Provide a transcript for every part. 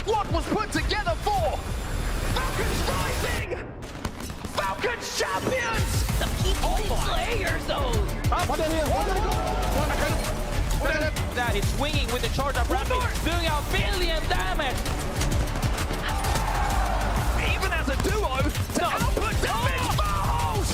squad was put together for. Falcons rising! Falcons champions! The people players, though. That he's swinging with the charge up rapid, doing a billion damage. Even as a duo, to output defense balls!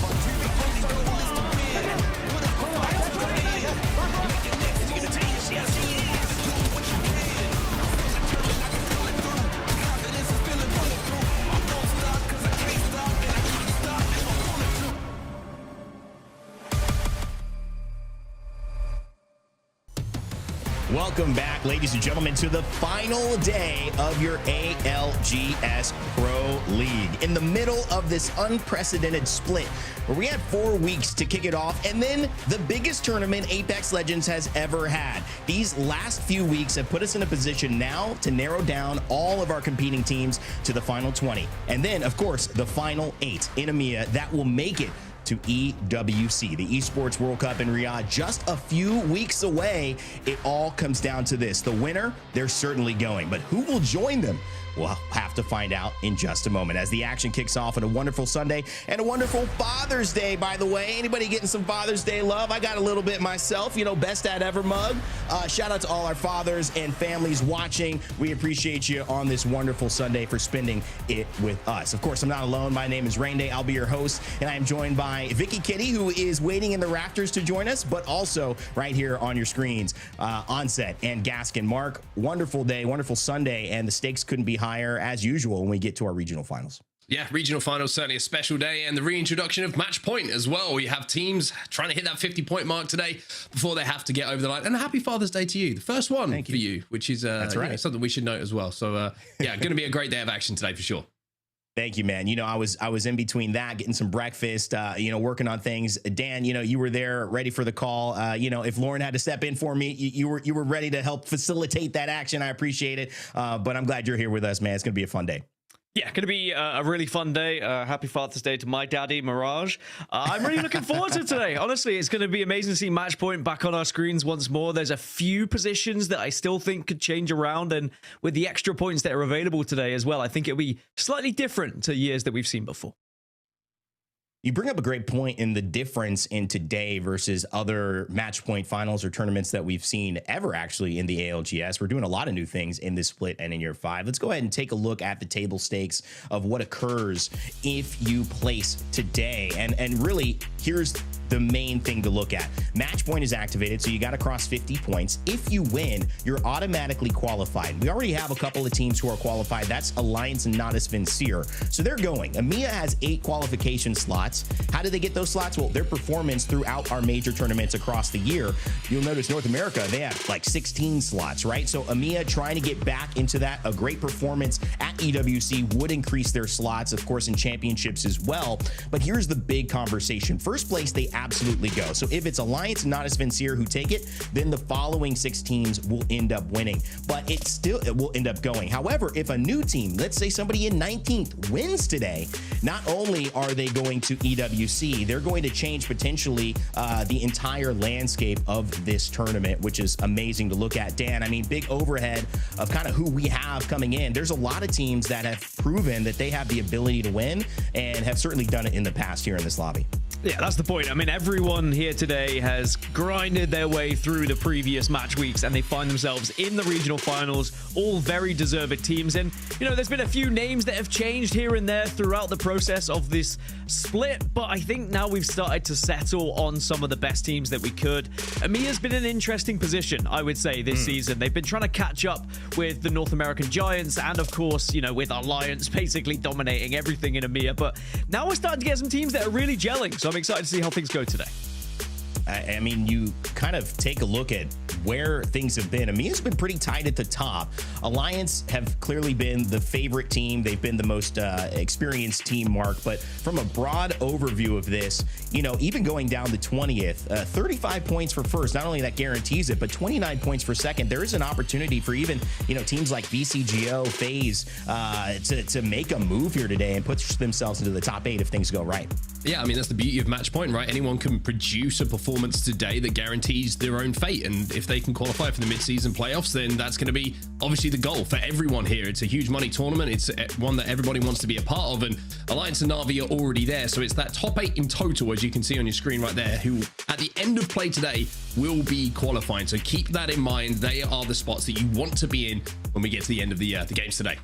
Welcome back, ladies and gentlemen, to the final day of your ALGS Pro League. In the middle of this unprecedented split, where we had 4 weeks to kick it off, and then the biggest tournament Apex Legends has ever had. These last few weeks have put us in a position now to narrow down all of our competing teams to the final 20. And then, of course, the final 8 in EMEA that will make it to EWC, the Esports World Cup in Riyadh, just a few weeks away. It all comes down to this. The winner, they're certainly going, but who will join them? We'll have to find out in just a moment as the action kicks off on a wonderful Sunday and a wonderful Father's Day, by the way. Anybody getting some Father's Day love? I got a little bit myself, you know, best dad ever mug. Shout out to all our fathers and families watching. We appreciate you on this wonderful Sunday for spending it with us. Of course, I'm not alone. My name is Rain Day. I'll be your host, and I am joined by Vicky Kitty, who is waiting in the rafters to join us, but also right here on your screens, Onset and Gaskin. Mark, wonderful day, wonderful Sunday, and the stakes couldn't be higher as usual when we get to our regional finals. Yeah, regional finals, certainly a special day, and the reintroduction of match point as well. We have teams trying to hit that 50-point mark today before they have to get over the line. And a happy Father's Day to you, the first one for you, which is That's right. You know, something we should note as well. So yeah, going to be a great day of action today for sure. Thank you, man. You know, I was in between that, getting some breakfast, you know, working on things. Dan, you know, you were there ready for the call. You know, if Lauren had to step in for me, you were ready to help facilitate that action. I appreciate it. But I'm glad you're here with us, man. It's going to be a fun day. Yeah, going to be a really fun day. Happy Father's Day to my daddy, Mirage. I'm really looking forward to today. Honestly, it's going to be amazing to see Match Point back on our screens once more. There's a few positions that I still think could change around, and with the extra points that are available today as well, I think it'll be slightly different to years that we've seen before. You bring up a great point in the difference in today versus other match point finals or tournaments that we've seen ever actually in the ALGS. We're doing a lot of new things in this split and in year 5. Let's go ahead and take a look at the table stakes of what occurs if you place today. And really, here's the main thing to look at. Match point is activated, so you got to cross 50 points. If you win, you're automatically qualified. We already have a couple of teams who are qualified. That's Alliance and Nodus Vincere. So they're going. EMEA has 8 qualification slots. How do they get those slots? Well, their performance throughout our major tournaments across the year. You'll notice North America, they have like 16 slots, right? So EMEA trying to get back into that. A great performance at EWC would increase their slots, of course, in championships as well. But here's the big conversation. First place, they absolutely go. So if it's Alliance and Nodus Vincere who take it, then the following 6 teams will end up winning, but it will end up going. However, if a new team, let's say somebody in 19th wins today, not only are they going to EWC, they're going to change potentially the entire landscape of this tournament, which is amazing to look at. Dan, I mean, big overhead of kind of who we have coming in. There's a lot of teams that have proven that they have the ability to win and have certainly done it in the past here in this lobby. Yeah, that's the point. I mean, everyone here today has grinded their way through the previous match weeks, and they find themselves in the regional finals, all very deserved teams. And, you know, there's been a few names that have changed here and there throughout the process of this split, but I think now we've started to settle on some of the best teams that we could. EMEA's been in an interesting position, I would say, this season. They've been trying to catch up with the North American Giants, and of course, you know, with Alliance basically dominating everything in EMEA. But now we're starting to get some teams that are really gelling, so I'm excited to see how things go today. I mean, you kind of take a look at where things have been. EMEA's been pretty tight at the top. Alliance have clearly been the favorite team. They've been the most experienced team, Mark. But from a broad overview of this, you know, even going down to 20th, 35 points for first, not only that guarantees it, but 29 points for second. There is an opportunity for even, you know, teams like VCGO, FaZe to make a move here today and put themselves into the top 8 if things go right. Yeah, I mean, that's the beauty of match point, right? Anyone can produce a performance today that guarantees their own fate. And if they can qualify for the mid-season playoffs, then that's going to be obviously the goal for everyone here. It's a huge money tournament. It's one that everybody wants to be a part of. And Alliance and NAVI are already there. So it's that top 8 in total, as you can see on your screen right there, who at the end of play today will be qualifying. So keep that in mind. They are the spots that you want to be in when we get to the end of the games today.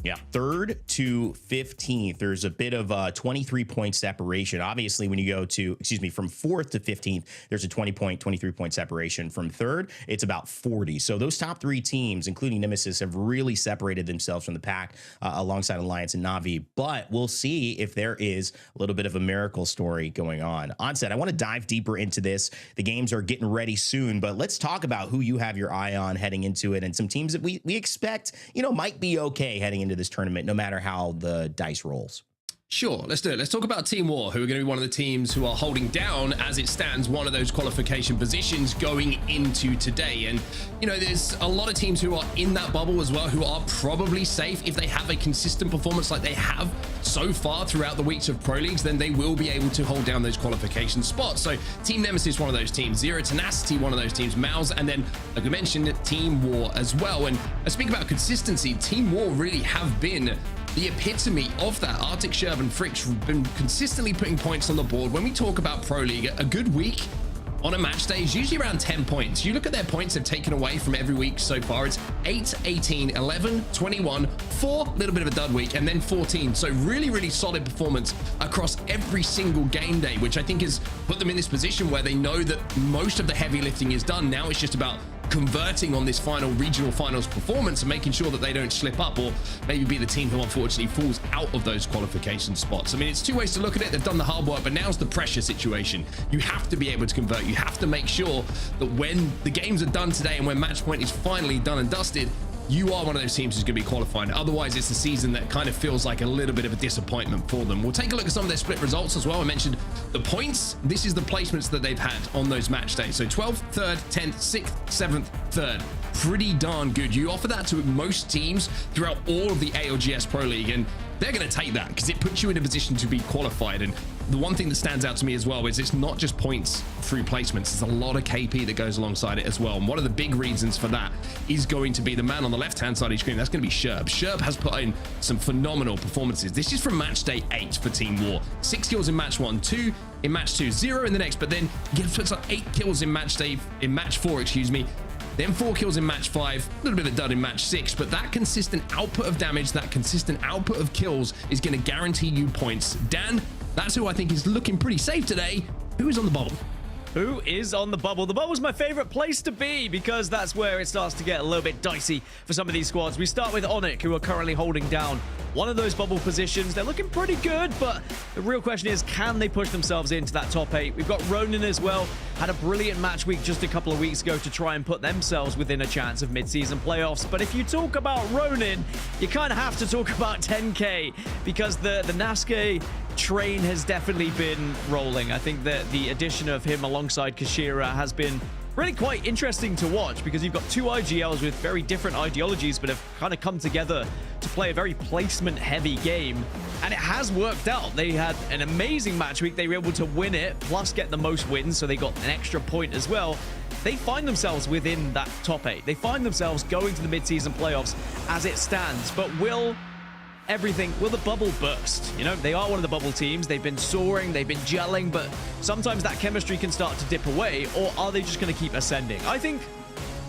Yeah, 3rd to 15th, there's a bit of a 23-point separation. Obviously, when you go to, from 4th to 15th, there's a 23-point separation. From 3rd, it's about 40. So those top 3 teams, including Nemesis, have really separated themselves from the pack alongside Alliance and NAVI. But we'll see if there is a little bit of a miracle story going on. Onset, I want to dive deeper into this. The games are getting ready soon, but let's talk about who you have your eye on heading into it and some teams that we expect, might be okay heading into this tournament, no matter how the dice rolls. Sure, let's do it. Let's talk about Team War, who are going to be one of the teams who are holding down, as it stands, one of those qualification positions going into today. And, there's a lot of teams who are in that bubble as well, who are probably safe. If they have a consistent performance like they have so far throughout the weeks of Pro Leagues, then they will be able to hold down those qualification spots. So Team Nemesis, one of those teams, Zero Tenacity, one of those teams, MOUZ, and then, like I mentioned, Team War as well. And speaking about consistency, Team War really have been the epitome of that. Arctic Sherb and Fricks have been consistently putting points on the board. When we talk about Pro League, a good week on a match day is usually around 10 points. You look at their points they've taken away from every week so far, it's 8, 18, 11, 21, 4, a little bit of a dud week, and then 14. So really, really solid performance across every single game day, which I think has put them in this position where they know that most of the heavy lifting is done. Now it's just about converting on this final regional finals performance and making sure that they don't slip up or maybe be the team who unfortunately falls out of those qualification spots. I mean, it's two ways to look at it. They've done the hard work, but now's the pressure situation. You have to be able to convert. You have to make sure that when the games are done today and when match point is finally done and dusted, you are one of those teams who's going to be qualifying. Otherwise, it's a season that kind of feels like a little bit of a disappointment for them. We'll take a look at some of their split results as well. I mentioned the points. This is the placements that they've had on those match days. So 12th, 3rd, 10th, 6th, 7th, 3rd. Pretty darn good. You offer that to most teams throughout all of the ALGS Pro League, and they're going to take that because it puts you in a position to be qualified. And the one thing that stands out to me as well is it's not just points through placements. There's a lot of KP that goes alongside it as well. And one of the big reasons for that is going to be the man on the left-hand side of your screen. That's going to be Sherb. Sherb has put in some phenomenal performances. This is from match day 8 for Team War. 6 kills in match 1, 2 in match 2, 0 in the next, but then he puts up 8 kills in match 4, then 4 kills in match 5, a little bit of a dud in match 6, but that consistent output of damage, that consistent output of kills is going to guarantee you points. Dan, that's who I think is looking pretty safe today. Who is on the bubble? Who is on the bubble? The bubble's my favorite place to be because that's where it starts to get a little bit dicey for some of these squads. We start with Onic, who are currently holding down one of those bubble positions. They're looking pretty good, but the real question is, can they push themselves into that top 8? We've got Ronin as well. Had a brilliant match week just a couple of weeks ago to try and put themselves within a chance of mid-season playoffs. But if you talk about Ronin, you kind of have to talk about 10K because the Nasuke train has definitely been rolling. I think that the addition of him alongside Kashira has been really quite interesting to watch because you've got two IGLs with very different ideologies but have kind of come together to play a very placement-heavy game, and it has worked out. They had an amazing match week. They were able to win it, plus get the most wins, so they got an extra point as well. They find themselves within that top 8. They find themselves going to the mid-season playoffs as it stands, but will the bubble burst? You know, they are one of the bubble teams. They've been soaring, they've been gelling, but sometimes that chemistry can start to dip away, or are they just going to keep ascending? I think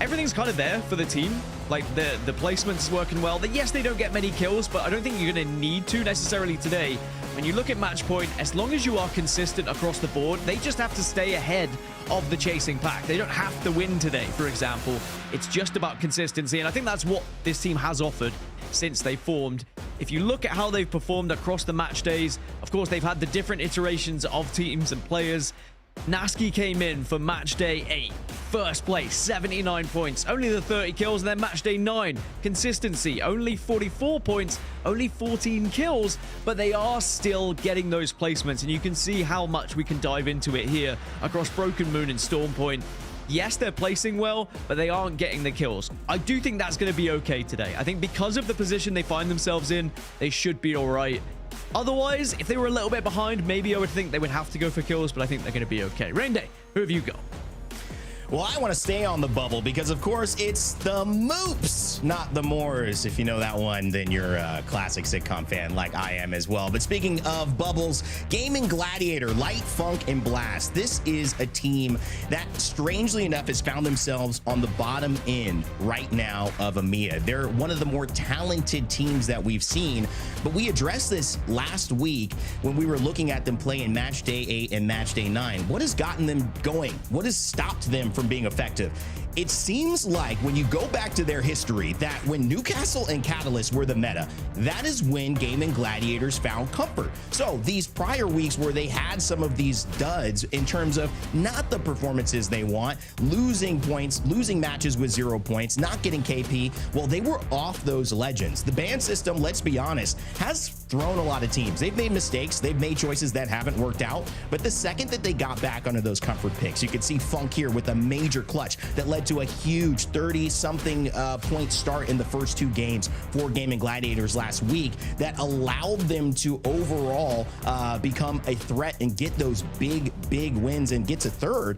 everything's kind of there for the team. Like, the placement's working well. Yes, they don't get many kills, but I don't think you're going to need to necessarily today. When you look at match point, as long as you are consistent across the board, they just have to stay ahead of the chasing pack. They don't have to win today, for example. It's just about consistency, and I think that's what this team has offered since they formed. If you look at how they've performed across the match days, of course, they've had the different iterations of teams and players. Naski came in for match day 8, first place, 79 points, only the 30 kills, and then match day 9, consistency, only 44 points, only 14 kills, but they are still getting those placements, and you can see how much we can dive into it here across Broken Moon and Storm Point. Yes, they're placing well, but they aren't getting the kills. I do think that's going to be okay today. I think because of the position they find themselves in, they should be all right. Otherwise, if they were a little bit behind, maybe I would think they would have to go for kills, but I think they're going to be okay. Rain Day, who have you got? Well, I want to stay on the bubble because, of course, it's the MOUZ, not the MOUZ. If you know that one, then you're a classic sitcom fan like I am as well. But speaking of bubbles, Gaimin Gladiator, Light, Funk, and Blast. This is a team that, strangely enough, has found themselves on the bottom end right now of EMEA. They're one of the more talented teams that we've seen, but we addressed this last week when we were looking at them play in Match Day 8 and Match Day 9. What has gotten them going? What has stopped them from being effective? It seems like when you go back to their history that when Newcastle and Catalyst were the meta, that is when Gaimin Gladiators found comfort. So these prior weeks where they had some of these duds in terms of not the performances they want, losing points, losing matches with 0 points, not getting KP, well, they were off those legends. The ban system, let's be honest, has thrown a lot of teams. They've made mistakes. They've made choices that haven't worked out. But the second that they got back under those comfort picks, you could see Funk here with a major clutch that led to a huge 30-something point start in the first 2 games for Gaimin Gladiators last week that allowed them to overall become a threat and get those big wins and get to third.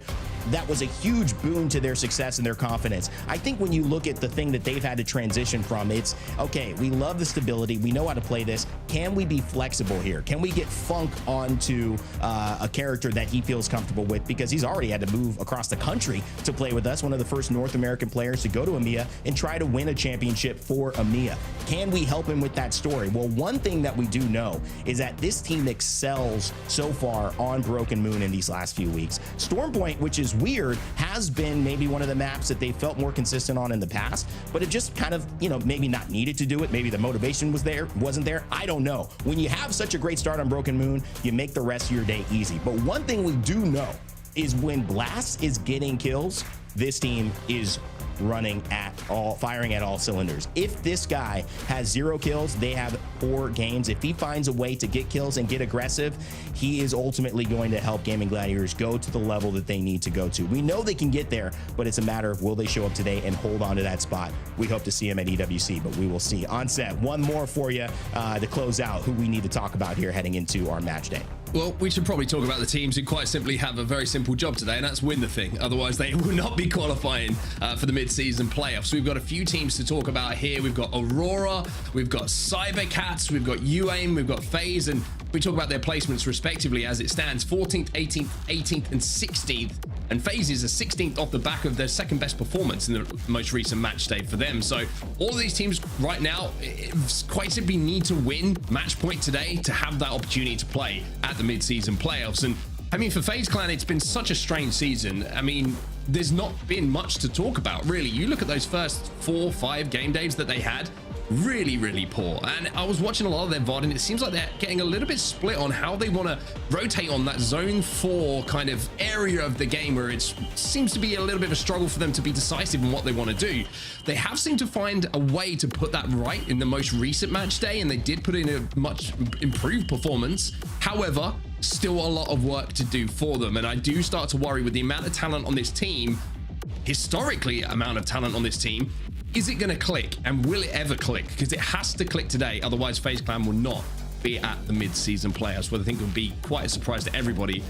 That was a huge boon to their success and their confidence. I think when you look at the thing that they've had to transition from, it's, okay, we love the stability. We know how to play this. Can we be flexible here? Can we get Funk onto a character that he feels comfortable with? Because he's already had to move across the country to play with us, one of the first North American players to go to EMEA and try to win a championship for EMEA. Can we help him with that story? Well, one thing that we do know is that this team excels so far on Broken Moon in these last few weeks. Stormpoint, which is weird, has been maybe one of the maps that they felt more consistent on in the past, but it just kind of, you know, maybe not needed to do it. Maybe the motivation wasn't there. I don't know. When you have such a great start on Broken Moon, you make the rest of your day easy. But one thing we do know is when Blast is getting kills, this team is firing at all cylinders. If this guy has 0 kills, they have 4 games. If he finds a way to get kills and get aggressive, he is ultimately going to help Gaimin Gladiators go to the level that they need to go to. We know they can get there, but it's a matter of will they show up today and hold on to that spot. We hope to see him at EWC, but we will see. On set, one more for you to close out who we need to talk about here heading into our match day. Well, we should probably talk about the teams who quite simply have a very simple job today, and that's win the thing. Otherwise, they will not be qualifying for the mid-season playoffs. We've got a few teams to talk about here. We've got Aurora, we've got Cybercats, we've got UAIM, we've got FaZe, and we talk about their placements respectively as it stands. 14th, 18th, 18th, and 16th. And FaZe is a 16th off the back of their second best performance in the most recent match day for them. So all of these teams right now quite simply need to win match point today to have that opportunity to play at the mid-season playoffs. And I mean, for FaZe Clan, it's been such a strange season. I mean, there's not been much to talk about, really. You look at those first 4-5 game days that they had, really poor. And I was watching a lot of their VOD, and it seems like they're getting a little bit split on how they want to rotate on that zone 4 kind of area of the game, where it seems to be a little bit of a struggle for them to be decisive in what they want to do. They have seemed to find a way to put that right in the most recent match day, and they did put in a much improved performance. However, still a lot of work to do for them, and I do start to worry with the amount of talent on this team, historically amount of talent on this team. Is it going to click, and will it ever click? Because it has to click today, otherwise FaZe Clan will not be at the mid-season playoffs, what I think would be quite a surprise to everybody,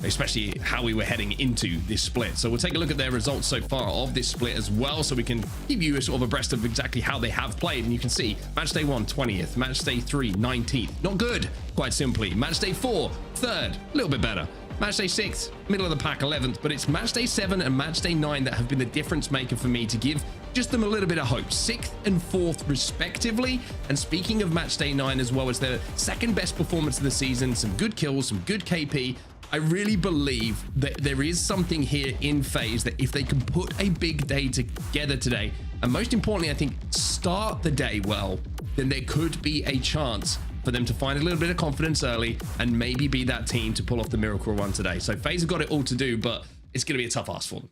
especially how we were heading into this split. So we'll take a look at their results so far of this split as well, so we can give you a sort of abreast of exactly how they have played. And you can see match day 1, 20th, match day 3, 19th, not good, quite simply. Match day 4, 3rd, a little bit better. Match day 6, middle of the pack, 11th, but it's match day 7 and match day 9 that have been the difference maker for me to give just them a little bit of hope. 6th and 4th respectively. And speaking of match day 9 as well, as their second best performance of the season, some good kills, some good KP. I really believe that there is something here in FaZe that if they can put a big day together today, and most importantly, I think start the day well, then there could be a chance for them to find a little bit of confidence early and maybe be that team to pull off the miracle run today. So FaZe have got it all to do, but it's going to be a tough ask for them.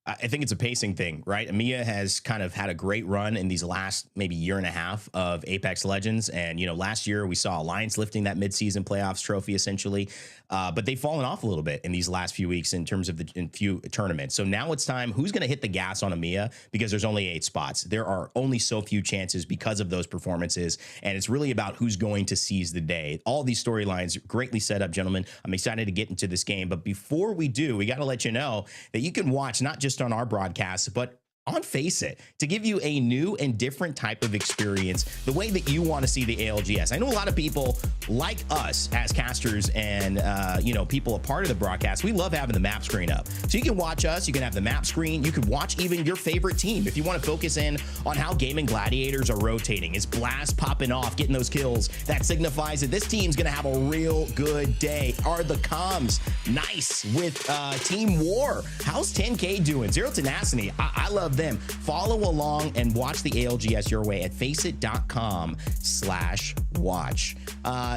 I think it's a pacing thing, right? EMEA has kind of had a great run in these last maybe year and a half of Apex Legends. And, you know, last year we saw Alliance lifting that midseason playoffs trophy essentially. But they've fallen off a little bit in these last few weeks in terms of the few tournaments. So now it's time. Who's going to hit the gas on EMEA? Because there's only 8 spots. There are only so few chances because of those performances. And it's really about who's going to seize the day. All these storylines greatly set up, gentlemen. I'm excited to get into this game. But before we do, we got to let you know that you can watch not just on our broadcast, but on Face It to give you a new and different type of experience, the way that you want to see the ALGS. I know a lot of people like us as casters and, you know, people a part of the broadcast. We love having the map screen up. So you can watch us. You can have the map screen. You can watch even your favorite team. If you want to focus in on how Gaimin Gladiators are rotating, is Blast popping off, getting those kills, that signifies that this team's going to have a real good day. Are the comms nice with Team War? How's 10K doing? Zero Tenacity. I love them. Follow along and watch the ALGS your way at faceit.com/watch.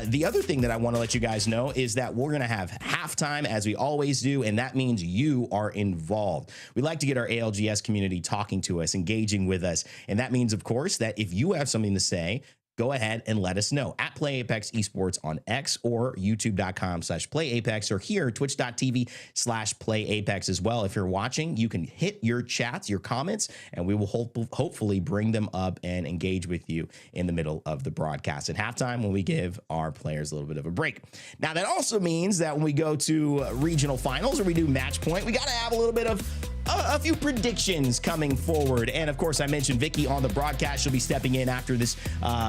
The other thing that I want to let you guys know is that we're going to have halftime as we always do, and that means you are involved. We like to get our ALGS community talking to us, engaging with us, and that means, of course, that if you have something to say, go ahead and let us know at Play Apex Esports on X or youtube.com/playapex or here twitch.tv/Play Apex as well. If you're watching, you can hit your chats, your comments, and we will hopefully bring them up and engage with you in the middle of the broadcast at halftime when we give our players a little bit of a break. Now, that also means that when we go to regional finals or we do match point, we got to have a little bit of a few predictions coming forward. And of course, I mentioned Vicky on the broadcast. She'll be stepping in after this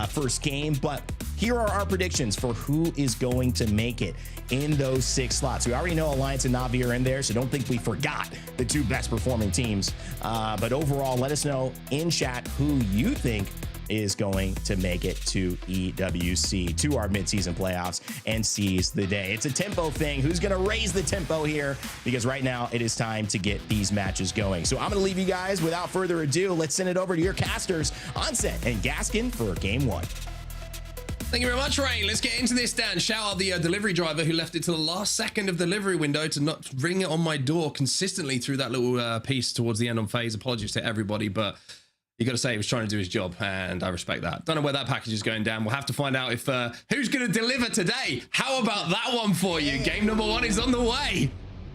first game. But here are our predictions for who is going to make it in those 6 slots. We already know Alliance and NAVI are in there, so don't think we forgot the 2 best performing teams. But overall, let us know in chat who you think is going to make it to EWC, to our midseason playoffs, and seize the day. It's a tempo thing. Who's going to raise the tempo here? Because right now it is time to get these matches going. So I'm going to leave you guys without further ado. Let's send it over to your casters, Onset and Gaskin, for game 1. Thank you very much, Rain. Let's get into this, Dan. Shout out the delivery driver who left it to the last second of the delivery window to not ring it on my door consistently through that little piece towards the end on FaZe. Apologies to everybody, but you got to say he was trying to do his job, and I respect that. Don't know where that package is going down. We'll have to find out if who's going to deliver today. How about that one for you? Game number 1 is on the way.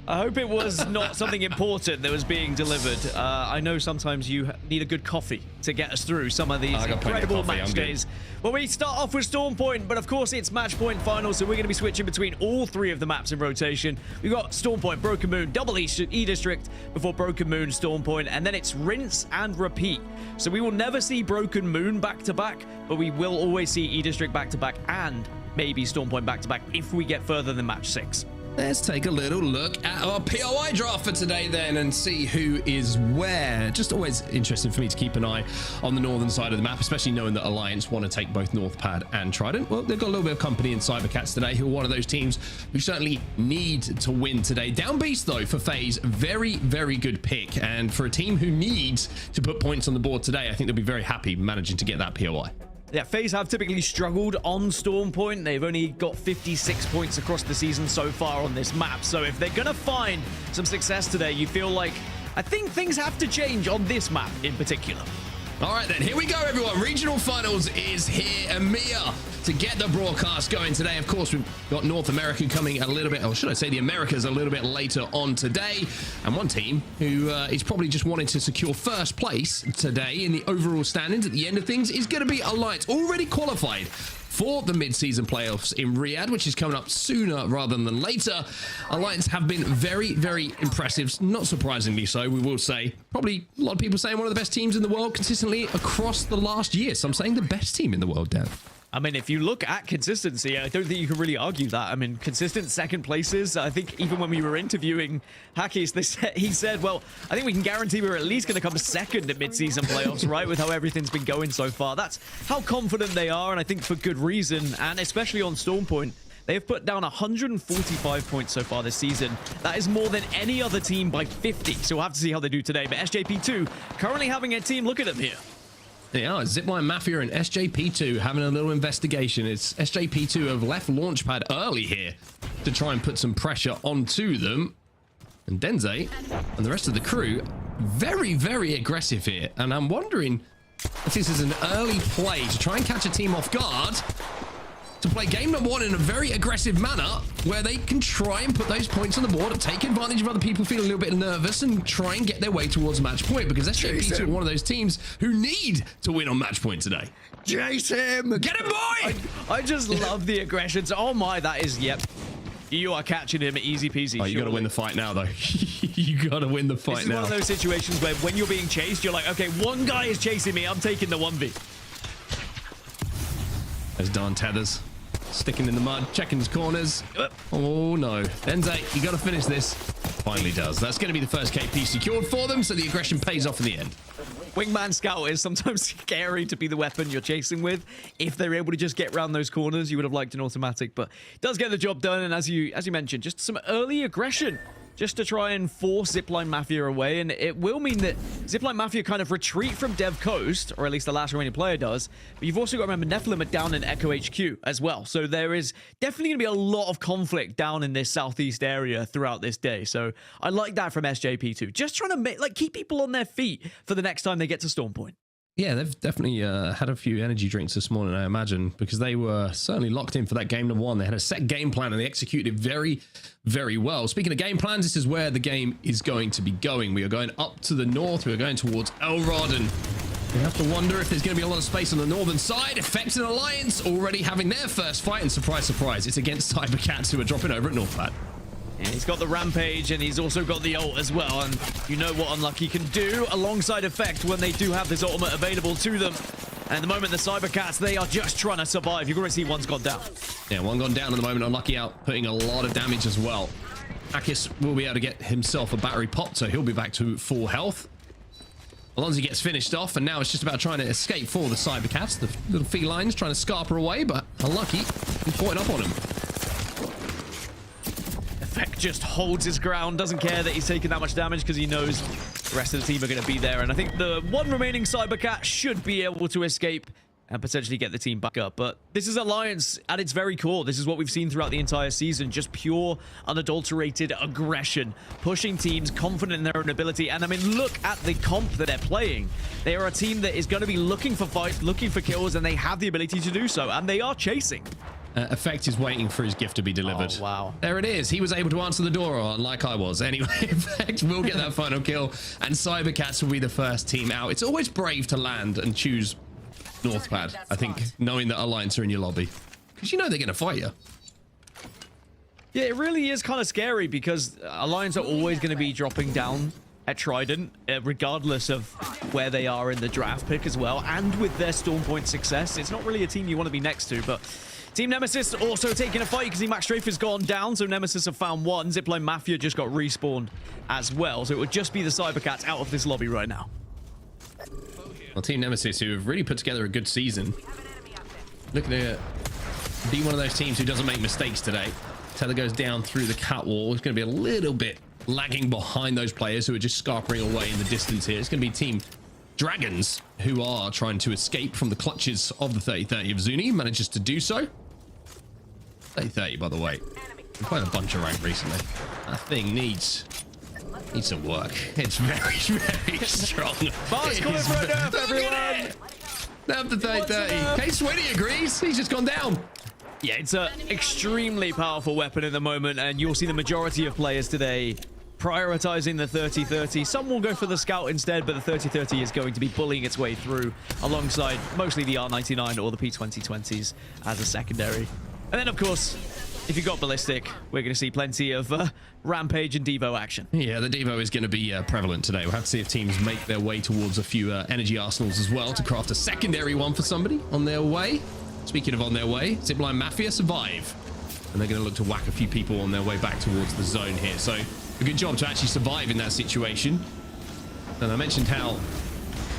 I hope it was not something important that was being delivered. I know sometimes you need a good coffee to get us through some of these incredible match days. Well, we start off with Storm Point, but of course it's match point final, so we're going to be switching between all 3 of the maps in rotation. We've got Storm Point, Broken Moon, double E District before Broken Moon, Storm Point, and then it's rinse and repeat. So we will never see Broken Moon back-to-back, but we will always see E District back-to-back and maybe Storm Point back-to-back if we get further than match 6. Let's take a little look at our POI draft for today then and see who is where. Just always interesting for me to keep an eye on the northern side of the map, especially knowing that Alliance want to take both Northpad and Trident. Well, they've got a little bit of company in Cybercats today, who are one of those teams who certainly need to win today. Down Beast, though, for FaZe, very, very good pick. And for a team who needs to put points on the board today, I think they'll be very happy managing to get that POI. Yeah, FaZe have typically struggled on Storm Point. They've only got 56 points across the season so far on this map. So if they're going to find some success today, you feel like, I think things have to change on this map in particular. All right, then, here we go, everyone. Regional Finals is here. EMEA to get the broadcast going today. Of course, we've got North America coming a little bit, or should I say the Americas a little bit later on today. And one team who is probably just wanting to secure first place today in the overall standings at the end of things is going to be Alliance, already qualified for the mid-season playoffs in Riyadh, which is coming up sooner rather than later. Alliance have been very, very impressive, not surprisingly so, we will say. Probably a lot of people saying one of the best teams in the world consistently across the last year. Some saying the best team in the world, Dan. I mean, if you look at consistency, I don't think you can really argue that. I mean, consistent second places. I think even when we were interviewing Hackis, he said, well, I think we can guarantee we're at least going to come second at mid-season playoffs, right? With how everything's been going so far. That's how confident they are, and I think for good reason, and especially on Storm Point. They have put down 145 points so far this season. That is more than any other team by 50. So we'll have to see how they do today. But SJP2 currently having a team. Look at them here. They are. Zipline, Mafia, and SJP2 having a little investigation. It's SJP2 have left Launchpad early here to try and put some pressure onto them. And Denze and the rest of the crew very, very aggressive here. And I'm wondering if this is an early play to try and catch a team off guard, to play game number one in a very aggressive manner where they can try and put those points on the board and take advantage of other people feeling a little bit nervous and try and get their way towards match point, because SJP2 are one of those teams who need to win on match point today. Chase him! Get him, boy! I just love the aggressions. Oh my, that is, yep. You are catching him easy peasy. Oh, you got to win the fight now, though. You got to win the fight this is now. One of those situations where when you're being chased, you're like, okay, one guy is chasing me. I'm taking the 1v. There's Darn Tethers. Sticking in the mud, checking his corners. Oh no. Denze, you got to finish this. Finally does. That's going to be the first KP secured for them, so the aggression pays off in the end. Wingman Scout is sometimes scary to be the weapon you're chasing with. If they're able to just get around those corners, you would have liked an automatic, but it does get the job done. And as you mentioned, just some early aggression just to try and force Zipline Mafia away. And it will mean that Zipline Mafia kind of retreat from Dev Coast, or at least the last remaining player does. But you've also got to remember Nephilim are down in Echo HQ as well. So there is definitely going to be a lot of conflict down in this southeast area throughout this day. So I like that from SJP2. Just trying to make, keep people on their feet for the next time they get to Storm Point. Yeah, they've definitely had a few energy drinks this morning, I imagine, because they were certainly locked in for that game number one. They had a set game plan and they executed very, very well. Speaking of game plans, this is where the game is going to be going. We are going up to the north. We are going towards Elrod, and we have to wonder if there's going to be a lot of space on the northern side. Effect and Alliance already having their first fight, and surprise, surprise, it's against Cybercats, who are dropping over at Northpad. And he's got the Rampage, and he's also got the ult as well. And you know what Unlucky can do alongside Effect when they do have this ultimate available to them. And at the moment, the Cybercats, they are just trying to survive. You're going to see one's gone down. Yeah, one gone down at the moment. Unlucky out, putting a lot of damage as well. Akis will be able to get himself a battery pop, so he'll be back to full health. Alonzi gets finished off, and now it's just about trying to escape for the Cybercats. The little felines trying to scarper away, but Unlucky is pointing up on him. Effect just holds his ground, doesn't care that he's taking that much damage because he knows the rest of the team are going to be there. And I think the one remaining Cybercat should be able to escape and potentially get the team back up. But this is Alliance at its very core. This is what we've seen throughout the entire season. Just pure, unadulterated aggression. Pushing teams, confident in their own ability. And I mean, look at the comp that they're playing. They are a team that is going to be looking for fights, looking for kills, and they have the ability to do so. And they are chasing. Effect is waiting for his gift to be delivered. Oh, wow. There it is. He was able to answer the door, like I was. Anyway, Effect will get that final kill, and Cybercats will be the first team out. It's always brave to land and choose Northpad, I think, knowing that Alliance are in your lobby. Because you know they're going to fight you. Yeah, it really is kind of scary because Alliance are always going to be dropping down at Trident, regardless of where they are in the draft pick as well. And with their Storm Point success, it's not really a team you want to be next to, but Team Nemesis also taking a fight because the Max Strafe has gone down, so Nemesis have found one. Zipline Mafia just got respawned as well, so it would just be the Cybercats out of this lobby right now. Well, Team Nemesis, who have really put together a good season, looking to be one of those teams who doesn't make mistakes today. Tether goes down through the cat wall. It's going to be a little bit lagging behind those players who are just scarpering away in the distance here. It's going to be Team Dragons, who are trying to escape from the clutches of the 30-30 of Zuni. Manages to do so. 30-30, by the way. We've played a bunch of rank recently. That thing needs some work. It's very, very strong. Bart's coming for a nerf, everyone! Nerf the 30-30. K-Sweaty agrees. He's just gone down. Yeah, it's an extremely powerful weapon at the moment, and you'll see the majority of players today prioritizing the 30-30. Some will go for the Scout instead, but the 30-30 is going to be bullying its way through alongside mostly the R99 or the P2020s as a secondary. And then, of course, if you've got Ballistic, we're going to see plenty of Rampage and Devo action. Yeah, the Devo is going to be prevalent today. We'll have to see if teams make their way towards a few energy arsenals as well to craft a secondary one for somebody on their way. Speaking of on their way, Zipline Mafia survive. And they're going to look to whack a few people on their way back towards the zone here. So a good job to actually survive in that situation. And I mentioned how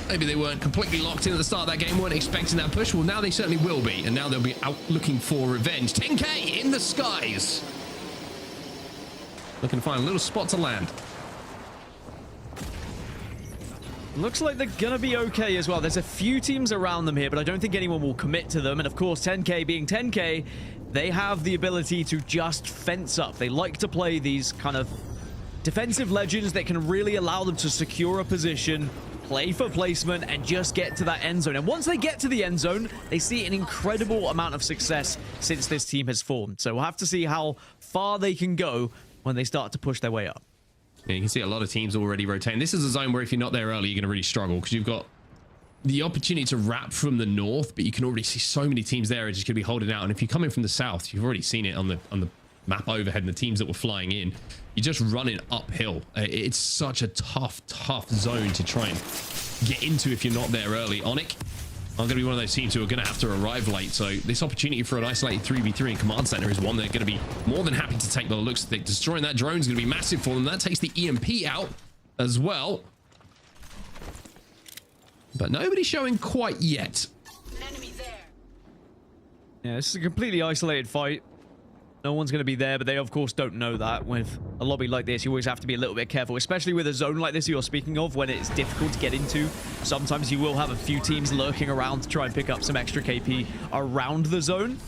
maybe they weren't completely locked in at the start of that game, weren't expecting that push. Well, now they certainly will be. And now they'll be out looking for revenge. 10K in the skies. Looking to find a little spot to land. Looks like they're going to be okay as well. There's a few teams around them here, but I don't think anyone will commit to them. And of course, 10K being 10K, they have the ability to just fence up. They like to play these kind of defensive legends that can really allow them to secure a position, play for placement, and just get to that end zone. And once they get to the end zone, they see an incredible amount of success since this team has formed. So we'll have to see how far they can go when they start to push their way up. Yeah, you can see a lot of teams already rotating. This is a zone where if you're not there early, you're going to really struggle because you've got the opportunity to wrap from the north, but you can already see so many teams there are just going to be holding out. And if you're coming from the south, you've already seen it on the map overhead and the teams that were flying in. You're just running uphill. It's such a tough zone to try and get into if you're not there early. Onic are going to be one of those teams who are going to have to arrive late. So this opportunity for an isolated 3v3 in command center is one they're going to be more than happy to take by the looks of it. Destroying that drone is going to be massive for them. That takes the EMP out as well. But nobody's showing quite yet. Yeah, this is a completely isolated fight. No one's going to be there, but they, of course, don't know that. With a lobby like this, you always have to be a little bit careful, especially with a zone like this you're speaking of, when it's difficult to get into. Sometimes you will have a few teams lurking around to try and pick up some extra KP around the zone.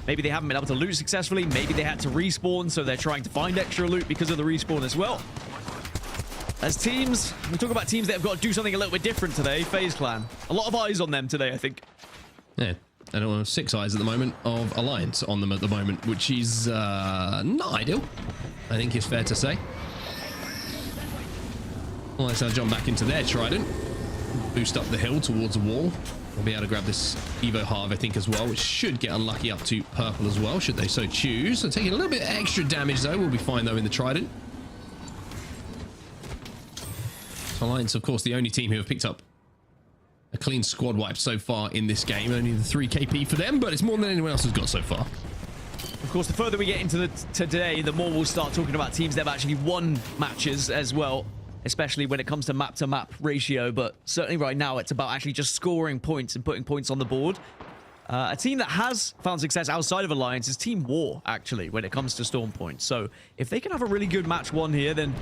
Maybe they haven't been able to loot successfully. Maybe they had to respawn, so they're trying to find extra loot because of the respawn as well. As teams, we talk about teams that have got to do something a little bit different today. FaZe Clan. A lot of eyes on them today, I think. Yeah. I don't know, 6 eyes at the moment of Alliance on them at the moment, which is not ideal, I think it's fair to say. Alliance now jump back into their Trident, boost up the hill towards the wall. We'll be able to grab this Evo Harv, I think, as well, which should get unlucky up to purple as well, should they so choose. So taking a little bit extra damage, though. We'll be fine, though, in the Trident. So Alliance, of course, the only team who have picked up a clean squad wipe so far in this game. Only the 3 KP for them, but it's more than anyone else has got so far. Of course, the further we get into today, the more we'll start talking about teams that have actually won matches as well, especially when it comes to map-to-map ratio. But certainly right now, it's about actually just scoring points and putting points on the board. A team that has found success outside of Alliance is Team War, actually, when it comes to Storm points. So if they can have a really good match 1 here, then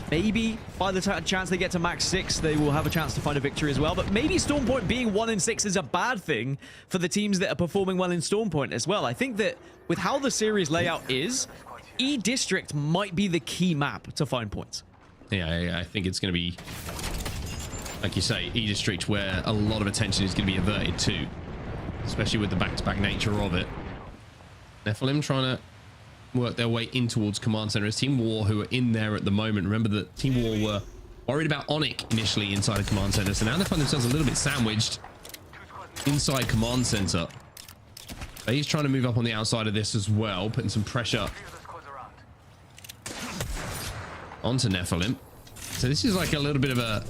maybe by the chance they get to max 6, they will have a chance to find a victory as well. But maybe Storm point being 1 in 6 is a bad thing for the teams that are performing well in Storm point as well. I think that with how the series layout is, E District might be the key map to find points. Yeah, I think it's going to be, like you say, E District, where a lot of attention is going to be averted to. Especially with the back-to-back nature of it. Nephilim trying to work their way in towards Command Center. It's Team War who are in there at the moment. Remember that Team War were worried about Onic initially inside of Command Center. So now they find themselves a little bit sandwiched inside Command Center. He's trying to move up on the outside of this as well, putting some pressure onto Nephilim. So this is like a little bit of a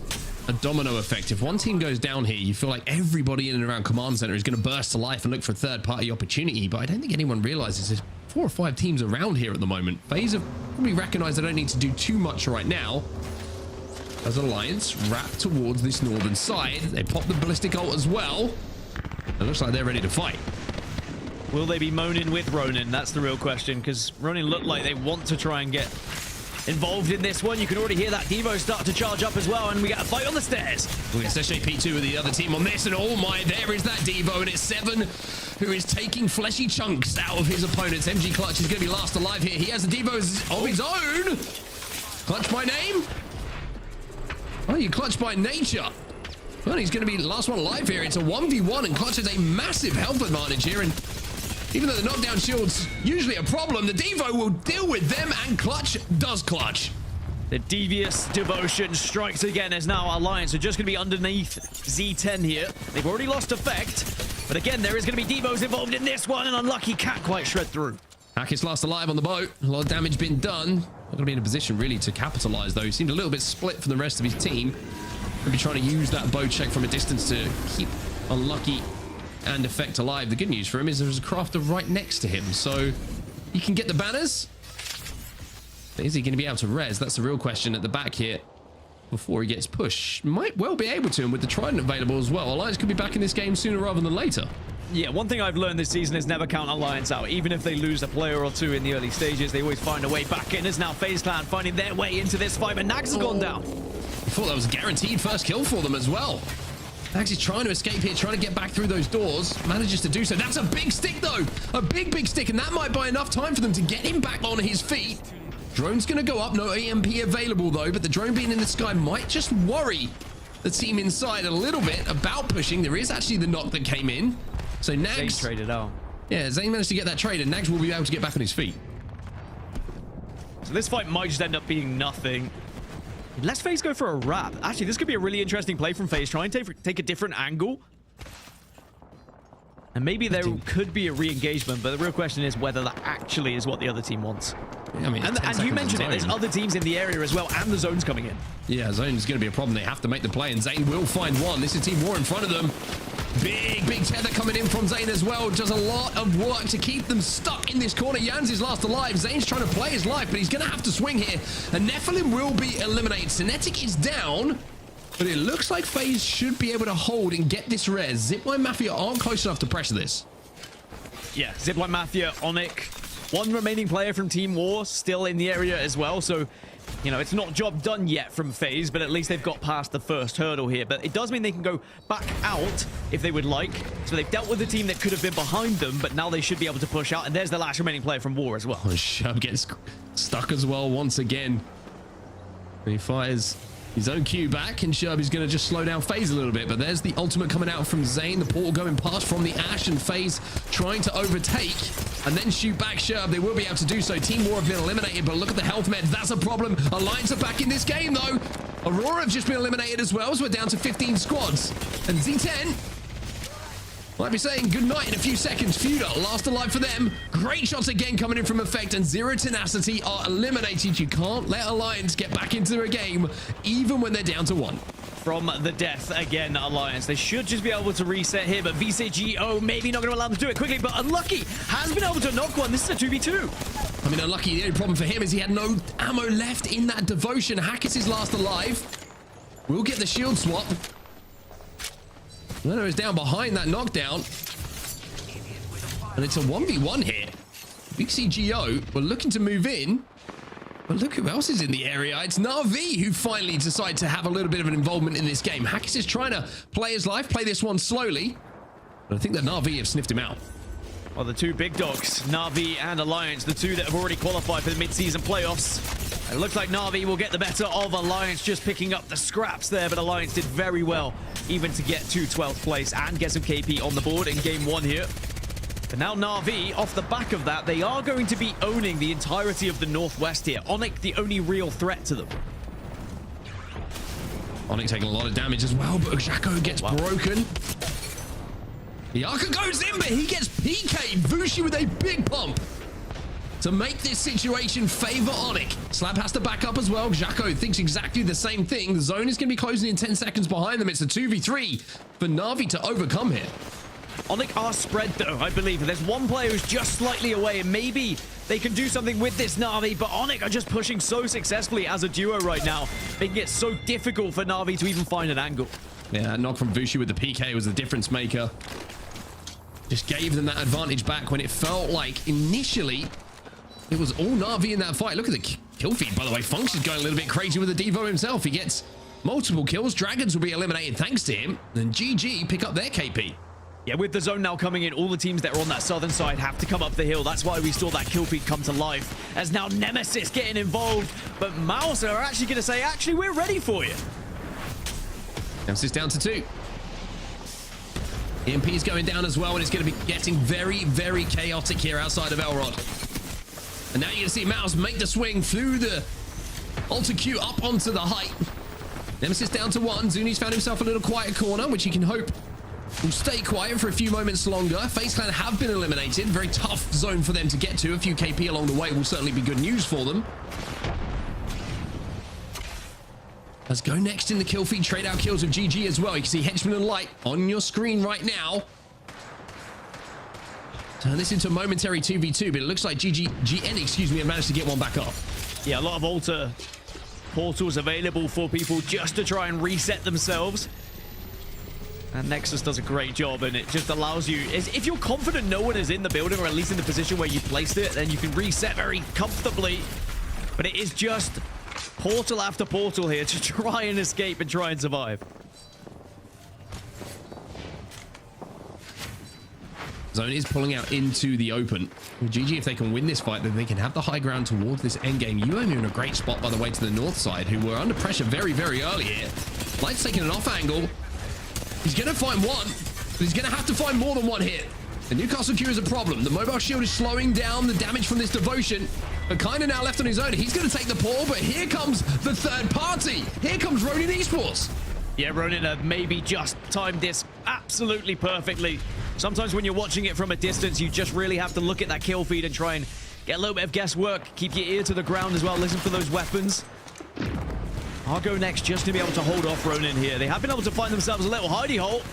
domino effect. If one team goes down here, you feel like everybody in and around Command Center is going to burst to life and look for a third-party opportunity. But I don't think anyone realizes there's 4 or 5 teams around here at the moment. FaZe have probably recognized they don't need to do too much right now. As Alliance wrap towards this northern side, they pop the ballistic ult as well. It looks like they're ready to fight. Will they be moaning with Ronin? That's the real question, because Ronin look like they want to try and get involved in this one. You can already hear that Devo start to charge up as well, and we got a fight on the stairs. We get SJP2 with the other team on this, and oh my, there is that Devo, and it's 7 who is taking fleshy chunks out of his opponents. MG Clutch is going to be last alive here. He has the Devos of his own. Clutch by name? Oh, you Clutch by nature. Well, he's going to be the last one alive here. It's a 1v1, and Clutch has a massive health advantage here, and even though the knockdown shield's usually a problem, the Devo will deal with them, and Clutch does clutch. The devious devotion strikes again, as now Alliance are just going to be underneath Z10 here. They've already lost effect, but again, there is going to be Devos involved in this one, and unlucky can't quite shred through. Hacket's last alive on the boat. A lot of damage been done. Not going to be in a position really to capitalize, though. He seemed a little bit split from the rest of his team. He'll be trying to use that bow check from a distance to keep unlucky and effect alive. The good news for him is there's a crafter right next to him, so he can get the banners. But is he going to be able to res? That's the real question at the back here before he gets pushed. Might well be able to, and with the Trident available as well. Alliance could be back in this game sooner rather than later. Yeah, one thing I've learned this season is never count Alliance out. Even if they lose a player or 2 in the early stages, they always find a way back in. As now FaZe Clan finding their way into this fight, but Nags has gone down. I thought that was a guaranteed first kill for them as well. Nags is trying to escape here, trying to get back through those doors. Manages to do so. That's a big stick, though. A big stick, and that might buy enough time for them to get him back on his feet. Drone's going to go up. No EMP available, though. But the drone being in the sky might just worry the team inside a little bit about pushing. There is actually the knock that came in. So Nags traded out. Yeah, Zane managed to get that trade, and Nags will be able to get back on his feet. So this fight might just end up being nothing. Let's FaZe go for a wrap. Actually, this could be a really interesting play from FaZe. Try and take a different angle. And maybe there could be a re-engagement, but the real question is whether that actually is what the other team wants. Yeah, I mean, and you mentioned it, there's other teams in the area as well, and the zone's coming in. Yeah, zone's going to be a problem. They have to make the play, and Zane will find one. This is Team War in front of them. Big tether coming in from Zane as well. Does a lot of work to keep them stuck in this corner. Jans is last alive. Zane's trying to play his life, but he's going to have to swing here. And Nephilim will be eliminated. Cinetic is down, but it looks like FaZe should be able to hold and get this res. Zipline Mafia aren't close enough to pressure this. Yeah, Zipline Mafia, Onic. One remaining player from Team War still in the area as well, so you know, it's not job done yet from FaZe, but at least they've got past the first hurdle here. But it does mean they can go back out if they would like. So they've dealt with the team that could have been behind them, but now they should be able to push out. And there's the last remaining player from War as well. Oh, Shub gets stuck as well once again. And he fires his own Q back, and Shub is going to just slow down FaZe a little bit. But there's the ultimate coming out from Zane. The portal going past from the Ash, and FaZe trying to overtake and then shoot back Shub. They will be able to do so. Team War have been eliminated, but look at the health med. That's a problem. Alliance are back in this game, though. Aurora have just been eliminated as well, so we're down to 15 squads. And Z10 might be saying goodnight in a few seconds. Feuda, last alive for them. Great shots again coming in from Effect, and Zero Tenacity are eliminated. You can't let Alliance get back into a game, even when they're down to 1. From the death again, Alliance. They should just be able to reset here, but VCGO maybe not going to allow them to do it quickly, but Unlucky has been able to knock one. This is a 2v2. I mean, Unlucky, the only problem for him is he had no ammo left in that Devotion. Hackett is last alive. We'll get the shield swap. Leno is down behind that knockdown. And it's a 1v1 here. VCGO were looking to move in. But look who else is in the area. It's NAVI who finally decide to have a little bit of an involvement in this game. Hackett is trying to play his life, play this one slowly. But I think that NAVI have sniffed him out. Well, the two big dogs, NAVI and Alliance, the two that have already qualified for the mid-season playoffs. It looks like NAVI will get the better of Alliance, just picking up the scraps there, but Alliance did very well, even to get to 12th place and get some KP on the board in game 1 here. But now NAVI, off the back of that, they are going to be owning the entirety of the Northwest here. Onic, the only real threat to them. Onic taking a lot of damage as well, but Xako gets broken. The Arca goes in, but he gets PK'd. Vushi with a big pump to make this situation favor Onic. Slab has to back up as well. Xako thinks exactly the same thing. The zone is going to be closing in 10 seconds behind them. It's a 2v3 for NAVI to overcome here. Onic are spread though, I believe. There's one player who's just slightly away, and maybe they can do something with this NAVI, but Onic are just pushing so successfully as a duo right now, making it so difficult for NAVI to even find an angle. Yeah, knock from Vushi with the PK was the difference maker. Just gave them that advantage back when it felt like initially it was all NAVI in that fight. Look at the kill feed, by the way. Funks is going a little bit crazy with the Devo himself. He gets multiple kills. Dragons will be eliminated thanks to him. And GG pick up their KP. Yeah, with the zone now coming in, all the teams that are on that southern side have to come up the hill. That's why we saw that kill feed come to life, as now Nemesis getting involved. But MOUZ are actually going to say, actually, we're ready for you. Nemesis down to 2. EMP is going down as well, and it's going to be getting very, very chaotic here outside of Elrod. And now you're going to see MOUZ make the swing through the Alter Q up onto the height. Nemesis down to 1. Zuni's found himself a little quiet corner, which he can hope will stay quiet for a few moments longer. FaZe Clan have been eliminated. Very tough zone for them to get to. A few KP along the way will certainly be good news for them. Let's go next in the kill feed. Trade out kills of GG as well. You can see Henchman and Light on your screen right now. Turn this into a momentary 2v2, but it looks like GN, excuse me, have managed to get one back up. Yeah, a lot of altar portals available for people just to try and reset themselves. And Nexus does a great job, and it just allows you, if you're confident no one is in the building, or at least in the position where you placed it, then you can reset very comfortably. But it is just portal after portal here to try and escape and try and survive. Zone is pulling out into the open. GG, if they can win this fight, then they can have the high ground towards this end game. UAIM are in a great spot, by the way, to the north side, who were under pressure very, very early here. Light's taking an off angle. He's going to find one, but he's going to have to find more than one hit. The Newcastle Q is a problem. The mobile shield is slowing down the damage from this devotion, but kind of now left on his own. He's going to take the pull, but here comes the third party. Here comes Ronin Esports. Yeah, Ronin have maybe just timed this absolutely perfectly. Sometimes when you're watching it from a distance, you just really have to look at that kill feed and try and get a little bit of guesswork. Keep your ear to the ground as well. Listen for those weapons. I'll go next just to be able to hold off Ronin here. They have been able to find themselves a little hidey hole,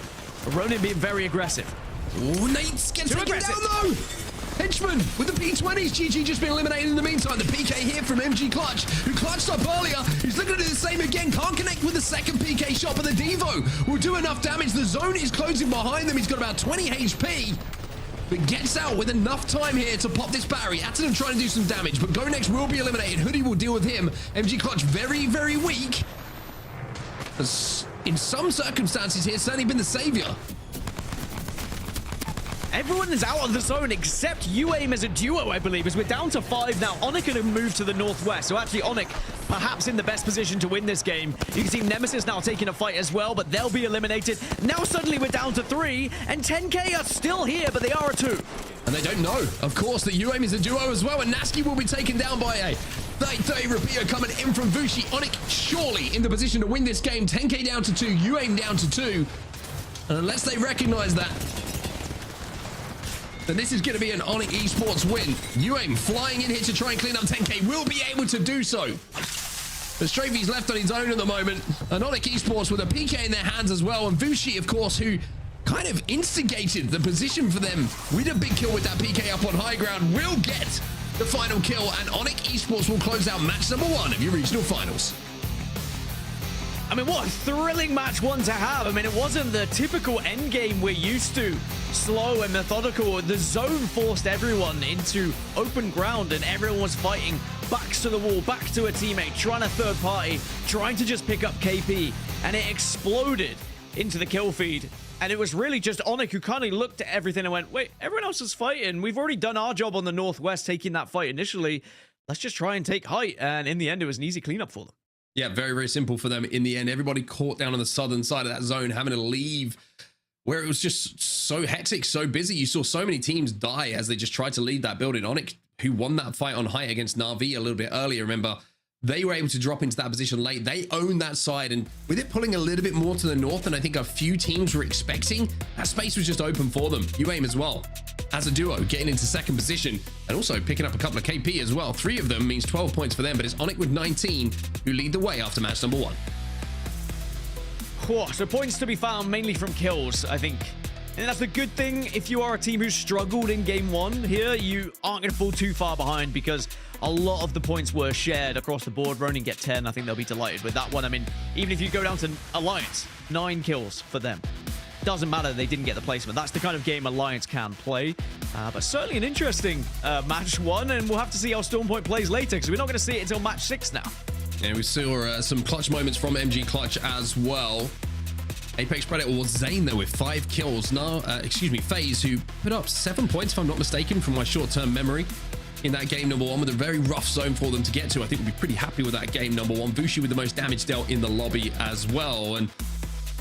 but Ronin being very aggressive. Oh, Nate's getting taken down though. Henchman with the P20s. GG just been eliminated in the meantime. The PK here from MG Clutch, who clutched up earlier. He's looking to do the same again. Can't connect with the second PK shot, but the Devo will do enough damage. The zone is closing behind them. He's got about 20 HP, but gets out with enough time here to pop this battery. Atten trying to do some damage, but GoNext will be eliminated. Hoodie will deal with him. MG Clutch very, very weak. Has, in some circumstances here, certainly been the savior. Everyone is out of the zone except UAIM as a duo, I believe, as we're down to 5 now. Onic going to move to the northwest. So actually Onic perhaps in the best position to win this game. You can see Nemesis now taking a fight as well, but they'll be eliminated. Now suddenly we're down to 3, and 10K are still here, but they are a 2. And they don't know, of course, that UAIM is a duo as well, and Nasky will be taken down by a 30 Rapio coming in from Vushi. Onic surely in the position to win this game. 10K down to 2, UAIM down to 2. And unless they recognize that, then this is going to be an Onic Esports win. UAIM flying in here to try and clean up 10K, will be able to do so. But Strafey's left on his own at the moment. And Onic Esports with a PK in their hands as well. And Vushi, of course, who kind of instigated the position for them with a big kill with that PK up on high ground, will get the final kill. And Onic Esports will close out match number 1 of your regional finals. I mean, what a thrilling match 1 to have. I mean, it wasn't the typical end game we're used to. Slow and methodical. The zone forced everyone into open ground and everyone was fighting backs to the wall, back to a teammate, trying to third party, trying to just pick up KP, and it exploded into the kill feed. And it was really just Onic who kind of looked at everything and went, wait, everyone else is fighting. We've already done our job on the northwest, taking that fight initially. Let's just try and take height. And in the end, it was an easy cleanup for them. Yeah, very, very simple for them in the end. Everybody caught down on the southern side of that zone, having to leave where it was just so hectic, so busy. You saw so many teams die as they just tried to lead that building. Onic, who won that fight on height against NAVI a little bit earlier, remember, they were able to drop into that position late. They owned that side, and with it pulling a little bit more to the north than I think a few teams were expecting, that space was just open for them. UAIM as well, as a duo, getting into second position, and also picking up a couple of KP as well. 3 of them means 12 points for them, but it's Onic with 19 who lead the way after match number 1. So points to be found mainly from kills, I think. And that's the good thing. If you are a team who struggled in game 1 here, you aren't going to fall too far behind because a lot of the points were shared across the board. Ronin get 10. I think they'll be delighted with that one. I mean, even if you go down to Alliance, 9 kills for them. Doesn't matter, they didn't get the placement. That's the kind of game Alliance can play. But certainly an interesting match 1, and we'll have to see how Stormpoint plays later because we're not going to see it until match 6 now. Yeah, we saw some clutch moments from MG Clutch as well. Apex Predator was Zane there with 5 kills. Now, FaZe, who put up 7 points, if I'm not mistaken, from my short-term memory in that game number 1, with a very rough zone for them to get to. I think we'll be pretty happy with that game number 1. Vushi with the most damage dealt in the lobby as well. And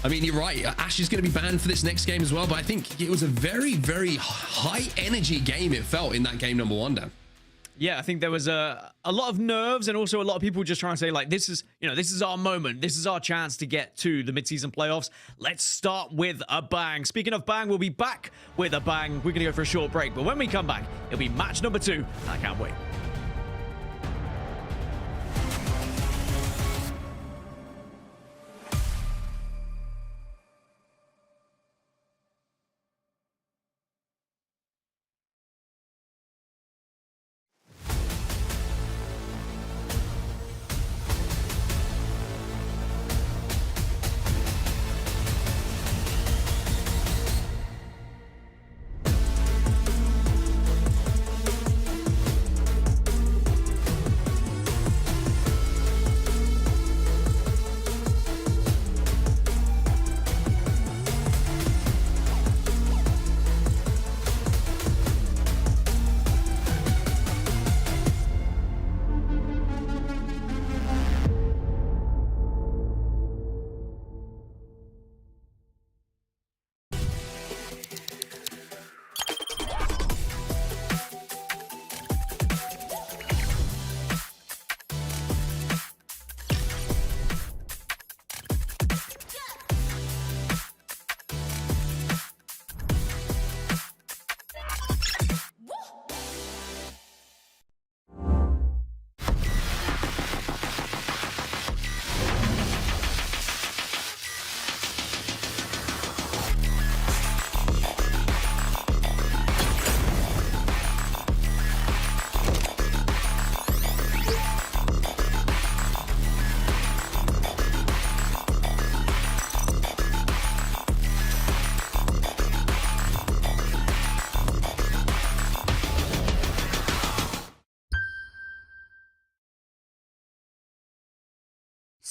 I mean, you're right, Ash is going to be banned for this next game as well, but I think it was a very, very high energy game it felt in that game number 1, Dan. Yeah, I think there was a lot of nerves and also a lot of people just trying to say, like, this is our moment. This is our chance to get to the mid-season playoffs. Let's start with a bang. Speaking of bang, we'll be back with a bang. We're going to go for a short break, but when we come back, it'll be match number 2. I can't wait.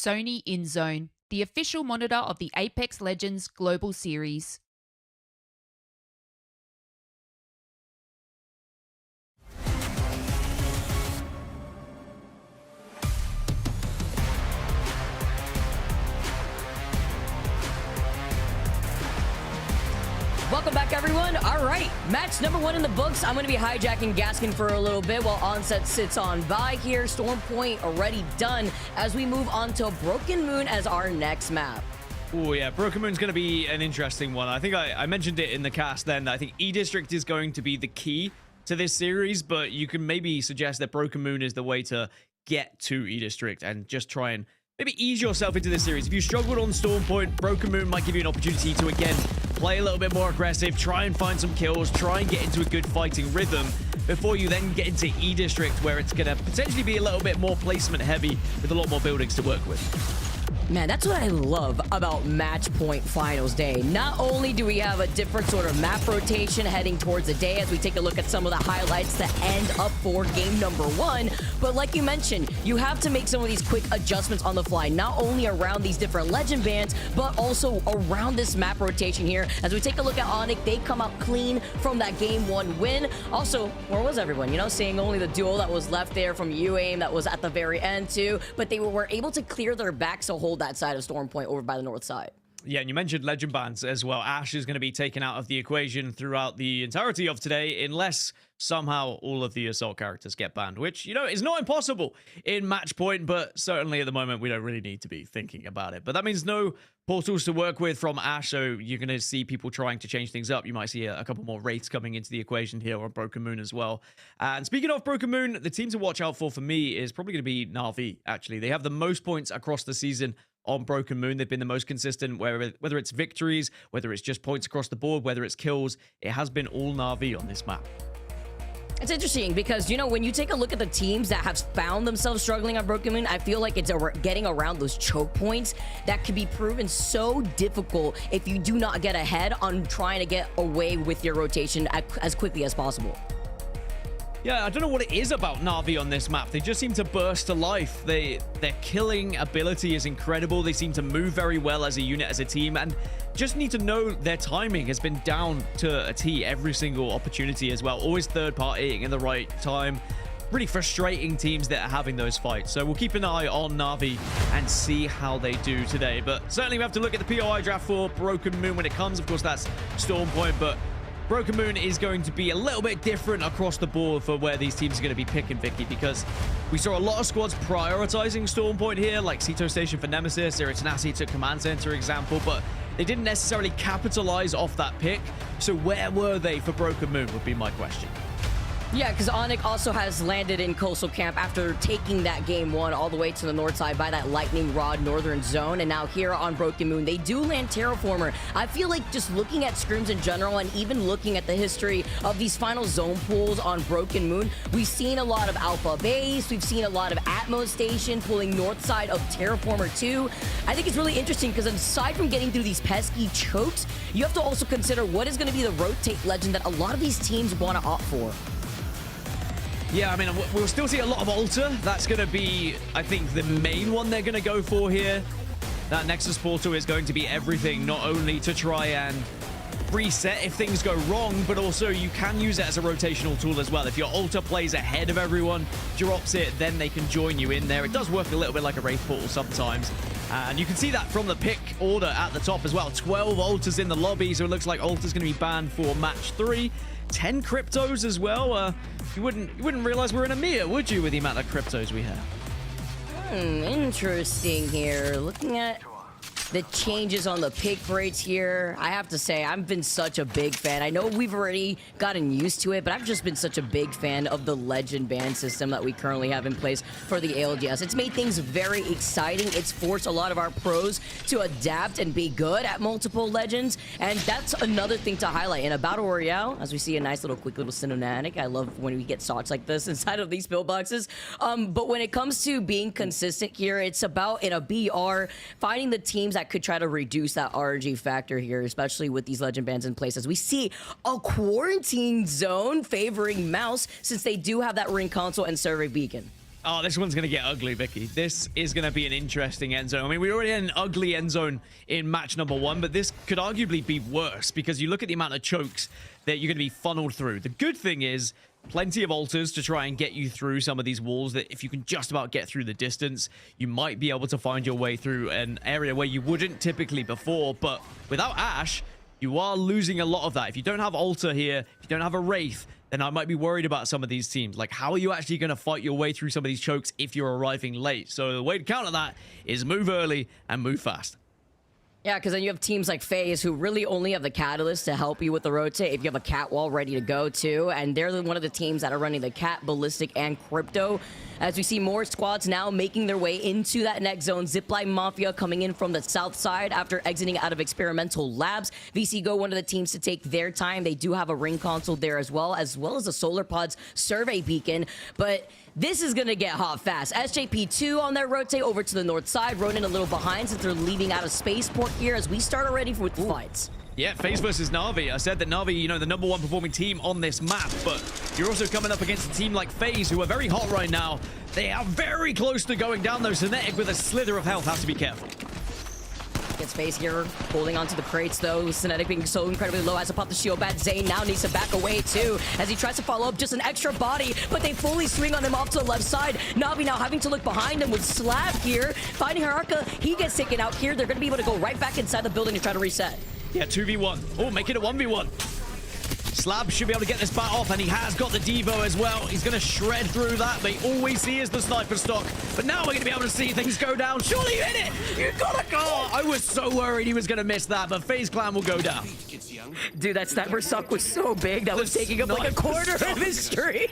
Sony InZone, the official monitor of the Apex Legends Global Series. Welcome back, everyone. All right, match number 1 in the books. I'm going to be hijacking Gaskin for a little bit while Onset sits on by here. Storm Point already done as we move on to Broken Moon as our next map. Oh, yeah. Broken Moon's going to be an interesting one. I think I mentioned it in the cast then. I think E-District is going to be the key to this series, but you can maybe suggest that Broken Moon is the way to get to E-District and just try and maybe ease yourself into this series. If you struggled on Storm Point, Broken Moon might give you an opportunity to, again, play a little bit more aggressive, try and find some kills, try and get into a good fighting rhythm before you then get into E-District, where it's going to potentially be a little bit more placement heavy with a lot more buildings to work with. Man, that's what I love about Match Point Finals Day. Not only do we have a different sort of map rotation heading towards the day as we take a look at some of the highlights to end up for game number 1, but like you mentioned, you have to make some of these quick adjustments on the fly, not only around these different legend bands, but also around this map rotation here. As we take a look at Onic, they come out clean from that game 1 win. Also, where was everyone? You know, seeing only the duo that was left there from UAIM that was at the very end too, but they were able to clear their backs to hold that side of Storm Point over by the north side. Yeah, and you mentioned legend bans as well. Ash is going to be taken out of the equation throughout the entirety of today, unless somehow all of the assault characters get banned, which, you know, is not impossible in Match Point, but certainly at the moment we don't really need to be thinking about it. But that means no portals to work with from Ash, so you're going to see people trying to change things up. You might see a couple more wraiths coming into the equation here on Broken Moon as well. And speaking of Broken Moon, the team to watch out for me is probably going to be NAVI, actually. They have the most points across the season on Broken Moon. They've been the most consistent, whether it's victories, whether it's just points across the board, whether it's kills. It has been all NAVI on this map. It's interesting because, you know, when you take a look at the teams that have found themselves struggling on Broken Moon, I feel like it's getting around those choke points that can be proven so difficult if you do not get ahead on trying to get away with your rotation as quickly as possible. Yeah, I don't know what it is about Na'Vi on this map. They just seem to burst to life. Their killing ability is incredible. They seem to move very well as a unit, as a team, and just need to know their timing has been down to a T every single opportunity as well. Always third-partying in the right time. Really frustrating teams that are having those fights. So we'll keep an eye on Na'Vi and see how they do today. But certainly we have to look at the POI draft for Broken Moon when it comes. Of course, that's Storm Point, but Broken Moon is going to be a little bit different across the board for where these teams are going to be picking Vicky, because we saw a lot of squads prioritizing Storm Point here, like Ceto Station for Nemesis, or Tenacity took Command Center example, but they didn't necessarily capitalize off that pick. So where were they for Broken Moon would be my question. Yeah, because Onic also has landed in Coastal Camp after taking that game 1 all the way to the north side by that Lightning Rod northern zone. And now here on Broken Moon, they do land Terraformer. I feel like just looking at scrims in general and even looking at the history of these final zone pools on Broken Moon, we've seen a lot of Alpha Base, we've seen a lot of Atmos Station pulling north side of Terraformer 2. I think it's really interesting because aside from getting through these pesky chokes, you have to also consider what is going to be the rotate legend that a lot of these teams want to opt for. Yeah, I mean, we'll still see a lot of Altar. That's going to be, I think, the main one they're going to go for here. That Nexus Portal is going to be everything, not only to try and reset if things go wrong, but also you can use it as a rotational tool as well. If your Altar plays ahead of everyone, drops it, then they can join you in there. It does work a little bit like a Wraith Portal sometimes. And you can see that from the pick order at the top as well. 12 Altars in the lobby, so it looks like Altar's going to be banned for match 3. 10 cryptos as well. You wouldn't realize we're in EMEA, would you, with the amount of cryptos we have? Interesting here. Looking at the changes on the pick rates here, I have to say, I've been such a big fan. I know we've already gotten used to it, but I've just been such a big fan of the legend ban system that we currently have in place for the ALGS. It's made things very exciting. It's forced a lot of our pros to adapt and be good at multiple legends, and that's another thing to highlight. In a Battle Royale, as we see a nice little quick little cinematic, I love when we get shots like this inside of these pillboxes. But when it comes to being consistent here, it's about, in a BR, finding the teams that could try to reduce that RNG factor here, especially with these legend bans in place, as we see a quarantine zone favoring MOUZ since they do have that ring console and survey beacon. Oh, this one's going to get ugly, Vicky. This is going to be an interesting end zone. I mean, we already had an ugly end zone in match number 1, but this could arguably be worse because you look at the amount of chokes that you're going to be funneled through. The good thing is plenty of alters to try and get you through some of these walls that if you can just about get through the distance, you might be able to find your way through an area where you wouldn't typically before. But without Ash, you are losing a lot of that. If you don't have alter here, if you don't have a Wraith, then I might be worried about some of these teams. Like, how are you actually going to fight your way through some of these chokes if you're arriving late? So the way to counter that is move early and move fast. Yeah, because then you have teams like FaZe who really only have the catalyst to help you with the rotate if you have a cat wall ready to go too. And they're one of the teams that are running the cat, ballistic, and crypto. As we see more squads now making their way into that next zone. Zipline Mafia coming in from the south side after exiting out of experimental labs. VCGO, one of the teams to take their time. They do have a ring console there as well as a Solar Pods survey beacon. But this is going to get hot fast. SJP2 on their rotate over to the north side. Ronin a little behind since they're leaving out of spaceport here as we start already with the fights. Yeah, FaZe versus NAVI. I said that NAVI, you know, the #1 performing team on this map, but you're also coming up against a team like FaZe who are very hot right now. They are very close to going down, though. Synetic with a slither of health has to be careful. Gets FaZe here, holding onto the crates though. Synetic being so incredibly low, has to pop the shield back. Zane now needs to back away too, as he tries to follow up just an extra body, but they fully swing on him off to the left side. Navi now having to look behind him with Slab here, finding Haraka. He gets taken out here. They're going to be able to go right back inside the building to try to reset. Yeah, 2v1. Oh, make it a 1v1. Slab should be able to get this bat off, and he has got the Devo as well. He's going to shred through that. They always see is the sniper stock. But now we're going to be able to see things go down. Surely you hit it! You got to go! I was so worried he was going to miss that, but FaZe Clan will go down. Dude, that sniper stock was so big. That was taking up like a quarter of his stream.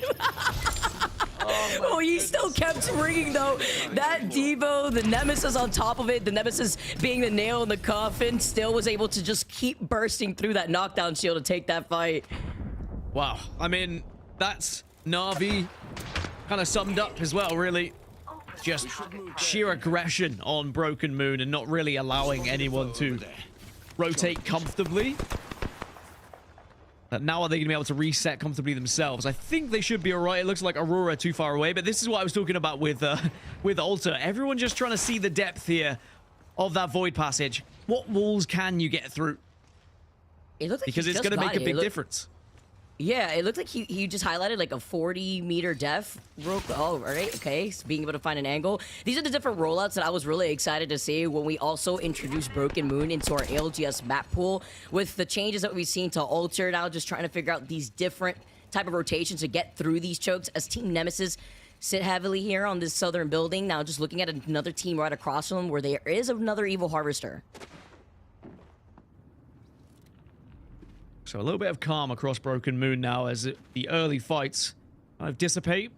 Oh, he still kept ringing though. That Devo, the Nemesis on top of it, the Nemesis being the nail in the coffin, still was able to just keep bursting through that knockdown shield to take that fight. Wow. I mean, that's NAVI kind of summed up as well, really. Just sheer aggression on Broken Moon and not really allowing anyone to rotate comfortably. Now are they going to be able to reset comfortably themselves? I think they should be all right. It looks like Aurora too far away, but this is what I was talking about with Alter. Everyone just trying to see the depth here of that Void Passage. What walls can you get through? Because it's going to make a big difference. Yeah, it looked like he just highlighted like a 40-meter depth. Oh, right, okay. So being able to find an angle. These are the different rollouts that I was really excited to see when we also introduced Broken Moon into our ALGS map pool. With the changes that we've seen to Alter now, just trying to figure out these different type of rotations to get through these chokes as Team Nemesis sit heavily here on this southern building. Now just looking at another team right across from them where there is another Evil Harvester. So a little bit of calm across Broken Moon now as the early fights kind of dissipate.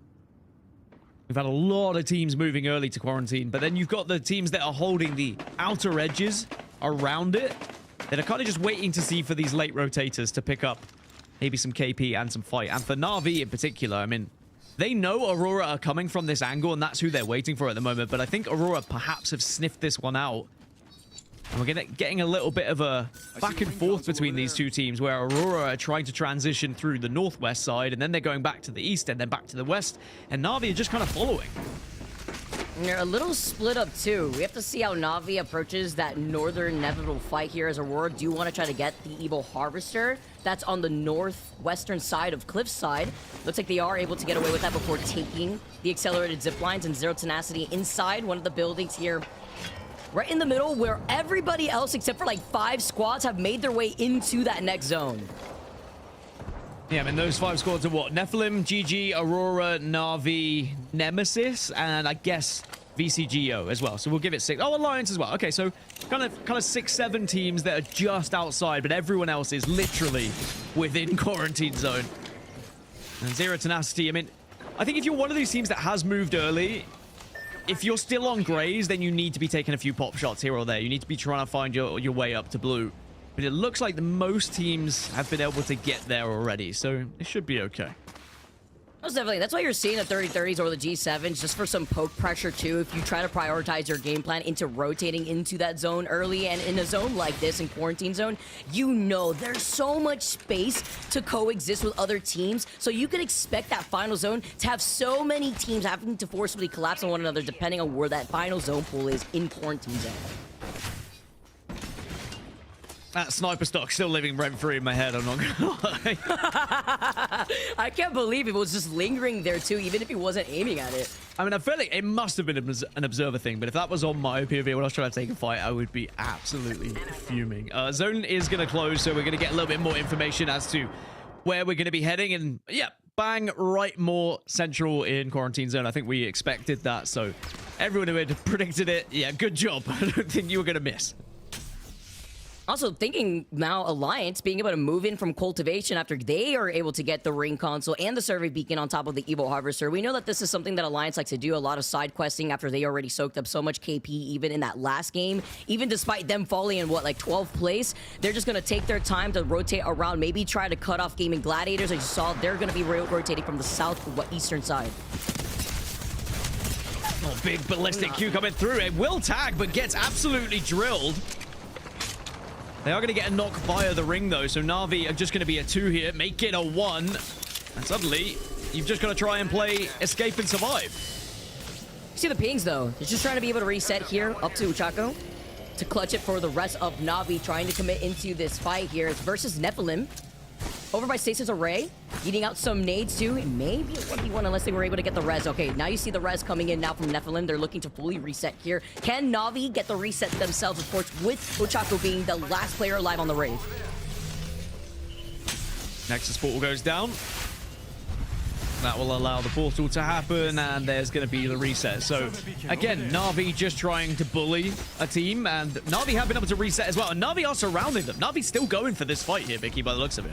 We've had a lot of teams moving early to quarantine, but then you've got the teams that are holding the outer edges around it that are kind of just waiting to see for these late rotators to pick up maybe some KP and some fight. And for NAVI in particular, I mean, they know Aurora are coming from this angle, and that's who they're waiting for at the moment. But I think Aurora perhaps have sniffed this one out. And we're getting a little bit of a back and forth between these two teams where Aurora are trying to transition through the northwest side, and then they're going back to the east and then back to the west, and Navi are just kind of following. And they're a little split up too. We have to see how Navi approaches that northern inevitable fight here as Aurora do want to try to get the Evil Harvester. That's on the northwestern side of Cliffside. Looks like they are able to get away with that before taking the accelerated zip lines and Zero Tenacity inside one of the buildings here. Right in the middle where everybody else except for like 5 squads have made their way into that next zone. Yeah, I mean, those 5 squads are what? Nephilim, GG, Aurora, Navi, Nemesis, and I guess VCGO as well. So we'll give it 6. Oh, Alliance as well. Okay, so kind of 6, 7 teams that are just outside, but everyone else is literally within quarantine zone. And Zero Tenacity, I mean, I think if you're one of these teams that has moved early, if you're still on grays, then you need to be taking a few pop shots here or there. You need to be trying to find your way up to blue. But it looks like most teams have been able to get there already, so it should be okay. Most definitely. That's why you're seeing the 30-30s or the G7s, just for some poke pressure too. If you try to prioritize your game plan into rotating into that zone early, and in a zone like this, in quarantine zone, you know there's so much space to coexist with other teams. So you can expect that final zone to have so many teams having to forcibly collapse on one another depending on where that final zone pool is in quarantine zone. That sniper stock still living rent-free in my head, I'm not gonna lie. I can't believe it was just lingering there too, even if he wasn't aiming at it. I mean, I feel like it must have been an observer thing, but if that was on my POV when I was trying to take a fight, I would be absolutely fuming. Zone is going to close, so we're going to get a little bit more information as to where we're going to be heading. And yeah, bang, right more central in quarantine zone. I think we expected that, so everyone who had predicted it, yeah, good job. I don't think you were going to miss. Also, thinking now Alliance being able to move in from cultivation after they are able to get the ring console and the survey beacon on top of the Evo Harvester. We know that this is something that Alliance likes to do, a lot of side questing after they already soaked up so much KP even in that last game. Even despite them falling in, what, like 12th place, they're just going to take their time to rotate around, maybe try to cut off Gaimin Gladiators. As you saw, they're going to be rotating from the eastern side. Oh, big ballistic Q coming through. It will tag, but gets absolutely drilled. They are going to get a knock via the ring, though, so Navi are just going to be a 2 here, make it a 1, and suddenly, you've just got to try and play Escape and Survive. See the pings, though. They're just trying to be able to reset here up to Uchako to clutch it for the rest of Navi, trying to commit into this fight here. It's versus Nephilim. Over by Stasis Array, eating out some nades too. It may be a 1v1 unless they were able to get the res. Okay, now you see the res coming in now from Nephilim. They're looking to fully reset here. Can Navi get the reset themselves, of course, with Ochako being the last player alive on the Wraith? Nexus portal goes down. That will allow the portal to happen, and there's going to be the reset. So, again, Navi just trying to bully a team, and Navi have been able to reset as well. And Navi are surrounding them. Navi's still going for this fight here, Vicky, by the looks of it.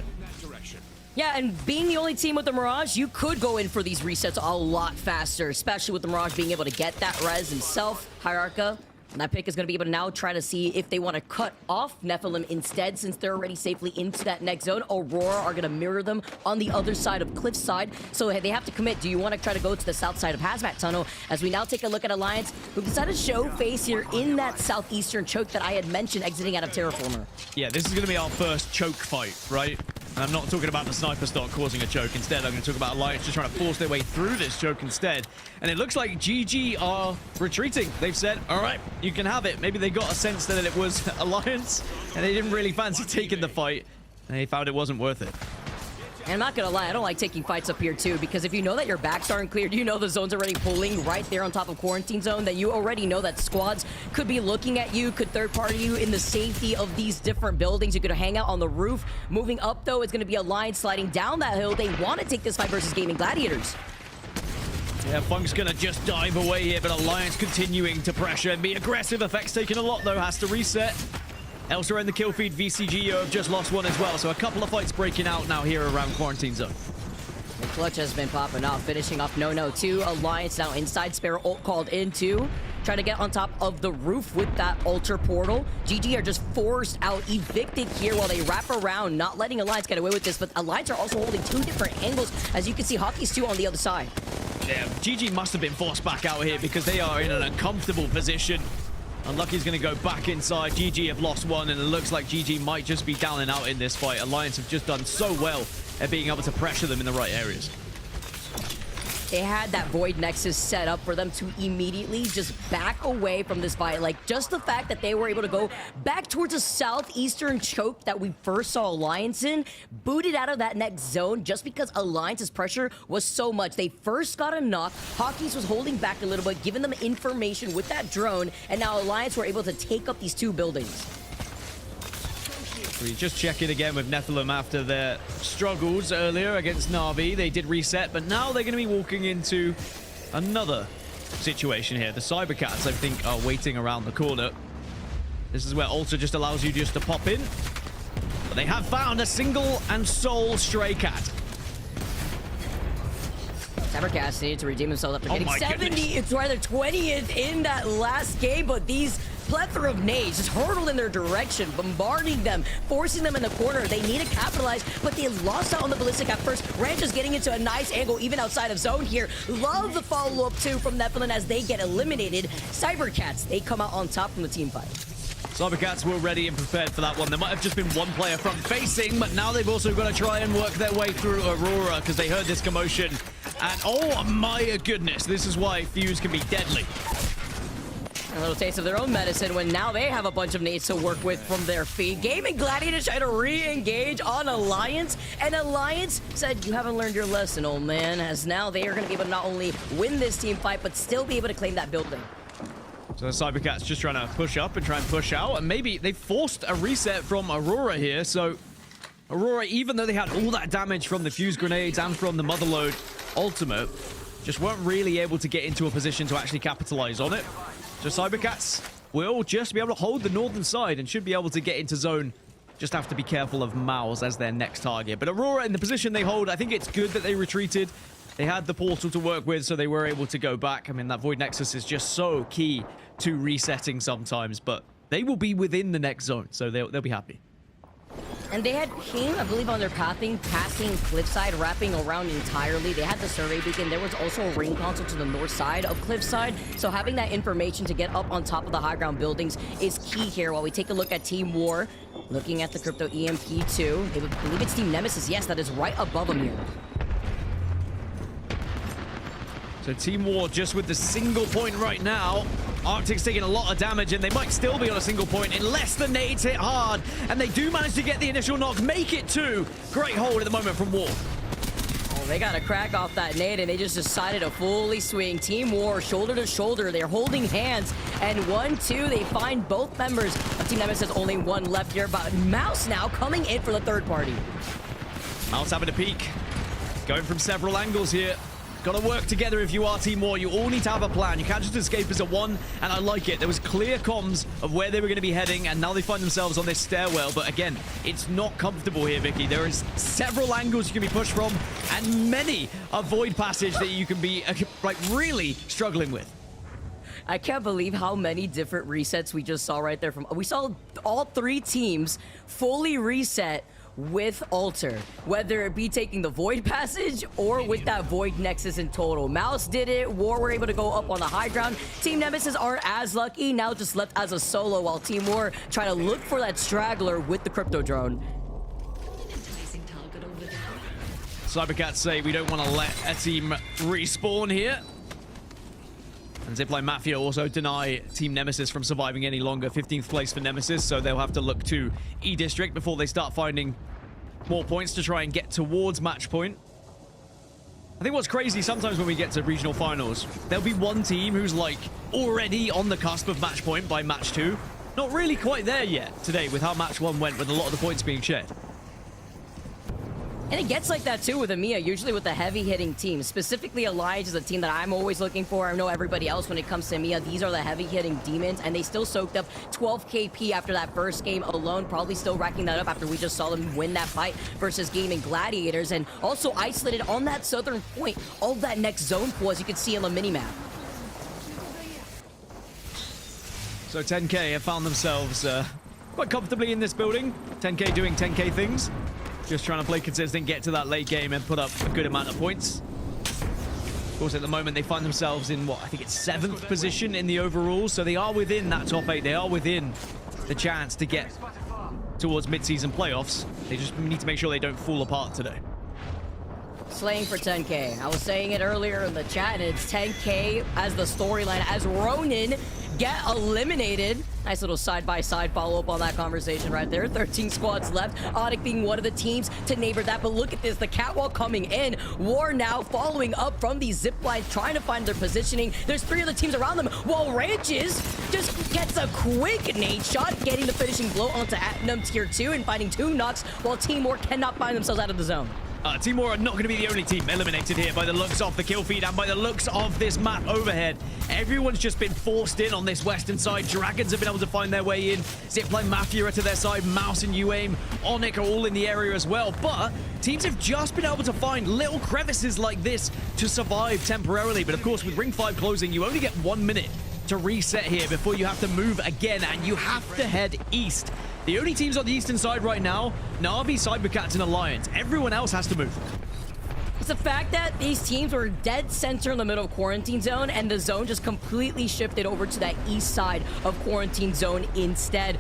Yeah, and being the only team with the Mirage, you could go in for these resets a lot faster, especially with the Mirage being able to get that res himself, Hierarcha. And that pick is going to be able to now try to see if they want to cut off Nephilim instead, since they're already safely into that next zone. Aurora are going to mirror them on the other side of Cliffside. So they have to commit. Do you want to try to go to the south side of Hazmat Tunnel? As we now take a look at Alliance, who decided to show face here in that southeastern choke that I had mentioned exiting out of Terraformer. Yeah, this is going to be our first choke fight, right? And I'm not talking about the sniper stock causing a choke. Instead, I'm going to talk about Alliance just trying to force their way through this choke instead. And it looks like GG are retreating. They've said, all right, you can have it. Maybe they got a sense that it was Alliance, and they didn't really fancy taking the fight. And they found it wasn't worth it. And I'm not gonna lie, I don't like taking fights up here too, because if you know that your backs aren't cleared, you know the zone's already pulling right there on top of quarantine zone, then you already know that squads could be looking at you, could third party you in the safety of these different buildings. You could hang out on the roof. Moving up though, it's gonna be Alliance sliding down that hill. They want to take this fight versus Gaimin Gladiators. Yeah, Funk's gonna just dive away here, but Alliance continuing to pressure and be aggressive. Effects taking a lot though, has to reset. Elsewhere in the kill feed, VCGO have just lost one as well, so a couple of fights breaking out now here around quarantine zone. The clutch has been popping off, finishing off No 2. Alliance now inside, Spare ult called into. Trying to get on top of the roof with that altar portal. GG are just forced out, evicted here while they wrap around, not letting Alliance get away with this, but Alliance are also holding 2 different angles, as you can see Hockey's 2 on the other side. Yeah, GG must have been forced back out here because they are in an uncomfortable position. Unlucky's going to go back inside. GG have lost one, and it looks like GG might just be down and out in this fight. Alliance have just done so well at being able to pressure them in the right areas. They had that Void Nexus set up for them to immediately just back away from this fight. Like, just the fact that they were able to go back towards a southeastern choke that we first saw Alliance in, booted out of that next zone just because Alliance's pressure was so much. They first got a knock. Hawkeyes was holding back a little bit, giving them information with that drone, and now Alliance were able to take up these 2 buildings. We just check in again with Nephilim after their struggles earlier against Navi. They did reset, but now they're going to be walking into another situation here. The Cybercats, I think, are waiting around the corner. This is where Alter just allows you just to pop in. But they have found a single and sole stray cat. Cybercats needed to redeem themselves after getting 70. Goodness. It's rather 20th in that last game, but these plethora of nades just hurtled in their direction, bombarding them, forcing them in the corner. They need to capitalize, but they lost out on the ballistic at first. Ranch is getting into a nice angle even outside of zone here. Love the follow-up too from Nephilim as they get eliminated. Cybercats, they come out on top from the team fight. Cybercats were ready and prepared for that one. There might have just been one player front facing, but now they've also got to try and work their way through Aurora because they heard this commotion. And oh my goodness, this is why FaZe can be deadly. A little taste of their own medicine when now they have a bunch of nades to work with from their feet. Gaimin Gladiators try to re-engage on Alliance, and Alliance said, you haven't learned your lesson, old man, as now they are going to be able to not only win this team fight, but still be able to claim that building. So Cybercats just trying to push up and try and push out, and maybe they forced a reset from Aurora here. So Aurora, even though they had all that damage from the fuse grenades and from the Motherload ultimate, just weren't really able to get into a position to actually capitalize on it. So Cybercats will just be able to hold the northern side and should be able to get into zone. Just have to be careful of MOUZ as their next target. But Aurora in the position they hold, I think it's good that they retreated. They had the portal to work with, so they were able to go back. I mean, that Void Nexus is just so key to resetting sometimes, but they will be within the next zone, so they'll be happy. And they had King, I believe, on their passing Cliffside, wrapping around entirely. They had the survey beacon. There was also a ring console to the north side of Cliffside. So having that information to get up on top of the high ground buildings is key here. While we take a look at Team War, looking at the Crypto EMP2. I believe it's Team Nemesis. Yes, that is right above them here. So Team War just with the single point right now. Arctic's taking a lot of damage, and they might still be on a single point unless the nades hit hard. And they do manage to get the initial knock, make it two. Great hold at the moment from War. Oh, they got a crack off that nade, and they just decided to fully swing. Team War, shoulder to shoulder. They're holding hands. And 1-2, they find both members of Team Nemesis. Only one left here, but MOUZ now coming in for the third party. MOUZ having a peek. Going from several angles here. Got to work together if you are Team War. You all need to have a plan. You can't just escape as a one, and I like it. There was clear comms of where they were going to be heading, and now they find themselves on this stairwell. But again, it's not comfortable here, Vicky. There is several angles you can be pushed from, and many a void passage that you can be like really struggling with. I can't believe how many different resets we just saw right there. We saw all three teams fully reset with Alter, whether it be taking the Void Passage or with that Void Nexus in total. MOUZ did it. War were able to go up on the high ground. Team Nemesis aren't as lucky, now just left as a solo, while Team War try to look for that straggler with the crypto drone. Cybercats say we don't want to let a team respawn here. And Zipline Mafia also deny Team Nemesis from surviving any longer. 15th place for Nemesis, so they'll have to look to E-District before they start finding more points to try and get towards match point. I think what's crazy sometimes when we get to regional finals, there'll be one team who's like already on the cusp of match point by match 2. Not really quite there yet today with how match 1 went, with a lot of the points being shared. And it gets like that too with EMEA, usually with the heavy-hitting teams. Specifically, Alliance is a team that I'm always looking for. I know everybody else when it comes to EMEA. These are the heavy-hitting demons, and they still soaked up 12 KP after that first game alone. Probably still racking that up after we just saw them win that fight versus Gaimin Gladiators, and also isolated on that southern point. All that next zone pool, as you can see on the minimap. So 10K have found themselves quite comfortably in this building. 10K doing 10K things. Just trying to play consistent, get to that late game, and put up a good amount of points. Of course, at the moment, they find themselves in, what, I think it's 7th position in the overall, so they are within that top 8. They are within the chance to get towards mid-season playoffs. They just need to make sure they don't fall apart today. Slaying for 10K. I was saying it earlier in the chat, and it's 10K as the storyline, as Ronin get eliminated. Nice little side-by-side follow-up on that conversation right there. 13 squads left. Onic being one of the teams to neighbor that. But look at this, the catwalk coming in. War now following up from these zip lines, trying to find their positioning. There's 3 other teams around them, while Ranches just gets a quick nade shot, getting the finishing blow onto Atnum tier 2 and finding 2 knocks, while Team War cannot find themselves out of the zone. Team War are not going to be the only team eliminated here by the looks of the kill feed and by the looks of this map overhead. Everyone's just been forced in on this western side. Dragons have been able to find their way in. Zipline Mafia are to their side. MOUZ and UAIM, Onic are all in the area as well. But teams have just been able to find little crevices like this to survive temporarily. But of course, with Ring 5 closing, you only get 1 minute to reset here before you have to move again, and you have to head east. The only teams on the eastern side right now, NAVI, Cybercats, and Alliance. Everyone else has to move. It's the fact that these teams were dead center in the middle of quarantine zone, and the zone just completely shifted over to that east side of quarantine zone instead.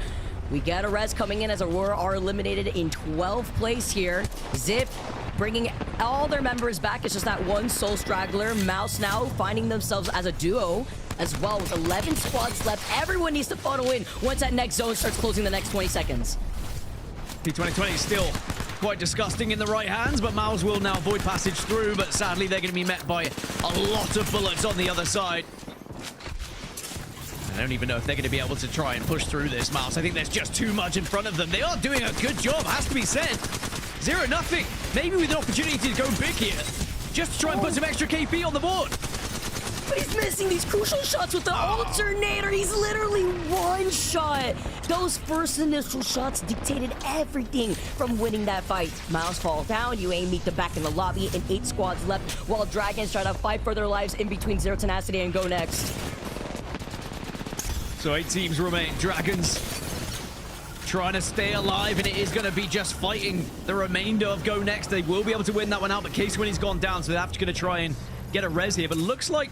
We get a res coming in as Aurora are eliminated in 12th place here. Zip bringing all their members back. It's just that one sole straggler. MOUZ now finding themselves as a duo as well with 11 squads left. Everyone needs to funnel in once that next zone starts closing the next 20 seconds. T2020 is still quite disgusting in the right hands, but MOUZ will now avoid passage through, but sadly they're going to be met by a lot of bullets on the other side. I don't even know if they're going to be able to try and push through this, MOUZ. I think there's just too much in front of them. They are doing a good job, has to be said. 0-0. Maybe with an opportunity to go big here. Just to try and put some extra KP on the board. But he's missing these crucial shots with the alternator. He's literally one shot. Those first initial shots dictated everything from winning that fight. MOUZ fall down. UAIM meet them back in the lobby, and 8 squads left, while Dragons try to fight for their lives in between Zero Tenacity and GoNext. So 8 teams remain. Dragons trying to stay alive, and it is going to be just fighting the remainder of GoNext. They will be able to win that one out, but Case-Winnie's gone down, so they're going to try and get a res here. But looks like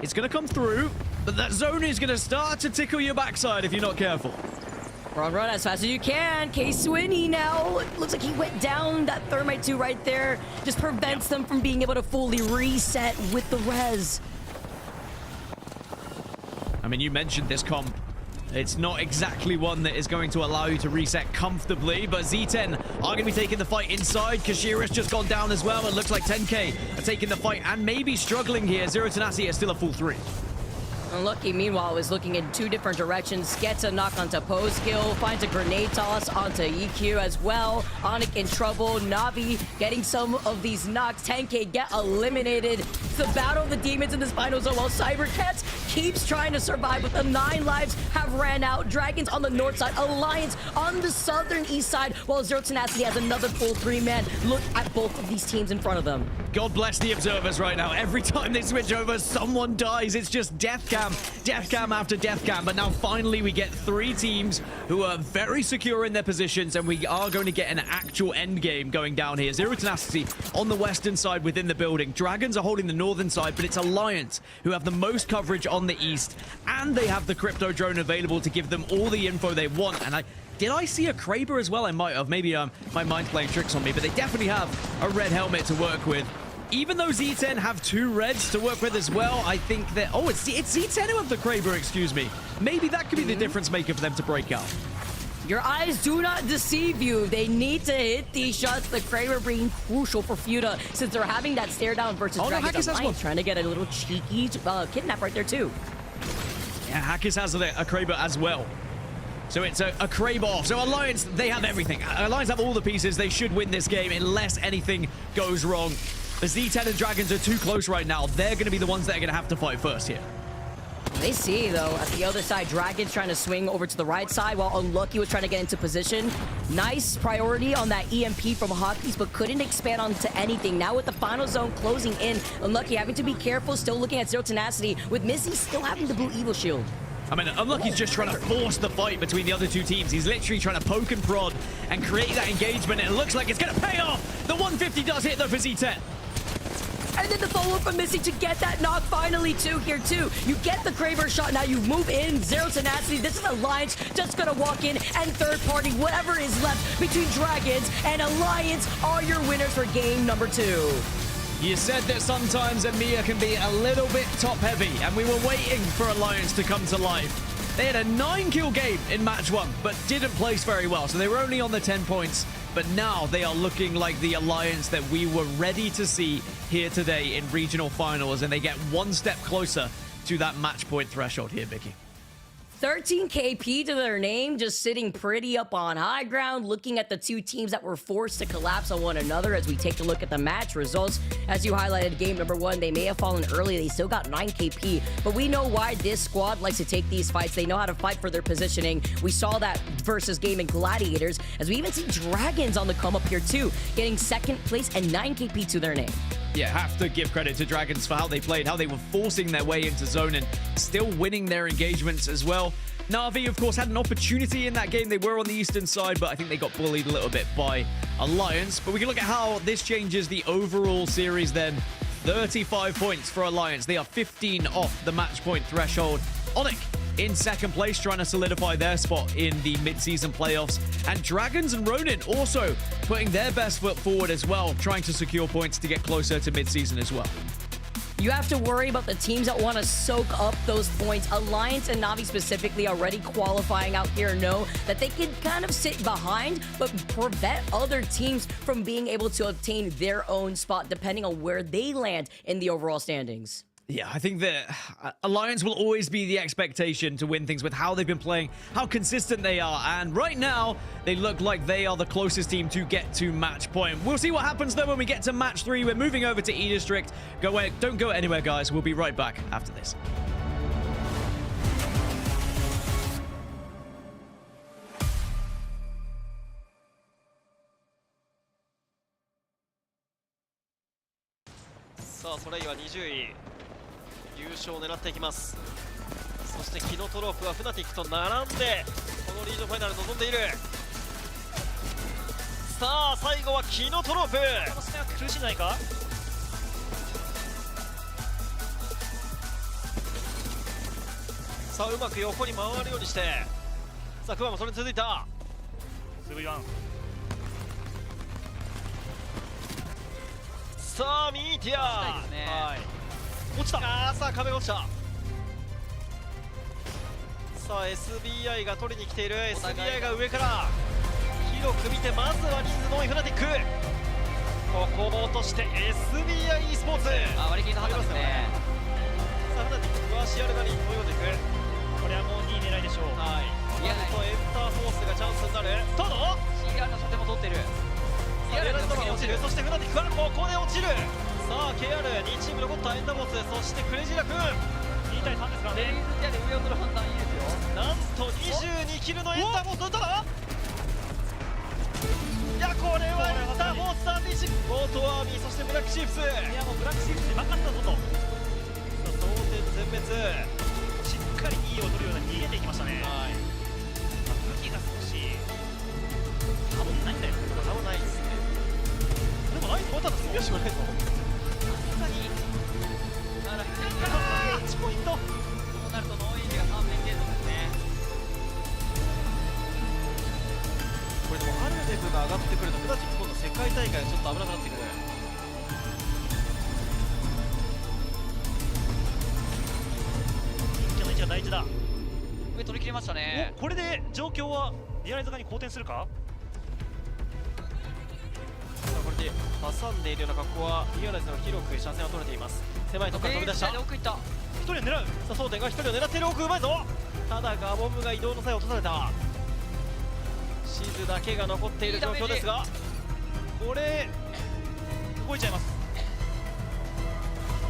it's going to come through, but that zone is going to start to tickle your backside if you're not careful. Run as fast as you can. Case-Winnie now. Looks like he went down. That Thermite 2 right there just prevents them from being able to fully reset with the res. I mean, you mentioned this comp. It's not exactly one that is going to allow you to reset comfortably, but Z10 are going to be taking the fight inside. Kashira's just gone down as well. It looks like 10K are taking the fight and maybe struggling here. Zero Tenacity is still a full 3. Unlucky, meanwhile, is looking in 2 different directions. Gets a knock onto Poe skill, finds a grenade toss onto EQ as well. Onic in trouble. NAVI getting some of these knocks. 10K get eliminated. It's the battle of the demons in this final zone, while Cybercats keeps trying to survive with the 9 lives have ran out. Dragons on the north side, Alliance on the southern east side, while Zero Tenacity has another full 3-man. Look at both of these teams in front of them. God bless the observers right now. Every time they switch over, someone dies. It's just death cam after death cam. But now finally we get 3 teams who are very secure in their positions, and we are going to get an actual end game going down here. Zero Tenacity on the western side within the building. Dragons are holding the northern side, but it's Alliance who have the most coverage on the east, and they have the crypto drone available to give them all the info they want. And did I see a Kraber as well? I might have. Maybe my mind's playing tricks on me, but they definitely have a red helmet to work with. Even though Z10 have 2 reds to work with as well, I think that... Oh, it's Z10 who have the Kraber, excuse me. Maybe that could be the difference maker for them to break out. Your eyes do not deceive you. They need to hit these shots. The Kraber being crucial for Futa, since they're having that stare down versus Dragons. Alliance trying to get a little cheeky kidnap right there too. Yeah, Hackers has a Kraber as well. So it's a Kraber off. So Alliance, they have everything. Alliance have all the pieces. They should win this game unless anything goes wrong. The Z10 and Dragons are too close right now. They're going to be the ones that are going to have to fight first here. They see, though, at the other side, Dragons trying to swing over to the right side while Unlucky was trying to get into position. Nice priority on that EMP from Hotkeys, but couldn't expand onto anything. Now with the final zone closing in, Unlucky having to be careful, still looking at Zero Tenacity, with Missy still having the blue Evil Shield. I mean, Unlucky's just trying to force the fight between the other 2 teams. He's literally trying to poke and prod and create that engagement, and it looks like it's going to pay off. The 150 does hit, though, for Z10. And then the follow-up from Missy to get that knock finally too here too. You get the Kraber shot, now you move in. Zero Tenacity, this is Alliance just gonna walk in, and third party, whatever is left between Dragons and Alliance are your winners for game number 2. You said that sometimes EMEA can be a little bit top-heavy, and we were waiting for Alliance to come to life. They had a 9-kill game in match 1, but didn't place very well, so they were only on the 10 points. But now they are looking like the Alliance that we were ready to see here today in regional finals, and they get 1 step closer to that match point threshold here, Vicky. 13 KP to their name, just sitting pretty up on high ground, looking at the 2 teams that were forced to collapse on one another as we take a look at the match results. As you highlighted, game number 1, they may have fallen early. They still got 9 KP, but we know why this squad likes to take these fights. They know how to fight for their positioning. We saw that versus Gaimin Gladiators, as we even see Dragons on the come up here too, getting 2nd place and 9 KP to their name. Yeah, have to give credit to Dragons for how they played, how they were forcing their way into zone and still winning their engagements as well. NAVI, of course, had an opportunity in that game. They were on the eastern side, but I think they got bullied a little bit by Alliance. But we can look at how this changes the overall series then. 35 points for Alliance. They are 15 off the match point threshold. Onic in second place, trying to solidify their spot in the mid-season playoffs. And Dragons and Ronin also putting their best foot forward as well, trying to secure points to get closer to mid-season as well. You have to worry about the teams that want to soak up those points. Alliance and Navi specifically already qualifying out here know that they can kind of sit behind, but prevent other teams from being able to obtain their own spot depending on where they land in the overall standings. Yeah, I think that Alliance will always be the expectation to win things with how they've been playing, how consistent they are, and right now, they look like they are the closest team to get to match point. We'll see what happens though when we get to match 3. We're moving over to E-District. Don't go anywhere, guys. We'll be right back after this.優勝を狙っていきます。そしてキノトロープはフナティックと並んでこのリージョンファイナル臨んでいる。さあ最後はキノトロープ。このスネは苦しんないか。さあうまく横に回るようにして、さあクマもそれに続いた。CV1。さあミーティア。はい。落ちた。さあ壁が落ちた。さあ SBI が取りに来ている。 SBI が上から広く見て、まずは人数の多いフナティック。ここを落として SBI スポーツ。割り切りの判断ですね。さあフナティックはシアルナに飛び込んでいく。これはもう2位狙いでしょう。はい。エンターフォースがチャンスになる。ただシアルナとても取ってる。シアルナが落ちる。そしてフナティックはここで落ちる。さあ KR2 チーム残ったエンターボス、そしてクレイジーラ君2対3ですからね。上を取る判断いいですよ。なんと22キルのエンターボス。ただいやこれはエンターボスさんにゴートアーミー、そしてブラックシープス。いやもうブラックシープスで分かったぞと。さあ同点全滅。しっかり2位を取るような逃げていきましたね。はい。武器が少し多分ないんだよ。多分ないですね。でもないと思ったんですよ。よしもないぞ。1ポイント。そうなるとノーイージが3面ゲートですね。これでもアルデブが上がってくるとフナティック今度世界大会がちょっと危なくなってくる。一挙の位置が大事だ。上取り切りましたね。これで状況はリアライズ側に好転するか。これで挟んでいるような格好はリアライズの広く車線を取れています。狭いところから飛び出した。奥行った。1人を狙う。さあ争点が1人を狙っている。奥うまいぞ。ただガボムが移動の際落とされた。シズだけが残っている状況ですが、これ動いちゃいます。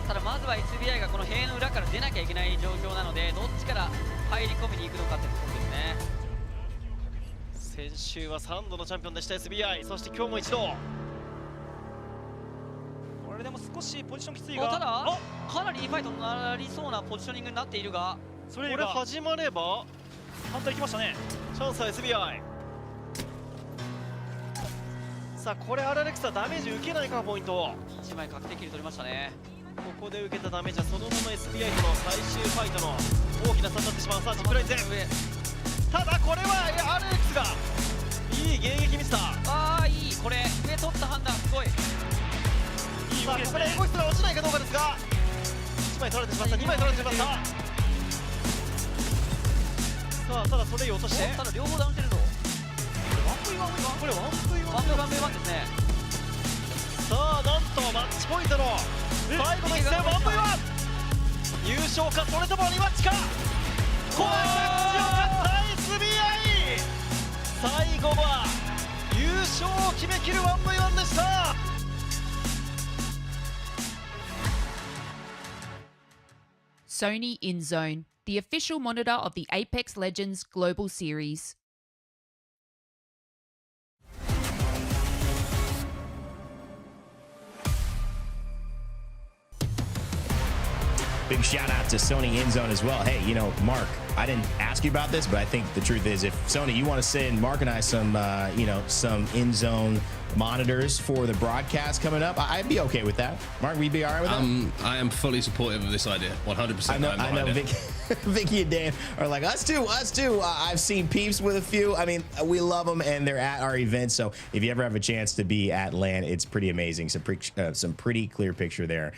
ただまずは SBI がこの塀の裏から出なきゃいけない状況なので、どっちから入り込みに行くのかってところですね。先週は3度のチャンピオンでした SBI、 そして今日も一度。これでも少しポジションきついが、ただかなりいいファイトになりそうなポジショニングになっているが、これ始まれば反対いきましたね。チャンスは SBI。 さあこれアラレクサダメージ受けないか。ポイント1枚確定キル取りましたね。ここで受けたダメージはそのまま SBI との最終ファイトの大きな差になってしまう。さあジップライン前。ただこれはアラレクスがいい迎撃見せた。ああいい。これ上取った判断すごい。さあここでエゴイスが落ちないかどうかですが、1枚取られてしまった。2枚取られてしまった。さあただそれを落として、ただ両方ダウンしてるぞ。これワン V1 ですね。さあなんとマッチポイントの最後の一戦 1V1 優勝かそれともリマッチか。これ強かった SBI。 最後は優勝を決めきる 1V1 でした。Sony in Zone, the official monitor of the Apex Legends Global Series. Big shout out to Sony InZone as well. Hey, you know, Mark, I didn't ask you about this, but I think the truth is, if Sony, you want to send Mark and I some, you know, some InZone monitors for the broadcast coming up, I'd be okay with that. Mark, we'd be all right with that? I am fully supportive of this idea, 100%. I know Vicky and Dan are like, us too. I've seen peeps with a few. I mean, we love them, and they're at our events. So if you ever have a chance to be at LAN, it's pretty amazing. Some pretty clear picture there.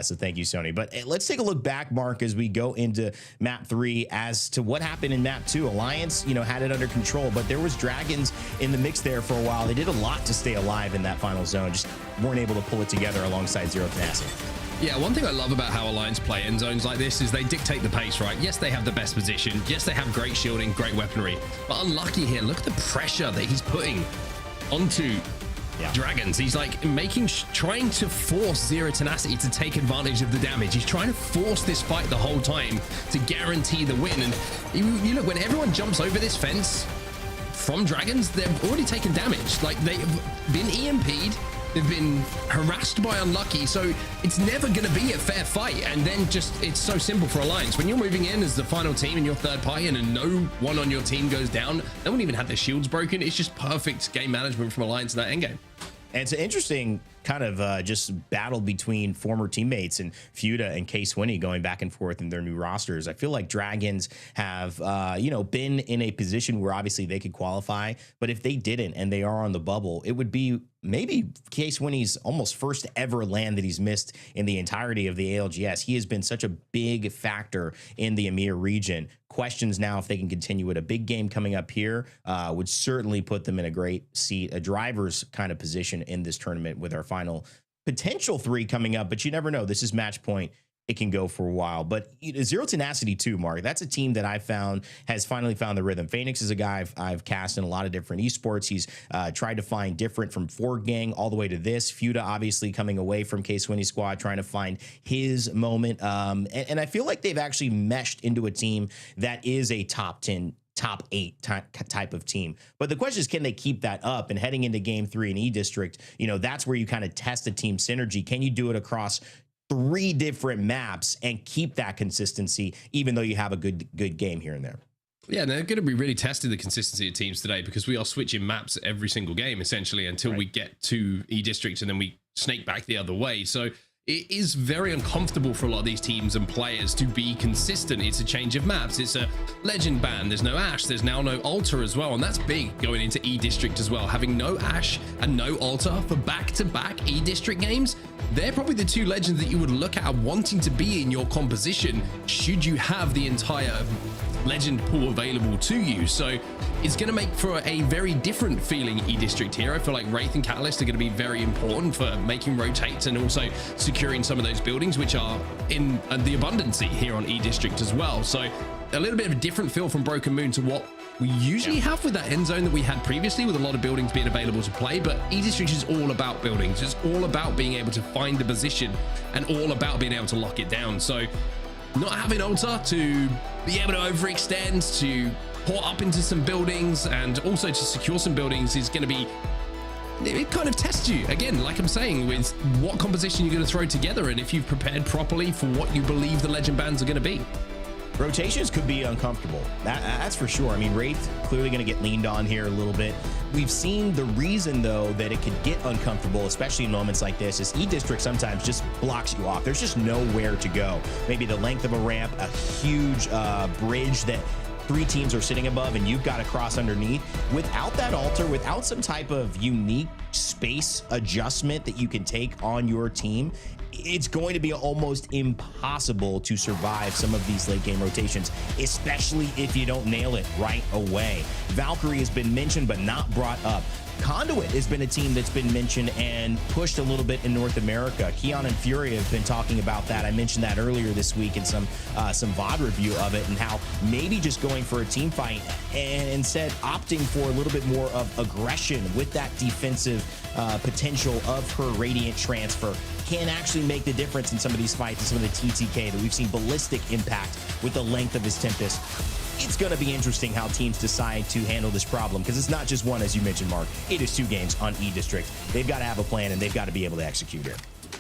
So thank you, Sony. But let's take a look back, Mark, as we go into map 3 as to what happened in map 2. Alliance, you know, had it under control, but there was Dragons in the mix there for a while. They did a lot to stay alive in that final zone, just weren't able to pull it together alongside Zero Tenacity. Yeah, one thing I love about how Alliance play in zones like this is they dictate the pace, right? Yes, they have the best position. Yes, they have great shielding, great weaponry. But Unlucky here, look at the pressure that he's putting onto Dragons. He's like trying to force Zero Tenacity to take advantage of the damage. He's trying to force this fight the whole time to guarantee the win. And you look, when everyone jumps over this fence from Dragons, they've already taken damage. Like, they've been EMP'd, they've been harassed by Unlucky, so it's never going to be a fair fight. And then it's so simple for Alliance. When you're moving in as the final team in your third party and no one on your team goes down, no one even had their shields broken, it's just perfect game management from Alliance in that endgame. And it's an interesting kind of just battle between former teammates and Fuda and K-Swinney going back and forth in their new rosters. I feel like Dragons have, you know, been in a position where obviously they could qualify, but if they didn't and they are on the bubble, it would be maybe K-Swinney's almost first ever LAN that he's missed in the entirety of the ALGS. He has been such a big factor in the EMEA region. Questions now if they can continue with a big game coming up here would certainly put them in a great seat, a driver's kind of position in this tournament with our final potential 3 coming up. But you never know. This is match point. It can go for a while. But Zero Tenacity too, Mark, that's a team that I found has finally found the rhythm. Phoenix is a guy I've cast in a lot of different esports. He's tried to find different from Ford Gang all the way to this. Fuda obviously coming away from K-Swinney squad, trying to find his moment. And I feel like they've actually meshed into a team that is a top 10, top 8 type of team. But the question is, can they keep that up? And heading into game 3 in E-District, you know, that's where you kind of test the team synergy. Can you do it across 3 different maps and keep that consistency, even though you have a good game here and there? Yeah, they're going to be really testing the consistency of teams today, because we are switching maps every single game, essentially, until we get to E-District, and then we snake back the other way. So it is very uncomfortable for a lot of these teams and players to be consistent. It's a change of maps. It's a legend ban. There's no Ash. There's now no Altar as well. And that's big going into E-District as well. Having no Ash and no Altar for back-to-back E-District games, they're probably the 2 legends that you would look at wanting to be in your composition should you have the entire legend pool available to you. So it's going to make for a very different feeling E-District here. I feel like Wraith and Catalyst are going to be very important for making rotates and also securing some of those buildings, which are in the abundancy here on E-District as well. So a little bit of a different feel from Broken Moon to what we usually have with that end zone that we had previously, with a lot of buildings being available to play. But E-District is all about buildings. It's all about being able to find the position and all about being able to lock it down. So not having Altar to be able to overextend, to pour up into some buildings, and also to secure some buildings is going to be, it kind of tests you again, like I'm saying, with what composition you're going to throw together and if you've prepared properly for what you believe the legend bands are going to be. Rotations could be uncomfortable. That's for sure. I mean, Wraith clearly going to get leaned on here a little bit. We've seen the reason, though, that it could get uncomfortable, especially in moments like this, is E-District sometimes just blocks you off. There's just nowhere to go. Maybe the length of a ramp, a huge bridge that 3 teams are sitting above and you've got to cross underneath. Without that Altar, without some type of unique space adjustment that you can take on your team, it's going to be almost impossible to survive some of these late game rotations, especially if you don't nail it right away. Valkyrie has been mentioned but not brought up. Conduit has been a team that's been mentioned and pushed a little bit in North America. Keon and Fury have been talking about that. I mentioned that earlier this week in some VOD review of it, and how maybe just going for a team fight and instead opting for a little bit more of aggression with that defensive potential of her Radiant transfer can actually make the difference in some of these fights and some of the TTK that we've seen ballistic impact with the length of his Tempest. It's going to be interesting how teams decide to handle this problem, because it's not just one, as you mentioned, Mark. It is 2 games on E-District. They've got to have a plan and they've got to be able to execute here.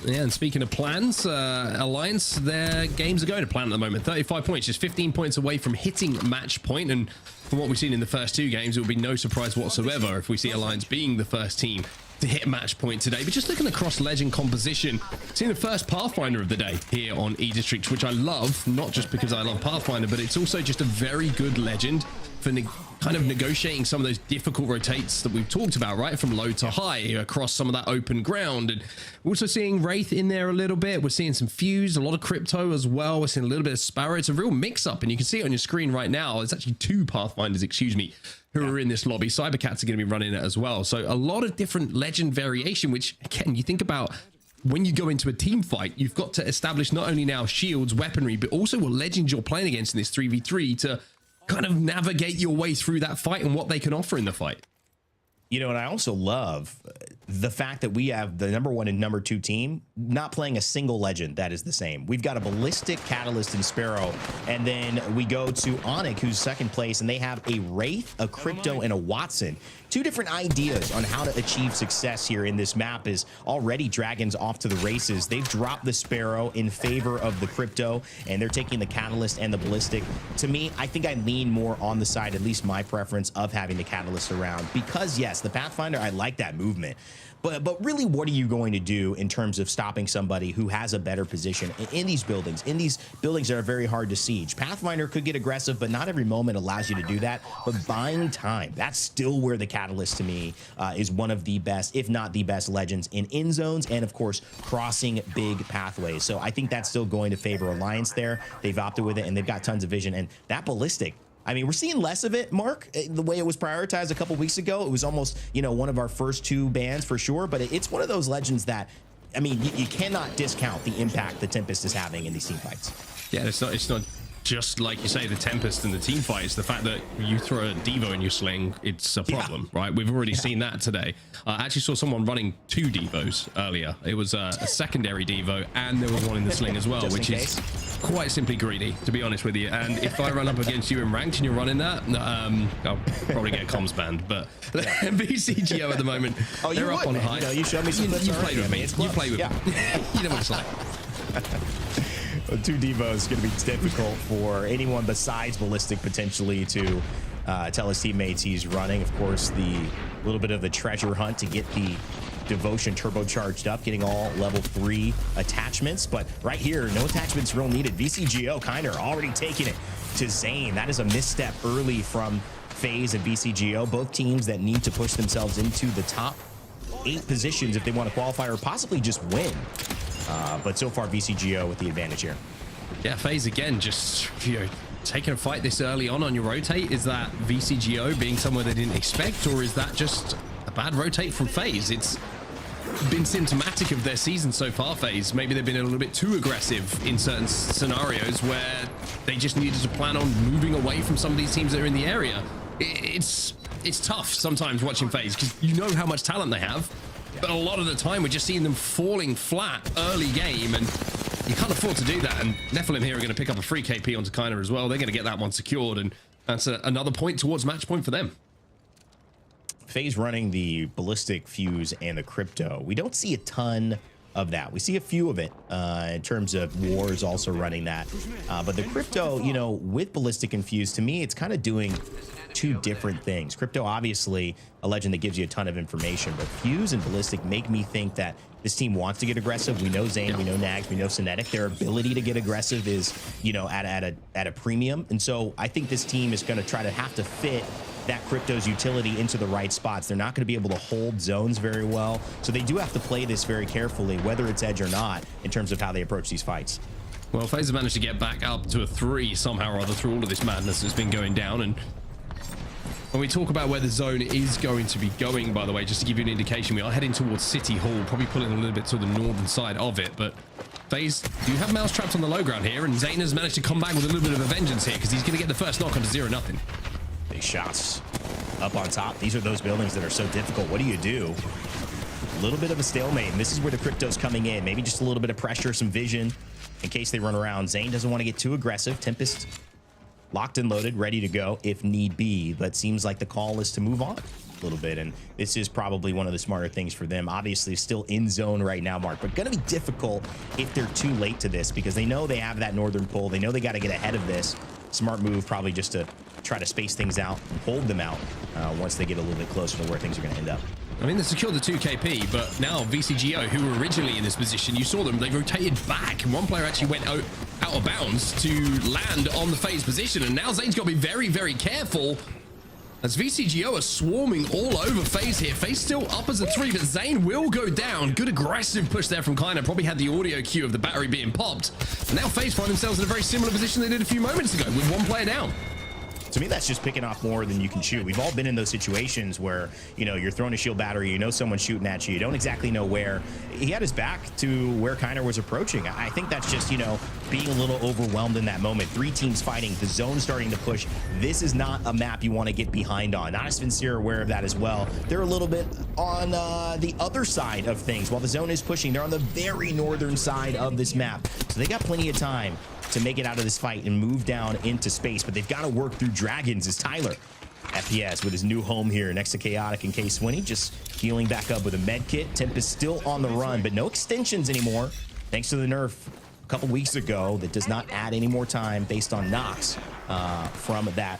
Yeah, and speaking of plans, Alliance, their games are going to plan at the moment. 35 points, just 15 points away from hitting match point. And from what we've seen in the first 2 games, it will be no surprise whatsoever if we see Alliance being the first team to hit match point today. But just looking across Legend composition, seeing the first Pathfinder of the day here on E-District, which I love, not just because I love Pathfinder, but it's also just a very good Legend for kind of negotiating some of those difficult rotates that we've talked about, right? From low to high across some of that open ground. And we're also seeing Wraith in there a little bit. We're seeing some Fuse, a lot of Crypto as well. We're seeing a little bit of Sparrow. It's a real mix up, and you can see it on your screen right now. There's actually 2 Pathfinders, excuse me, who are in this lobby. Cybercats are going to be running it as well. So a lot of different Legend variation, which again, you think about when you go into a team fight, you've got to establish not only now shields, weaponry, but also what Legends you're playing against in this 3v3 to kind of navigate your way through that fight and what they can offer in the fight. You know, and I also love the fact that we have the #1 and #2 team not playing a single Legend that is the same. We've got a Ballistic, Catalyst, and Sparrow, and then we go to Onic, who's second place, and they have a Wraith, a Crypto, and a Watson. 2 different ideas on how to achieve success here in this map. Is already Dragons off to the races. They've dropped the Sparrow in favor of the Crypto, and they're taking the Catalyst and the Ballistic. To me, I think I lean more on the side, at least my preference, of having the Catalyst around, because yes, the Pathfinder, I like that movement. But really, what are you going to do in terms of stopping somebody who has a better position in these buildings that are very hard to siege? Pathfinder could get aggressive, but not every moment allows you to do that. But buying time, that's still where the Catalyst, to me, is one of the best, if not the best, Legends in zones, and of course, crossing big pathways. So I think that's still going to favor Alliance there. They've opted with it, and they've got tons of vision. And that Ballistic, I mean, we're seeing less of it, Mark. The way it was prioritized a couple weeks ago, it was almost, you know, one of our first 2 bans for sure. But it's one of those Legends that, I mean, you cannot discount the impact the Tempest is having in these team fights. Yeah, it's not just like you say, the Tempest and the team fight. It's the fact that you throw a Devo in your sling, it's a problem, right? We've already seen that today. I actually saw someone running 2 Devos earlier. It was a secondary Devo, and there was one in the sling as well, which is quite simply greedy, to be honest with you. And if I run up against you in ranked and you're running that, I'll probably get comms banned. But VCGO at the moment, they're up on high. You know, you showed me some clips. You played with me. You play with me. You know what it's like. 2 Devos is going to be difficult for anyone besides Ballistic potentially to tell his teammates he's running. Of course, the little bit of the treasure hunt to get the Devotion turbocharged up, getting all level 3 attachments. But right here, no attachments real needed. VCGO kind of already taking it to Zane. That is a misstep early from FaZe and VCGO, both teams that need to push themselves into the top 8 positions if they want to qualify or possibly just win. But so far, VCGO with the advantage here. Yeah, FaZe again, just, you know, taking a fight this early on your rotate. Is that VCGO being somewhere they didn't expect, or is that just a bad rotate from FaZe? It's been symptomatic of their season so far, FaZe. Maybe they've been a little bit too aggressive in certain scenarios where they just needed to plan on moving away from some of these teams that are in the area. It's tough sometimes watching FaZe because you know how much talent they have. But a lot of the time, we're just seeing them falling flat early game, and you can't afford to do that. And Nephilim here are going to pick up a free KP onto Kaina as well. They're going to get that one secured, and that's another point towards match point for them. FaZe running the Ballistic, Fuse, and the Crypto. We don't see a ton of that. We see a few of it in terms of Wars also running that. But the Crypto, you know, with Ballistic and Fuse, to me, it's kind of doing 2 different things. Crypto, obviously, a Legend that gives you a ton of information, but Fuse and Ballistic make me think that this team wants to get aggressive. We know Zane, we know Nags, we know Cinetic. Their ability to get aggressive is, you know, at a premium. And so I think this team is going to try to have to fit that Crypto's utility into the right spots. They're not going to be able to hold zones very well. So they do have to play this very carefully, whether it's edge or not, in terms of how they approach these fights. Well, FaZe have managed to get back up to a 3 somehow or other through all of this madness that's been going down. And when we talk about where the zone is going to be going, by the way, just to give you an indication, we are heading towards City Hall, probably pulling a little bit to the northern side of it. But FaZe do have MOUZ trapped on the low ground here, and Zane has managed to come back with a little bit of a vengeance here because he's going to get the first knock onto 0-0. Big shots up on top. These are those buildings that are so difficult. What do? A little bit of a stalemate, and this is where the Crypto's coming in. Maybe just a little bit of pressure, some vision in case they run around. Zane doesn't want to get too aggressive. Tempest locked and loaded, ready to go if need be, but seems like the call is to move on a little bit, and this is probably one of the smarter things for them. Obviously still in zone right now, Mark, but gonna be difficult if they're too late to this, because they know they have that northern pull. They know they got to get ahead of this. Smart move probably just to try to space things out and hold them out once they get a little bit closer to where things are going to end up. I mean, they secured the 2KP, but now VCGO, who were originally in this position, you saw them, they rotated back, and one player actually went out of bounds to land on the FaZe position, and now Zane's got to be very, very careful, as VCGO are swarming all over FaZe here. FaZe still up as a 3, but Zane will go down. Good aggressive push there from Kleiner. Probably had the audio cue of the battery being popped. And now FaZe find themselves in a very similar position they did a few moments ago, with one player down. To me, that's just picking off more than you can chew. We've all been in those situations where, you know, you're throwing a shield battery, you know someone's shooting at you, you don't exactly know where. He had his back to where Kiner was approaching. I think that's just, you know, being a little overwhelmed in that moment. 3 teams fighting, the zone starting to push. This is not a map you want to get behind on. Onic are aware of that as well. They're a little bit on the other side of things. While the zone is pushing, they're on the very northern side of this map. So they got plenty of time to make it out of this fight and move down into space, but they've got to work through dragons. As Tyler, FPS with his new home here next to Chaotic and K-Swinny, just healing back up with a med kit. Tempest still on the run, but no extensions anymore, thanks to the nerf a couple weeks ago that does not add any more time based on knocks from that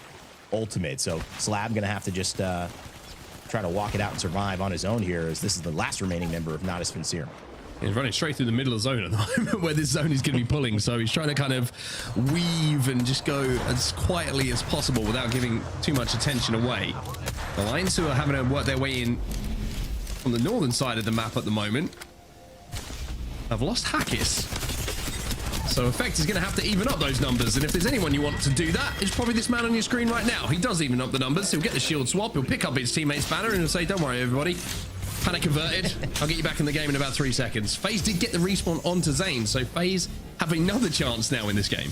ultimate. So Slab gonna have to just try to walk it out and survive on his own here, as this is the last remaining member of Natus Vincere. He's running straight through the middle of the zone at the moment where this zone is going to be pulling, so he's trying to kind of weave and just go as quietly as possible without giving too much attention away. The Lions, who are having to work their way in from the northern side of the map at the moment, have lost Hackis. So Effect is going to have to even up those numbers, and if there's anyone you want to do that, it's probably this man on your screen right now. He does even up the numbers. He'll get the shield swap, he'll pick up his teammate's banner, and he'll say, don't worry, everybody. Panic converted. I'll get you back in the game in about 3 seconds. FaZe did get the respawn onto Zane, so FaZe have another chance now in this game.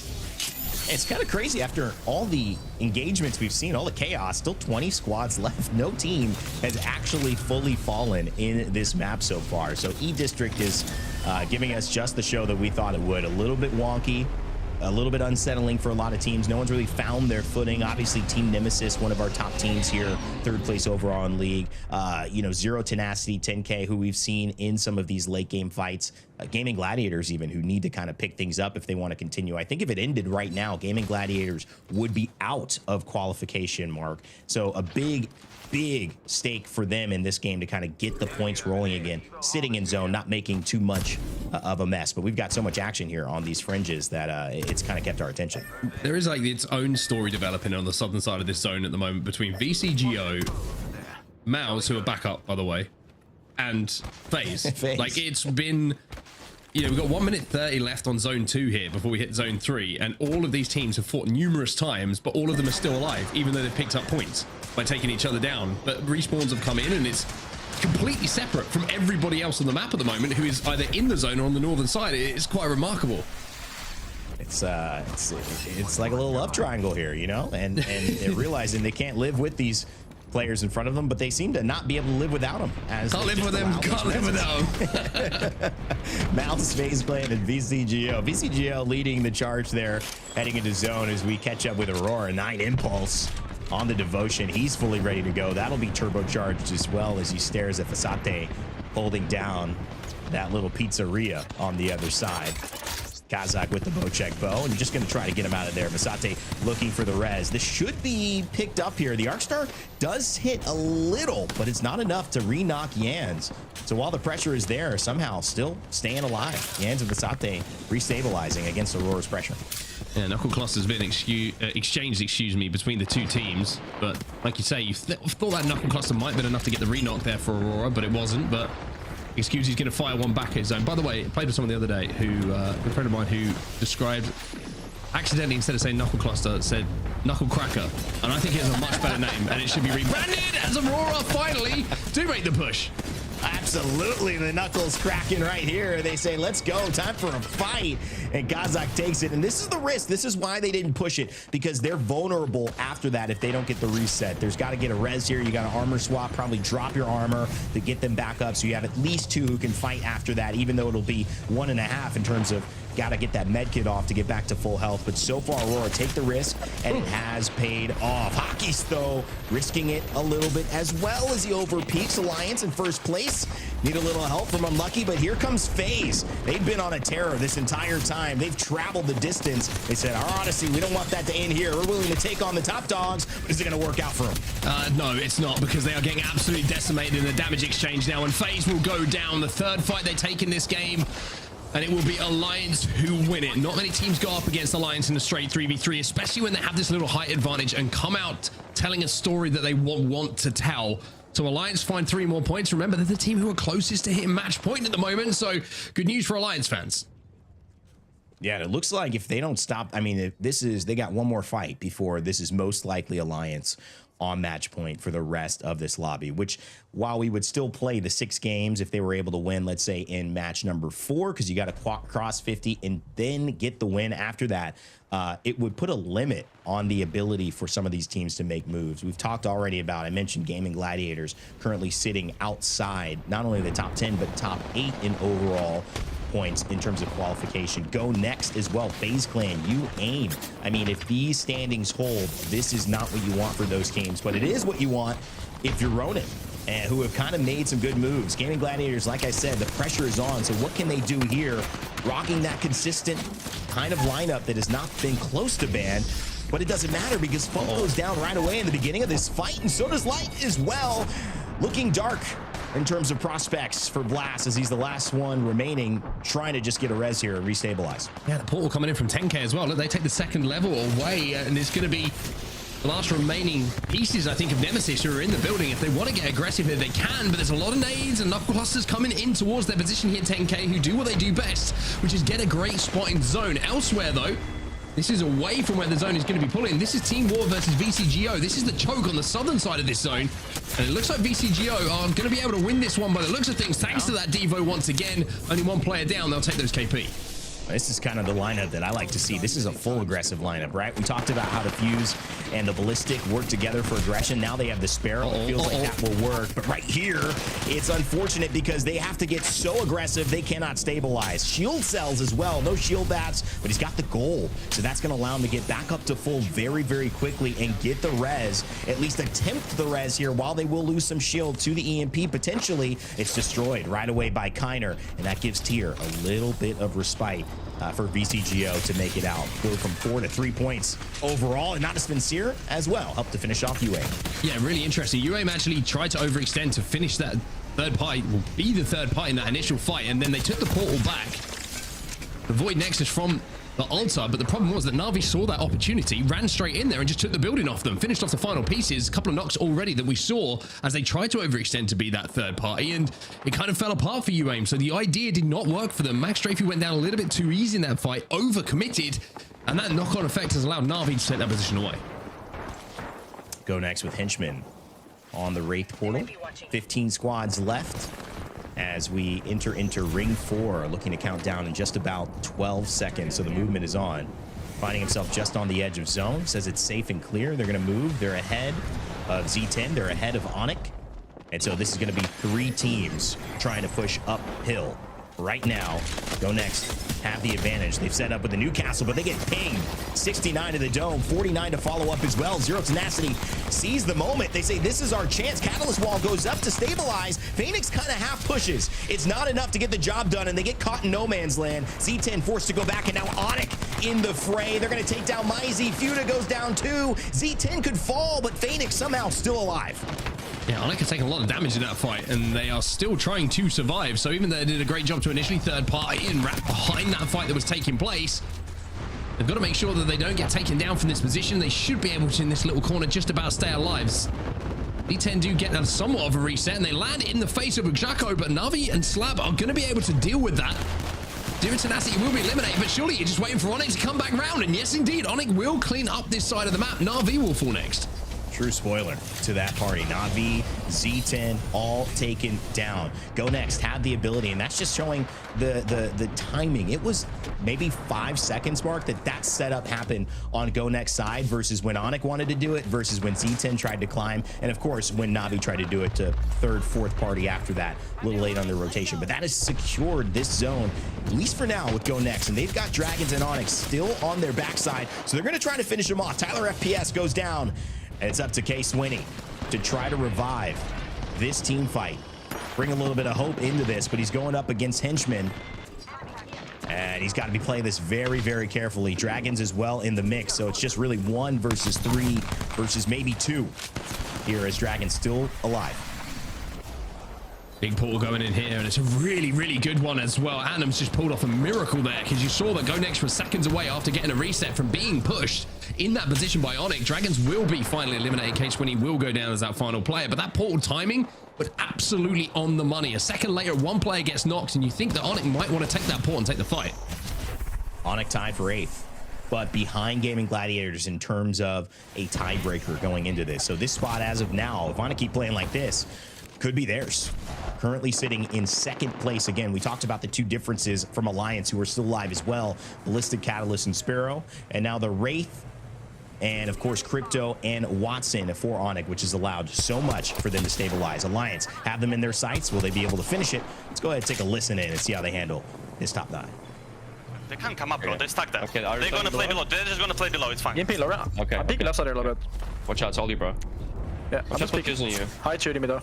It's kind of crazy after all the engagements we've seen, all the chaos, still 20 squads left. No team has actually fully fallen in this map so far. So E-District is giving us just the show that we thought it would. A little bit wonky, a little bit unsettling for a lot of teams. No one's really found their footing. Obviously, Team Nemesis, one of our top teams here, 3rd place overall in league. You know, Zero Tenacity, 10K, who we've seen in some of these late game fights. Gaming Gladiators even, who need to kind of pick things up if they want to continue. I think if it ended right now, Gaming Gladiators would be out of qualification, Mark. So a big stake for them in this game to kind of get the points rolling again, sitting in zone, not making too much of a mess. But we've got so much action here on these fringes that it's kind of kept our attention. There is like its own story developing on the southern side of this zone at the moment between VCGO, MOUZ, who are back up, by the way, and FaZe. Like, it's been, you know, we've got 1 minute 30 left on zone 2 here before we hit zone 3, and all of these teams have fought numerous times, but all of them are still alive, even though they've picked up points by taking each other down. But respawns have come in, and it's completely separate from everybody else on the map at the moment, who is either in the zone or on the northern side. It's quite remarkable. It's like a little love triangle here, you know, and they're realizing they can't live with these players in front of them, but they seem to not be able to live without them. Can't live with them. MOUZ, FaZe Clan, and VCGO. VCGO leading the charge there, heading into zone as we catch up with Aurora. 9 Impulse on the Devotion. He's fully ready to go. That'll be turbocharged as well as he stares at Fasate holding down that little pizzeria on the other side. Kazakh with the bow check bow, and just going to try to get him out of there. Vasate looking for the res. This should be picked up here. The Arcstar does hit a little, but it's not enough to re-knock Yans. So while the pressure is there, somehow still staying alive. Yans and Vasate restabilizing against Aurora's pressure. Yeah, Knuckle Cluster's been exchanged, between the two teams. But like you say, you thought that Knuckle Cluster might have been enough to get the re-knock there for Aurora, but it wasn't. But Excuse's going to fire one back at his zone. By the way, I played with someone the other day who, a friend of mine who described, accidentally, instead of saying Knuckle Cluster, said Knuckle Cracker. And I think it has a much better name, and it should be rebranded as Aurora finally do make the push. Absolutely, the knuckles cracking right here. They say, let's go, time for a fight. And Kazakh takes it, and this is the risk. This is why they didn't push it, because they're vulnerable after that if they don't get the reset. There's got to get a res here. You got an armor swap, probably drop your armor to get them back up, so you have at least 2 who can fight after that, even though it'll be 1.5 in terms of got to get that med kit off to get back to full health. But so far, Aurora take the risk, and it has paid off. Hockey's, though, risking it a little bit as well as he overpeaks. Alliance in first place. Need a little help from Unlucky, but here comes FaZe. They've been on a terror this entire time. They've traveled the distance. They said, our Odyssey, we don't want that to end here. We're willing to take on the top dogs. But is it going to work out for them? No, it's not, because they are getting absolutely decimated in the damage exchange now, and FaZe will go down. The third fight they take in this game, and it will be Alliance who win it. Not many teams go up against Alliance in a straight 3v3, especially when they have this little height advantage and come out telling a story that they want to tell. So Alliance find 3 more points. Remember, they're the team who are closest to hitting match point at the moment, so good news for Alliance fans. Yeah, it looks like if they don't stop, I mean, they got one more fight before this is most likely Alliance on match point for the rest of this lobby, which, while we would still play the 6 games if they were able to win, let's say in match number 4, because you got to cross 50 and then get the win after that, it would put a limit on the ability for some of these teams to make moves. We've talked already about, I mentioned Gaimin Gladiators currently sitting outside not only the top 10, but top 8 in overall points in terms of qualification. GoNext as well. FaZe Clan, UAIM. I mean, if these standings hold, this is not what you want for those teams, but it is what you want if you're Ronin, who have kind of made some good moves. Gaimin Gladiators, like I said, the pressure is on. So what can they do here? Rocking that consistent kind of lineup that has not been close to ban, but it doesn't matter because Funk goes down right away in the beginning of this fight, and so does Light as well. Looking dark in terms of prospects for Blast, as he's the last one remaining, trying to just get a res here and restabilize. Yeah, the portal coming in from 10K as well. Look, they take the second level away, and it's going to be the last remaining pieces, I think, of Nemesis who are in the building. If they want to get aggressive, they can, but there's a lot of nades and knuckle clusters coming in towards their position here, 10K, who do what they do best, which is get a great spot in zone. Elsewhere, though, this is away from where the zone is going to be pulling. This is Team War versus VCGO. This is the choke on the southern side of this zone. And it looks like VCGO are going to be able to win this one by the looks of things, thanks to that Devo once again. Only one player down, they'll take those KP. This is kind of the lineup that I like to see. This is a full aggressive lineup, right? We talked about how the Fuse and the Ballistic work together for aggression. Now they have the Sparrow. It feels like that will work. But right here, it's unfortunate because they have to get so aggressive, they cannot stabilize. Shield cells as well. No shield bats, but he's got the goal. So that's going to allow him to get back up to full very, very quickly and get the res, at least attempt the res here, while they will lose some shield to the EMP. Potentially, it's destroyed right away by Kiner, and that gives Tier a little bit of respite for VCGO to make it out. Go from 4 to 3 points overall, and not a Sincere as well. Help to finish off UAIM. Yeah, really interesting. UAIM actually tried to overextend to finish that third party, will be the third party in that initial fight, and then they took the portal back. The Void Nexus from the altar, but the problem was that Navi saw that opportunity, ran straight in there and just took the building off them, finished off the final pieces. A couple of knocks already that we saw as they tried to overextend to be that third party, and it kind of fell apart for UAIM. So the idea did not work for them. Max Strafey went down a little bit too easy in that fight, overcommitted, and that knock-on effect has allowed Navi to take that position away. GoNext with Henchman on the Wraith portal. 15 squads left as we enter into ring 4, looking to count down in just about 12 seconds. So the movement is on. Finding himself just on the edge of zone. Says it's safe and clear. They're going to move. They're ahead of Z10. They're ahead of Onic. And so this is going to be 3 teams trying to push uphill. Right now, GoNext have the advantage. They've set up with the Newcastle, but they get pinged. 69 to the dome, 49 to follow up as well. Zero Tenacity sees the moment. They say, this is our chance. Catalyst Wall goes up to stabilize. Phoenix kind of half pushes. It's not enough to get the job done, and they get caught in no man's land. Z10 forced to go back, and now Onic in the fray. They're going to take down MOUZ. Fuda goes down too. Z10 could fall, but Phoenix somehow still alive. Yeah, Onic has taken a lot of damage in that fight, and they are still trying to survive. So even though they did a great job to initially third party and wrap behind that fight that was taking place, they've got to make sure that they don't get taken down from this position. They should be able to, in this little corner, just about stay alive. D10 do get somewhat of a reset, and they land in the face of Ujako, but Navi and Slab are going to be able to deal with that. Zero Tenacity will be eliminated, but surely you're just waiting for Onic to come back round, and yes, indeed, Onic will clean up this side of the map. Navi will fall next. True spoiler to that party. Navi, Z10, all taken down. GoNext had the ability, and that's just showing the timing. It was maybe 5 seconds mark that setup happened on GoNext side versus when Onic wanted to do it versus when Z10 tried to climb, and of course when Navi tried to do it to third, fourth party after that, a little late on their rotation. But that has secured this zone, at least for now, with GoNext, and they've got Dragons and Onic still on their backside, so they're going to try to finish them off. Tyler FPS goes down, and it's up to K-Swinny to try to revive this team fight, bring a little bit of hope into this, but he's going up against Henchman, and he's got to be playing this very, very carefully. Dragons as well in the mix, so it's just really 1 versus 3 versus maybe 2 here as Dragons still alive. Big pull going in here, and it's a really, really good one as well. Adams just pulled off a miracle there, because you saw that GoNext was seconds away after getting a reset from being pushed in that position by Onic. Dragons will be finally eliminated. K-Swinny will go down as that final player, but that portal timing was absolutely on the money. A second later, one player gets knocked, and you think that Onic might want to take that portal and take the fight. Onic tied for 8th, but behind Gaimin Gladiators in terms of a tiebreaker going into this. So this spot as of now, if Onic keep playing like this, could be theirs. Currently sitting in 2nd place. Again, we talked about the 2 differences from Alliance, who are still alive as well. Ballistic Catalyst and Sparrow, and now the Wraith, and of course Crypto and Watson for Onic, which has allowed so much for them to stabilize. Alliance have them in their sights. Will they be able to finish it? Let's go ahead and take a listen in and see how they handle this top 9. They can't come up, bro. They're stuck there. Okay, they're gonna play below. They're just gonna play below. It's fine. EMP Laura. Okay. I'm peeking left side here a little bit. Watch out, it's all you, bro. Yeah, I'm just peeking. Using you. Hide shooting me though.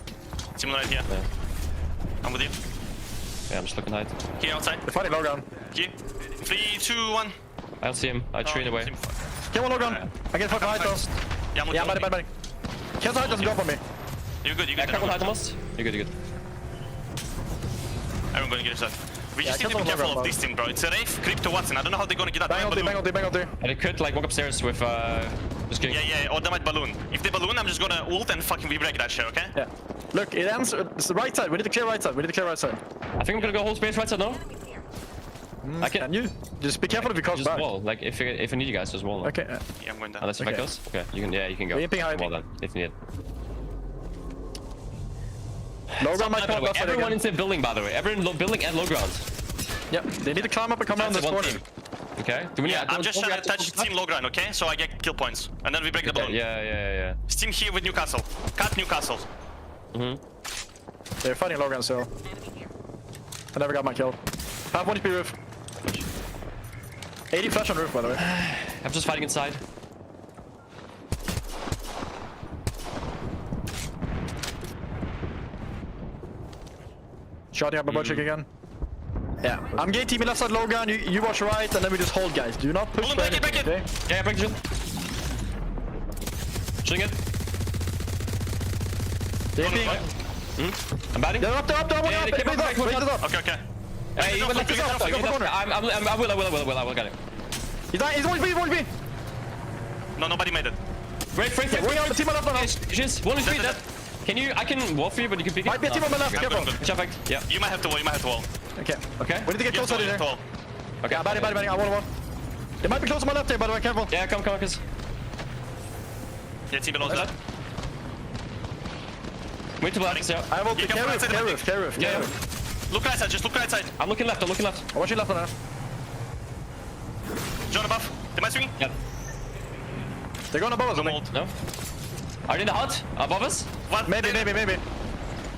Similar right here. Yeah. I'm with you. Yeah, I'm just looking hide. Here outside. They're fighting low ground. Here. 3, 2, 1. I don't see him. I tree in the way. Kill one low ground. I get fucking hide though. Yeah, I'm with Yeah, you. buddy. Cancel hide doesn't go for me. You're good. You're Yeah, good. crack on hide almost. You're good, you're good. Everyone gonna get a shot. We just need to be cancel careful low of this team, bro. It's a Wraith, Crypto, Watson. I don't know how they're gonna get up. Bang on three. And it could like walk upstairs with just kidding. Yeah, or they might balloon. If they balloon, I'm just gonna ult and fucking re-break that shit, okay? Yeah. Look, it ends. It's the right side. We need to clear right side. I think I'm gonna go whole space right side now. I Can you? Just be careful if you cross just back. wall. Like if I need you guys, just wall. Okay. Yeah, I'm going down. Unless if I Okay. goes. Okay, you can go. Are you ping high? Wall then, if needed. Low ground might By the come way, left side everyone again. in the building, by the way. Everyone low building and low ground. Yep. They need to climb up and come down That's this one corner. team. Okay. Do we need? Yeah, I'm just don't we trying to have touch team low ground, okay? So I get kill points. And then we break the balloon. Yeah. Team here with Newcastle. Cut Newcastle. They're fighting low ground still. I never got my kill. Half 1 HP roof. 80 flash on roof, by the way. I'm just fighting inside. Shotting up a butt check again. Yeah. I'm getting team left side low ground. You watch right, and then we just hold, guys. Do not push. Hold on, break it. Okay? Yeah, break the shield. Shooting it. They're being. I'm batting. They're up there. Yeah, Raise keep up, it up. Okay. Hey, you will let Go this for up. corner. I will get it. He's 1B. No, nobody made it. Great, free. We're on the team on left now. Just one is free. That. Can you? I can wall for you, but you can pick it. Might be a team on my left. Careful. Perfect. Yeah. You might have to wall. Okay. Okay. We need to get closer in there. Okay. Batting. I want one. They might be close to my left here, by the way. Careful. Yeah, come, Marcus. Yeah, team below that. Wait to black. Yeah. I will You can fly care roof. Yeah. Look right side, just look right side. I'm looking left. I watch you left on there. John above. They might swing. Yeah. They're going above us, I I'm think. old. No. Are they in the hut? Above us? What? Maybe. Care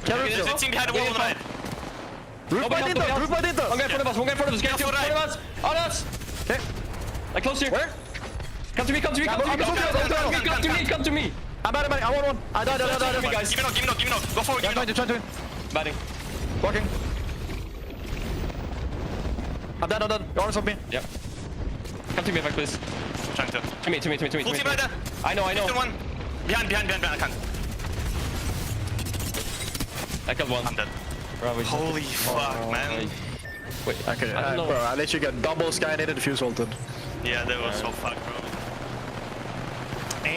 There's roof a team behind the wall on the right. Roof by Dinto. One guy in front of us. Get to Careful, front right. of us. On us. Okay. Like close here. Where? Come to me. Come to me. I'm batting. I want one. I died. Guys. Give me knock. Go forward, give me knock. Trying to. Batting. Walking. I'm dead. You're on me. Yep. Come to me back, please. Trying to. To me. Full team right there. I know. Still one. Behind. I can't. I killed one. I'm dead. Bro, Holy fuck, man. Wait. Okay, I don't know. bro, I let you get double skynated, diffuse ulted. Yeah, they were so fucked, bro.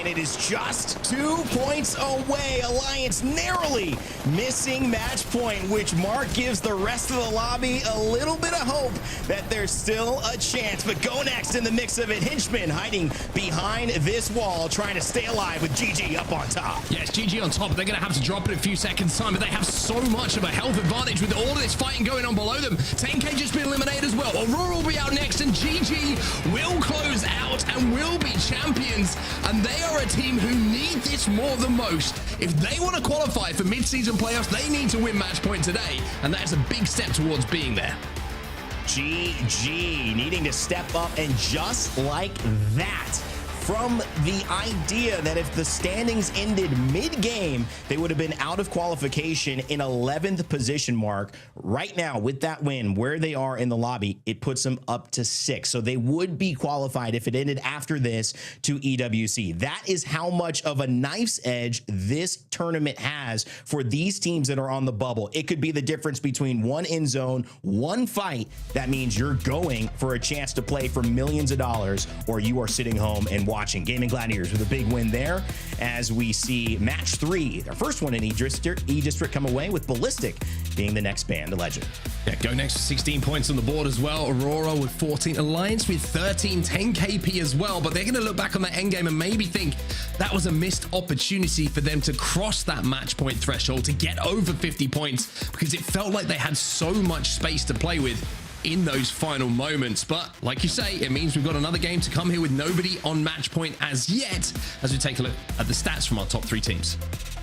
and it is just 2 points away. Alliance narrowly missing match point, which Mark gives the rest of the lobby a little bit of hope that there's still a chance. But GoNext in the mix of it. Henchman hiding behind this wall, trying to stay alive with GG up on top. Yes, GG on top. They're going to have to drop in a few seconds time, but they have so much of a health advantage with all of this fighting going on below them. 10K just been eliminated as well. Aurora will be out next, and GG will close out and will be champions. And they are a team who need this more than most. If they want to qualify for mid-season playoffs, they need to win match point today, and that is a big step towards being there. GG needing to step up, and just like that, from the idea that if the standings ended mid-game, they would have been out of qualification in 11th position, Mark. Right now, with that win, where they are in the lobby, it puts them up to 6. So they would be qualified if it ended after this to EWC. That is how much of a knife's edge this tournament has for these teams that are on the bubble. It could be the difference between one in zone, one fight. That means you're going for a chance to play for millions of dollars, or you are sitting home and watching. Gaimin Gladiators with a big win there, as we see match 3, their first one in E-District come away with Ballistic being the next band, the Legend. Yeah, GoNext with 16 points on the board as well. Aurora with 14, Alliance with 13, 10 KP as well, but they're going to look back on that endgame and maybe think that was a missed opportunity for them to cross that match point threshold to get over 50 points, because it felt like they had so much space to play with in those final moments. But like you say, it means we've got another game to come here with nobody on match point as yet, as we take a look at the stats from our top 3 teams.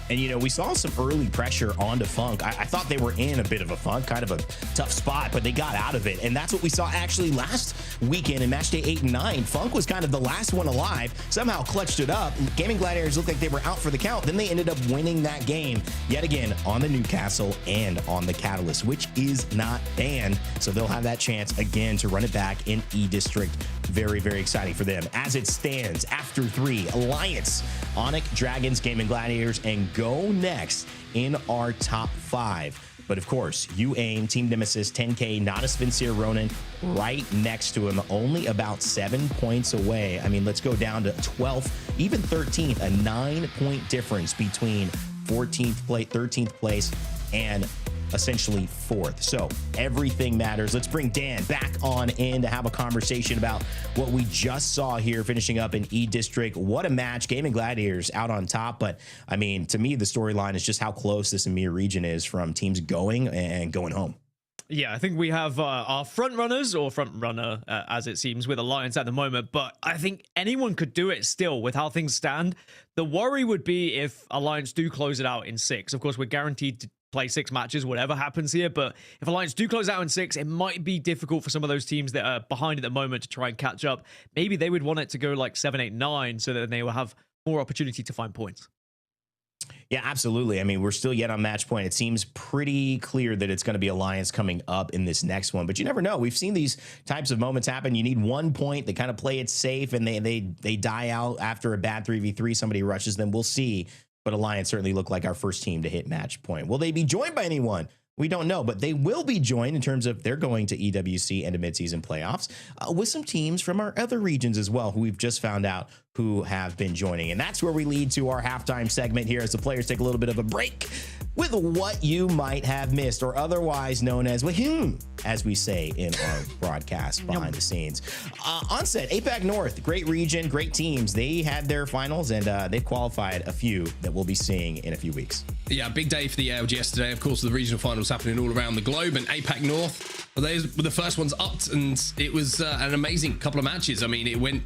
And, you know, we saw some early pressure onto Funk. I thought they were in a bit of a funk, kind of a tough spot, but they got out of it. And that's what we saw actually last weekend in match day 8 and 9. Funk was kind of the last one alive, somehow clutched it up. Gaimin Gladiators looked like they were out for the count. Then they ended up winning that game yet again on the Newcastle and on the Catalyst, which is not banned. So they'll have that chance again to run it back in E-District. Very, very exciting for them. As it stands, after 3, Alliance, Onic, Dragons, Gaimin Gladiators, and GoNext in our top 5. But of course, UAIM, Team Nemesis, 10K, not a Svenseer Ronin right next to him, only about 7 points away. I mean, let's go down to 12th, even 13th, a 9-point difference between 14th place, 13th place, and essentially 4th. So everything matters. Let's bring Dan back on in to have a conversation about what we just saw here finishing up in E-District. What a match. Gaimin Gladiators out on top. But I mean, to me, the storyline is just how close this EMEA region is from teams going and going home. Yeah, I think we have our front runners, or front runner, as it seems, with Alliance at the moment. But I think anyone could do it still with how things stand. The worry would be if Alliance do close it out in 6. Of course, we're guaranteed to play 6 matches, whatever happens here. But if Alliance do close out in 6, it might be difficult for some of those teams that are behind at the moment to try and catch up. Maybe they would want it to go like 7, 8, 9, so that they will have more opportunity to find points. Yeah, absolutely. I mean, we're still yet on match point. It seems pretty clear that it's going to be Alliance coming up in this next one, but you never know. We've seen these types of moments happen. You need 1 point. They kind of play it safe, and they die out after a bad 3v3. Somebody rushes them. We'll see. But Alliance certainly look like our first team to hit match point. Will they be joined by anyone? We don't know, but they will be joined in terms of they're going to EWC and to midseason playoffs with some teams from our other regions as well, who we've just found out who have been joining. And that's where we lead to our halftime segment here as the players take a little bit of a break with what you might have missed, or otherwise known as wahoo, as we say in our broadcast behind the scenes. Onset, APAC North, great region, great teams. They had their finals, and they've qualified a few that we'll be seeing in a few weeks. Yeah, big day for the ALGS today. Of course, the regional finals happening all around the globe, and APAC North, well, they were the first ones up, and it was an amazing couple of matches. I mean, it went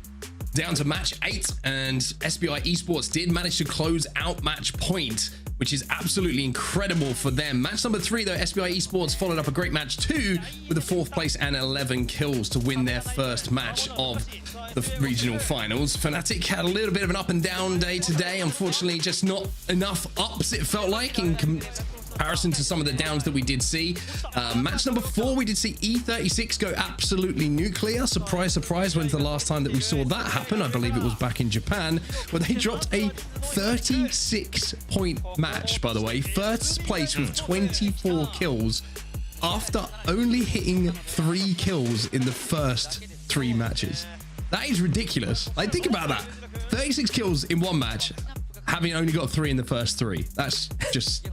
down to match 8, and SBI Esports did manage to close out match point, which is absolutely incredible for them. Match number 3, though, SBI Esports followed up a great match 2 with a 4th place and 11 kills to win their first match of the regional finals. Fnatic had a little bit of an up and down day today. Unfortunately, just not enough ups, it felt like, in comparison to some of the downs that we did see. Match number 4, we did see E36 go absolutely nuclear. Surprise, surprise, when's the last time that we saw that happen? I believe it was back in Japan, where they dropped a 36-point match, by the way. First place with 24 kills after only hitting 3 kills in the first 3 matches. That is ridiculous. Like, think about that. 36 kills in one match, having only got 3 in the first 3. That's just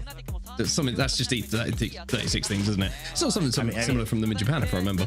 something. That's just 36 things, isn't it? Still something similar from them in Japan, if I remember.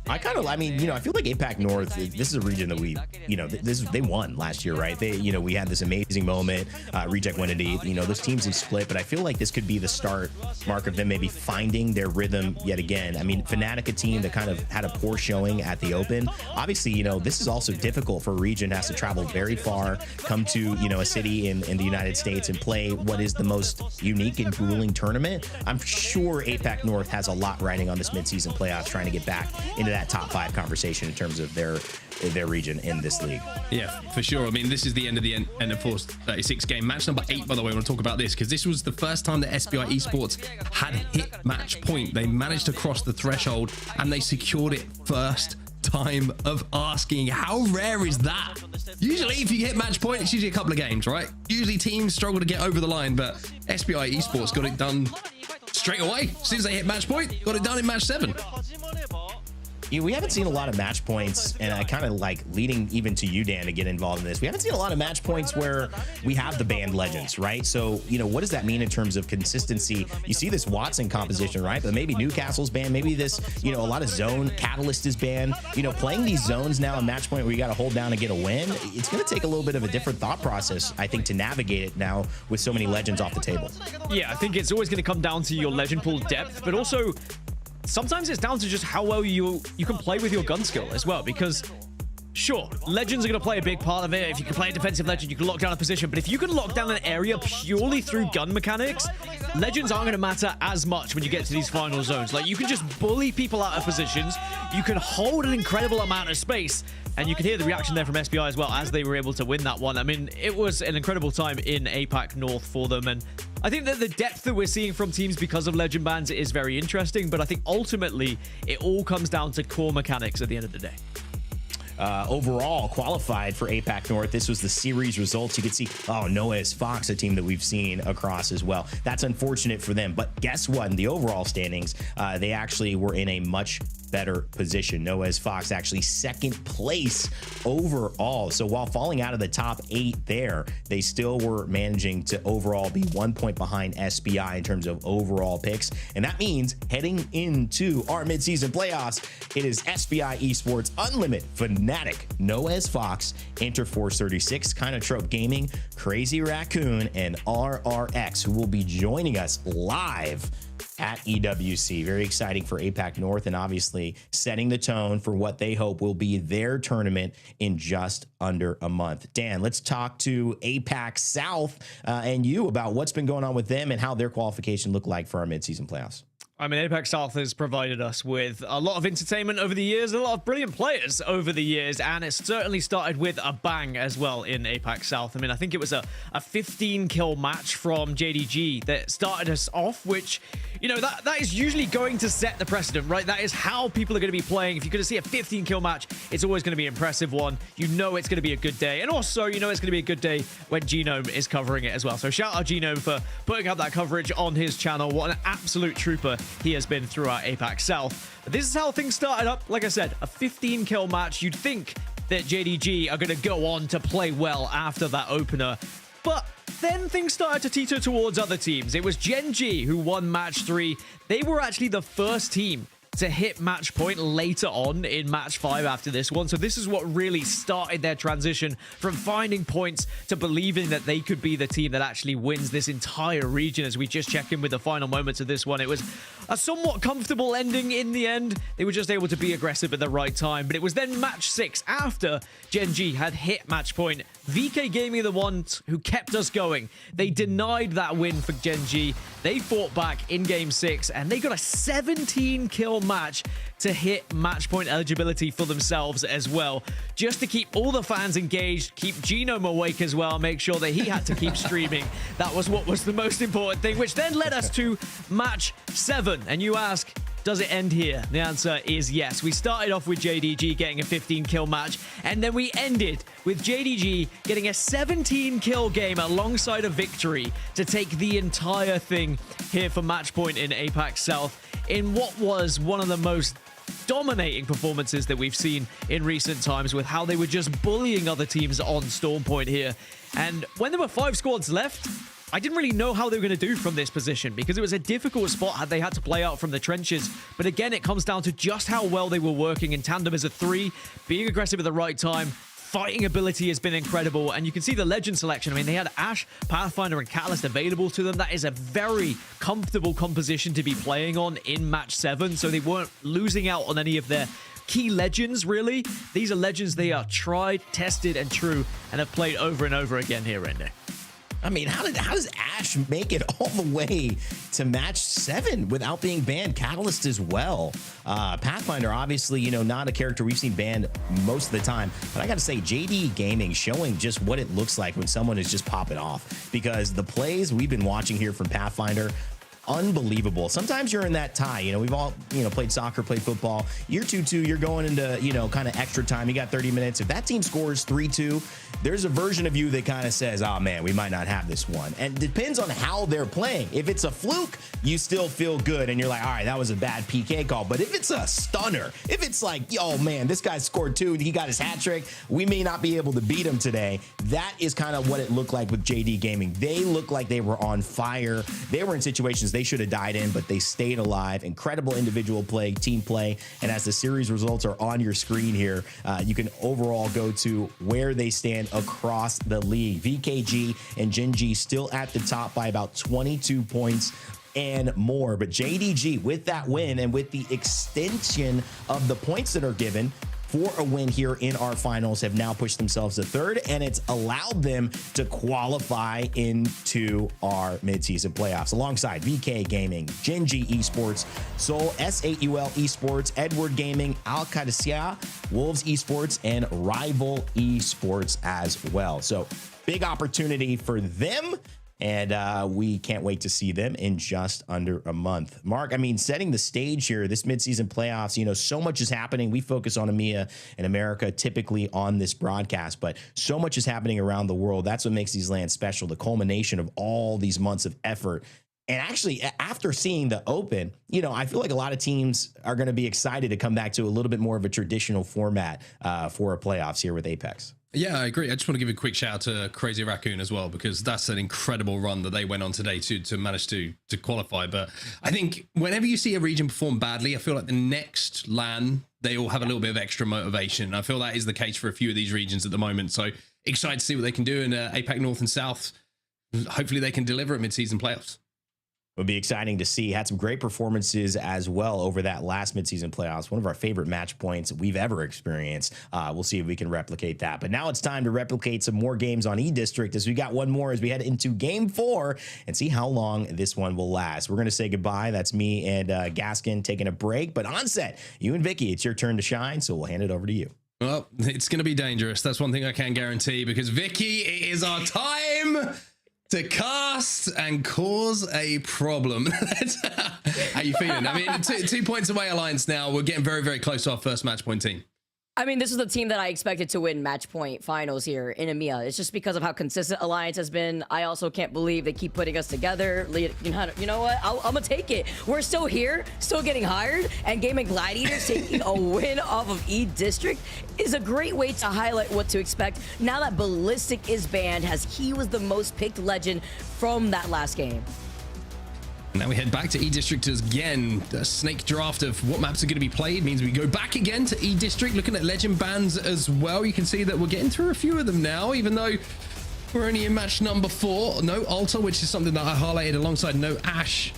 I mean, you know, I feel like APAC North, this is a region that we, you know, they won last year, right? They, you know, we had this amazing moment, Reject went into, you know, those teams have split, but I feel like this could be the start mark of them maybe finding their rhythm yet again. I mean, Fnatic, a team that kind of had a poor showing at the Open. Obviously, you know, this is also difficult for a region, has to travel very far, come to, you know, a city in the United States and play what is the most unique and grueling tournament. I'm sure APAC North has a lot riding on this midseason playoffs, trying to get back into that top 5 conversation in terms of their region in this league. Yeah, for sure. I mean, this is the end of the NForce 36 game. Match number 8, by the way, I want to talk about this because this was the first time that SBI Esports had hit match point. They managed to cross the threshold and they secured it first time of asking. How rare is that? Usually if you hit match point, it's usually a couple of games, right? Usually teams struggle to get over the line, but SBI Esports got it done straight away. As soon as they hit match point, got it done in match 7. We haven't seen a lot of match points, and I kind of like leading even to you, Dan, to get involved in this. We haven't seen a lot of match points where we have the banned legends, right? So, you know, what does that mean in terms of consistency? You see this Watson composition, right? But maybe Newcastle's banned. Maybe this, you know, a lot of zone Catalyst is banned. You know, playing these zones now in match point where you got to hold down and get a win, it's going to take a little bit of a different thought process, I think, to navigate it now with so many legends off the table. Yeah, I think it's always going to come down to your legend pool depth, but also sometimes it's down to just how well you can play with your gun skill as well, because sure, legends are going to play a big part of it. If you can play a defensive legend, you can lock down a position, but if you can lock down an area purely through gun mechanics, legends aren't going to matter as much when you get to these final zones. Like, you can just bully people out of positions, you can hold an incredible amount of space, and you can hear the reaction there from SBI as well as they were able to win that one. I mean, it was an incredible time in APAC North for them, and I think that the depth that we're seeing from teams because of legend bans is very interesting, but I think ultimately it all comes down to core mechanics at the end of the day. Overall qualified for APAC North. This was the series results. You can see, oh, Noah's Fox, a team that we've seen across as well. That's unfortunate for them, but guess what? In the overall standings, they actually were in a much better position. Noah's Fox actually 2nd place overall. So while falling out of the top 8 there, they still were managing to overall be 1 point behind SBI in terms of overall picks. And that means heading into our midseason playoffs, it is SBI Esports Unlimited, Fnatic, Noah's Fox, Interforce 36, Kind of Trope Gaming, Crazy Raccoon, and RRX, who will be joining us live at EWC. Very exciting for APAC North, and obviously setting the tone for what they hope will be their tournament in just under a month. Dan, let's talk to APAC South and you about what's been going on with them and how their qualification looked like for our midseason playoffs. I mean, APAC South has provided us with a lot of entertainment over the years, a lot of brilliant players over the years, and it certainly started with a bang as well in APAC South. I mean, I think it was a 15-kill match from JDG that started us off, which, you know, that is usually going to set the precedent, right? That is how people are going to be playing. If you're going to see a 15-kill match, it's always going to be an impressive one. You know it's going to be a good day, and also, you know it's going to be a good day when Genome is covering it as well. So shout out Genome for putting up that coverage on his channel. What an absolute trooper he has been throughout APAC South. But this is how things started up. Like I said, a 15-kill match. You'd think that JDG are going to go on to play well after that opener, but then things started to teeter towards other teams. It was Gen G who won match 3. They were actually the first team to hit match point later on in match 5 after this one. So this is what really started their transition from finding points to believing that they could be the team that actually wins this entire region. As we just check in with the final moments of this one, it was a somewhat comfortable ending in the end. They were just able to be aggressive at the right time. But it was then match 6 after Gen G had hit match point. VK Gaming are the ones who kept us going. They denied that win for Gen G. They fought back in game 6 and they got a 17-kill match to hit match point eligibility for themselves as well, just to keep all the fans engaged, keep Genome awake as well, make sure that he had to keep streaming. That was what was the most important thing, which then led us to match 7. And you ask, does it end here? The answer is yes. We started off with JDG getting a 15-kill match, and then we ended with JDG getting a 17-kill game alongside a victory to take the entire thing here for match point in APAC South in what was one of the most dominating performances that we've seen in recent times with how they were just bullying other teams on Storm Point here. And when there were 5 squads left, I didn't really know how they were going to do from this position because it was a difficult spot they had to play out from the trenches. But again, it comes down to just how well they were working in tandem as a 3, being aggressive at the right time. Fighting ability has been incredible, and you can see the legend selection. I mean, they had Ashe, Pathfinder, and Catalyst available to them. That is a very comfortable composition to be playing on in match 7, so they weren't losing out on any of their key legends, really. These are legends they are tried, tested, and true, and have played over and over again here, Render. I mean, how does Ashe make it all the way to match 7 without being banned? Catalyst as well. Pathfinder, obviously, you know, not a character we've seen banned most of the time. But I got to say, JD Gaming showing just what it looks like when someone is just popping off. Because the plays we've been watching here from Pathfinder, unbelievable. Sometimes you're in that tie. You know, we've all, you know, played soccer, played football. You're 2-2. You're going into, you know, kind of extra time. You got 30 minutes. If that team scores 3-2, there's a version of you that kind of says, oh man, we might not have this one. And it depends on how they're playing. If it's a fluke, you still feel good and you're like, all right, that was a bad PK call. But if it's a stunner, if it's like, oh man, this guy scored 2, he got his hat trick, we may not be able to beat him today. That is kind of what it looked like with JD Gaming. They looked like they were on fire. They were in situations they should have died in, but they stayed alive. Incredible individual play, team play. And as the series results are on your screen here, you can overall go to where they stand across the league. VKG and Gen.G still at the top by about 22 points and more. But JDG, with that win and with the extension of the points that are given for a win here in our finals, have now pushed themselves to 3rd, and it's allowed them to qualify into our midseason playoffs alongside VK Gaming, Gen.G Esports, Seoul S8UL Esports, Edward Gaming, Al-Qadisiyah, Wolves Esports, and Rival Esports as well. So big opportunity for them. And we can't wait to see them in just under a month. Mark, I mean, setting the stage here, this midseason playoffs, you know, so much is happening. We focus on EMEA and America typically on this broadcast, but so much is happening around the world. That's what makes these lands special, the culmination of all these months of effort. And actually, after seeing the Open, you know, I feel like a lot of teams are going to be excited to come back to a little bit more of a traditional format for a playoffs here with Apex. Yeah, I agree. I just want to give a quick shout out to Crazy Raccoon as well, because that's an incredible run that they went on today to manage to qualify. But I think whenever you see a region perform badly, I feel like the next LAN, they all have a little bit of extra motivation. I feel that is the case for a few of these regions at the moment. So excited to see what they can do in APAC North and South. Hopefully they can deliver at mid-season playoffs. It'll be exciting to see. Had some great performances as well over that last midseason playoffs. One of our favorite match points we've ever experienced. We'll see if we can replicate that. But now it's time to replicate some more games on E-District, as we got one more as we head into Game 4 and see how long this one will last. We're going to say goodbye. That's me and Gaskin taking a break. But on set, you and Vicky, it's your turn to shine, so we'll hand it over to you. Well, it's going to be dangerous. That's one thing I can guarantee, because Vicky, it is our time to cast and cause a problem. How you feeling? I mean, 2 points away alliance now. We're getting very, very close to our first match point team. I mean, this is the team that I expected to win match point finals here in EMEA. It's just because of how consistent Alliance has been. I also can't believe they keep putting us together. You know what? I'm going to take it. We're still here, still getting hired, and Gaimin Gladiators taking a win off of E-District is a great way to highlight what to expect now that Ballistic is banned, as he was the most picked legend from that last game. Now we head back to E-District again. The snake draft of what maps are going to be played means we go back again to E-District, looking at legend bans as well. You can see that we're getting through a few of them now, even though we're only in match number 4. No Altar, which is something that I highlighted alongside no Ashe,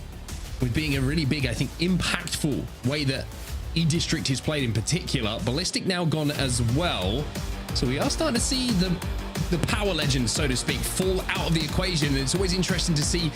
with being a really big, I think, impactful way that E-District is played in particular. Ballistic now gone as well. So we are starting to see the power legends, so to speak, fall out of the equation. And it's always interesting to see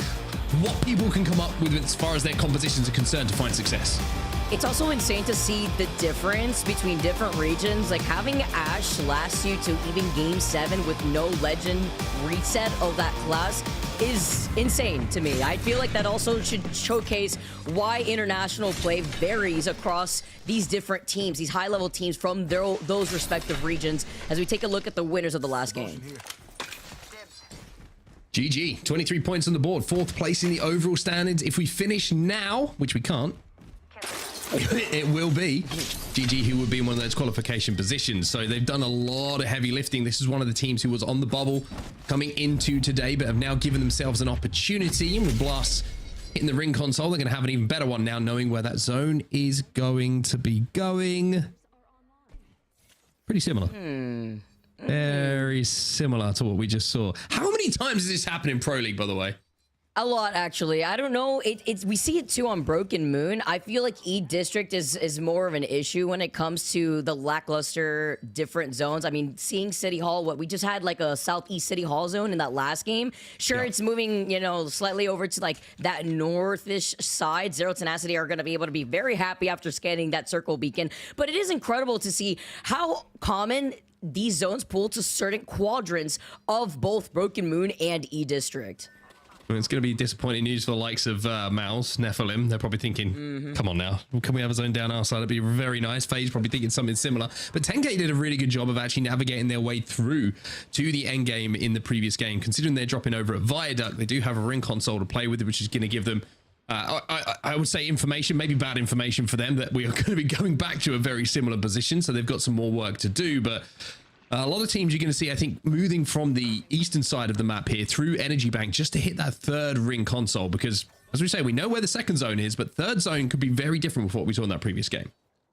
what people can come up with as far as their compositions are concerned to find success. It's also insane to see the difference between different regions. Like, having Ashe last you to even Game 7 with no legend reset of that class is insane to me. I feel like that also should showcase why international play varies across these different teams, these high-level teams from those respective regions, as we take a look at the winners of the last game. GG, 23 points on the board, 4th place in the overall standings. If we finish now, which we can't, it will be GG who would be in one of those qualification positions. So they've done a lot of heavy lifting. This is one of the teams who was on the bubble coming into today, but have now given themselves an opportunity. And with Blast hitting the ring console, they're going to have an even better one now, knowing where that zone is going to be going. Pretty similar. Very similar to what we just saw. How many times has this happened in Pro League, by the way? A lot, actually. I don't know. We see it too on Broken Moon. I feel like E District is more of an issue when it comes to the lackluster different zones. I mean, seeing City Hall, we just had like a Southeast City Hall zone in that last game. Sure, it's moving, slightly over to like that northish side. Zero Tenacity are going to be able to be very happy after scanning that circle beacon. But it is incredible to see how common these zones pull to certain quadrants of both Broken Moon and E District. It's going to be disappointing news for the likes of MOUZ, Nephilim. They're probably thinking, come on now, can we have a zone down our side? It'd be very nice. FaZe probably thinking something similar. But 10K did a really good job of actually navigating their way through to the end game in the previous game. Considering they're dropping over at Viaduct, they do have a ring console to play with, which is going to give them, I would say, information, maybe bad information for them, that we are going to be going back to a very similar position. So they've got some more work to do. But a lot of teams you're going to see, I think, moving from the eastern side of the map here through Energy Bank just to hit that third ring console, because, as we say, we know where the second zone is, but third zone could be very different with what we saw in that previous game.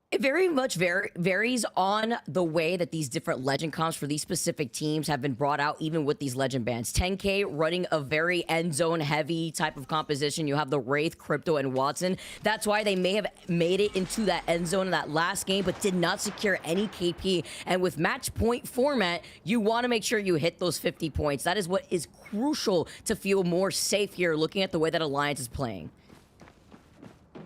It very much varies on the way that these different legend comps for these specific teams have been brought out, even with these legend bands. 10K running a very end zone heavy type of composition. You have the Wraith, Crypto, and Watson. That's why they may have made it into that end zone in that last game, but did not secure any KP. And with match point format, you want to make sure you hit those 50 points. That is what is crucial to feel more safe here, looking at the way that Alliance is playing.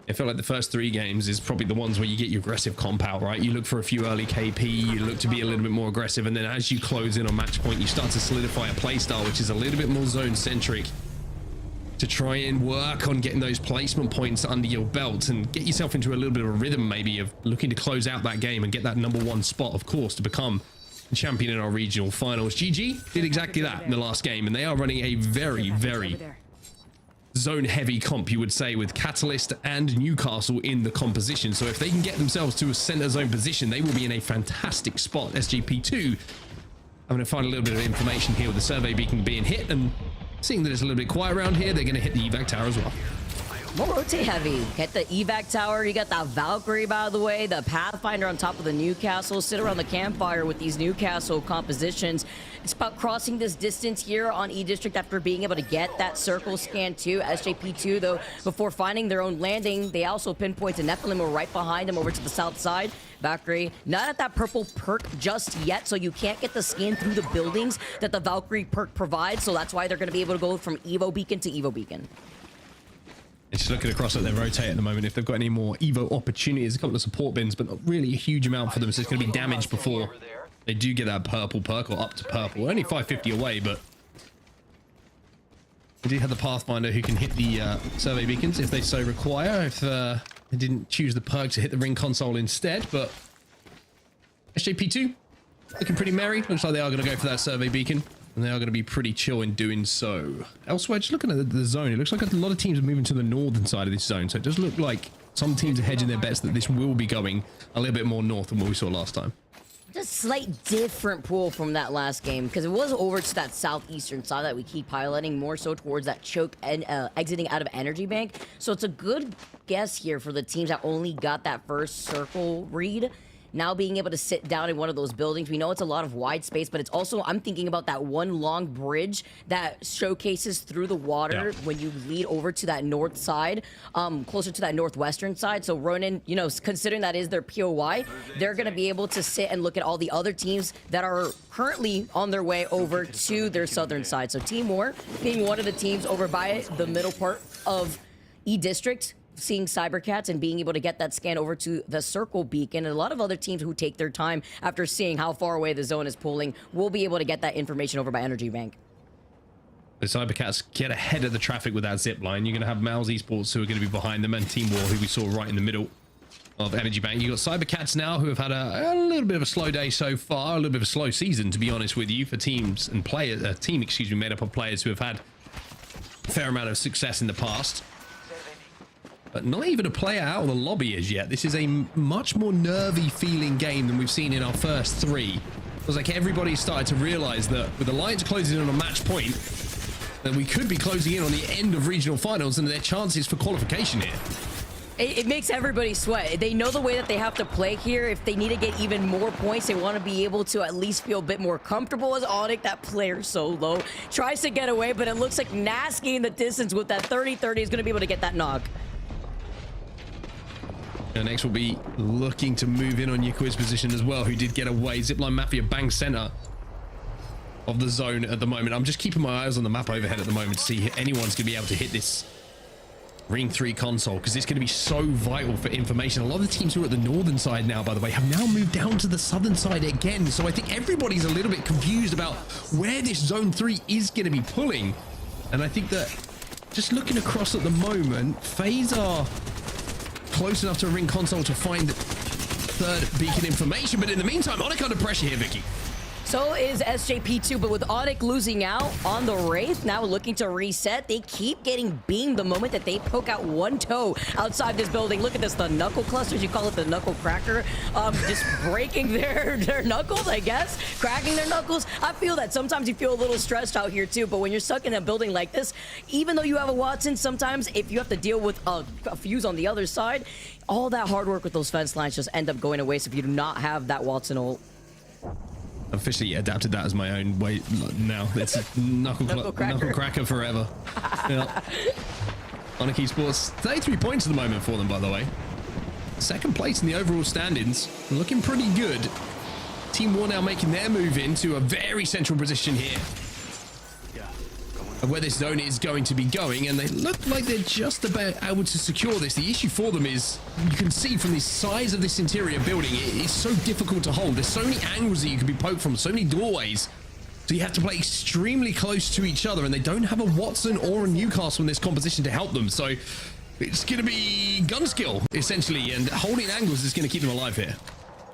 I feel like the first 3 games is probably the ones where you get your aggressive comp out, right? You look for a few early KP, you look to be a little bit more aggressive, and then as you close in on match point, you start to solidify a playstyle, which is a little bit more zone-centric, to try and work on getting those placement points under your belt and get yourself into a little bit of a rhythm, maybe, of looking to close out that game and get that #1 spot, of course, to become the champion in our regional finals. GG did exactly that in the last game, and they are running a very, very zone heavy comp, you would say, with Catalyst and Newcastle in the composition. So if they can get themselves to a center zone position, they will be in a fantastic spot. SGP2, I'm going to find a little bit of information here with the survey beacon being hit, and seeing that it's a little bit quiet around here, they're going to hit the evac tower as well. More rotate heavy. Get the evac tower. You got that Valkyrie, by the way. The Pathfinder on top of the Newcastle. Sit around the campfire with these Newcastle compositions. It's about crossing this distance here on E District after being able to get that circle scan too. SJP2, though, before finding their own landing, they also pinpoint to Nephilim, were right behind them over to the south side. Valkyrie, not at that purple perk just yet, so you can't get the scan through the buildings that the Valkyrie perk provides. So that's why they're going to be able to go from Evo Beacon to Evo Beacon. It's just looking across at their rotate at the moment. If they've got any more Evo opportunities, a couple of support bins, but not really a huge amount for them. So it's going to be damage before they do get that purple perk, or up to purple. Only 550 away, but they do have the Pathfinder who can hit the survey beacons if they so require. If they didn't choose the perk to hit the ring console instead, but SJP2 looking pretty merry. Looks like they are going to go for that survey beacon. And they are going to be pretty chill in doing so. Elsewhere, just looking at the zone, it looks like a lot of teams are moving to the northern side of this zone. So it does look like some teams are hedging their bets that this will be going a little bit more north than what we saw last time. Just slight different pool from that last game, because it was over to that southeastern side that we keep highlighting, more so towards that choke and exiting out of Energy Bank. So it's a good guess here for the teams that only got that first circle read. Now being able to sit down in one of those buildings. We know it's a lot of wide space, but it's also, I'm thinking about that one long bridge that showcases through the water when you lead over to that north side, closer to that northwestern side. So Ronin, you know, considering that is their POI, they're going to be able to sit and look at all the other teams that are currently on their way over to their southern side. So Team War being one of the teams over by the middle part of E District, seeing Cybercats and being able to get that scan over to the circle beacon. And a lot of other teams who take their time after seeing how far away the zone is pulling will be able to get that information over by Energy Bank. The Cybercats get ahead of the traffic with that Zipline. You're going to have MOUZ Esports who are going to be behind them, and Team War, who we saw right in the middle of Energy Bank. You've got Cybercats now, who have had a little bit of a slow day so far, a little bit of a slow season, to be honest with you, for teams and players, a team, made up of players who have had a fair amount of success in the past. but not even a player out of the lobby as yet. This is a much more nervy feeling game than we've seen in our first 3. It was like everybody started to realize that with Alliance closing in on a match point, then we could be closing in on the end of regional finals and their chances for qualification here. It makes everybody sweat. They know the way that they have to play here. If they need to get even more points, they want to be able to at least feel a bit more comfortable as Onic. That player so low. Tries to get away, but it looks like Nasky in the distance with that 30-30 is going to be able to get that knock. GoNext will be looking to move in on Yuko's position as well, who did get away. Zipline Mafia bang center of the zone at the moment. I'm just keeping my eyes on the map overhead at the moment to see if anyone's going to be able to hit this Ring 3 console, because it's going to be so vital for information. A lot of the teams who are at the northern side now, by the way, have now moved down to the southern side again. So I think everybody's a little bit confused about where this Zone 3 is going to be pulling. And I think that just looking across at the moment, FaZe are close enough to a Ring console to find third beacon information. But in the meantime, Onic under pressure here, Vicky. So is SJP2, but with Onic losing out on the Wraith, now looking to reset, they keep getting beamed the moment that they poke out one toe outside this building. Look at this, the knuckle clusters, you call it the knuckle cracker, just breaking their knuckles, I guess, cracking their knuckles. I feel that sometimes you feel a little stressed out here too, but when you're stuck in a building like this, even though you have a Watson, sometimes if you have to deal with a fuse on the other side, all that hard work with those fence lines just end up going to waste if you do not have that Watson ult. Officially adapted that as my own way now. It's knuckle cracker forever. Yeah. Onic Esports, 33 points at the moment for them, by the way. Second place in the overall standings, looking pretty good. Team War now making their move into a very central position here, of where this zone is going to be going, and they look like they're just about able to secure this. The issue for them is, you can see from the size of this interior building, it's so difficult to hold. There's so many angles that you can be poked from, so many doorways. So you have to play extremely close to each other, and they don't have a Watson or a Newcastle in this composition to help them. So it's going to be gun skill, essentially, and holding angles is going to keep them alive here.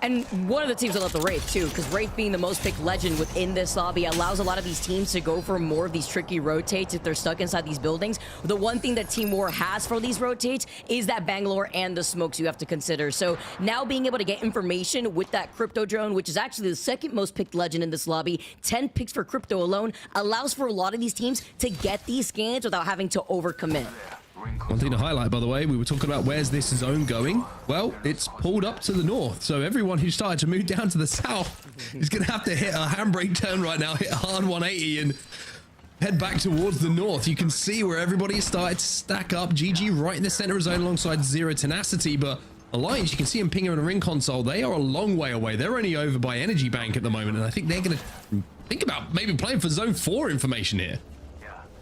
And one of the teams will let the Wraith too, because Wraith being the most picked legend within this lobby allows a lot of these teams to go for more of these tricky rotates if they're stuck inside these buildings. The one thing that Team War has for these rotates is that Bangalore and the smokes you have to consider. So now being able to get information with that crypto drone, which is actually the second most picked legend in this lobby, 10 picks for crypto alone, allows for a lot of these teams to get these scans without having to overcommit. One thing to highlight, by the way, we were talking about where's this zone going. Well, it's pulled up to the north. So everyone who started to move down to the south is going to have to hit a handbrake turn right now, hit a hard 180 and head back towards the north. You can see where everybody started to stack up. GG right in the center of zone alongside Zero Tenacity, but Alliance, you can see them pinging on a Ring console. They are a long way away. They're only over by Energy Bank at the moment, and I think they're going to think about maybe playing for Zone 4 information here.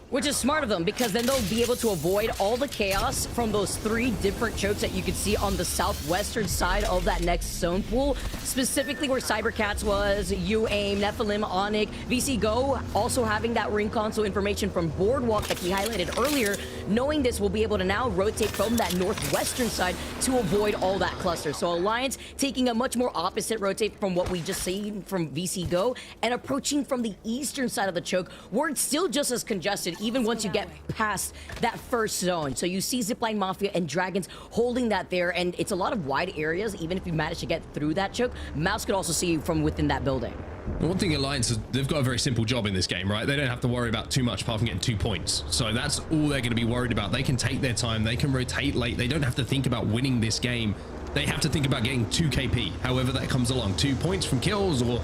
Which is smart of them, because then they'll be able to avoid all the chaos from those 3 different chokes that you can see on the southwestern side of that next zone pool, specifically where Cybercats was, UAIM, Nephilim, Onic, VCGO, also having that Ring console information from Boardwalk that he highlighted earlier. Knowing this, we'll be able to now rotate from that northwestern side to avoid all that cluster. So Alliance taking a much more opposite rotate from what we just seen from VCGO and approaching from the eastern side of the choke, where it's still just as congested even once you get past that first zone. So you see Zipline Mafia and Dragons holding that there, and it's a lot of wide areas. Even if you manage to get through that choke, MOUZ could also see you from within that building. One thing Alliance is, they've got a very simple job in this game, right? They don't have to worry about too much apart from getting 2 points. So that's all they're going to be worried about. They can take their time, they can rotate late, they don't have to think about winning this game. They have to think about getting 2 KP, however that comes along. 2 points from kills or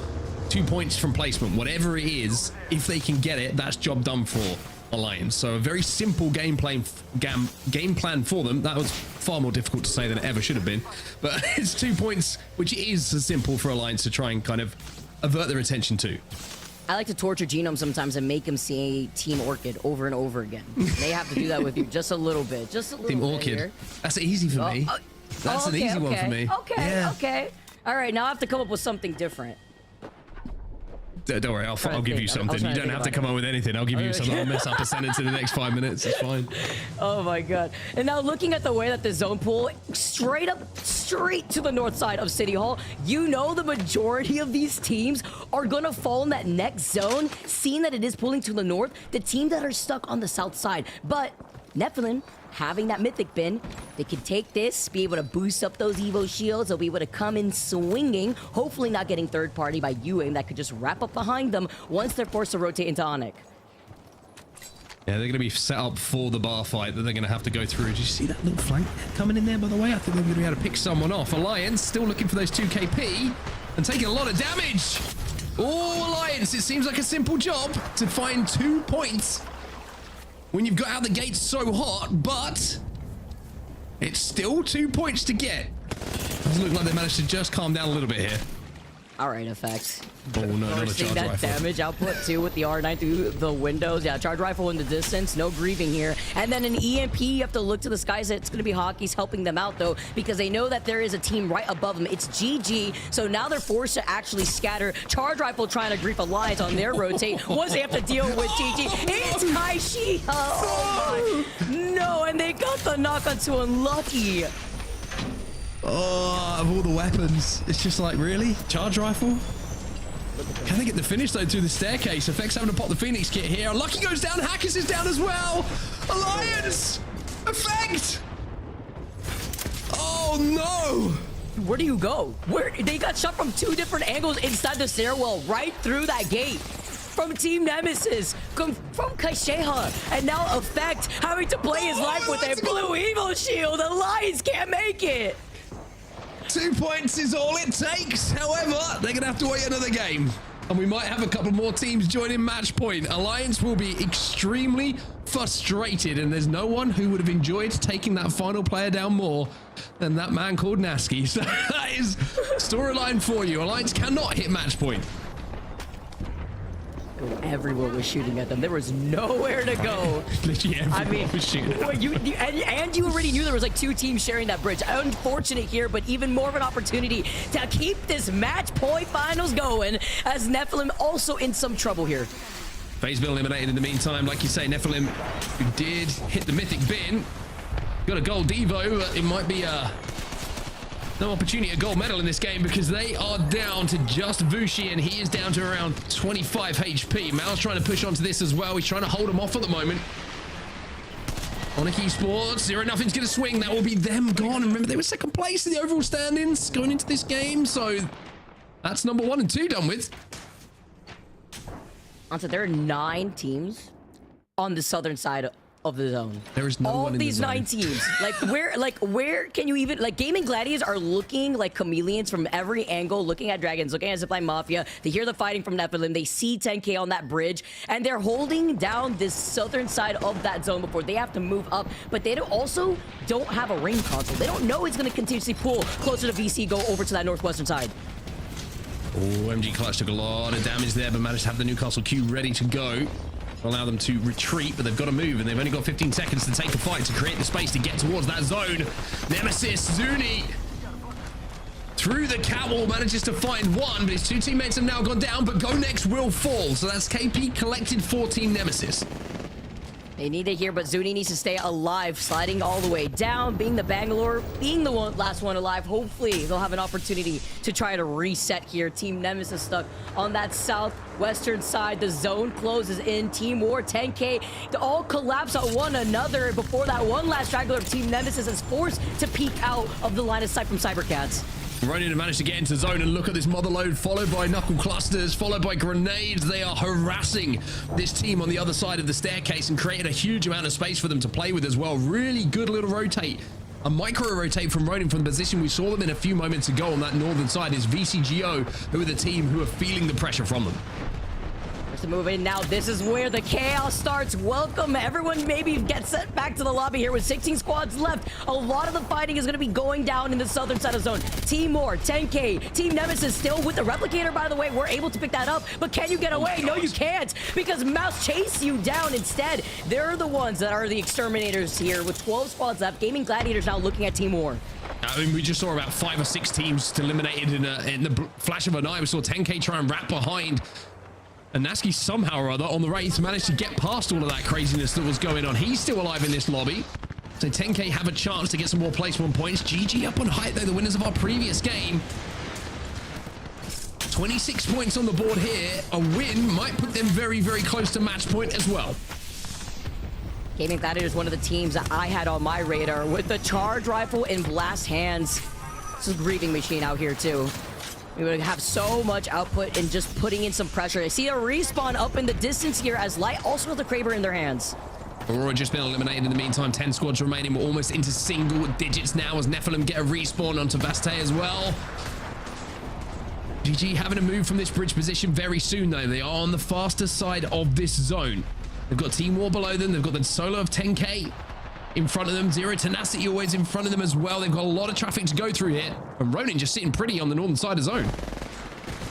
2 points from placement, whatever it is. If they can get it, that's job done for Alliance. So a very simple game plan for them. That was far more difficult to say than it ever should have been, but it's 2 points, which is simple for Alliance to try and kind of avert their attention to. I like to torture Genome sometimes and make him see Team Orchid over and over again. They have to do that with you just a little bit, just a little Team bit Orchid here. That's easy for me. That's an easy one for me. Okay. All right, now I have to come up with something different. Don't worry, I'll give you something. You don't have to come up with anything. I'll give you something. I'll mess up a sentence in the next 5 minutes. It's fine. Oh my god. And now looking at the way that the zone pool straight to the north side of City Hall, you know the majority of these teams are gonna fall in that next zone, seeing that it is pulling to the north, the teams that are stuck on the south side. But Nephilim, having that mythic bin, they can take this, be able to boost up those Evo shields. They'll be able to come in swinging, hopefully not getting third party by UAIM that could just wrap up behind them once they're forced to rotate into Onic. Yeah, they're going to be set up for the bar fight that they're going to have to go through. Did you see that little flank coming in there, by the way? I think they're going to be able to pick someone off. Alliance still looking for those 2 KP and taking a lot of damage. Oh, Alliance, it seems like a simple job to find 2 points when you've got out the gates so hot, but it's still 2 points to get. Doesn't look like they managed to just calm down a little bit here. All right, effects. Oh no, not a Forcing charge that rifle. damage output too with the R9 through the windows. Yeah, charge rifle in the distance, no grieving here. And then an EMP, you have to look to the skies. It's going to be Hockey's helping them out though, because they know that there is a team right above them. It's GG, so now they're forced to actually scatter. Charge rifle trying to grief Alliance on their rotate. Once they have to deal with GG, it's Kaishi. Oh my, no, and they got the knock on to Unlucky. Oh, of all the weapons, it's just like, really? Charge rifle? Can they get the finish though through the staircase? Effects having to pop the Phoenix kit here. Lucky goes down, Hackers is down as well. Alliance! Effect! Oh no! Where do you go? Where they got shot from 2 different angles inside the stairwell, right through that gate. From Team Nemesis, from Kaisheha, and now Effect having to play his life with a blue Evo shield. The Lions can't make it. 2 points is all it takes. However, they're going to have to wait another game. And we might have a couple more teams joining match point. Alliance will be extremely frustrated, and there's no one who would have enjoyed taking that final player down more than that man called Nasky. So that is storyline for you. Alliance cannot hit match point. Everyone was shooting at them. There was nowhere to go. Literally everyone was shooting. Well, and you already knew there was like 2 teams sharing that bridge. Unfortunate here, but even more of an opportunity to keep this match point finals going, as Nephilim also in some trouble here. FaZe been eliminated in the meantime. Like you say, Nephilim, who did hit the mythic bin, got a gold Evo, but it might be no opportunity at gold medal in this game because they are down to just Vushi, and he is down to around 25 HP. MOUZ trying to push onto this as well. He's trying to hold him off at the moment. Onic Esports, 0-0's going to swing. That will be them gone. And remember, they were second place in the overall standings going into this game. So that's number 1 and 2 done with. So there are 9 teams on the southern side of the zone. There is no all one in these the 9 teams. Where can you even, like, Gaimin Gladiators are looking like chameleons from every angle, looking at Dragons, looking at Zipline Mafia. They hear the fighting from Nephilim. They see 10K on that bridge, and they're holding down this southern side of that zone before they have to move up. But they also don't have a rain console. They don't know it's going to continuously pull closer to VCGO over to that northwestern side. Oh, MG Clutch took a lot of damage there, but managed to have the Newcastle Q ready to go. Allow them to retreat, but they've got to move, and they've only got 15 seconds to take a fight to create the space to get towards that zone. Nemesis, Zuni, through the catwall, manages to find one, but his 2 teammates have now gone down, but GoNext will fall. So that's KP collected for Team Nemesis. They need it here, but Zuni needs to stay alive, sliding all the way down, being the Bangalore, being the last one alive. Hopefully, they'll have an opportunity to try to reset here. Team Nemesis stuck on that southwestern side. The zone closes in. Team War, 10K, to all collapse on one another before that one last straggler of Team Nemesis is forced to peek out of the line of sight from Cybercats. Ronin managed to get into zone, and look at this mother load, followed by knuckle clusters, followed by grenades. They are harassing this team on the other side of the staircase and created a huge amount of space for them to play with as well. Really good little rotate. A micro rotate from Ronin from the position we saw them in a few moments ago on that northern side is VCGO, who are the team who are feeling the pressure from them. To move in now. This is where the chaos starts. Welcome. Everyone maybe gets sent back to the lobby here with 16 squads left. A lot of the fighting is going to be going down in the southern side of zone. Team War, 10K, Team Nemesis still with the replicator, by the way. We're able to pick that up, but can you get away? No, you can't, because MOUZ chase you down instead. They're the ones that are the exterminators here with 12 squads left. Gaimin Gladiators now looking at Team War. I mean, we just saw about 5 or 6 teams eliminated in the flash of an eye. We saw 10K try and wrap behind, and Nasky somehow or other on the race managed to get past all of that craziness that was going on. He's still alive in this lobby. So 10K have a chance to get some more placement points. GG up on height, though, the winners of our previous game. 26 points on the board here. A win might put them very, very close to match point as well. Gaming Gladiators, one of the teams that I had on my radar with the charge rifle in blast hands. This is a grieving machine out here too. We would have so much output in just putting in some pressure. I see a respawn up in the distance here as Light also has the Kraber in their hands. Aurora just been eliminated in the meantime. 10 squads remaining. We're almost into single digits now as Nephilim get a respawn onto Vaste as well. GG having to move from this bridge position very soon though. They are on the faster side of this zone. They've got Team War below them. They've got the solo of 10K in front of them. Zero Tenacity always in front of them as well. They've got a lot of traffic to go through here. And Ronin just sitting pretty on the northern side of zone.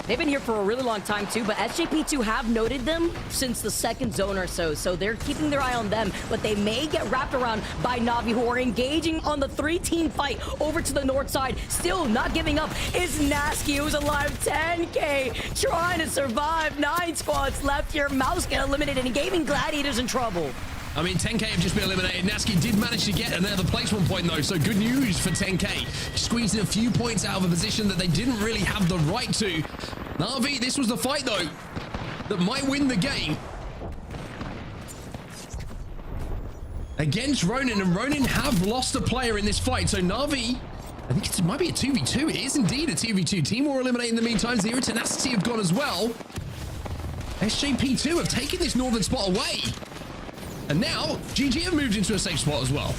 They've been here for a really long time too, but SJP2 have noted them since the second zone or so, so they're keeping their eye on them, but they may get wrapped around by NAVI, who are engaging on the 3-team fight over to the north side. Still not giving up is Nasky, who's alive. 10K trying to survive. 9 squads left here. MOUZ get eliminated and Gaming Gladiators in trouble. I mean, 10K have just been eliminated. Nasky did manage to get another placement point, though, so good news for 10K. Squeezing a few points out of a position that they didn't really have the right to. NAVI, this was the fight, though, that might win the game. Against Ronin, and Ronin have lost a player in this fight, so NAVI, I think it might be a 2v2. It is indeed a 2v2. Team War eliminated in the meantime. Zero Tenacity have gone as well. SJP2 have taken this northern spot away. And now, GG have moved into a safe spot as well.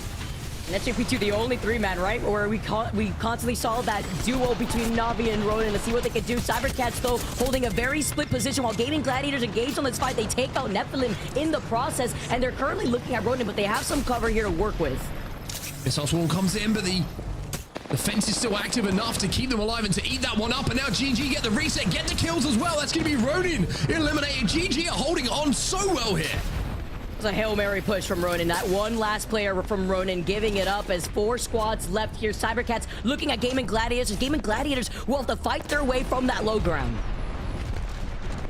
And SJP2, the only 3-man, right? Where we constantly saw that duo between NAVI and Ronin. Let's see what they can do. Cybercats, though, holding a very split position. While Gaming Gladiators engaged on this fight, they take out Nephilim in the process. And they're currently looking at Ronin, but they have some cover here to work with. Missile Swarm comes in, but the fence is still active enough to keep them alive and to eat that one up. And now GG get the reset, get the kills as well. That's going to be Ronin eliminated. GG are holding on so well here. A Hail Mary push from Ronin. That one last player from Ronin giving it up as 4 squads left here. Cybercats looking at Gaming Gladiators. Gaming Gladiators will have to fight their way from that low ground.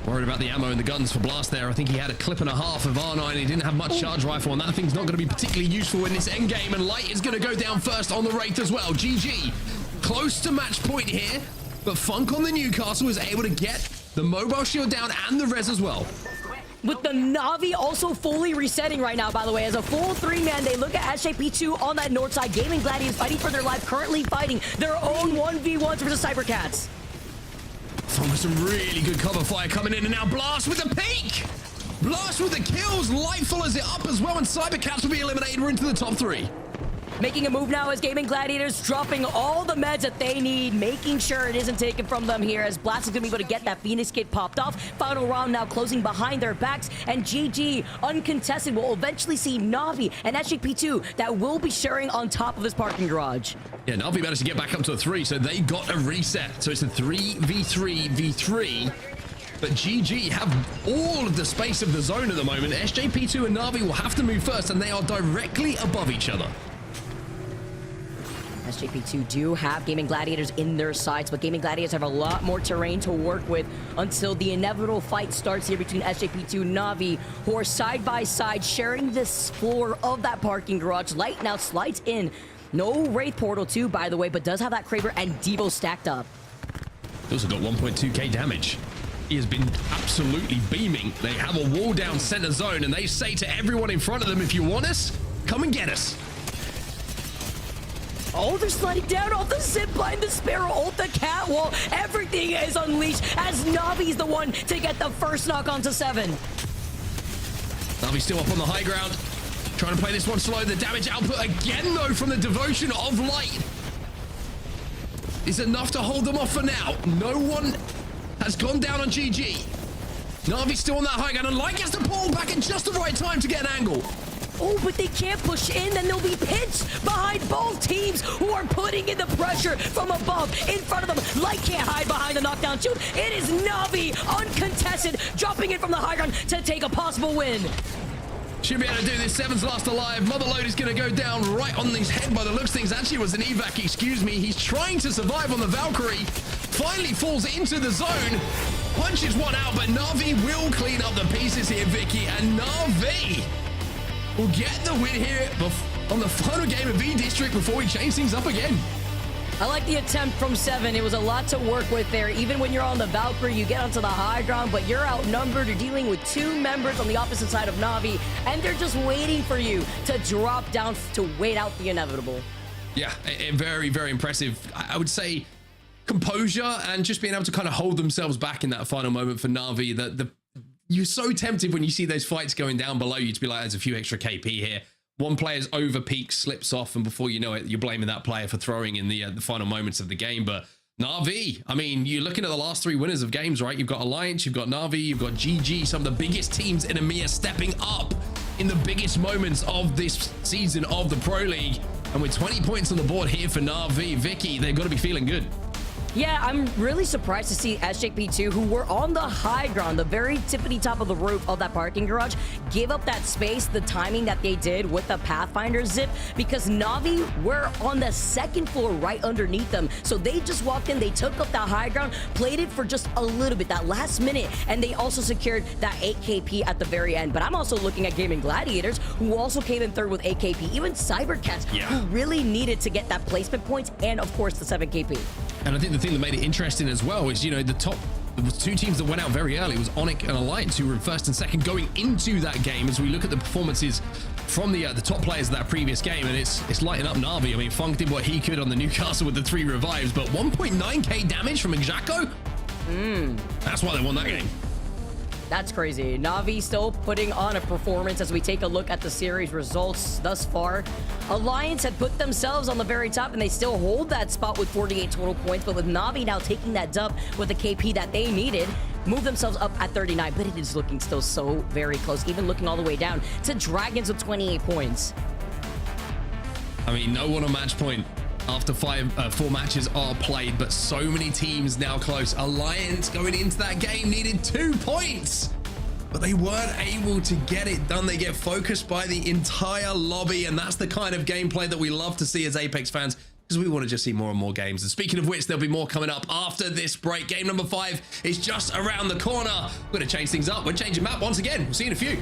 Worried about the ammo and the guns for Blast there. I think he had a clip and a half of R9. He didn't have much charge rifle, and that thing's not going to be particularly useful in this end game. And Light is going to go down first on the Wraith as well. GG close to match point here, but Funk on the Newcastle is able to get the mobile shield down and the res as well. With the NAVI also fully resetting right now, by the way. As a full 3-man, they look at SJP2 on that north side. Gaming Gladiators fighting for their life, currently fighting their own 1v1s versus Cybercats. With some really good cover fire coming in, and now Blast with the peak! Blast with the kills, Light follows it up as well, and Cybercats will be eliminated. We're into the top 3. Making a move now as Gaming Gladiators dropping all the meds that they need, making sure it isn't taken from them here as Blast is going to be able to get that Phoenix kit popped off. Final round now closing behind their backs, and GG, uncontested, will eventually see NAVI and SJP2 that will be sharing on top of this parking garage. Yeah, NAVI managed to get back up to a 3, so they got a reset. So it's a 3v3v3. But GG have all of the space of the zone at the moment. SJP2 and NAVI will have to move first, and they are directly above each other. SJP2 do have Gaming Gladiators in their sights, but Gaming Gladiators have a lot more terrain to work with until the inevitable fight starts here between SJP2 and NAVI, who are side by side sharing this floor of that parking garage. Light now slides in. No Wraith Portal 2, by the way, but does have that Kraber and Devo stacked up. Also got 1.2k damage. He has been absolutely beaming. They have a wall down center zone, and they say to everyone in front of them, if you want us, come and get us. Oh, they're sliding down off the zipline, the Sparrow ult, the catwall. Everything is unleashed as Navi's the one to get the first knock onto 7. Navi's still up on the high ground. Trying to play this one slow. The damage output again, though, from the devotion of Light is enough to hold them off for now. No one has gone down on GG. Navi's still on that high ground, and Light gets to pull back at just the right time to get an angle. Oh, but they can't push in, then they'll be pinched behind both teams who are putting in the pressure from above in front of them. Light can't hide behind the knockdown shield. It is Navi, uncontested, dropping it from the high ground to take a possible win. Should be able to do this. 7's last alive. Motherload is going to go down right on his head by the looks of things. Actually, it was an evac, excuse me. He's trying to survive on the Valkyrie. Finally falls into the zone. Punches one out, but Navi will clean up the pieces here, Vicky. And Navi will get the win here on the final game of V-District before we change things up again. I like the attempt from 7. It was a lot to work with there. Even when you're on the Valkyrie, you get onto the high ground, but you're outnumbered. You're dealing with 2 members on the opposite side of NAVI, and they're just waiting for you to drop down to wait out the inevitable. Yeah, very, very impressive. I would say composure and just being able to kind of hold themselves back in that final moment for NAVI. You're so tempted when you see those fights going down below you to be like, there's a few extra KP here. One player's over peak, slips off, and before you know it, you're blaming that player for throwing in the final moments of the game. But NAVI, I mean, you're looking at the last 3 winners of games, right? You've got Alliance, you've got NAVI, you've got GG, some of the biggest teams in EMEA stepping up in the biggest moments of this season of the Pro League. And with 20 points on the board here for NAVI, Vicky, they've got to be feeling good. Yeah, I'm really surprised to see SJP2, who were on the high ground, the very tippity top of the roof of that parking garage, give up that space, the timing that they did with the Pathfinder zip, because NAVI were on the 2nd floor right underneath them. So they just walked in, they took up that high ground, played it for just a little bit, that last minute, and they also secured that 8 KP at the very end. But I'm also looking at Gaimin Gladiators, who also came in 3rd with 8 KP, even Cybercats, who really needed to get that placement points, and of course the 7 KP. And I think the thing that made it interesting as well is, you know, there was 2 teams that went out very early. It was Onic and Alliance, who were in 1st and 2nd going into that game. As we look at the performances from the top players of that previous game, and it's lighting up NAVI. I mean, Funk did what he could on the Newcastle with the 3 revives, but 1.9k damage from Xako? That's why they won that game. That's crazy. NAVI still putting on a performance as we take a look at the series results thus far. Alliance had put themselves on the very top, and they still hold that spot with 48 total points, but with NAVI now taking that dub with the KP that they needed, move themselves up at 39, but it is looking still so very close, even looking all the way down to Dragons with 28 points. I mean, no one on match point after 4 matches are played, but so many teams now close. Alliance going into that game needed 2 points, but they weren't able to get it done. They get focused by the entire lobby, and that's the kind of gameplay that we love to see as Apex fans, because we want to just see more and more games. And speaking of which, there'll be more coming up after this break. Game number 5 is just around the corner. We're going to change things up. We're changing map once again. We'll see you in a few.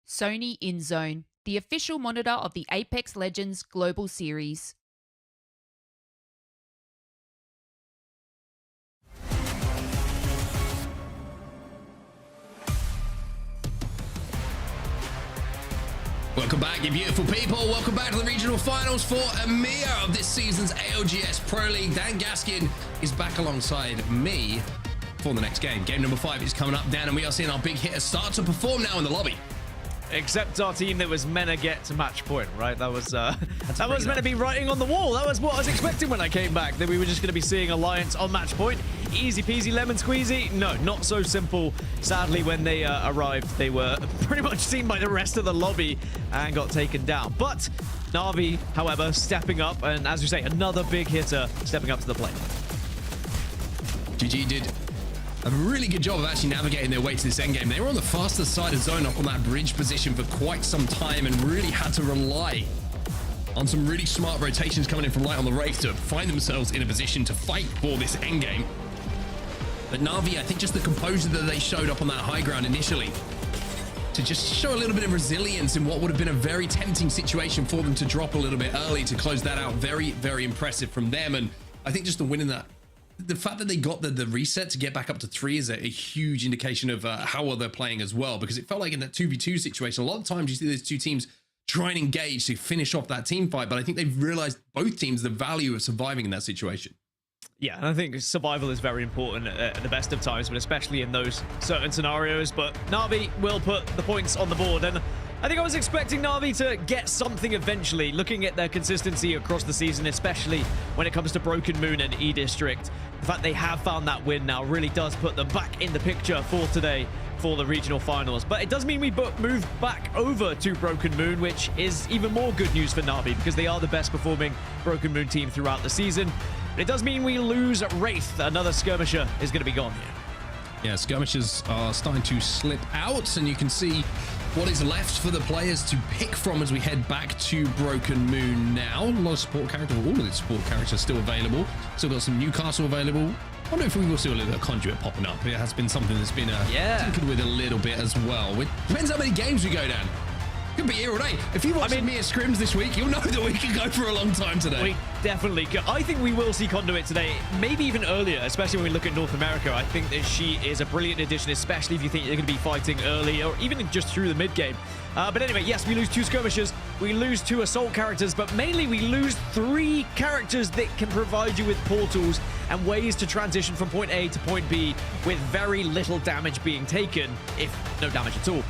Sony InZone, the official monitor of the Apex Legends Global Series. Welcome back, you beautiful people. Welcome back to the regional finals for EMEA of this season's ALGS Pro League. Dan Gaskin is back alongside me for the next game. Game number 5 is coming up, Dan, and we are seeing our big hitters start to perform now in the lobby. Except our team that was meant to get to match point, right? That was meant to be writing on the wall. That was what I was expecting when I came back, that we were just going to be seeing Alliance on match point. Easy peasy lemon squeezy. No, not so simple. Sadly, when they arrived, they were pretty much seen by the rest of the lobby and got taken down. But NAVI, however, stepping up, and as you say, another big hitter stepping up to the plate. GG did a really good job of actually navigating their way to this endgame. They were on the faster side of zone up on that bridge position for quite some time and really had to rely on some really smart rotations coming in from light on the Wraith to find themselves in a position to fight for this endgame. But NAVI, I think just the composure that they showed up on that high ground initially to just show a little bit of resilience in what would have been a very tempting situation for them to drop a little bit early to close that out. Very, very impressive from them. And I think just the win in that, the fact that they got the reset to get back up to 3 is a huge indication of how well they're playing as well, because it felt like in that 2v2 situation, a lot of times you see those two teams try and engage to finish off that team fight, but I think they've realized, both teams, the value of surviving in that situation. Yeah, and I think survival is very important at the best of times, but especially in those certain scenarios. But NAVI will put the points on the board, and I think I was expecting NAVI to get something eventually, looking at their consistency across the season, especially when it comes to Broken Moon and E-District. The fact they have found that win now really does put them back in the picture for today for the regional finals. But it does mean we move back over to Broken Moon, which is even more good news for NAVI because they are the best performing Broken Moon team throughout the season. But it does mean we lose Wraith. Another skirmisher is going to be gone here. Yeah, skirmishers are starting to slip out, and you can see what is left for the players to pick from as we head back to Broken Moon now. A lot of support characters, all of the support characters still available. Still got some Newcastle available. I wonder if we will see a little bit of Conduit popping up. It has been something that's been tinkered with a little bit as well. It depends how many games we go down. Could be here all day. If you watch EMEA scrims this week, you'll know that we can go for a long time today. We definitely could. I think we will see Conduit today, maybe even earlier, especially when we look at North America. I think that she is a brilliant addition, especially if you think you're going to be fighting early or even just through the mid-game. But anyway, yes, we lose 2 skirmishers, we lose 2 assault characters, but mainly we lose 3 characters that can provide you with portals and ways to transition from point A to point B with very little damage being taken, if no damage at all.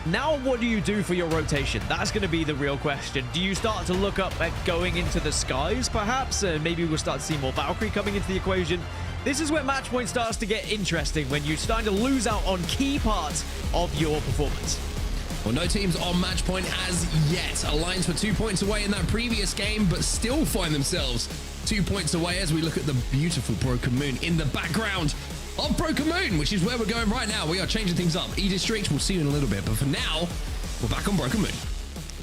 Now, what do you do for your rotation? That's going to be the real question. Do you start to look up at going into the skies, perhaps? Maybe we'll start to see more Valkyrie coming into the equation. This is where match point starts to get interesting, when you're starting to lose out on key parts of your performance. Well, no teams on match point as yet. Alliance were 2 points away in that previous game, but still find themselves 2 points away as we look at the beautiful Broken Moon in the background of Broken Moon, which is where we're going right now. We are changing things up. E-District, we'll see you in a little bit, but for now, we're back on Broken Moon.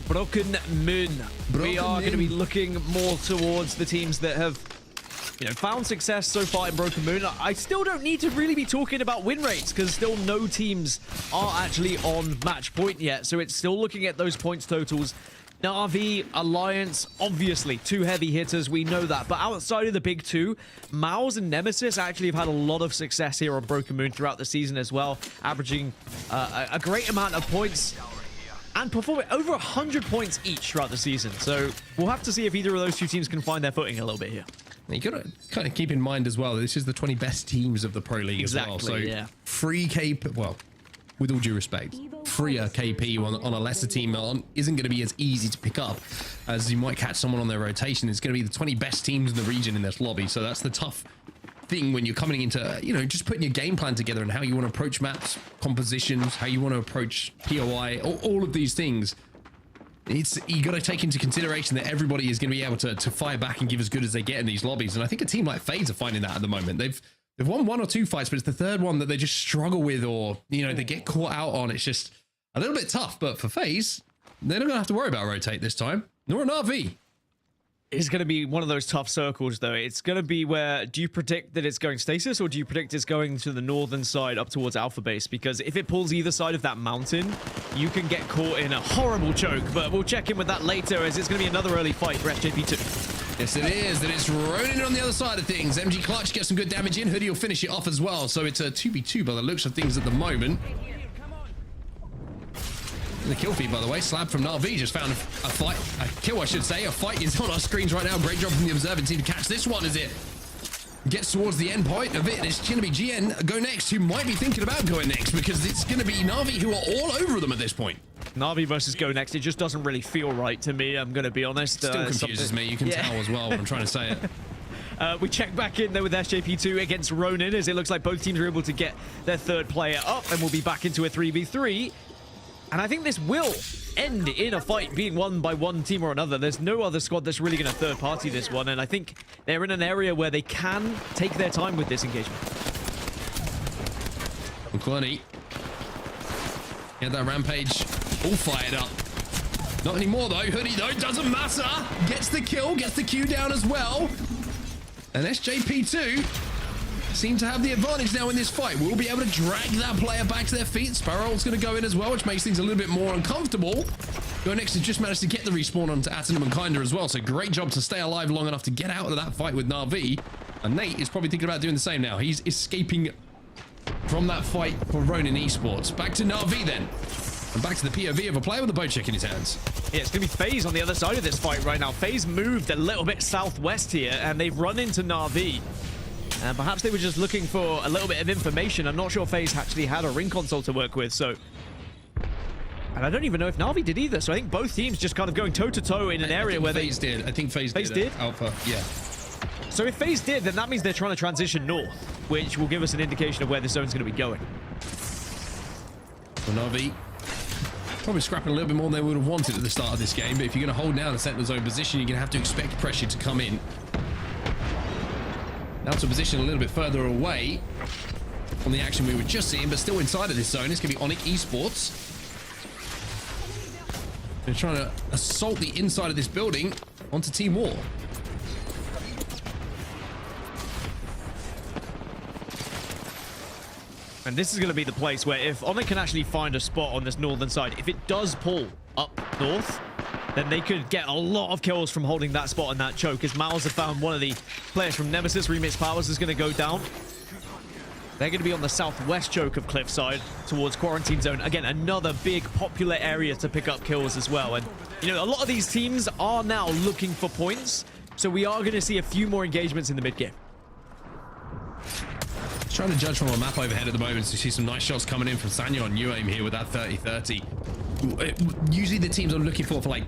Broken Moon. We are going to be looking more towards the teams that have, found success so far in Broken Moon. I still don't need to really be talking about win rates because still no teams are actually on match point yet. So it's still looking at those points totals. NAVI, Alliance, obviously 2 heavy hitters, we know that. But outside of the big 2, MOUZ and Nemesis actually have had a lot of success here on Broken Moon throughout the season as well, averaging a great amount of points and performing over 100 points each throughout the season. So we'll have to see if either of those 2 teams can find their footing a little bit here. You got to kind of keep in mind as well, this is the 20 best teams of the Pro League as well. So yeah. Free KP, well, with all due respect, freer KP on a lesser team isn't going to be as easy to pick up as you might catch someone on their rotation. It's going to be the 20 best teams in the region in this lobby. So that's the tough thing when you're coming into, just putting your game plan together and how you want to approach maps, compositions, how you want to approach POI, all of these things. You got to take into consideration that everybody is going to be able to fire back and give as good as they get in these lobbies. And I think a team like FaZe are finding that at the moment. They've won 1 or 2 fights, but it's the 3rd one that they just struggle with, or, they get caught out on. It's just a little bit tough, but for FaZe, they're not going to have to worry about rotate this time. Nor an RV. It's going to be one of those tough circles, though. It's going to be where, do you predict that it's going stasis, or do you predict it's going to the northern side up towards Alpha Base? Because if it pulls either side of that mountain, you can get caught in a horrible choke. But we'll check in with that later, as it's going to be another early fight for SJP2. Yes, it is. That it's Ronin on the other side of things. MG Clutch gets some good damage in. Hoodie will finish it off as well. So it's a 2v2 by the looks of things at the moment. The kill feed, by the way, Slab from NAVI just found a kill, I should say. A fight is on our screens right now. Great job from the observant team to catch this one as it gets towards the end point of it. It's going to be GN, GoNext, who might be thinking about going next, because it's going to be NAVI who are all over them at this point. NAVI versus GoNext, it just doesn't really feel right to me, I'm going to be honest. It still confuses me. You can tell as well when I'm trying to say it. We check back in there with SJP2 against Ronin, as it looks like both teams are able to get their 3rd player up, and we'll be back into a 3v3. And I think this will end in a fight being won by one team or another. There's no other squad that's really going to third party this one. And I think they're in an area where they can take their time with this engagement. Clooney. Get that Rampage all fired up. Not anymore though. Hoodie though, doesn't matter. Gets the kill, gets the Q down as well. And SJP2 seem to have the advantage now in this fight. We'll be able to drag that player back to their feet. Sparrow's going to go in as well, which makes things a little bit more uncomfortable. GoNext has just managed to get the respawn onto Atom and Kinder as well, so great job to stay alive long enough to get out of that fight with NAVI. And Nate is probably thinking about doing the same now. He's escaping from that fight for Ronin Esports. Back to NAVI then. And back to the POV of a player with a bow check in his hands. Yeah, it's going to be FaZe on the other side of this fight right now. FaZe moved a little bit southwest here, and they've run into NAVI. And perhaps they were just looking for a little bit of information. I'm not sure FaZe actually had a ring console to work with, so... And I don't even know if NAVI did either, so I think both teams just kind of going toe-to-toe in an area where FaZe did. I think FaZe did. Alpha, yeah. So if FaZe did, then that means they're trying to transition north, which will give us an indication of where this zone's going to be going. So NAVI probably scrapping a little bit more than they would have wanted at the start of this game, but if you're going to hold down a center zone position, you're going to have to expect pressure to come in. Now to a position a little bit further away from the action we were just seeing, but still inside of this zone. It's going to be Onic Esports. They're trying to assault the inside of this building onto Team War. And this is going to be the place where if Onic can actually find a spot on this northern side, if it does pull up north, then they could get a lot of kills from holding that spot and that choke, as MOUZ have found one of the players from Nemesis. Remix Powers is going to go down. They're going to be on the southwest choke of Cliffside towards Quarantine Zone. Again, another big popular area to pick up kills as well. And, you know, a lot of these teams are now looking for points, so we are going to see a few more engagements in the mid-game. Trying to judge from a map overhead at the moment, so you see some nice shots coming in from Sanyo and UAIM here with that 30-30. Usually the teams I'm looking for like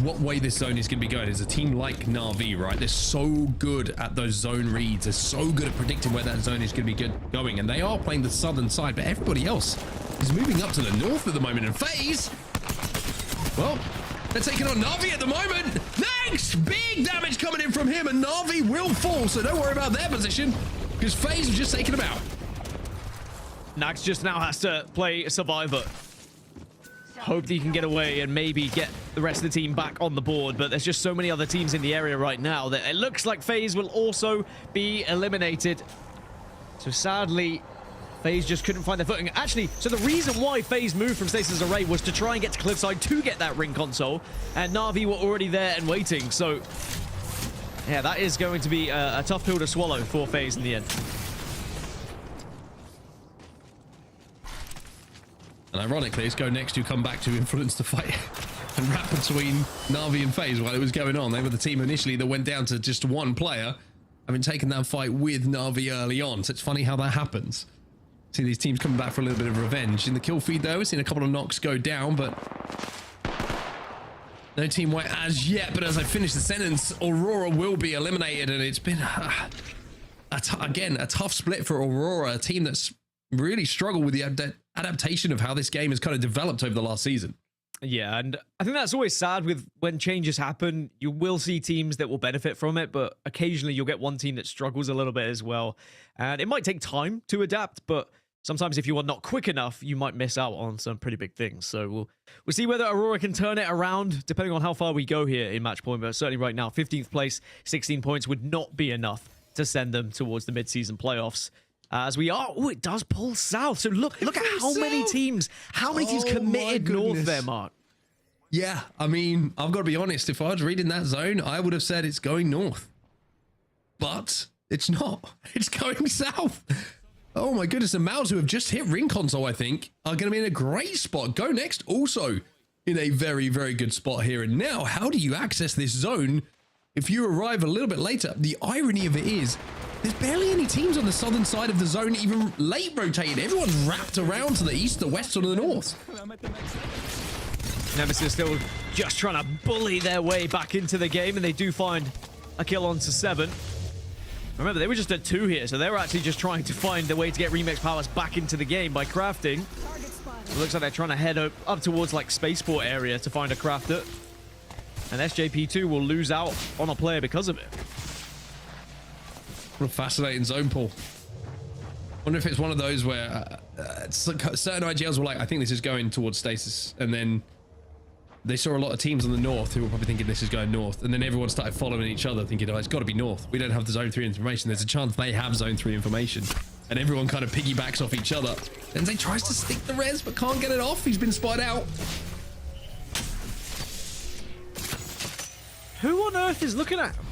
what way this zone is going to be going is a team like NAVI, right? They're so good at those zone reads. They're so good at predicting where that zone is going to be going, and they are playing the southern side, but everybody else is moving up to the north at the moment. And FaZe, well, they're taking on NAVI at the moment. Thanks! Big damage coming in from him, and NAVI will fall, so don't worry about their position, because FaZe have just taken him out. Nax just now has to play Survivor. Hope that he can get away and maybe get the rest of the team back on the board, but there's just so many other teams in the area right now that it looks like FaZe will also be eliminated. So sadly, FaZe just couldn't find their footing. Actually, so the reason why FaZe moved from Stasis Array was to try and get to Cliffside to get that ring console, and NAVI were already there and waiting. So yeah, that is going to be a tough pill to swallow for FaZe in the end. And ironically, it's GoNext who come back to influence the fight and rap between NAVI and FaZe while it was going on. They were the team initially that went down to just one player, having taken that fight with NAVI early on. So it's funny how that happens. See these teams coming back for a little bit of revenge. In the kill feed, though, we've seen a couple of knocks go down, but no team white as yet. But as I finish the sentence, Aurora will be eliminated, and it's been, again, a tough split for Aurora, a team that's really struggled with the adaptation of how this game has kind of developed over the last season. Yeah, and I think that's always sad with when changes happen. You will see teams that will benefit from it, but occasionally you'll get one team that struggles a little bit as well. And it might take time to adapt, but sometimes if you are not quick enough, you might miss out on some pretty big things. So we'll see whether Aurora can turn it around, depending on how far we go here in match point. But certainly right now, 15th place, 16 points would not be enough to send them towards the mid-season playoffs. As we are, it does pull south. So look at how many teams committed north there, Mark. Yeah, I mean, I've got to be honest. If I was reading that zone, I would have said it's going north. But it's not. It's going south. Oh my goodness. And MOUZ, who have just hit ring console, I think, are going to be in a great spot. GoNext also in a very, very good spot here. And now, how do you access this zone if you arrive a little bit later? The irony of it is, there's barely any teams on the southern side of the zone even late rotated. Everyone's wrapped around to the east, the west, or the north. Nemesis still just trying to bully their way back into the game, and they do find a kill onto 7. Remember, they were just at 2 here, so they were actually just trying to find a way to get Remix Powers back into the game by crafting. It looks like they're trying to head up towards like spaceport area to find a crafter. And SJP2 will lose out on a player because of it. What a fascinating zone pool. Wonder if it's one of those where certain IGLs were like, I think this is going towards stasis, and then they saw a lot of teams on the north who were probably thinking this is going north, and then everyone started following each other thinking, oh, it's got to be north. We don't have the zone 3 information. There's a chance they have zone 3 information, and everyone kind of piggybacks off each other. And they tries to stick the res but can't get it off. He's been spied out. Who on earth is looking at him?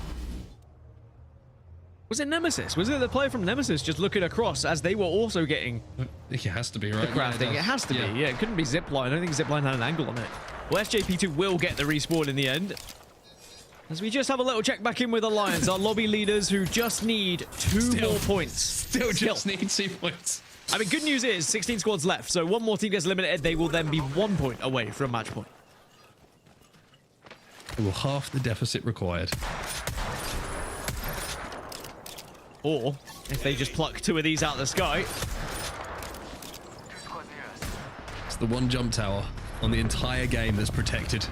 Was it Nemesis? Was it the player from Nemesis just looking across as they were also getting It has to be, right? the crafting? Yeah, it has to be. Yeah, it couldn't be Zipline. I don't think Zipline had an angle on it. Well, SJP2 will get the respawn in the end. As we just have a little check back in with Alliance, our lobby leaders who just need two more points. Still just need 2 points. I mean, good news is 16 squads left, so one more team gets eliminated, they will then be 1 point away from match point. Well, half the deficit required. Or if they just pluck 2 of these out of the sky. It's the one jump tower on the entire game that's protected.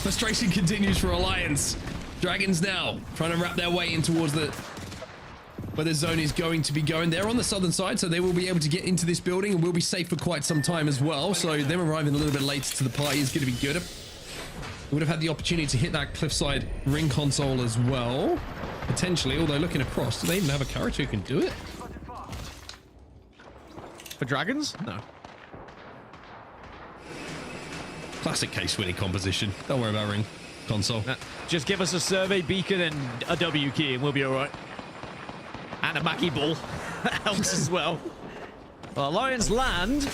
Frustration continues for Alliance. Dragons now trying to wrap their way in towards where the zone is going to be going. They're on the southern side, so they will be able to get into this building and will be safe for quite some time as well. So them arriving a little bit later to the party is going to be good. Would have had the opportunity to hit that cliffside ring console as well, potentially, although looking across, do they even have a character who can do it? For Dragons? No. Classic K-Swinny composition. Don't worry about ring console. Just give us a survey beacon and a W key and we'll be all right. And a Mackie ball. That helps as well. Well, Alliance land,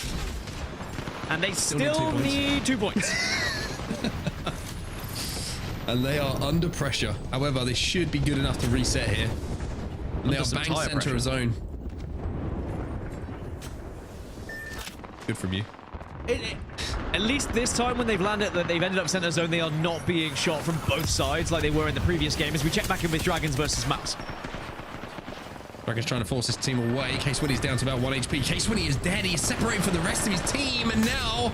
and they still need 2 points. And they are under pressure. However, they should be good enough to reset here. And they are bang center of zone. Good from you. At least this time when they've landed, they've ended up center zone, they are not being shot from both sides like they were in the previous game. As we check back in with Dragons versus MOUZ. Dragons trying to force his team away. K-Swinny's down to about 1 HP. K-Swinny is dead. He's separated from the rest of his team. And now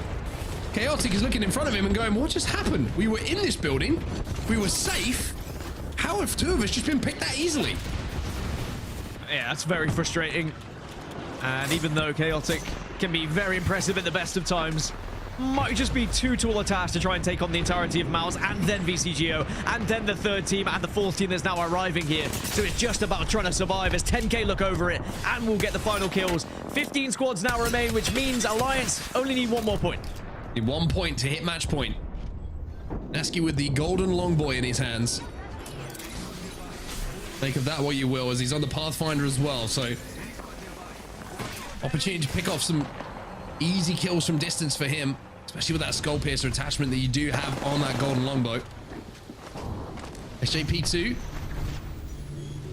Chaotic is looking in front of him and going, what just happened? We were in this building. We were safe. How have 2 of us just been picked that easily? Yeah, that's very frustrating. And even though Chaotic can be very impressive at the best of times, might just be too tall a task to try and take on the entirety of MOUZ and then VCGO and then the 3rd team and the 4th team that's now arriving here. So it's just about trying to survive as 10k look over it and we'll get the final kills. 15 squads now remain, which means Alliance only need 1 more point. Need 1 point to hit match point. Nasky with the golden long boy in his hands. Think of that what you will, as he's on the Pathfinder as well, so opportunity to pick off some easy kills from distance for him, especially with that Skull Piercer attachment that you do have on that golden longbow. SJP2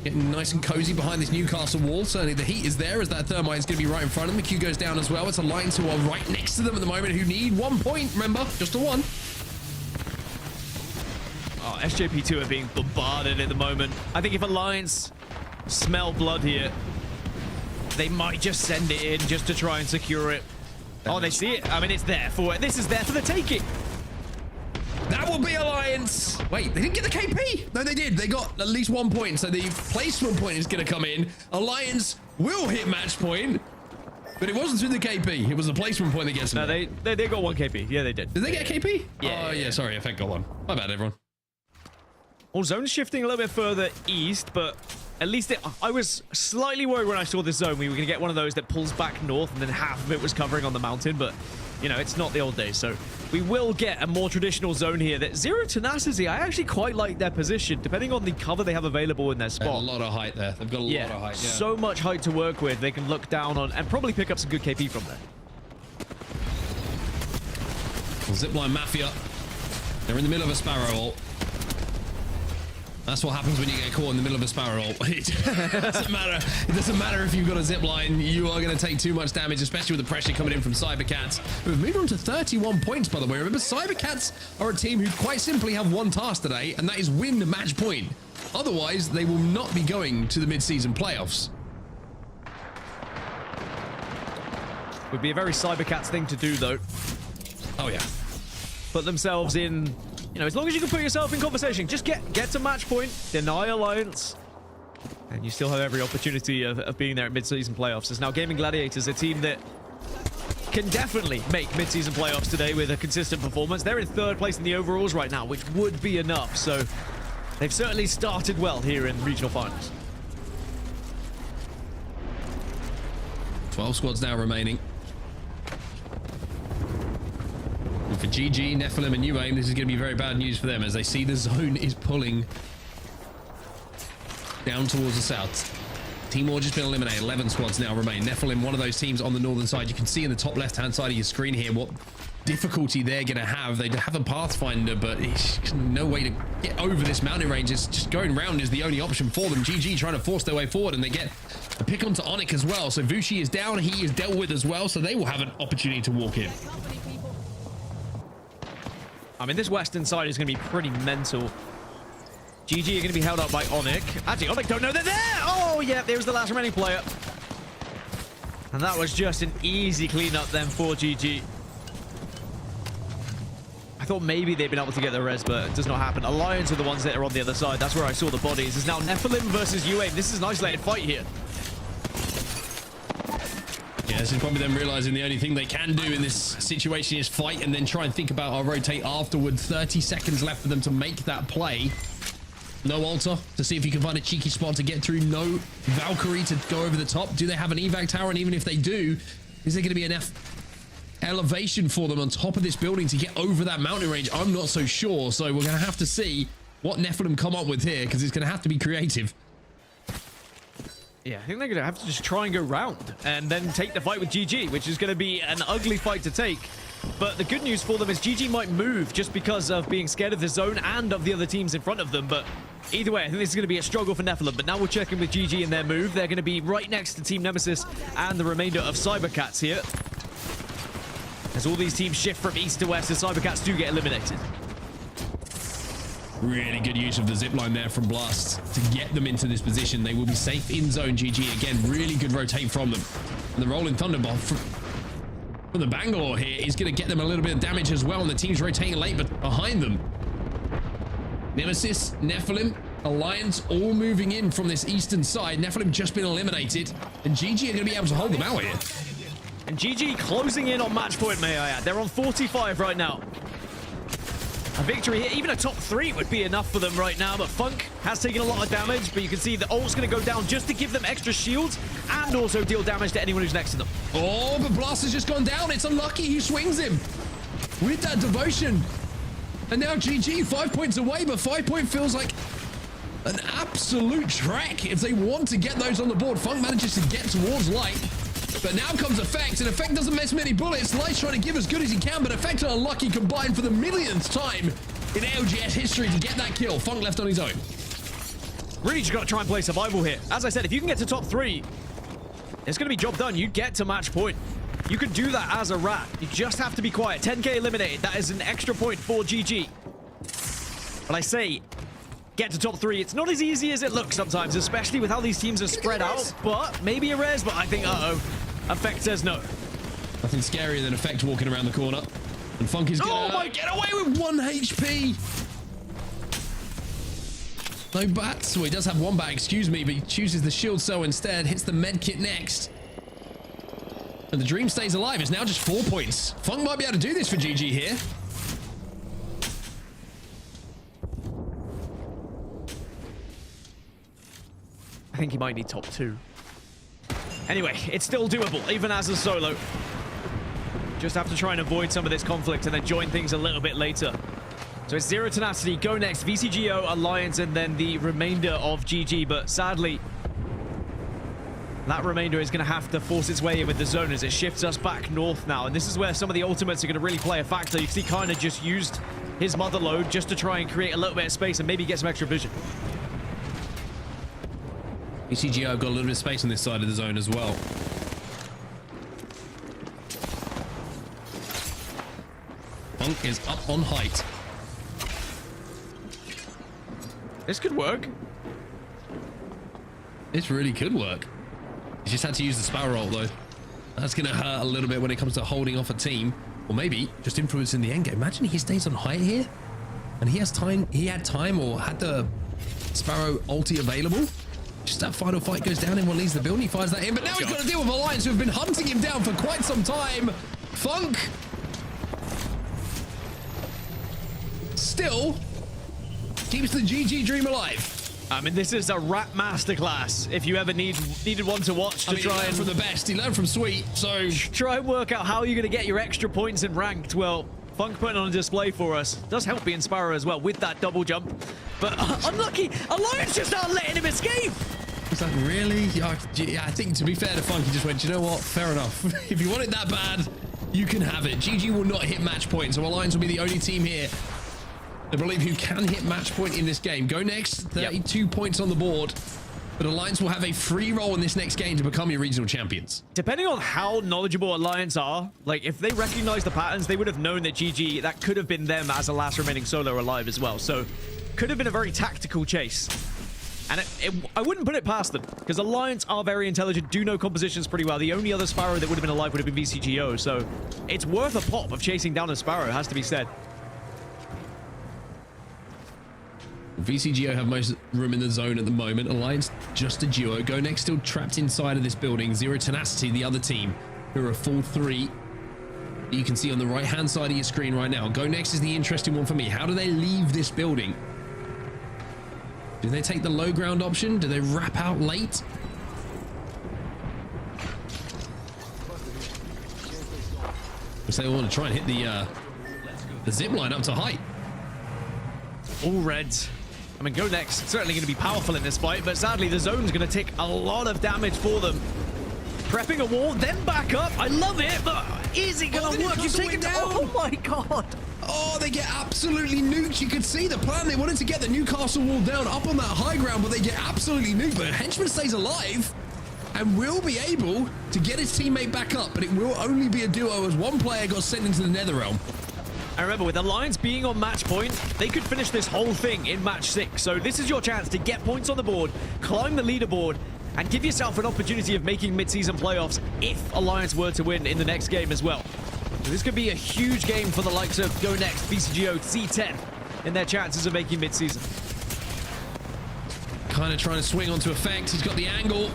getting nice and cozy behind this Newcastle wall. Certainly the heat is there as that thermite is going to be right in front of them. The Q goes down as well. It's Alliance who are right next to them at the moment who need 1 point. Remember, just a 1. Oh, SJP2 are being bombarded at the moment. I think if Alliance smell blood here, they might just send it in just to try and secure it. Oh, they see it. I mean, it's there for it. This is there for the taking. That will be Alliance. Wait, they didn't get the KP. No, they did. They got at least 1 point. So the placement point is going to come in. Alliance will hit match point, but it wasn't through the KP. It was the placement point that gets them. No, they got 1 KP. Yeah, they did. Did they get a KP? Yeah. Oh, yeah. Sorry, I think got 1. My bad, everyone. Well, zone shifting a little bit further east, but at least I was slightly worried when I saw this zone. We were going to get one of those that pulls back north and then half of it was covering on the mountain, but you know, it's not the old days. So we will get a more traditional zone here that Zero Tenacity, I actually quite like their position, depending on the cover they have available in their spot. A lot of height there. They've got a lot of height. Yeah. So much height to work with. They can look down on and probably pick up some good KP from there. Zipline Mafia. They're in the middle of a Sparrow ult. That's what happens when you get caught in the middle of a Sparrow ult. It doesn't matter. It doesn't matter if you've got a zipline. You are going to take too much damage, especially with the pressure coming in from Cybercats, who have moved on to 31 points, by the way. Remember, Cybercats are a team who quite simply have 1 task today, and that is win the match point. Otherwise, they will not be going to the mid-season playoffs. Would be a very Cybercats thing to do, though. Oh, yeah. Put themselves in, you know, as long as you can put yourself in conversation, just get to match point, deny alliance, and you still have every opportunity of being there at mid-season playoffs. As now Gaimin Gladiators, a team that can definitely make mid-season playoffs today with a consistent performance. They're in 3rd place in the overalls right now, which would be enough. So they've certainly started well here in regional finals. 12 squads now remaining. And for GG, Nephilim, and UAIM, this is going to be very bad news for them as they see the zone is pulling down towards the south. Team War just been eliminated. 11 squads now remain. Nephilim, one of those teams on the northern side. You can see in the top left-hand side of your screen here what difficulty they're going to have. They have a Pathfinder, but it's no way to get over this mountain range. It's just going round is the only option for them. GG trying to force their way forward, and they get a pick onto Onic as well. So Vushi is down. He is dealt with as well, so they will have an opportunity to walk in. I mean, this western side is going to be pretty mental. GG are going to be held up by Onic. Actually, Onic don't know they're there! Oh, yeah, there's the last remaining player. And that was just an easy cleanup then for GG. I thought maybe they'd been able to get the res, but it does not happen. Alliance are the ones that are on the other side. That's where I saw the bodies. It's now Nephilim versus UAIM. This is an isolated fight here. Yeah, this is probably them realizing the only thing they can do in this situation is fight and then try and think about our rotate afterward. 30 seconds left for them to make that play. No Altar to see if you can find a cheeky spot to get through. No Valkyrie to go over the top. Do they have an evac tower? And even if they do, is there going to be enough elevation for them on top of this building to get over that mountain range? I'm not so sure. So we're going to have to see what Nephilim come up with here, because it's going to have to be creative. Yeah, I think they're going to have to just try and go round and then take the fight with GG, which is going to be an ugly fight to take. But the good news for them is GG might move just because of being scared of the zone and of the other teams in front of them. But either way, I think this is going to be a struggle for Nephilim. But now we're checking with GG in their move. They're going to be right next to Team Nemesis and the remainder of Cybercats here. As all these teams shift from east to west, as Cybercats do get eliminated. Really good use of the zipline there from Blast to get them into this position. They will be safe in zone. GG again, really good rotate from them. And the rolling Thunderbolt from the Bangalore here is going to get them a little bit of damage as well. And the team's rotating late, but behind them, Nemesis, Nephilim, Alliance all moving in from this eastern side. Nephilim just been eliminated, and GG are going to be able to hold them out here. And GG closing in on match point, may I add. They're on 45 right now. A victory here, even a top 3 would be enough for them right now, but Funk has taken a lot of damage, but you can see the ult's going to go down just to give them extra shields and also deal damage to anyone who's next to them. Oh, but Blast has just gone down. It's unlucky he swings him with that devotion. And now GG 5 points away, but 5 point feels like an absolute trek if they want to get those on the board. Funk manages to get towards Light. But now comes Effect, and Effect doesn't miss many bullets. Light's trying to give as good as he can, but Effect and Unlucky combined for the millionth time in ALGS history to get that kill. Funk left on his own. Really just got to try and play survival here. As I said, if you can get to top 3, it's going to be job done. You get to match point. You can do that as a rat. You just have to be quiet. 10k eliminated. That is an extra point for GG. But I say, get to top 3. It's not as easy as it looks sometimes, especially with how these teams are spread out. But maybe a res, but I think, Effect says no. Nothing scarier than Effect walking around the corner. And Funk is gonna get away with 1 HP. No bats. Well, he does have 1 bat, excuse me, but he chooses the shield cell instead. Hits the med kit next. And the dream stays alive. It's now just 4 points. Funk might be able to do this for GG here. I think he might need top 2. Anyway, it's still doable, even as a solo. Just have to try and avoid some of this conflict and then join things a little bit later. So it's Zero Tenacity, GoNext, VCGO, Alliance, and then the remainder of GG. But sadly, that remainder is going to have to force its way in with the zone as it shifts us back north now. And this is where some of the ultimates are going to really play a factor. You see, kind of just used his mother load just to try and create a little bit of space and maybe get some extra vision. VCGO got a little bit of space on this side of the zone as well. Funk is up on height. This could work. This really could work. He just had to use the Sparrow ult though. That's going to hurt a little bit when it comes to holding off a team, or maybe just influencing the end game. Imagine he stays on height here, and he has time. He had time, or had the Sparrow ulti available. Just that final fight goes down, everyone leaves the building, he fires that in, but now he's got to deal with Alliance who have been hunting him down for quite some time. Funk still keeps the GG dream alive. I mean, this is a rap masterclass. If you ever needed one to watch to try and from the best, he learned from Sweet, so try and work out how you're going to get your extra points in ranked. Well, Funk putting on a display for us does help being Sparrow as well with that double jump, but unlucky. Alliance just not letting him escape. He's like, really? Yeah, I think to be fair to Funk, he just went, you know what? Fair enough. If you want it that bad, you can have it. GG will not hit match point, so Alliance will be the only team here, I believe, who can hit match point in this game. GoNext, 32 points on the board, but Alliance will have a free roll in this next game to become your regional champions. Depending on how knowledgeable Alliance are, like if they recognize the patterns, they would have known that GG, that could have been them as a last remaining solo alive as well. So could have been a very tactical chase. And I wouldn't put it past them, because Alliance are very intelligent, do know compositions pretty well. The only other Sparrow that would have been alive would have been VCGO, so it's worth a pop of chasing down a Sparrow, has to be said. VCGO have most room in the zone at the moment. Alliance just a duo. GoNext still trapped inside of this building. Zero Tenacity, the other team, who are a full 3. You can see on the right-hand side of your screen right now. GoNext is the interesting one for me. How do they leave this building? Do they take the low ground option? Do they wrap out late? Looks like they want to try and hit the zipline up to height. All reds. I mean, GoNext certainly going to be powerful in this fight, but sadly the zone's going to take a lot of damage for them. Prepping a wall, then back up. I love it, but is it going to work? You take it down. Oh my god. Oh, they get absolutely nuked. You could see the plan. They wanted to get the Newcastle wall down up on that high ground, but they get absolutely nuked. But Henchman stays alive and will be able to get his teammate back up, but it will only be a duo as one player got sent into the Netherrealm. And remember, with Alliance being on match point, they could finish this whole thing in match 6. So this is your chance to get points on the board, climb the leaderboard, and give yourself an opportunity of making mid-season playoffs if Alliance were to win in the next game as well. So this could be a huge game for the likes of GoNext, VCGO, C10 in their chances of making mid-season. Kind of trying to swing onto effect. He's got the angle.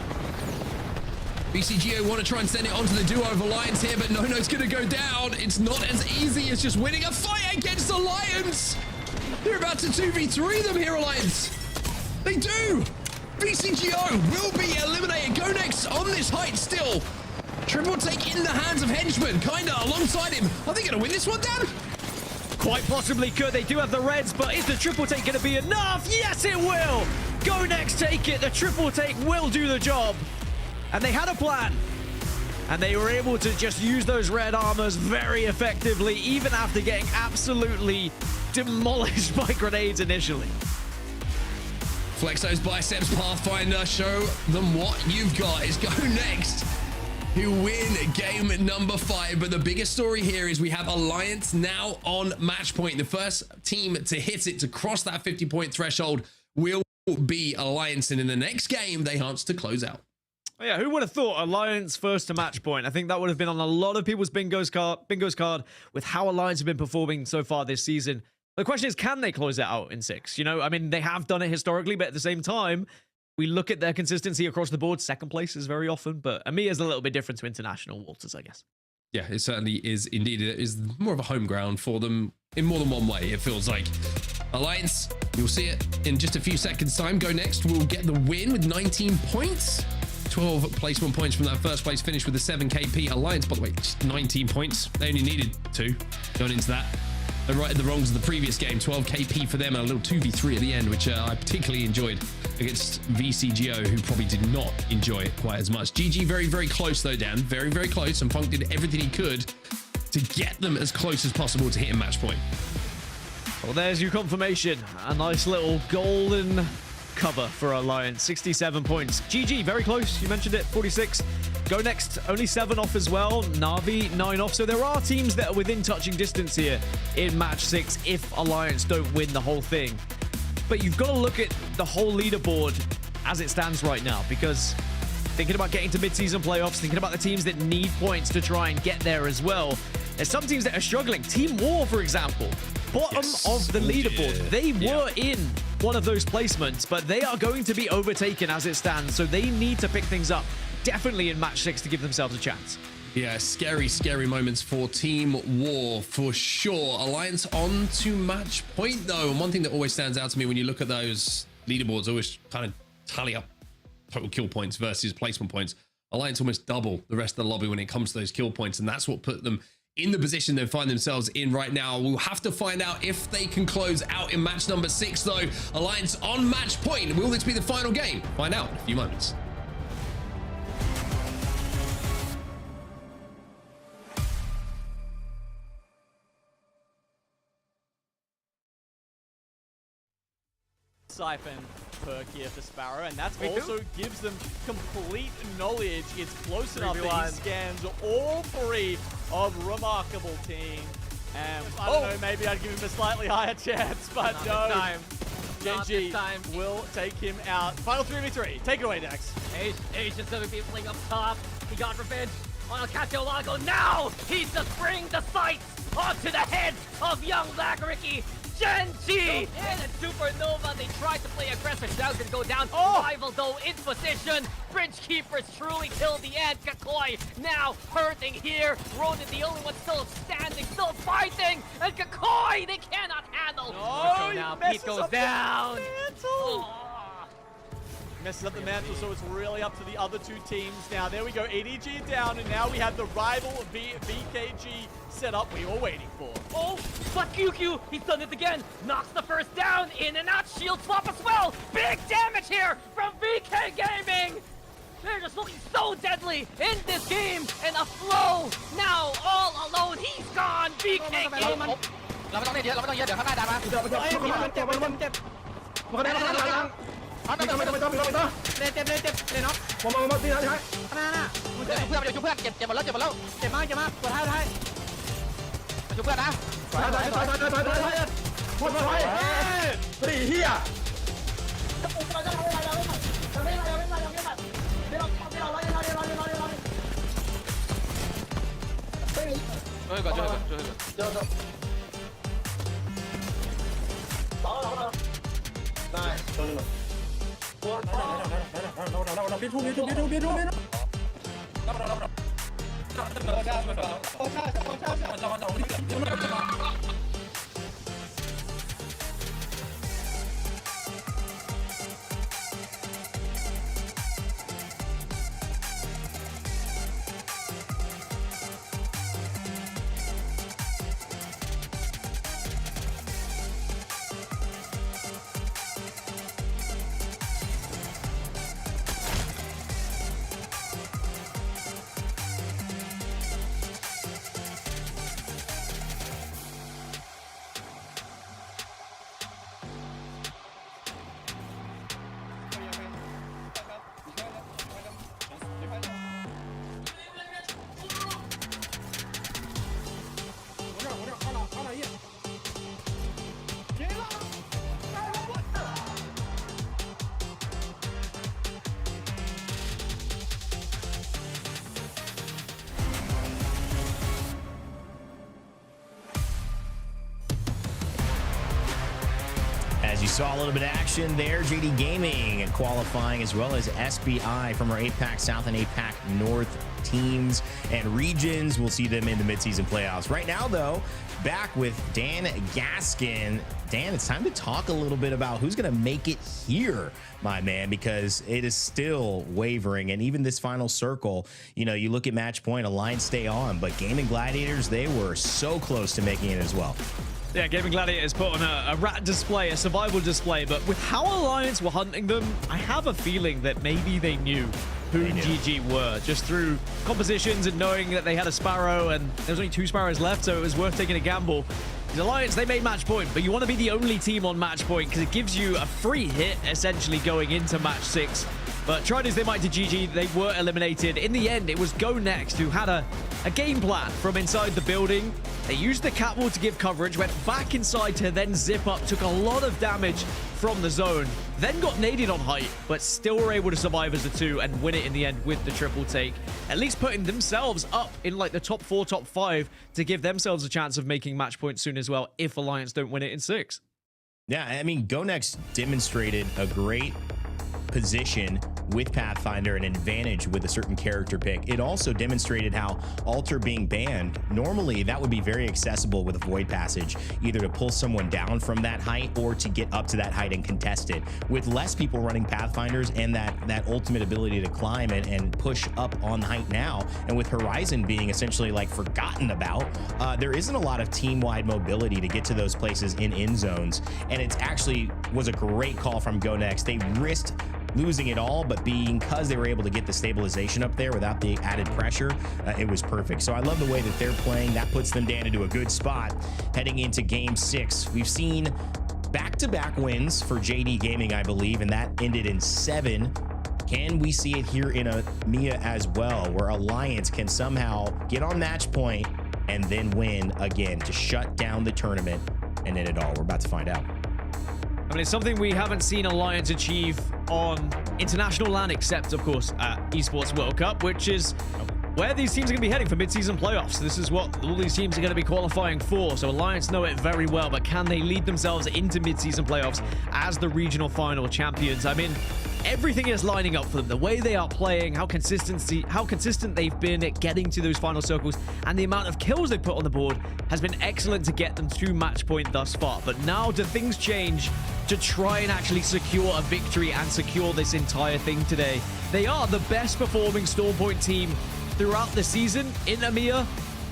VCGO want to try and send it onto the duo of Alliance here, but Nono's going to go down. It's not as easy as just winning a fight against Alliance. They're about to 2v3 them here, Alliance. They do. VCGO will be eliminated. GoNext on this height still. Triple take in the hands of Henchman, kind of alongside him. Are they going to win this one, Dan? Quite possibly could. They do have the reds, but is the triple take going to be enough? Yes, it will. GoNext take it. The triple take will do the job. And they had a plan. And they were able to just use those red armors very effectively, even after getting absolutely demolished by grenades initially. Flex those biceps, Pathfinder. Show them what you've got. It's GoNext who win game number 5. But the biggest story here is we have Alliance now on match point. The first team to hit it, to cross that 50-point threshold, will be Alliance. And in the next game, they have to close out. Yeah, who would have thought Alliance first to match point? I think that would have been on a lot of people's bingo's card with how Alliance have been performing so far this season. The question is, can they close it out in 6? You know, I mean, they have done it historically, but at the same time, we look at their consistency across the board. Second place is very often, but EMEA is a little bit different to international waters, I guess. Yeah, it certainly is. Indeed, it is more of a home ground for them in more than one way, it feels like. Alliance, you'll see it in just a few seconds' time. GoNext will get the win with 19 points. 12 placement points from that first place finish with the 7 KP. Alliance, by the way, just 19 points. They only needed 2 going into that. They righted the wrongs of the previous game. 12 KP for them and a little 2v3 at the end, which I particularly enjoyed against VCGO, who probably did not enjoy it quite as much. GG very, very close though, Dan. Very, very close. And Funk did everything he could to get them as close as possible to hitting match point. Well, there's your confirmation. A nice little golden cover for Alliance. 67 points. GG, very close. You mentioned it, 46. GoNext, only 7 off as well. NAVI, 9 off. So there are teams that are within touching distance here in match 6 if Alliance don't win the whole thing. But you've got to look at the whole leaderboard as it stands right now, because thinking about getting to mid-season playoffs, thinking about the teams that need points to try and get there as well. There's some teams that are struggling. Team War, for example, bottom of the leaderboard. They were in one of those placements, but they are going to be overtaken as it stands, so they need to pick things up definitely in match 6 to give themselves a chance. Yeah, scary, scary moments for Team War, for sure. Alliance on to match point, though. And one thing that always stands out to me when you look at those leaderboards, always kind of tally up total kill points versus placement points. Alliance almost double the rest of the lobby when it comes to those kill points, and that's what put them in the position they find themselves in right now. We'll have to find out if they can close out in match number 6, though. Alliance on match point. Will this be the final game? Find out in a few moments. Siphon perk here for Sparrow, and that also gives them complete knowledge. It's close enough that he scans all 3 of Remarkable Team. And I don't know, maybe I'd give him a slightly higher chance, but no. Genji will take him out. Final 3v3. Take it away, Dax. Age is going to be playing up top. He got revenge on Lago. Now he's just bringing the sights onto the head of young Lagariki. Genji! And a Supernova, they tried to play aggressive. Now gonna go down. Rival though in position. Bridge Keepers truly till the end. Kakoi now hurting here. Ronin the only one still standing, still fighting. And Kakoi, they cannot handle. No, now Pete goes down. Messes up the mantle, so it's really up to the other 2 teams now. There we go, ADG down, and now we have the rival VKG set up we were waiting for. But QQ, he's done it again. Knocks the first down, in and out, shield swap as well. Big damage here from VK Gaming. They're just looking so deadly in this game, and a flow now all alone. He's gone, VK Gaming. As you saw a little bit of action there, JD Gaming qualifying, as well as SBI from our APAC South and APAC North teams and regions. We'll see them in the midseason playoffs. Right now, though, back with Dan Gaskin. Dan, it's time to talk a little bit about who's going to make it here, my man, because it is still wavering. And even this final circle, you know, you look at match point, Alliance stay on, but Gaimin Gladiators, they were so close to making it as well. Yeah, Gaimin Gladiators put on a rat display, a survival display, but with how Alliance were hunting them, I have a feeling that maybe they knew who GG were, just through compositions and knowing that they had a Sparrow and there was only 2 Sparrows left, so it was worth taking a gamble. The Alliance, they made match point, but you want to be the only team on match point because it gives you a free hit, essentially, going into match 6. But tried as they might to GG, they were eliminated. In the end, it was GoNext who had a a game plan from inside the building. They used the catwalk to give coverage, went back inside to then zip up, took a lot of damage from the zone, then got naded on height, but still were able to survive as a 2 and win it in the end with the triple take, at least putting themselves up in like the top 4, top 5 to give themselves a chance of making match points soon as well if Alliance don't win it in 6. Yeah, I mean, GoNext demonstrated a great position with Pathfinder, an advantage with a certain character pick. It also demonstrated how Alter being banned, normally that would be very accessible with a Void Passage, either to pull someone down from that height or to get up to that height and contest it. With less people running Pathfinders and that ultimate ability to climb and push up on height now, and with Horizon being essentially like forgotten about, there isn't a lot of team-wide mobility to get to those places in end zones, and it actually was a great call from GoNext. They risked losing it all, but because they were able to get the stabilization up there without the added pressure, it was perfect. So I love the way that they're playing. That puts them down into a good spot heading into game 6. We've seen back-to-back wins for JD Gaming, I believe, and that ended in 7. Can we see it here in EMEA as well, where Alliance can somehow get on match point and then win again to shut down the tournament and end it all? We're about to find out. I mean, it's something we haven't seen Alliance achieve on international LAN, except, of course, at Esports World Cup, which is where these teams are going to be heading for mid-season playoffs. This is what all these teams are going to be qualifying for, so Alliance know it very well, but can they lead themselves into mid-season playoffs as the regional final champions? I mean, everything is lining up for them. The way they are playing, how consistent they've been at getting to those final circles, and the amount of kills they put on the board has been excellent to get them to match point thus far. But now, do things change to try and actually secure a victory and secure this entire thing today? They are the best performing Stormpoint team throughout the season in EMEA.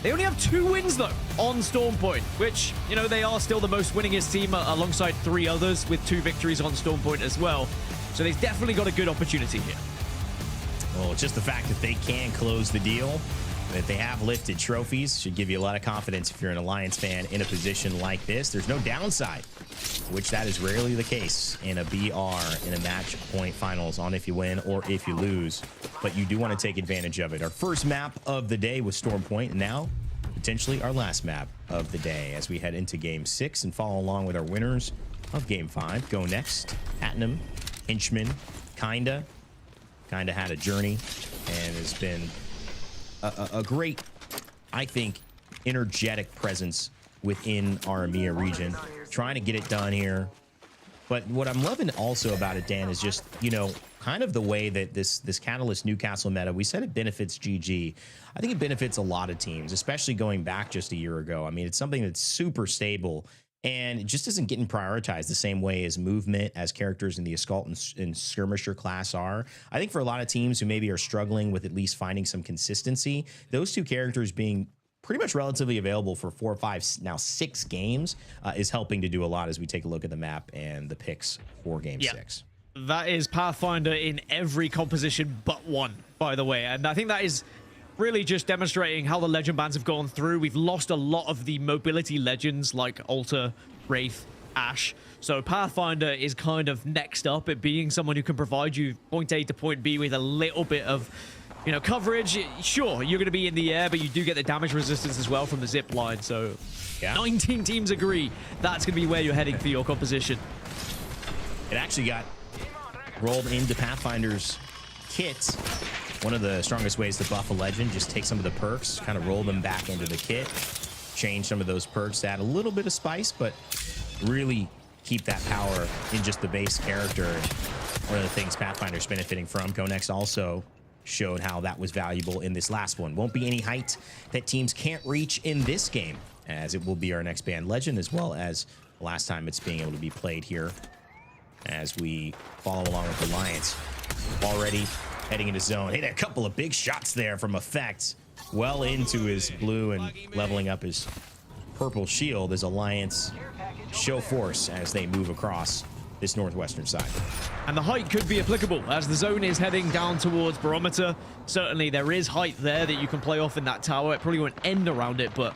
They only have 2 wins, though, on Stormpoint, which, you know, they are still the most winningest team alongside 3 others with 2 victories on Stormpoint as well. So they've definitely got a good opportunity here. Well, just the fact that they can close the deal, that they have lifted trophies, should give you a lot of confidence if you're an Alliance fan in a position like this. There's no downside, which that is rarely the case in a BR, in a match point finals, on if you win or if you lose. But you do want to take advantage of it. Our first map of the day was Stormpoint, and now potentially our last map of the day as we head into game 6 and follow along with our winners of game 5. GoNext, Platinum, Henchman, kinda had a journey and has been a great, I think, energetic presence within our EMEA region, trying to get it done here. But what I'm loving also about it, Dan, is just, you know, kind of the way that this Catalyst Newcastle meta, we said it benefits GG. I think it benefits a lot of teams, especially going back just a year ago. I mean, it's something that's super stable, and it just isn't getting prioritized the same way as movement, as characters in the Assault and Skirmisher class are. I think for a lot of teams who maybe are struggling with at least finding some consistency, those 2 characters being pretty much relatively available for 4, 5, now 6 games is helping to do a lot as we take a look at the map and the picks for game 6. That is Pathfinder in every composition but 1, by the way. And I think that is really just demonstrating how the legend bans have gone through. We've lost a lot of the mobility legends like Alter, Wraith, Ashe. So Pathfinder is kind of next up at being someone who can provide you point A to point B with a little bit of, you know, coverage. Sure, you're going to be in the air, but you do get the damage resistance as well from the Zipline. So yeah. 19 teams agree that's going to be where you're heading for your composition. It actually got rolled into Pathfinder's kit. One of the strongest ways to buff a legend, just take some of the perks, kind of roll them back into the kit, change some of those perks to add a little bit of spice, but really keep that power in just the base character. One of the things Pathfinder's benefiting from. GoNext also showed how that was valuable in this last one. Won't be any height that teams can't reach in this game, as it will be our next banned legend, as well as the last time it's being able to be played here as we follow along with Alliance. Already heading into zone. Hit a couple of big shots there from Effect, well into his blue and leveling up his purple shield as Alliance show force as they move across this northwestern side. And the height could be applicable as the zone is heading down towards Barometer. Certainly there is height there that you can play off in that tower. It probably won't end around it, but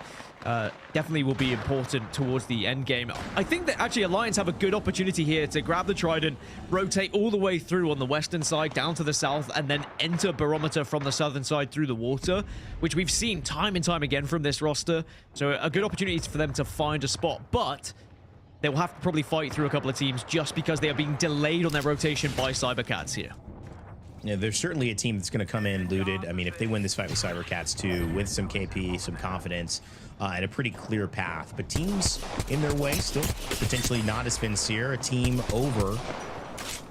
definitely will be important towards the end game. I think that actually Alliance have a good opportunity here to grab the Trident, rotate all the way through on the western side down to the south, and then enter Barometer from the southern side through the water, which we've seen time and time again from this roster. So a good opportunity for them to find a spot, but they will have to probably fight through a couple of teams just because they are being delayed on their rotation by Cybercats here. Yeah, there's certainly a team that's going to come in looted. I mean, if they win this fight with Cybercats too, with some KP, some confidence, and a pretty clear path. But teams in their way still potentially not as sincere. A team over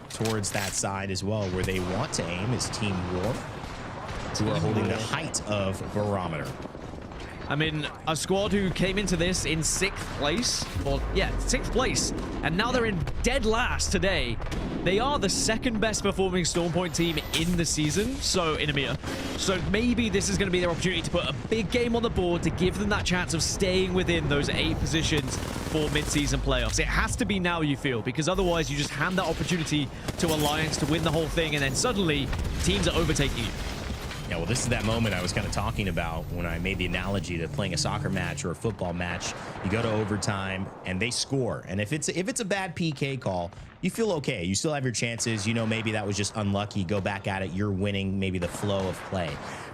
towards that side as well, where they want to aim, is Team War, who are holding the height of Barometer. I mean, a squad who came into this in 6th place, or yeah, 6th place, and now they're in dead last today. They are the 2nd best performing Stormpoint team in the season, so in EMEA. So maybe this is going to be their opportunity to put a big game on the board to give them that chance of staying within those 8 positions for mid-season playoffs. It has to be now, you feel, because otherwise you just hand that opportunity to Alliance to win the whole thing, and then suddenly teams are overtaking you. Yeah, well, this is that moment I was kind of talking about when I made the analogy to playing a soccer match or a football match. You go to overtime and they score, and if it's a bad PK call, you feel okay. You still have your chances. You know, maybe that was just unlucky. Go back at it. You're winning maybe the flow of play.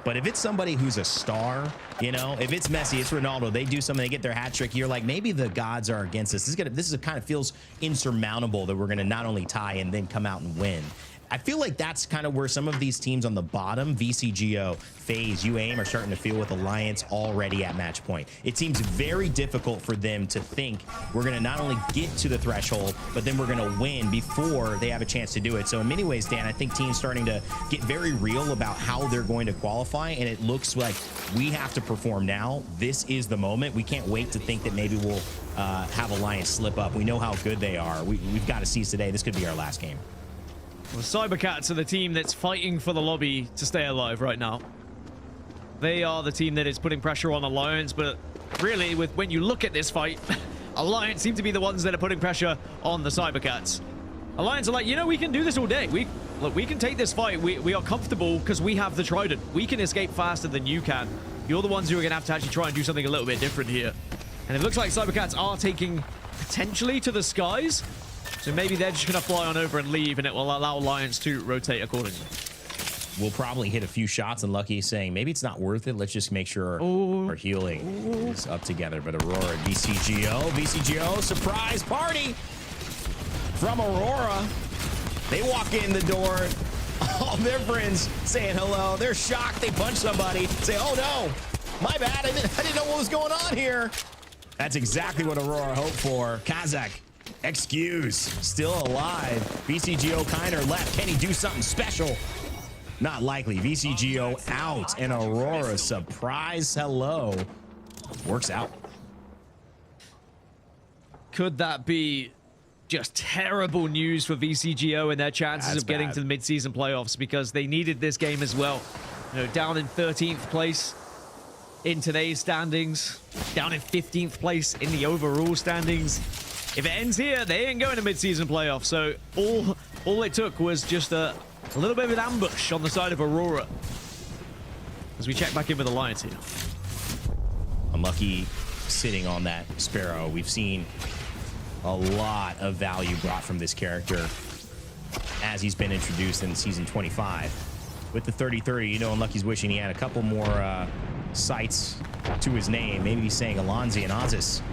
But if it's somebody who's a star, you know, if it's Messi, it's Ronaldo, they do something, they get their hat trick, you're like, maybe the gods are against us. This is kind of feels insurmountable that we're going to not only tie and then come out and win. I feel like that's kind of where some of these teams on the bottom, VCGO, FaZe, UAIM, are starting to feel with Alliance already at match point. It seems very difficult for them to think we're going to not only get to the threshold, but then we're going to win before they have a chance to do it. So in many ways, Dan, I think teams starting to get very real about how they're going to qualify, and it looks like we have to perform now. This is the moment. We can't wait to think that maybe we'll have Alliance slip up. We know how good they are. We've got to seize today. This could be our last game. Well, Cybercats are the team that's fighting for the lobby to stay alive right now. They are the team that is putting pressure on Alliance, but really, when you look at this fight, Alliance seem to be the ones that are putting pressure on the Cybercats. Alliance are like, you know, we can do this all day. Look, we can take this fight. We are comfortable because we have the Trident. We can escape faster than you can. You're the ones who are going to have to actually try and do something a little bit different here. And it looks like Cybercats are taking potentially to the skies. So maybe they're just going to fly on over and leave, and it will allow Alliance to rotate accordingly. We'll probably hit a few shots, and Lucky saying, maybe it's not worth it. Let's just make sure our healing is up together. But Aurora and VCGO, surprise party from Aurora. They walk in the door, all their friends saying hello. They're shocked. They punch somebody, say, oh no, my bad. I didn't know what was going on here. That's exactly what Aurora hoped for. Kazakh. Excuse, still alive. VCGO kind of left. Can he do something special? Not likely. VCGO out, and Aurora surprise hello works out. Could that be just terrible news for VCGO and their chances of getting to the mid-season playoffs, because they needed this game as well? You know, down in 13th place in today's standings, down in 15th place in the overall standings. If it ends here, they ain't going to mid-season playoffs. So all it took was just a little bit of an ambush on the side of Aurora. As we check back in with Alliance here. Unlucky sitting on that Sparrow. We've seen a lot of value brought from this character as he's been introduced in season 25. With the 30-30, you know, Unlucky's wishing he had a couple more sights to his name. Maybe he's saying Alonzi and Ozis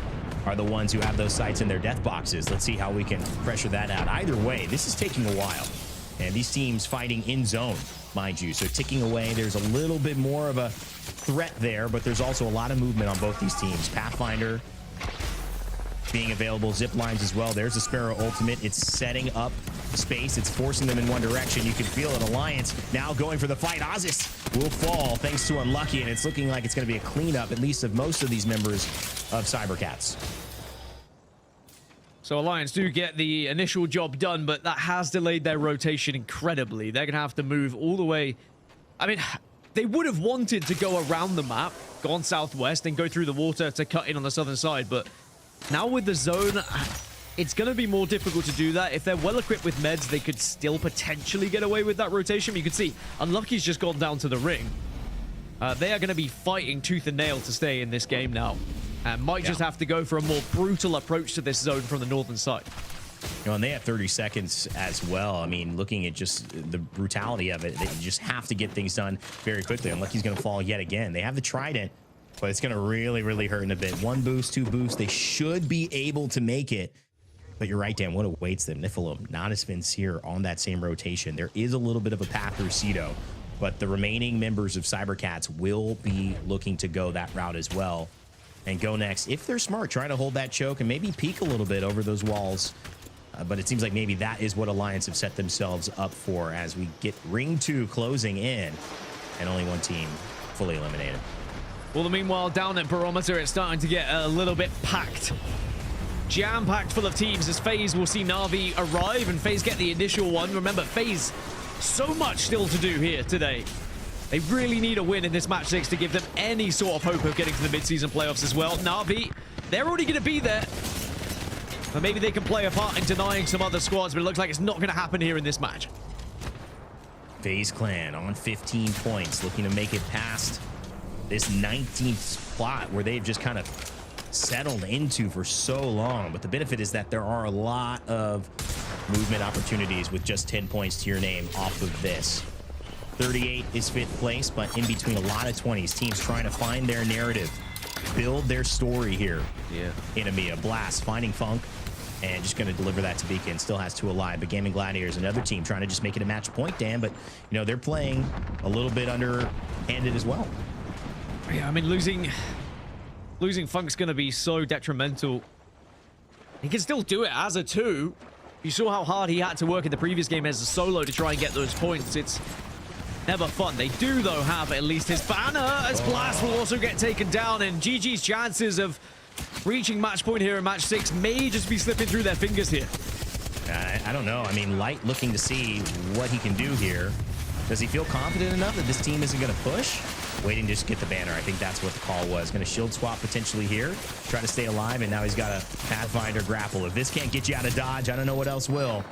are the ones who have those sights in their death boxes. Let's see how we can pressure that out. Either way, this is taking a while. And these teams fighting in zone, mind you. So ticking away, there's a little bit more of a threat there, but there's also a lot of movement on both these teams. Pathfinder being available, zip lines as well. There's a Sparrow ultimate. It's setting up space. It's forcing them in one direction. You can feel it. Alliance now going for the fight. Ozis will fall thanks to Unlucky, and it's looking like it's going to be a cleanup, at least of most of these members of Cybercats. So Alliance do get the initial job done, but that has delayed their rotation incredibly. They're going to have to move all the way. I mean, they would have wanted to go around the map, gone southwest, and go through the water to cut in on the southern side, but now with the zone, it's going to be more difficult to do that. If they're well equipped with meds, they could still potentially get away with that rotation. But you can see Unlucky's just gone down to the ring. They are going to be fighting tooth and nail to stay in this game now, and might just have to go for a more brutal approach to this zone from the northern side. You know, and they have 30 seconds as well. I mean, looking at just the brutality of it, they just have to get things done very quickly. Unlucky's going to fall yet again. They have the trident, but it's going to really hurt in a bit. 1 boost, 2 boosts. They should be able to make it. But you're right, Dan. What awaits them? Nephilim, not as Sincere on that same rotation. There is a little bit of a path through Cedo, but the remaining members of Cybercats will be looking to go that route as well. And GoNext, if they're smart, try to hold that choke and maybe peek a little bit over those walls. But it seems like maybe that is what Alliance have set themselves up for as we get Ring 2 closing in and only 1 team fully eliminated. Well, meanwhile, down at Barometer, it's starting to get a little bit packed. Jam-packed full of teams as FaZe will see NAVI arrive and FaZe get the initial one. Remember, FaZe, so much still to do here today. They really need a win in this match 6 to give them any sort of hope of getting to the mid-season playoffs as well. NAVI, they're already going to be there. But maybe they can play a part in denying some other squads, but it looks like it's not going to happen here in this match. FaZe Clan on 15 points, looking to make it past this 19th spot where they've just kind of settled into for so long. But the benefit is that there are a lot of movement opportunities with just 10 points to your name off of this. 38 is 5th place, but in between a lot of 20s, teams trying to find their narrative, build their story here. In EMEA, Blast finding Funk and just going to deliver that to Beacon. Still has 2 alive, but Gaimin Gladiators, another team trying to just make it a match point, Dan. But you know, they're playing a little bit underhanded as well. Yeah, I mean, losing Funk's going to be so detrimental. He can still do it as a 2. You saw how hard he had to work in the previous game as a solo to try and get those points. It's never fun. They do, though, have at least his banner, as Blast will also get taken down, and GG's chances of reaching match point here in match 6 may just be slipping through their fingers here. I don't know. I mean, Light looking to see what he can do here. Does he feel confident enough that this team isn't going to push? Waiting to just get the banner. I think that's what the call was. Going to shield swap potentially here. Try to stay alive, and now he's got a Pathfinder grapple. If this can't get you out of dodge, I don't know what else will.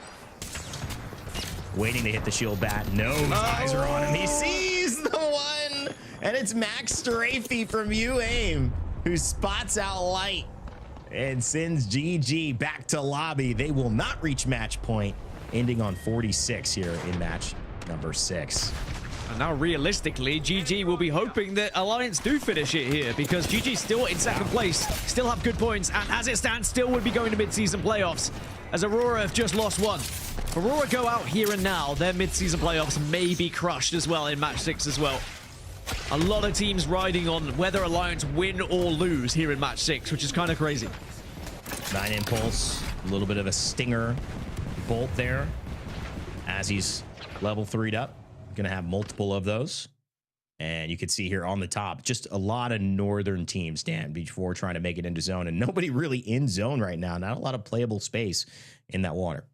Waiting to hit the shield bat. No, his eyes are on him. He sees the one, and it's Max Strafey from UAIM who spots out Light and sends GG back to lobby. They will not reach match point, ending on 46 here in match number 6. And now, realistically, GG will be hoping that Alliance do finish it here, because GG's still in 2nd place, still have good points, and as it stands, still would be going to mid-season playoffs, as Aurora have just lost 1. If Aurora go out here and now, their mid-season playoffs may be crushed as well in match 6 as well. A lot of teams riding on whether Alliance win or lose here in match 6, which is kind of crazy. 9 impulse, a little bit of a stinger bolt there as he's level 3'd up. Gonna have multiple of those, and you can see here on the top just a lot of northern teams, Dan, before trying to make it into zone, and nobody really in zone right now. Not a lot of playable space in that water.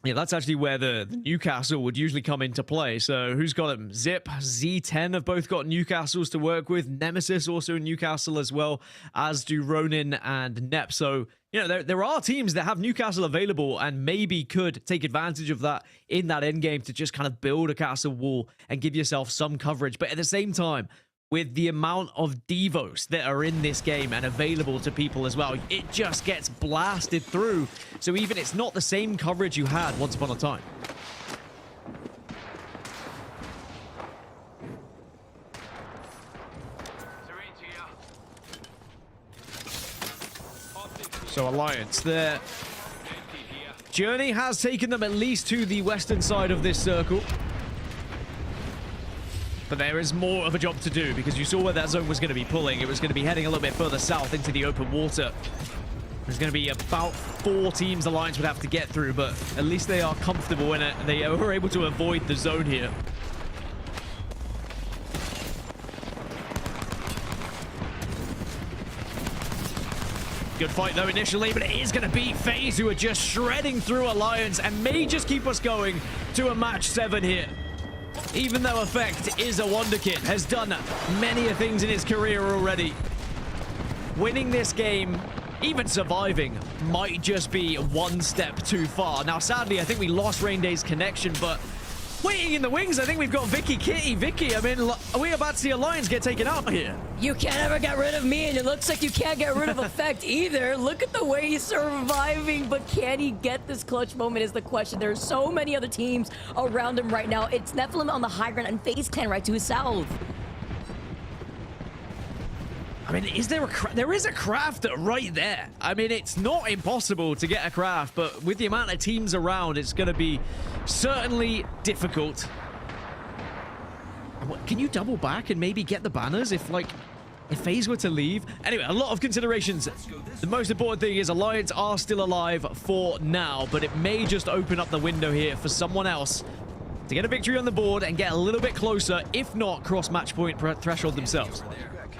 Yeah, that's actually where the Newcastle would usually come into play. So who's got them? Zip, Z10 have both got Newcastles to work with. Nemesis also in Newcastle as well, as do Ronin and Nep. So, you know, there are teams that have Newcastle available and maybe could take advantage of that in that endgame to just kind of build a castle wall and give yourself some coverage. But at the same time, with the amount of Devos that are in this game and available to people as well, it just gets blasted through. So even it's not the same coverage you had once upon a time. So Alliance, their journey has taken them at least to the western side of this circle. But there is more of a job to do, because you saw where that zone was going to be pulling. It was going to be heading a little bit further south into the open water. There's going to be about 4 teams Alliance would have to get through, but at least they are comfortable in it. They were able to avoid the zone here. Good fight though initially, but it is going to be FaZe who are just shredding through Alliance and may just keep us going to a match 7 here. Even though Effect is a wonderkid, has done many things in his career already. Winning this game even surviving might just be one step too far. Now, sadly, I think we lost Rainday's connection, but waiting in the wings, I think we've got Vicky Kitty. Vicky, I mean, are we about to see Alliance get taken out here? You can't ever get rid of me, and it looks like you can't get rid of Effect either. Look at the way he's surviving, but can he get this clutch moment is the question. There's so many other teams around him right now. It's Nephilim on the high ground and FaZe Clan right to his south. I mean, there is a craft right there. I mean, it's not impossible to get a craft, but with the amount of teams around, it's going to be certainly difficult. Can you double back and maybe get the banners if FaZe were to leave? Anyway, a lot of considerations. The most important thing is Alliance are still alive for now, but it may just open up the window here for someone else to get a victory on the board and get a little bit closer, if not cross match point threshold themselves.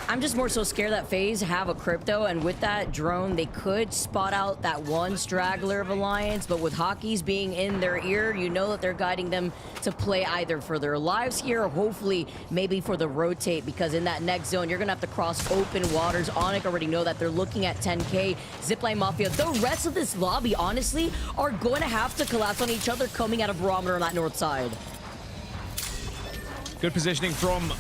I'm just more so scared that FaZe have a crypto, and with that drone, they could spot out that one straggler of Alliance, but with Hockeys being in their ear, you know that they're guiding them to play either for their lives here or hopefully maybe for the rotate, because in that next zone, you're going to have to cross open waters. Onic already know that they're looking at 10K, Zipline Mafia. The rest of this lobby, honestly, are going to have to collapse on each other coming out of Barometer on that north side. Good positioning from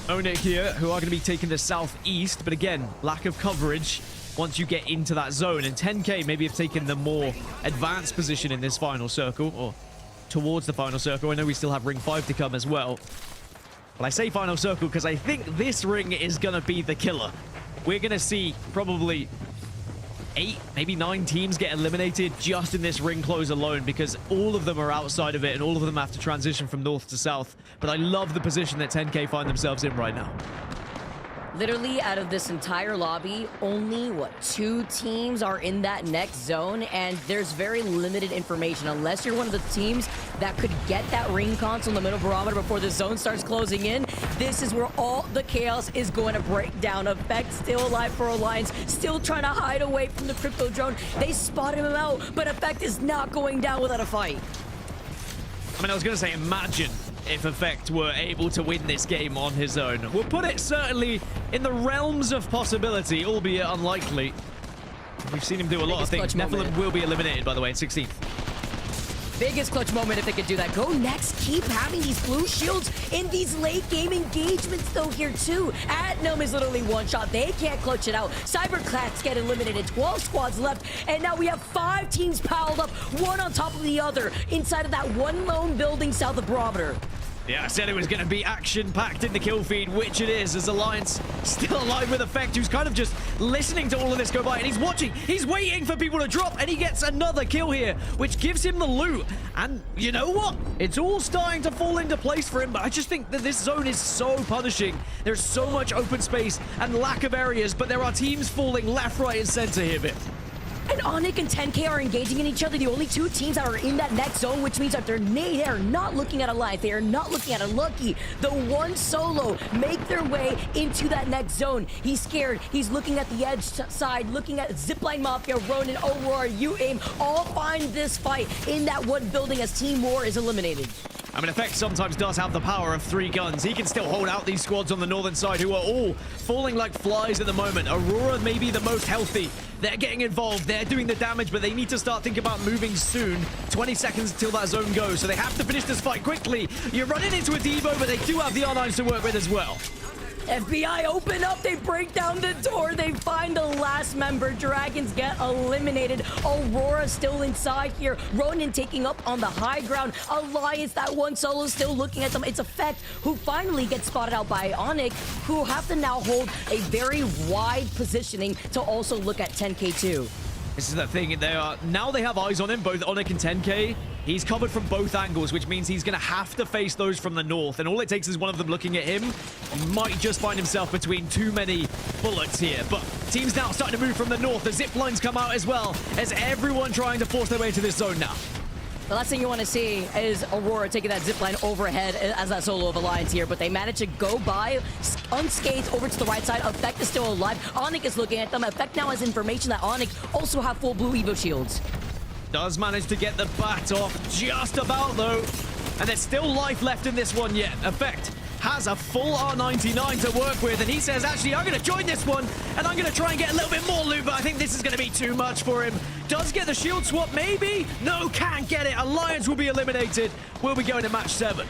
Onic here, who are going to be taking the southeast, but again, lack of coverage once you get into that zone. And 10K maybe have taken the more advanced position in this final circle, or towards the final circle. I know we still have ring 5 to come as well. But I say final circle because I think this ring is going to be the killer. We're going to see probably 8, maybe 9 teams get eliminated just in this ring close alone, because all of them are outside of it and all of them have to transition from north to south. But I love the position that 10K find themselves in right now. Literally, out of this entire lobby, only, 2 teams are in that next zone, and there's very limited information. Unless you're one of the teams that could get that ring console in the middle barometer before the zone starts closing in, this is where all the chaos is going to break down. Effect still alive for Alliance, still trying to hide away from the crypto drone. They spotted him out, but Effect is not going down without a fight. I mean, I was going to say, imagine if Effect were able to win this game on his own. We'll put it certainly in the realms of possibility, albeit unlikely. We've seen him do a lot of things. Nephilim will be eliminated, by the way, in 16th. Biggest clutch moment if they could do that. GoNext keep having these blue shields in these late game engagements though here too. Atnum is literally one shot. They can't clutch it out. Cybercats get eliminated. 12 squads left. And now we have 5 teams piled up, one on top of the other, inside of that one lone building south of Barometer. Yeah, I said it was going to be action-packed in the kill feed, which it is, as Alliance still alive with Effect, who's kind of just listening to all of this go by, and he's watching, he's waiting for people to drop, and he gets another kill here, which gives him the loot. And you know what? It's all starting to fall into place for him, but I just think that this zone is so punishing. There's so much open space and lack of areas, but there are teams falling left, right, and center here, Viv. And Onic and 10K are engaging in each other, the only 2 teams that are in that next zone, which means that they are not looking at Alliance, they are not looking at Unlucky. The one solo make their way into that next zone. He's scared, he's looking at the edge side, looking at Zipline Mafia, Ronin, Aurora, UAIM, all find this fight in that one building as Team War is eliminated. I mean, Effect sometimes does have the power of 3 guns. He can still hold out these squads on the northern side who are all falling like flies at the moment. Aurora may be the most healthy. They're getting involved. They're doing the damage, but they need to start thinking about moving soon. 20 seconds until that zone goes, so they have to finish this fight quickly. You're running into a Devo, but they do have the R9s to work with as well. FBI open up, they break down the door, they find the last member. Dragons get eliminated. Aurora still inside here. Ronin taking up on the high ground. Alliance, that one solo still looking at them. It's Effect who finally gets spotted out by Onic, who have to now hold a very wide positioning to also look at 10K too. This is the thing, now they have eyes on him, both Onic and 10K. He's covered from both angles, which means he's going to have to face those from the north. And all it takes is one of them looking at him. He might just find himself between too many bullets here. But teams now starting to move from the north. The zip lines come out as well, as everyone trying to force their way to this zone now. The last thing you want to see is Aurora taking that zipline overhead as that solo of Alliance here, but they managed to go by unscathed over to the right side. Effect is still alive. Onic is looking at them. Effect now has information that Onic also have full blue Evo shields. Does manage to get the bat off just about, though. And there's still life left in this one yet. Effect has a full R99 to work with, and he says, actually, I'm going to join this one, and I'm going to try and get a little bit more loot, but I think this is going to be too much for him. Does get the shield swap, maybe? No, can't get it. Alliance will be eliminated. We'll be going to match 7.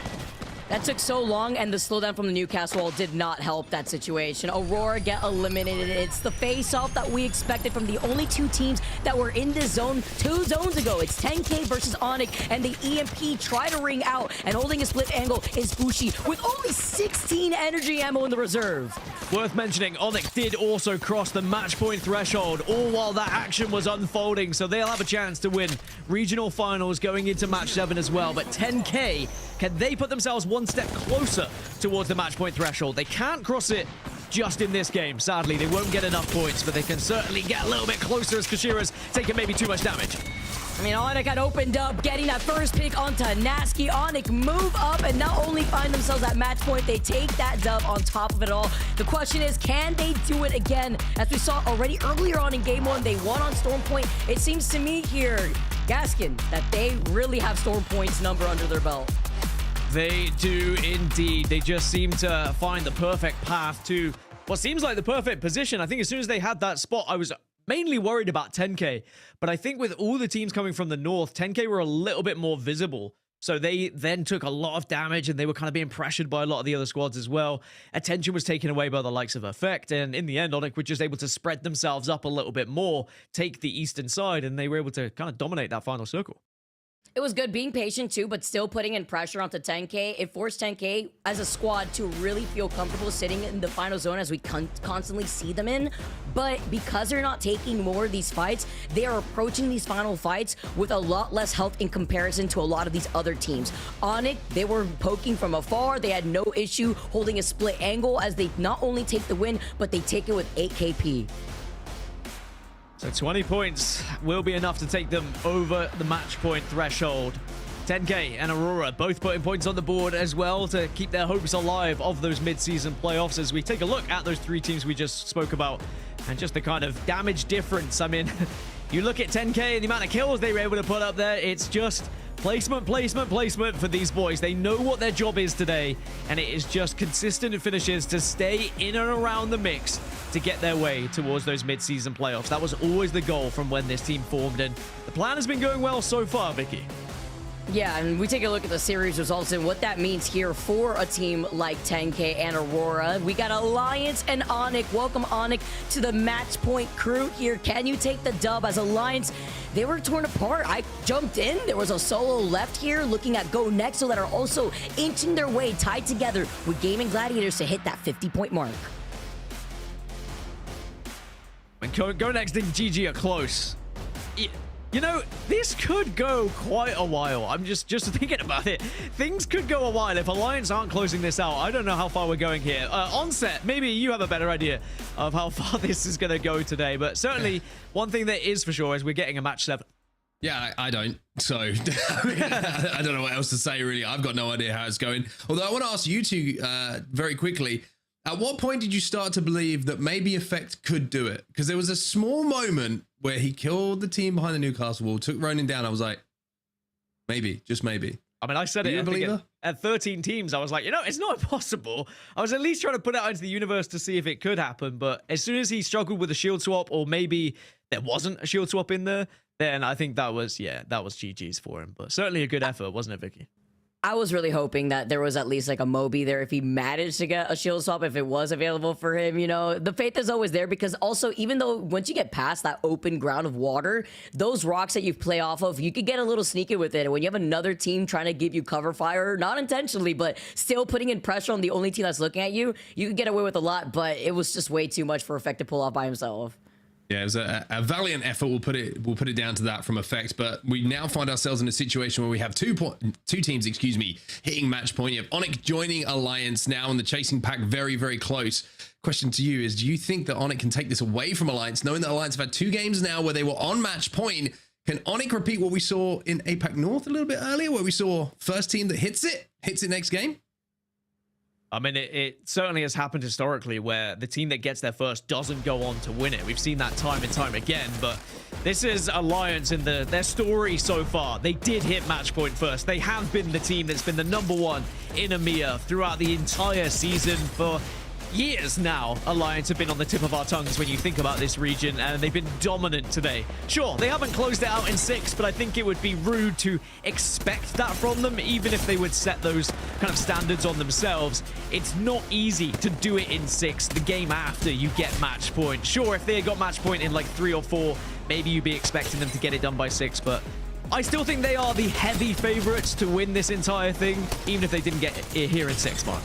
That took so long, and the slowdown from the Newcastle wall did not help that situation. Aurora get eliminated. It's the face-off that we expected from the only 2 teams that were in this zone 2 zones ago. It's 10K versus Onic, and the EMP try to ring out, and holding a split angle is Bushi with only 16 energy ammo in the reserve. Worth mentioning, Onic did also cross the match point threshold, all while that action was unfolding, so they'll have a chance to win regional finals going into match 7 as well. But 10K, can they put themselves one step closer towards the match point threshold? They can't cross it just in this game. Sadly, they won't get enough points, but they can certainly get a little bit closer as Kashira's taking maybe too much damage. I mean, Onic had opened up, getting that first pick on Tenacity. Onic move up and not only find themselves at match point, they take that dub on top of it all. The question is, can they do it again? As we saw already earlier on in game 1, they won on Storm Point. It seems to me here, Gaskin, that they really have Storm Point's number under their belt. They do indeed. They just seem to find the perfect path to what seems like the perfect position. I think as soon as they had that spot, I was mainly worried about 10K, but I think with all the teams coming from the north, 10K were a little bit more visible. So they then took a lot of damage, and they were kind of being pressured by a lot of the other squads as well. Attention was taken away by the likes of Effect, and in the end, Onic were just able to spread themselves up a little bit more, take the eastern side, and they were able to kind of dominate that final circle. It was good being patient too, but still putting in pressure onto 10K. It forced 10K as a squad to really feel comfortable sitting in the final zone as we constantly see them in. But because they're not taking more of these fights, they are approaching these final fights with a lot less health in comparison to a lot of these other teams. Onic, they were poking from afar. They had no issue holding a split angle as they not only take the win, but they take it with 8 KP. So 20 points will be enough to take them over the match point threshold. 10K and Aurora both putting points on the board as well to keep their hopes alive of those mid-season playoffs as we take a look at those 3 teams we just spoke about and just the kind of damage difference. I mean, you look at 10K and the amount of kills they were able to put up there, it's just placement, placement, placement for these boys. They know what their job is today, and it is just consistent finishes to stay in and around the mix to get their way towards those mid-season playoffs. That was always the goal from when this team formed, and the plan has been going well so far, Vicky. Yeah, and we take a look at the series results and what that means here for a team like 10K and Aurora. We got Alliance and Onic. Welcome, Onic, to the match point crew here. Can you take the dub as Alliance? They were torn apart. I jumped in. There was a solo left here looking at GoNext, so that are also inching their way tied together with Gaimin Gladiators to hit that 50-point mark. When GoNext and GG are close. You know, this could go quite a while. I'm just thinking about it. Things could go a while if Alliance aren't closing this out. I don't know how far we're going here. Onset, maybe you have a better idea of how far this is going to go today. But certainly, one thing that is for sure is we're getting a match 7. Yeah, I don't. So, I mean, I don't know what else to say, really. I've got no idea how it's going. Although I want to ask you two very quickly, at what point did you start to believe that maybe Effect could do it? Because there was a small moment where he killed the team behind the Newcastle wall, took Ronin down. I was like, maybe, just maybe. I mean, I said it at 13 teams. I was like, you know, it's not impossible. I was at least trying to put it out into the universe to see if it could happen. But as soon as he struggled with a shield swap, or maybe there wasn't a shield swap in there, then I think that was GG's for him. But certainly a good effort, wasn't it, Vicky? I was really hoping that there was at least like a Moby there if he managed to get a shield swap, if it was available for him. You know, the faith is always there because also, even though once you get past that open ground of water, those rocks that you play off of, you could get a little sneaky with it. And when you have another team trying to give you cover fire, not intentionally, but still putting in pressure on the only team that's looking at you, you could get away with a lot, but it was just way too much for Effect to pull off by himself. Yeah, it was a valiant effort. We'll put it down to that from Effect. But we now find ourselves in a situation where we have two teams, hitting match point. You have Onic joining Alliance now, and the chasing pack very, very close. Question to you is: do you think that Onic can take this away from Alliance, knowing that Alliance have had 2 games now where they were on match point? Can Onic repeat what we saw in APAC North a little bit earlier, where we saw first team that hits it next game? I mean, it certainly has happened historically where the team that gets there first doesn't go on to win it. We've seen that time and time again, but This is Alliance in their story so far. They did hit match point first. They have been the team that's been the #1 in EMEA throughout the entire season for years now. Alliance have been on the tip of our tongues when you think about this region, and they've been dominant today. Sure, they haven't closed it out in 6, but I think it would be rude to expect that from them, even if they would set those kind of standards on themselves. It's not easy to do it in 6, the game after you get match point. Sure, if they had got match point in like 3 or 4, maybe you'd be expecting them to get it done by 6, but I still think they are the heavy favorites to win this entire thing, even if they didn't get it here in 6, Mark.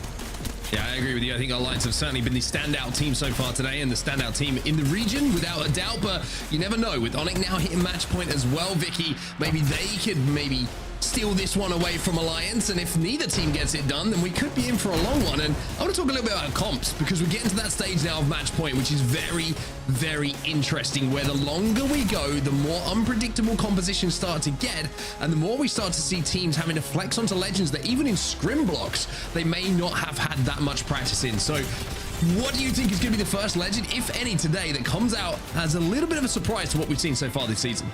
Yeah, I agree with you. I think Alliance have certainly been the standout team so far today and the standout team in the region, without a doubt. But you never know. With Onic now hitting match point as well, Vicky, maybe they could steal this one away from Alliance. And if neither team gets it done, then we could be in for a long one. And I want to talk a little bit about comps, because we're getting to that stage now of match point, which is very, very interesting, where the longer we go, the more unpredictable compositions start to get, and the more we start to see teams having to flex onto legends that even in scrim blocks, they may not have had that much practice in. So what do you think is going to be the first legend, if any, today that comes out as a little bit of a surprise to what we've seen so far this season?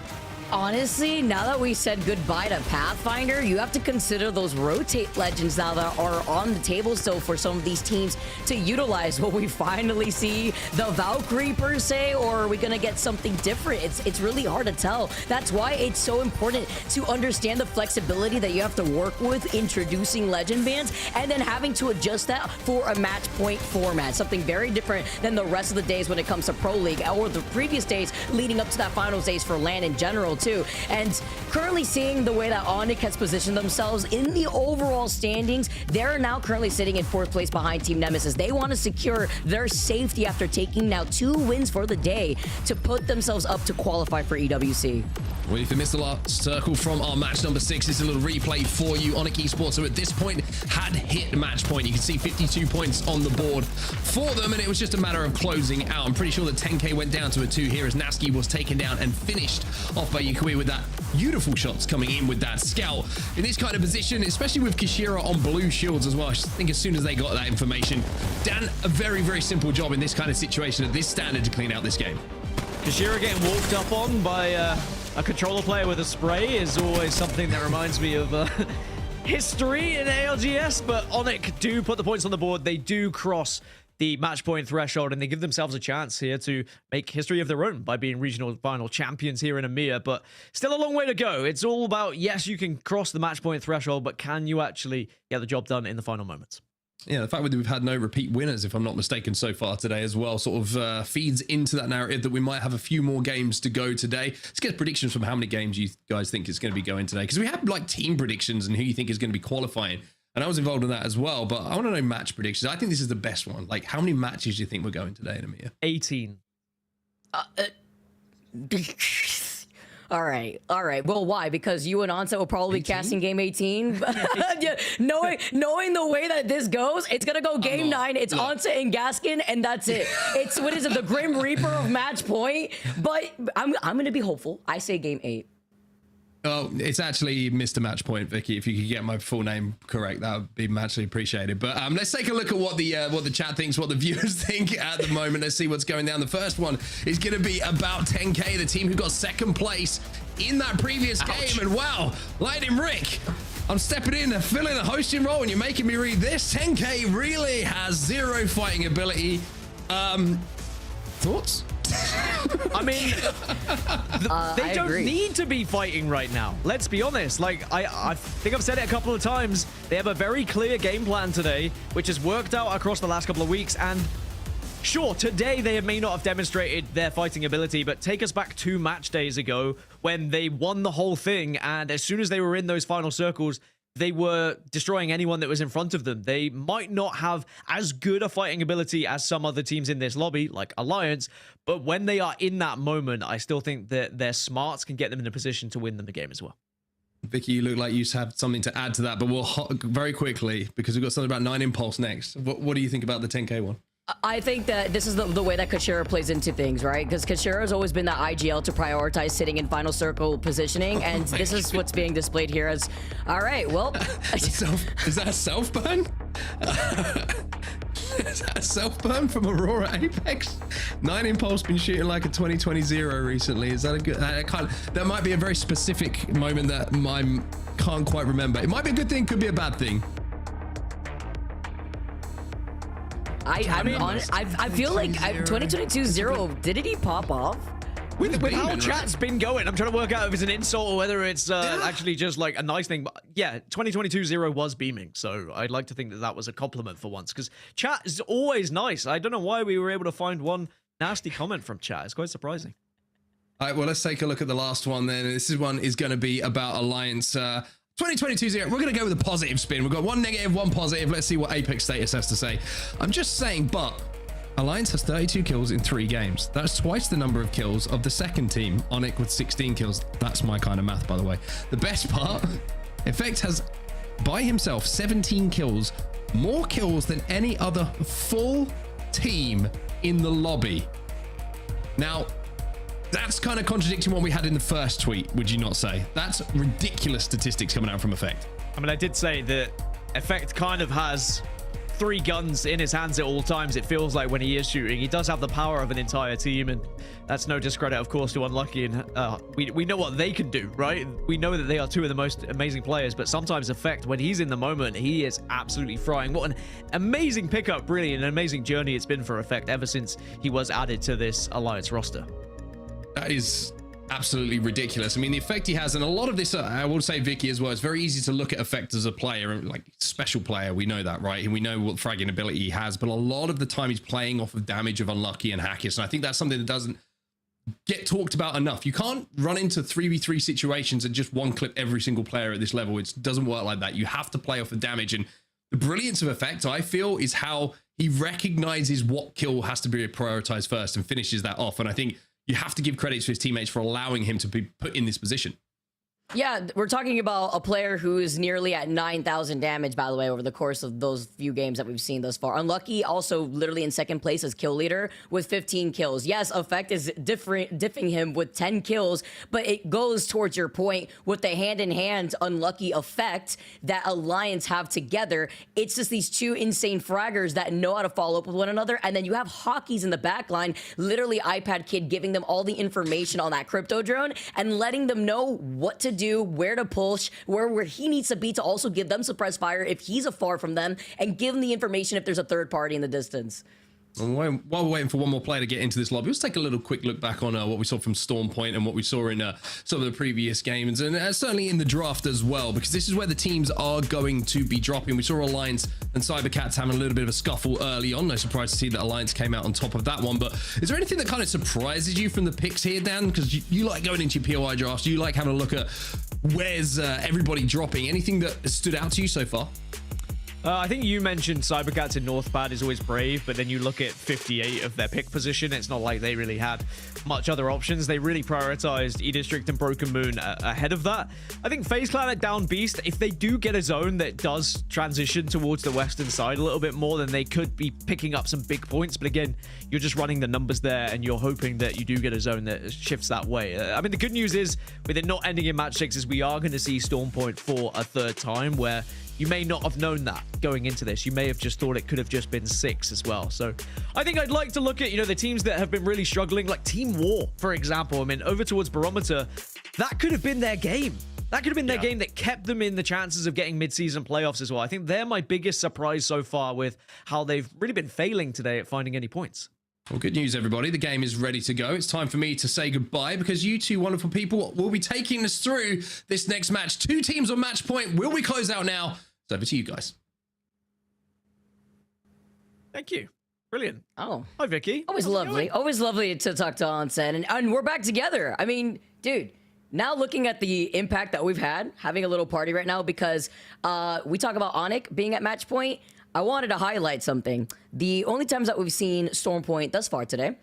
Honestly, now that we said goodbye to Pathfinder, you have to consider those rotate legends now that are on the table still for some of these teams to utilize. Will we finally see the Valkyrie per se, or are we going to get something different? It's really hard to tell. That's why it's so important to understand the flexibility that you have to work with introducing legend bans, and then having to adjust that for a match point format. Something very different than the rest of the days when it comes to Pro League, or the previous days leading up to that finals days for LAN in general too. And currently seeing the way that Onic has positioned themselves in the overall standings, they're now currently sitting in 4th place behind Team Nemesis. They want to secure their safety after taking now 2 wins for the day to put themselves up to qualify for EWC. Well, if you missed the last circle from our match number 6, it's a little replay for you. Onic Esports, so at this point, had hit match point. You can see 52 points on the board for them, and it was just a matter of closing out. I'm pretty sure that 10K went down to a 2 here as Naski was taken down and finished off by Yukui with that beautiful shots coming in with that scout. In this kind of position, especially with Kishira on blue shields as well, I think as soon as they got that information, Dan, a very, very simple job in this kind of situation at this standard to clean out this game. Kishira getting walked up on by a controller player with a spray is always something that reminds me of history in ALGS, but Onic do put the points on the board. They do cross the match point threshold, and they give themselves a chance here to make history of their own by being regional final champions here in EMEA, but still a long way to go. It's all about, yes, you can cross the match point threshold, but can you actually get the job done in the final moments? Yeah, the fact that we've had no repeat winners, if I'm not mistaken, so far today as well, sort of feeds into that narrative that we might have a few more games to go today. Let's get predictions from how many games you guys think is going to be going today, because we have like team predictions and who you think is going to be qualifying. And I was involved in that as well, but I want to know match predictions. I think this is the best one. Like, how many matches do you think we're going today in EMEA? 18. All right. Well, why? Because you and Onset will probably be casting game 18. Yeah, knowing the way that this goes, it's gonna go game 9. It's Onset and Gaskin, and that's it. It's, what is it, the Grim Reaper of match point? But I'm gonna be hopeful. I say game 8. Oh, it's actually Mr. Match Point, Vicky. If you could get my full name correct, that would be muchly appreciated. But let's take a look at what the chat thinks, what the viewers think at the moment. Let's see what's going down. The first one is going to be about 10K, the team who got 2nd place in that previous game. And wow, Lightning Rick, I'm stepping in and filling a hosting role, and you're making me read this. 10K really has 0 fighting ability. Thoughts? I mean, they don't need to be fighting right now. Let's be honest. Like, I think I've said it a couple of times. They have a very clear game plan today, which has worked out across the last couple of weeks. And sure, today they may not have demonstrated their fighting ability, but take us back 2 match days ago when they won the whole thing. And as soon as they were in those final circles, they were destroying anyone that was in front of them. They might not have as good a fighting ability as some other teams in this lobby, like Alliance, but when they are in that moment, I still think that their smarts can get them in a position to win them the game as well. Vicky, you look like you have something to add to that, but we'll very quickly, because we've got something about 9 Impulse next. What do you think about the 10K one? I think that this is the way that Kashira plays into things, right? Because Kashira has always been that IGL to prioritize sitting in final circle positioning, and this is what's being displayed here as, all right, well. Is that a self-burn? Is that a self-burn from Aurora Apex? 9 Impulse been shooting like a 2020 0 recently. Is that a good... that might be a very specific moment that I can't quite remember. It might be a good thing, could be a bad thing. I feel like 2022 0, didn't he pop off? With how chat's been going, I'm trying to work out if it's an insult or whether it's actually just like a nice thing. But yeah, 2022 0 was beaming, so I'd like to think that that was a compliment for once, because chat is always nice. I don't know why we were able to find one nasty comment from chat. It's quite surprising. All right, well, let's take a look at the last one then. This one is going to be about Alliance. 2022 0, we're going to go with a positive spin. We've got one negative, one positive. Let's see what Apex Status has to say. I'm just saying, but Alliance has 32 kills in 3 games. That's twice the number of kills of the second team, Onic with 16 kills. That's my kind of math, by the way. The best part, Effect has, by himself, 17 kills, more kills than any other full team in the lobby. Now, that's kind of contradicting what we had in the first tweet, would you not say? That's ridiculous statistics coming out from Effect. I mean, I did say that Effect kind of has 3 guns in his hands at all times. It feels like when he is shooting, he does have the power of an entire team, and that's no discredit, of course, to Unlucky. And we know what they can do, right? We know that they are 2 of the most amazing players, but sometimes Effect, when he's in the moment, he is absolutely frying. What an amazing pickup, really, and an amazing journey it's been for Effect ever since he was added to this Alliance roster. That is absolutely ridiculous. I mean, the effect he has, and a lot of this, I will say Vicky as well, it's very easy to look at Effect as a player, like special player. We know that, right? And we know what fragging ability he has, but a lot of the time he's playing off of damage of Unlucky and Hackers. And I think that's something that doesn't get talked about enough. You can't run into 3v3 situations and just one clip every single player at this level. It doesn't work like that. You have to play off of damage. And the brilliance of Effect, I feel, is how he recognizes what kill has to be prioritized first and finishes that off. And I think you have to give credit to his teammates for allowing him to be put in this position. Yeah, we're talking about a player who is nearly at 9,000 damage, by the way, over the course of those few games that we've seen thus far. Unlucky also literally in second place as kill leader with 15 kills. Yes, Effect is diffing him with 10 kills, but it goes towards your point with the hand-in-hand Unlucky Effect that Alliance have together. It's just these 2 insane fraggers that know how to follow up with one another, and then you have Hockeys in the back line, literally iPad Kid giving them all the information on that crypto drone and letting them know what to do, where to push, where he needs to be to also give them suppressed fire if he's afar from them, and give them the information if there's a third party in the distance. And while we're waiting for one more player to get into this lobby, let's take a little quick look back on what we saw from Storm Point and what we saw in some of the previous games, and certainly in the draft as well, because this is where the teams are going to be dropping. We saw Alliance and Cybercats having a little bit of a scuffle early on. No surprise to see that Alliance came out on top of that one, but is there anything that kind of surprises you from the picks here, Dan? Because you like going into your POI drafts, you like having a look at where's everybody dropping. Anything that stood out to you so far? I think you mentioned Cybercats in Northpad is always brave, but then you look at 58 of their pick position. It's not like they really had much other options. They really prioritized E-District and Broken Moon ahead of that. I think FaZe Clan at Down Beast, if they do get a zone that does transition towards the western side a little bit more, then they could be picking up some big points. But again, you're just running the numbers there, and you're hoping that you do get a zone that shifts that way. I mean, the good news is, with it not ending in match 6, is we are going to see Storm Point for a 3rd time, where you may not have known that going into this. You may have just thought it could have just been 6 as well. So I think I'd like to look at, the teams that have been really struggling, like Team War, for example. I mean, over towards Barometer, that could have been their game. That could have been their game that kept them in the chances of getting mid-season playoffs as well. I think they're my biggest surprise so far with how they've really been failing today at finding any points. Well, good news, everybody. The game is ready to go. It's time for me to say goodbye, because you 2 wonderful people will be taking us through this next match. 2 teams on match point. Will we close out now? It's over to you guys. Thank you. Brilliant. Oh. Hi, Vicky. Always lovely. Always lovely to talk to Onsen. And we're back together. I mean, dude, now looking at the impact that we've had, having a little party right now, because we talk about Onic being at match point. I wanted to highlight something. The only times that we've seen Storm Point thus far today,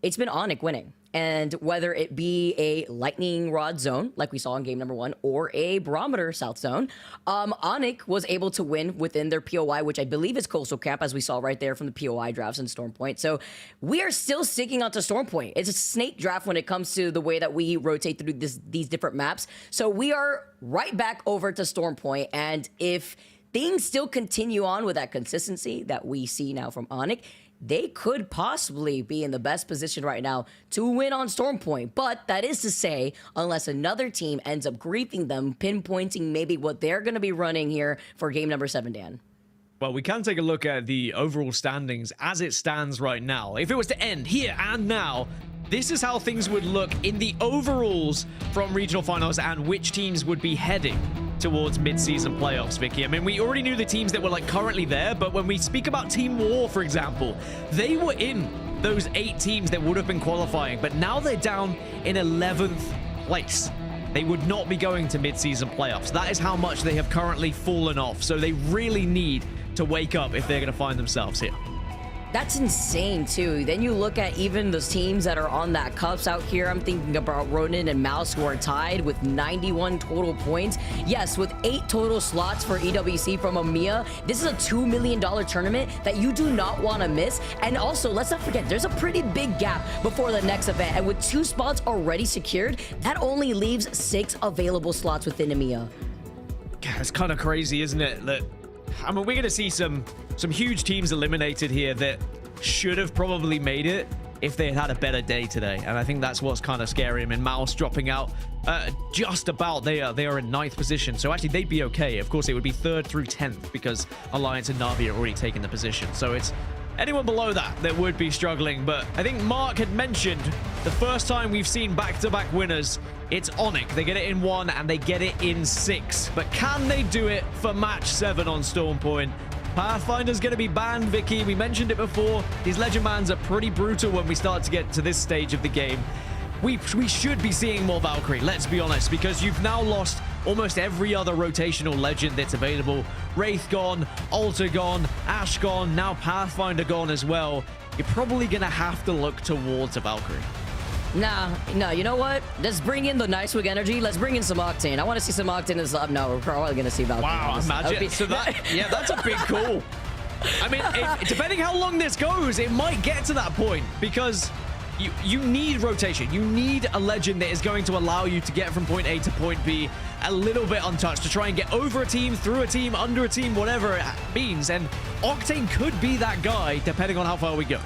it's been Onic winning. And whether it be a lightning rod zone, like we saw in game number 1, or a barometer south zone, Onic was able to win within their POI, which I believe is Coastal Camp, as we saw right there from the POI drafts in Storm Point. So we are still sticking onto Storm Point. It's a snake draft when it comes to the way that we rotate through these different maps. So we are right back over to Storm Point. And if things still continue on with that consistency that we see now from Onic, they could possibly be in the best position right now to win on Stormpoint. But that is to say, unless another team ends up griefing them, pinpointing maybe what they're going to be running here for game number 7, Dan. Well, we can take a look at the overall standings as it stands right now. If it was to end here and now, this is how things would look in the overalls from regional finals and which teams would be heading towards mid-season playoffs, Vicky. I mean, we already knew the teams that were like currently there, but when we speak about Team War, for example, they were in those 8 teams that would have been qualifying, but now they're down in 11th place. They would not be going to mid-season playoffs. That is how much they have currently fallen off. So they really need to wake up if they're going to find themselves here. That's insane, too. Then you look at even those teams that are on that cups out here. I'm thinking about Ronin and MOUZ, who are tied with 91 total points. Yes, with 8 total slots for EWC from EMEA. This is a $2 million tournament that you do not want to miss. And also, let's not forget, there's a pretty big gap before the next event. And with 2 spots already secured, that only leaves 6 available slots within EMEA. Yeah, it's kind of crazy, isn't it? That, I mean, we're going to see some huge teams eliminated here that should have probably made it if they had a better day today. And I think that's what's kind of scary. I mean, MOUZ dropping out just about. They are in 9th position. So actually, they'd be okay. Of course, it would be 3rd through 10th because Alliance and NAVI are already taking the position. So it's anyone below that would be struggling. But I think Mark had mentioned the first time we've seen back-to-back winners, it's Onic. They get it in 1 and they get it in 6. But can they do it for match 7 on Stormpoint? Pathfinder's going to be banned, Vicky. We mentioned it before. These Legend bans are pretty brutal when we start to get to this stage of the game. We should be seeing more Valkyrie, let's be honest, because you've now lost almost every other rotational Legend that's available. Wraith gone, Altar gone, Ashe gone, now Pathfinder gone as well. You're probably going to have to look towards a Valkyrie. Nah, no, you know what? Let's bring in the Nightwing energy. Let's bring in some Octane. I want to see some Octane in this lab. No, we're probably going to see Valkyrie. Wow, imagine. So yeah, that's a big call. I mean, depending how long this goes, it might get to that point because you need rotation. You need a Legend that is going to allow you to get from point A to point B a little bit untouched, to try and get over a team, through a team, under a team, whatever it means. And Octane could be that guy, depending on how far we go.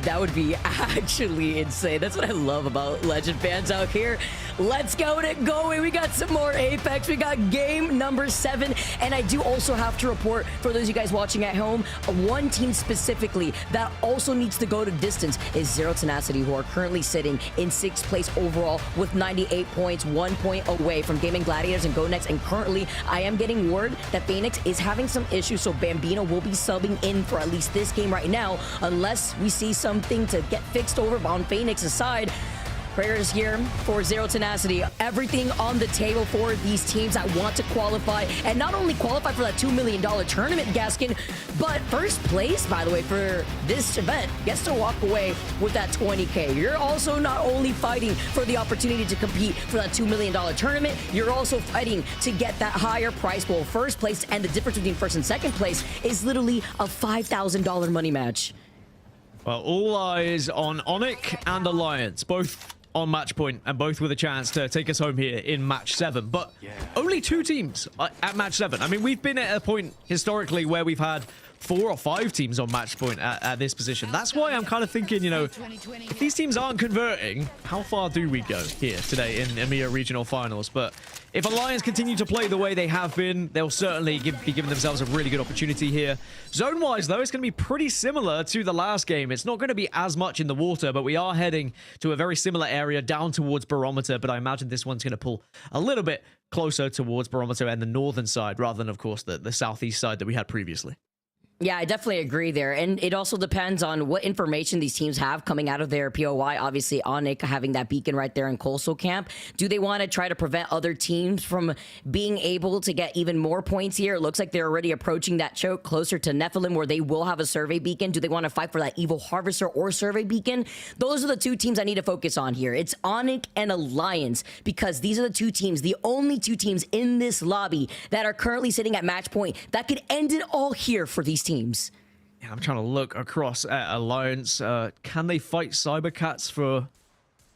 That would be actually insane. That's what I love about Legend fans out here. Let's go to going. We got some more Apex. We got game number 7. And I do also have to report, for those of you guys watching at home, one team specifically that also needs to go to distance is Zero Tenacity, who are currently sitting in 6th place overall with 98 points, 1 point away from Gaimin, Gladiators, and GoNext. And currently, I am getting word that Phoenix is having some issues, so Bambino will be subbing in for at least this game right now, unless we see something to get fixed over on Phoenix's side. Prayers here for Zero Tenacity. Everything on the table for these teams that want to qualify, and not only qualify for that $2 million tournament, Gaskin, but first place, by the way, for this event gets to walk away with that 20K. You're also not only fighting for the opportunity to compete for that $2 million tournament, you're also fighting to get that higher prize pool. First place, and the difference between first and second place is literally a $5,000 money match. Well, all eyes on Onic and Alliance, both on match point and both with a chance to take us home here in match 7. But only 2 teams at match 7. I mean, we've been at a point historically where we've had 4 or 5 teams on match point at this position. That's why I'm kind of thinking, you know, if these teams aren't converting, how far do we go here today in EMEA regional finals? But if Alliance continue to play the way they have been, they'll certainly be giving themselves a really good opportunity here. Zone-wise, though, it's going to be pretty similar to the last game. It's not going to be as much in the water, but we are heading to a very similar area down towards Barometer. But I imagine this one's going to pull a little bit closer towards Barometer and the northern side, rather than, of course, the southeast side that we had previously. Yeah, I definitely agree there. And it also depends on what information these teams have coming out of their POI. Obviously, Onic having that beacon right there in Coastal Camp. Do they want to try to prevent other teams from being able to get even more points here? It looks like they're already approaching that choke closer to Nephilim, where they will have a survey beacon. Do they want to fight for that Evil Harvester or survey beacon? Those are the 2 teams I need to focus on here. It's Onic and Alliance, because these are the 2 teams, the only 2 teams in this lobby that are currently sitting at match point that could end it all here for these teams. Yeah, I'm trying to look across at Alliance. Can they fight Cybercats for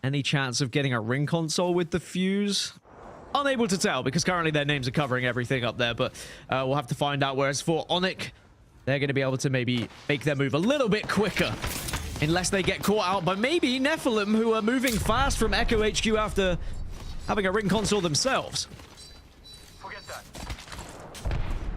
any chance of getting a ring console with the fuse? unable to tell because currently their names are covering everything up there, but we'll have to find out. Whereas for Onic, they're going to be able to maybe make their move a little bit quicker unless they get caught out by maybe Nephilim, who are moving fast from Echo HQ after having a ring console themselves.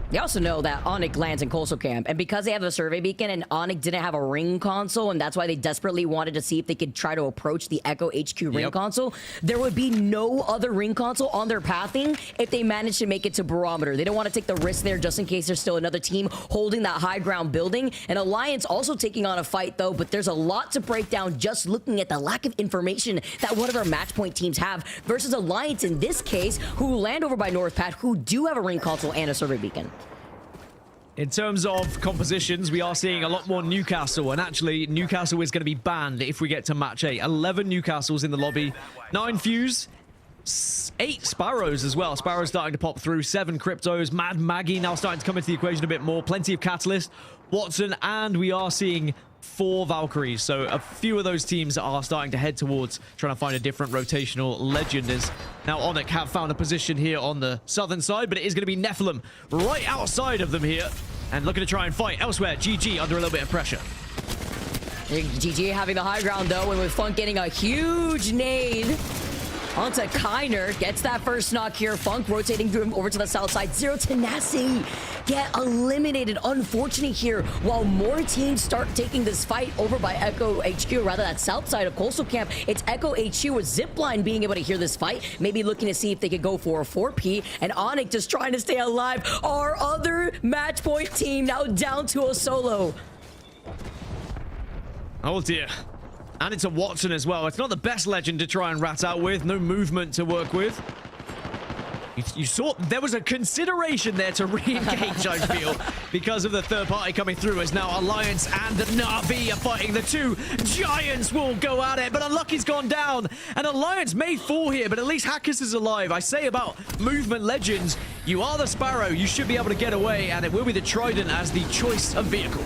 They also know that Onic lands in Coastal Camp, and because they have a survey beacon and Onic didn't have a ring console, and that's why they desperately wanted to see if they could try to approach the Echo HQ ring console, there would be no other ring console on their pathing if they managed to make it to Barometer. They don't want to take the risk there just in case there's still another team holding that high ground building. And Alliance also taking on a fight though, but there's a lot to break down just looking at the lack of information that one of our match point teams have versus Alliance in this case, who land over by North Pad, who do have a ring console and a survey beacon. In terms of compositions, we are seeing a lot more Newcastle, and actually Newcastle is going to be banned if we get to match 8. 11 Newcastles in the lobby, 9 Fuse, 8 Sparrows as well. Sparrows starting to pop through, 7 Cryptos, Mad Maggie now starting to come into the equation a bit more, plenty of Catalyst, Watson, and we are seeing 4 Valkyries. So a few of those teams are starting to head towards trying to find a different rotational legend. As now Onic have found a position here on the southern side, but it is going to be Nephilim right outside of them here and looking to try and fight elsewhere. GG under a little bit of pressure. GG having the high ground though, and with Funk getting a huge nade onto Kiner, gets that first knock here. Funk rotating through him over to the south side. Zero Tenacity get eliminated. Unfortunate here, while more teams start taking this fight over by Echo HQ, rather that south side of Coastal Camp. It's Echo HQ with Zipline being able to hear this fight, maybe looking to see if they could go for a 4P, and Onic just trying to stay alive. Our other match point team now down to a solo. Oh dear. And it's a Watson as well. It's not the best legend to try and rat out with. No movement to work with. You saw there was a consideration there to re-engage, I feel, because of the third party coming through, as now Alliance and the NAVI are fighting. The two giants will go at it, but Unlucky's gone down, and Alliance may fall here, but at least Hackers is alive. I say about movement legends, you are the Sparrow, you should be able to get away, and it will be the Trident as the choice of vehicle.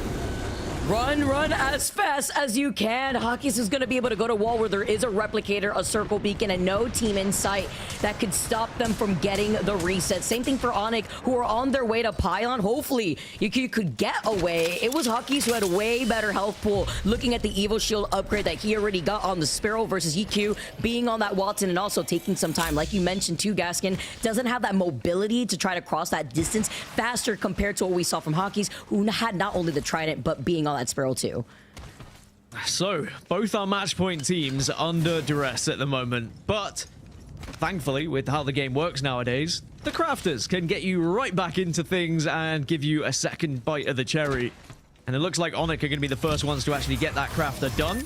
Run as fast as you can. Hawkins is going to be able to go to wall where there is a replicator, a circle beacon, and no team in sight that could stop them from getting the reset. Same thing for Onic, who are on their way to Pylon. Hopefully, you could get away. It was Hawkins who had a way better health pool, looking at the Evil Shield upgrade that he already got on the Sparrow versus EQ, being on that Watson and also taking some time. Like you mentioned too, Gaskin, doesn't have that mobility to try to cross that distance faster compared to what we saw from Hawkins, who had not only the Trident, but being on that Sparrow too. So both our match point teams under duress at the moment, but thankfully with how the game works nowadays, the crafters can get you right back into things and give you a second bite of the cherry. And it looks like Onic are going to be the first ones to actually get that crafter done.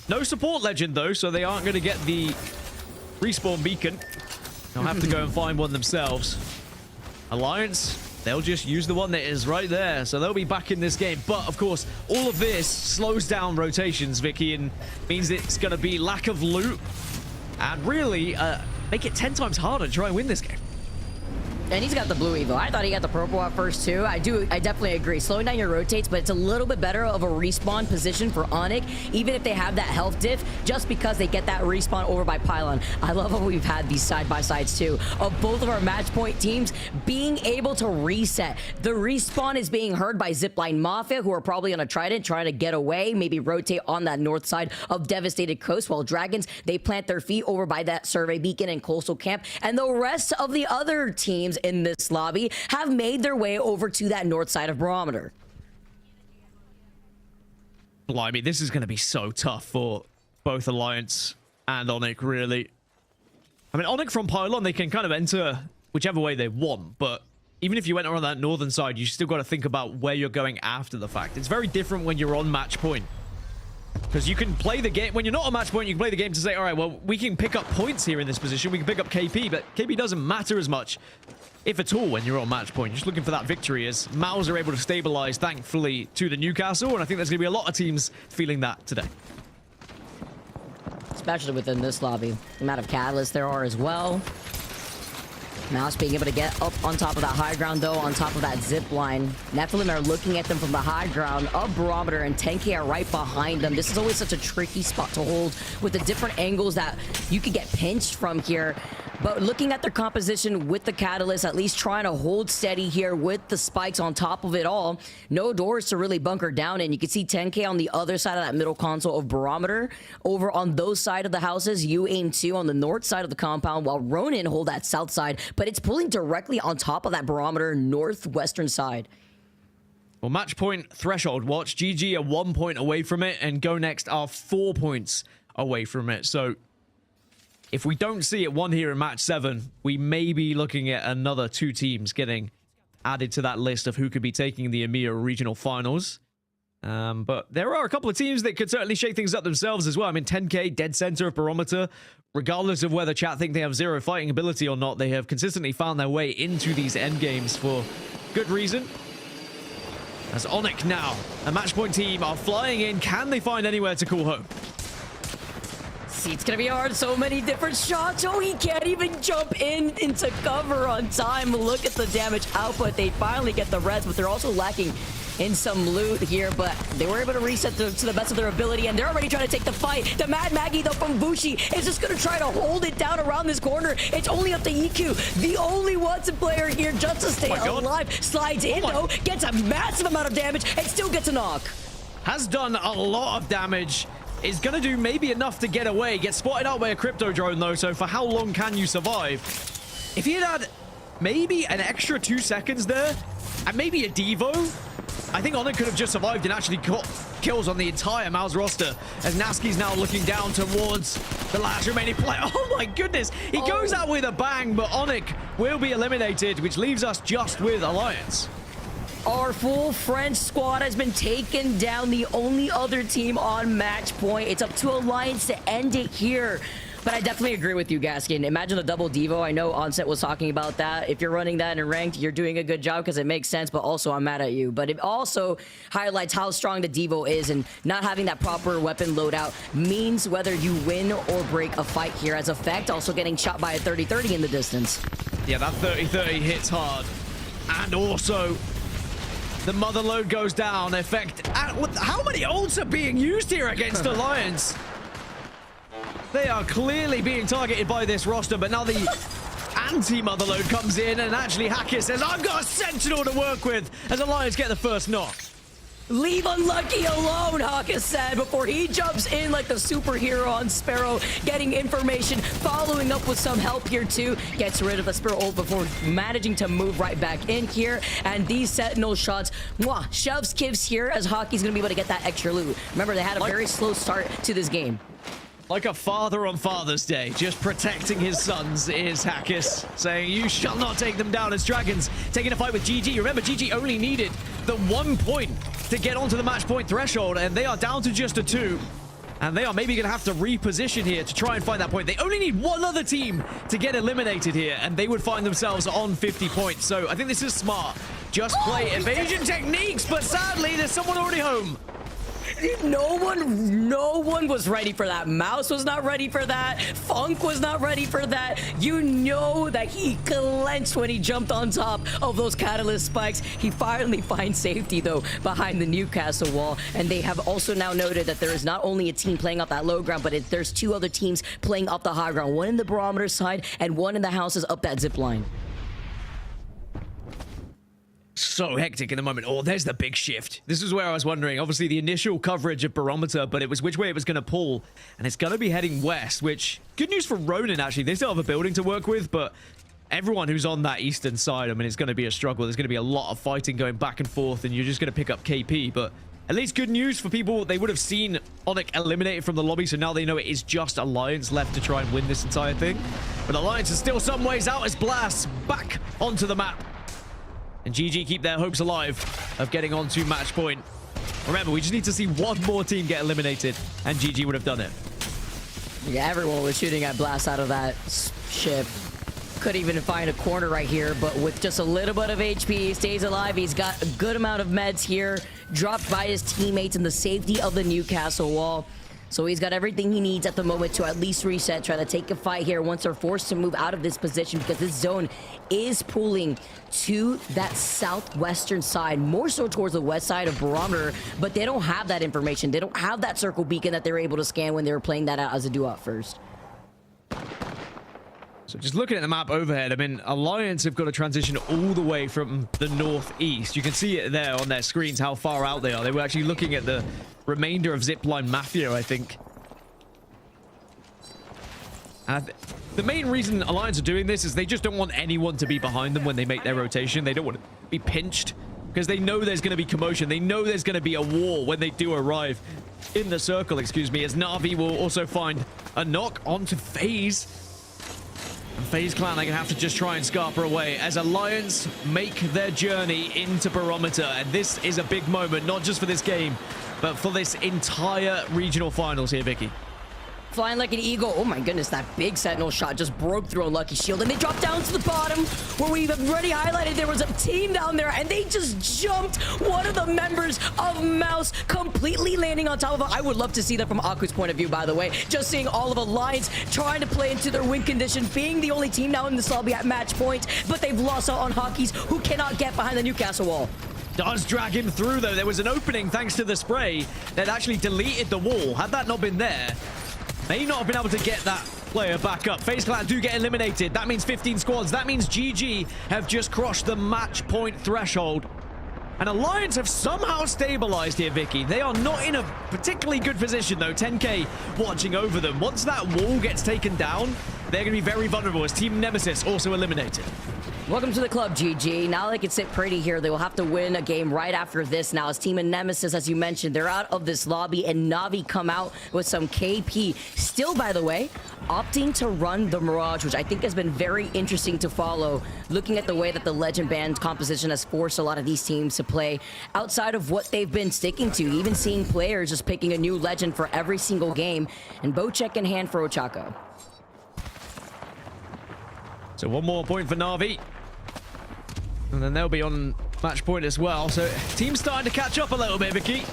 No support legend though, so they aren't going to get the respawn beacon. They'll have to go and find one themselves. Alliance, they'll just use the one that is right there, so they'll be back in this game. But of course, all of this slows down rotations, Vicky, and means it's going to be lack of loot and really make it 10 times harder to try and win this game. And he's got the blue Evo. I thought he got the purple at first too. I definitely agree. Slowing down your rotates, but it's a little bit better of a respawn position for Onic, even if they have that health diff, just because they get that respawn over by Pylon. I love how we've had these side-by-sides too, of both of our match point teams being able to reset. The respawn is being heard by Zipline Mafia, who are probably on a Trident trying to get away, maybe rotate on that north side of Devastated Coast, while Dragons, they plant their feet over by that survey beacon and Coastal Camp, and the rest of the other teams in this lobby have made their way over to that north side of Barometer. Blimey, this is going to be so tough for both Alliance and Onic, really. I mean, Onic from Pylon, they can kind of enter whichever way they want, but even if you went around that northern side, you still got to think about where you're going after the fact. It's very different when you're on match point. Because you can play the game, when you're not on match point, you can play the game to say, all right, well, we can pick up points here in this position. We can pick up KP, but KP doesn't matter as much, if at all, when you're on match point. You're just looking for that victory as MOUZ are able to stabilize, thankfully, to the Newcastle. And I think there's going to be a lot of teams feeling that today. Especially within this lobby. The amount of catalysts there are as well. MOUZ being able to get up on top of that high ground, though, on top of that zip line. Nephilim are looking at them from the high ground of Barometer, and 10K are right behind them. This is always such a tricky spot to hold with the different angles that you could get pinched from here. But looking at their composition with the Catalyst, at least trying to hold steady here with the spikes on top of it all. No doors to really bunker down in. You can see 10K on the other side of that middle console of Barometer. Over on those side of the houses, UAIM 2 on the north side of the compound, while Ronin hold that south side. But it's pulling directly on top of that Barometer northwestern side. Well, match point threshold watch. GG are 1 point away from it, and GoNext are 4 points away from it. So if we don't see it won here in match 7, we may be looking at another 2 teams getting added to that list of who could be taking the EMEA regional finals. But there are a couple of teams that could certainly shake things up themselves as well. I mean, 10K, dead center of Barometer. Regardless of whether chat think they have zero fighting ability or not, they have consistently found their way into these end games for good reason. As Onic now, a match point team, are flying in. Can they find anywhere to call home? See, it's gonna be hard. So many different shots. Oh, he can't even jump into cover on time. Look at the damage output. They finally get the res, but they're also lacking in some loot here, but they were able to reset to the best of their ability, and they're already trying to take the fight. The Mad Maggie, though, from Bushi is just going to try to hold it down around this corner. It's only up to EQ, the only Watson player here just to stay alive. Slides in, though, gets a massive amount of damage, and still gets a knock. Has done a lot of damage. Is going to do maybe enough to get away. Gets spotted out by a crypto drone, though, so for how long can you survive? If he had maybe an extra 2 seconds there, and maybe a Devo, I think Onic could have just survived and actually got kills on the entire MOUZ roster, as Naski's now looking down towards the last remaining player. Oh my goodness, he goes out with a bang, but Onic will be eliminated, which leaves us just with Alliance. Our full French squad has been taken down, the only other team on match point. It's up to Alliance to end it here. But I definitely agree with you, Gaskin. Imagine the double Devo. I know Onset was talking about that. If you're running that in ranked, you're doing a good job because it makes sense, but also I'm mad at you. But it also highlights how strong the Devo is, and not having that proper weapon loadout means whether you win or break a fight here. As effect, also getting shot by a 30-30 in the distance. Yeah, that 30-30 hits hard. And also, the mother load goes down. Effect. How many ults are being used here against Alliance? They are clearly being targeted by this roster, but now the anti-mother load comes in, and actually Hackett says, I've got a Sentinel to work with, as Alliance get the first knock. Leave Unlucky alone, Hackett said, before he jumps in like the superhero on Sparrow, getting information, following up with some help here too. Gets rid of the Sparrow ult before managing to move right back in here. And these Sentinel shots, shoves Kivs here, as Hockey's going to be able to get that extra loot. Remember, they had a very slow start to this game. Like a father on Father's Day, just protecting his sons is Hackett, saying, you shall not take them down, as Dragons taking a fight with GG. Remember, GG only needed the 1 point to get onto the match point threshold, and they are down to just a 2. And they are maybe going to have to reposition here to try and find that point. They only need one other team to get eliminated here, and they would find themselves on 50 points. So I think this is smart. Just play evasion techniques, but sadly, there's someone already home. No one was ready for that. MOUZ was not ready for that. Funk was not ready for that. You know that he clenched when he jumped on top of those catalyst spikes. He finally finds safety, though, behind the Newcastle wall. And they have also now noted that there is not only a team playing up that low ground, but there's 2 other teams playing up the high ground. One in the Barometer side and one in the houses up that zip line. So hectic in the moment. Oh, there's the big shift. This is where I was wondering. Obviously, the initial coverage of Barometer, but it was which way it was going to pull. And it's going to be heading west, which, good news for Ronin, actually. They still have a building to work with, but everyone who's on that eastern side, I mean, it's going to be a struggle. There's going to be a lot of fighting going back and forth, and you're just going to pick up KP. But at least good news for people. They would have seen Onic eliminated from the lobby, so now they know it is just Alliance left to try and win this entire thing. But Alliance is still some ways out as Blast back onto the map. And GG keep their hopes alive of getting onto match point. Remember, we just need to see one more team get eliminated, and GG would have done it. Yeah, everyone was shooting at Blast out of that ship. Couldn't even find a corner right here, but with just a little bit of HP, he stays alive. He's got a good amount of meds here, dropped by his teammates in the safety of the Newcastle wall. So he's got everything he needs at the moment to at least reset, try to take a fight here once they're forced to move out of this position, because this zone is pulling to that southwestern side, more so towards the west side of Barometer, but they don't have that information. They don't have that circle beacon that they were able to scan when they were playing that out as a duo at first. So just looking at the map overhead, I mean, Alliance have got to transition all the way from the northeast. You can see it there on their screens, how far out they are. They were actually looking at the remainder of Zipline Mafia, I think. The main reason Alliance are doing this is they just don't want anyone to be behind them when they make their rotation. They don't want to be pinched because they know there's going to be commotion. They know there's going to be a war when they do arrive in the circle, excuse me, as NAVI will also find a knock onto FaZe. And FaZe Clan are going to have to just try and scarper away as Alliance make their journey into Barometer. And this is a big moment, not just for this game, but for this entire regional finals here, Vicky. Flying like an eagle. Oh my goodness, that big sentinel shot just broke through Unlucky Shield, and they dropped down to the bottom where we've already highlighted there was a team down there, and they just jumped one of the members of MOUZ, completely landing on top of it. I would love to see that from Aku's point of view, by the way. Just seeing all of Alliance trying to play into their win condition, being the only team now in this lobby at match point, but they've lost out on Hockeys, who cannot get behind the Newcastle wall. Does drag him through, though. There was an opening thanks to the spray that actually deleted the wall. Had that not been there, may not have been able to get that player back up. FaZe Clan do get eliminated. That means 15 squads. That means GG have just crossed the match point threshold. And Alliance have somehow stabilized here, Vicky. They are not in a particularly good position, though. 10K watching over them. Once that wall gets taken down, they're going to be very vulnerable as Team Nemesis also eliminated. Welcome to the club, GG. Now they can sit pretty here. They will have to win a game right after this. Now, as Team Nemesis, as you mentioned, they're out of this lobby, and NAVI come out with some KP. Still, by the way, opting to run the Mirage, which I think has been very interesting to follow, looking at the way that the Legend Band composition has forced a lot of these teams to play outside of what they've been sticking to, even seeing players just picking a new Legend for every single game, and Bocek in hand for Ochako. So one more point for NAVI. And then they'll be on match point as well. So team's starting to catch up a little bit, Vicky.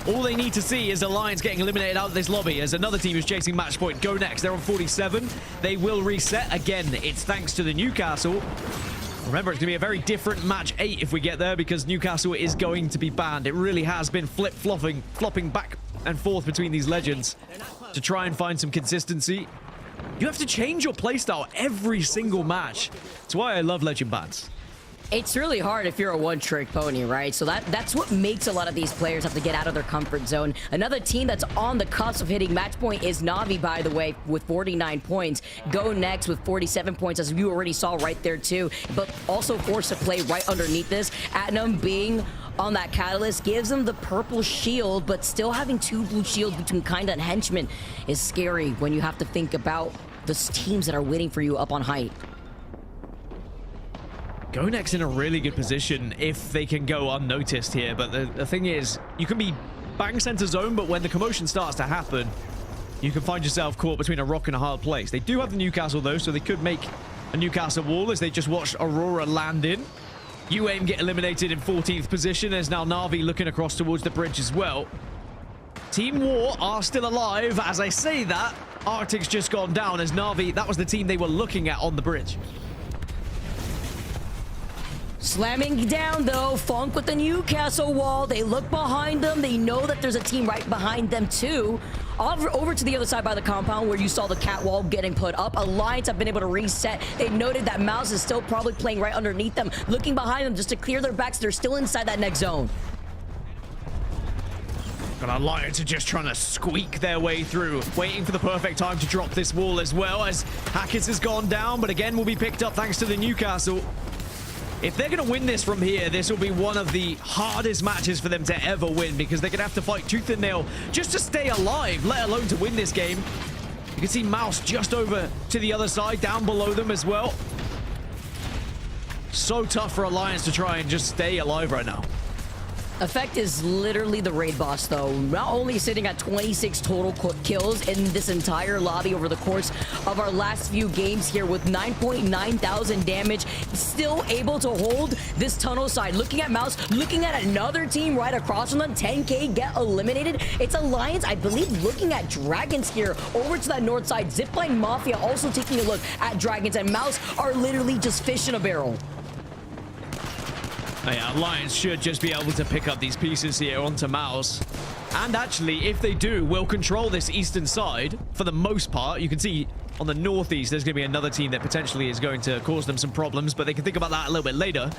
All they need to see is Alliance getting eliminated out of this lobby as another team is chasing match point. GoNext, they're on 47. They will reset. Again, it's thanks to the Newcastle. Remember, it's going to be a very different match 8 if we get there because Newcastle is going to be banned. It really has been flopping back and forth between these legends to try and find some consistency. You have to change your playstyle every single match. That's why I love legend bans. It's really hard if you're a one-trick pony, right? So that's what makes a lot of these players have to get out of their comfort zone. Another team that's on the cusp of hitting match point is NAVI, by the way, with 49 points. GoNext with 47 points, as you already saw right there too, but also forced to play right underneath this. Atnum being on that catalyst gives them the purple shield, but still having 2 blue shields between Kinda and Henchman is scary when you have to think about the teams that are waiting for you up on height. GoNext in a really good position if they can go unnoticed here, but the thing is, you can be bang center zone, but when the commotion starts to happen, you can find yourself caught between a rock and a hard place. They do have the Newcastle though, so they could make a Newcastle wall as they just watched Aurora land in. UAIM get eliminated in 14th position. There's now NAVI looking across towards the bridge as well. Team War are still alive. As I say that, Arctic's just gone down as NAVI, that was the team they were looking at on the bridge. Slamming down, though. Funk with the Newcastle wall. They look behind them. They know that there's a team right behind them, too. Over to the other side by the compound where you saw the cat wall getting put up. Alliance have been able to reset. They noted that MOUZ is still probably playing right underneath them, looking behind them just to clear their backs. They're still inside that next zone. But Alliance are just trying to squeak their way through, waiting for the perfect time to drop this wall as well as Hackett has gone down, but again will be picked up thanks to the Newcastle. If they're going to win this from here, this will be one of the hardest matches for them to ever win because they're going to have to fight tooth and nail just to stay alive, let alone to win this game. You can see MOUZ just over to the other side, down below them as well. So tough for Alliance to try and just stay alive right now. Effect is literally the raid boss, though. Not only sitting at 26 total kills in this entire lobby over the course of our last few games here with 9.9 thousand damage, still able to hold this tunnel side. Looking at MOUZ, looking at another team right across from them, 10K get eliminated. It's Alliance, I believe, looking at Dragons here over to that north side. Zipline Mafia also taking a look at Dragons, and MOUZ are literally just fish in a barrel. Oh yeah, Alliance should just be able to pick up these pieces here onto MOUZ. And actually, if they do, will control this eastern side for the most part. You can see on the northeast, there's going to be another team that potentially is going to cause them some problems, but they can think about that a little bit later.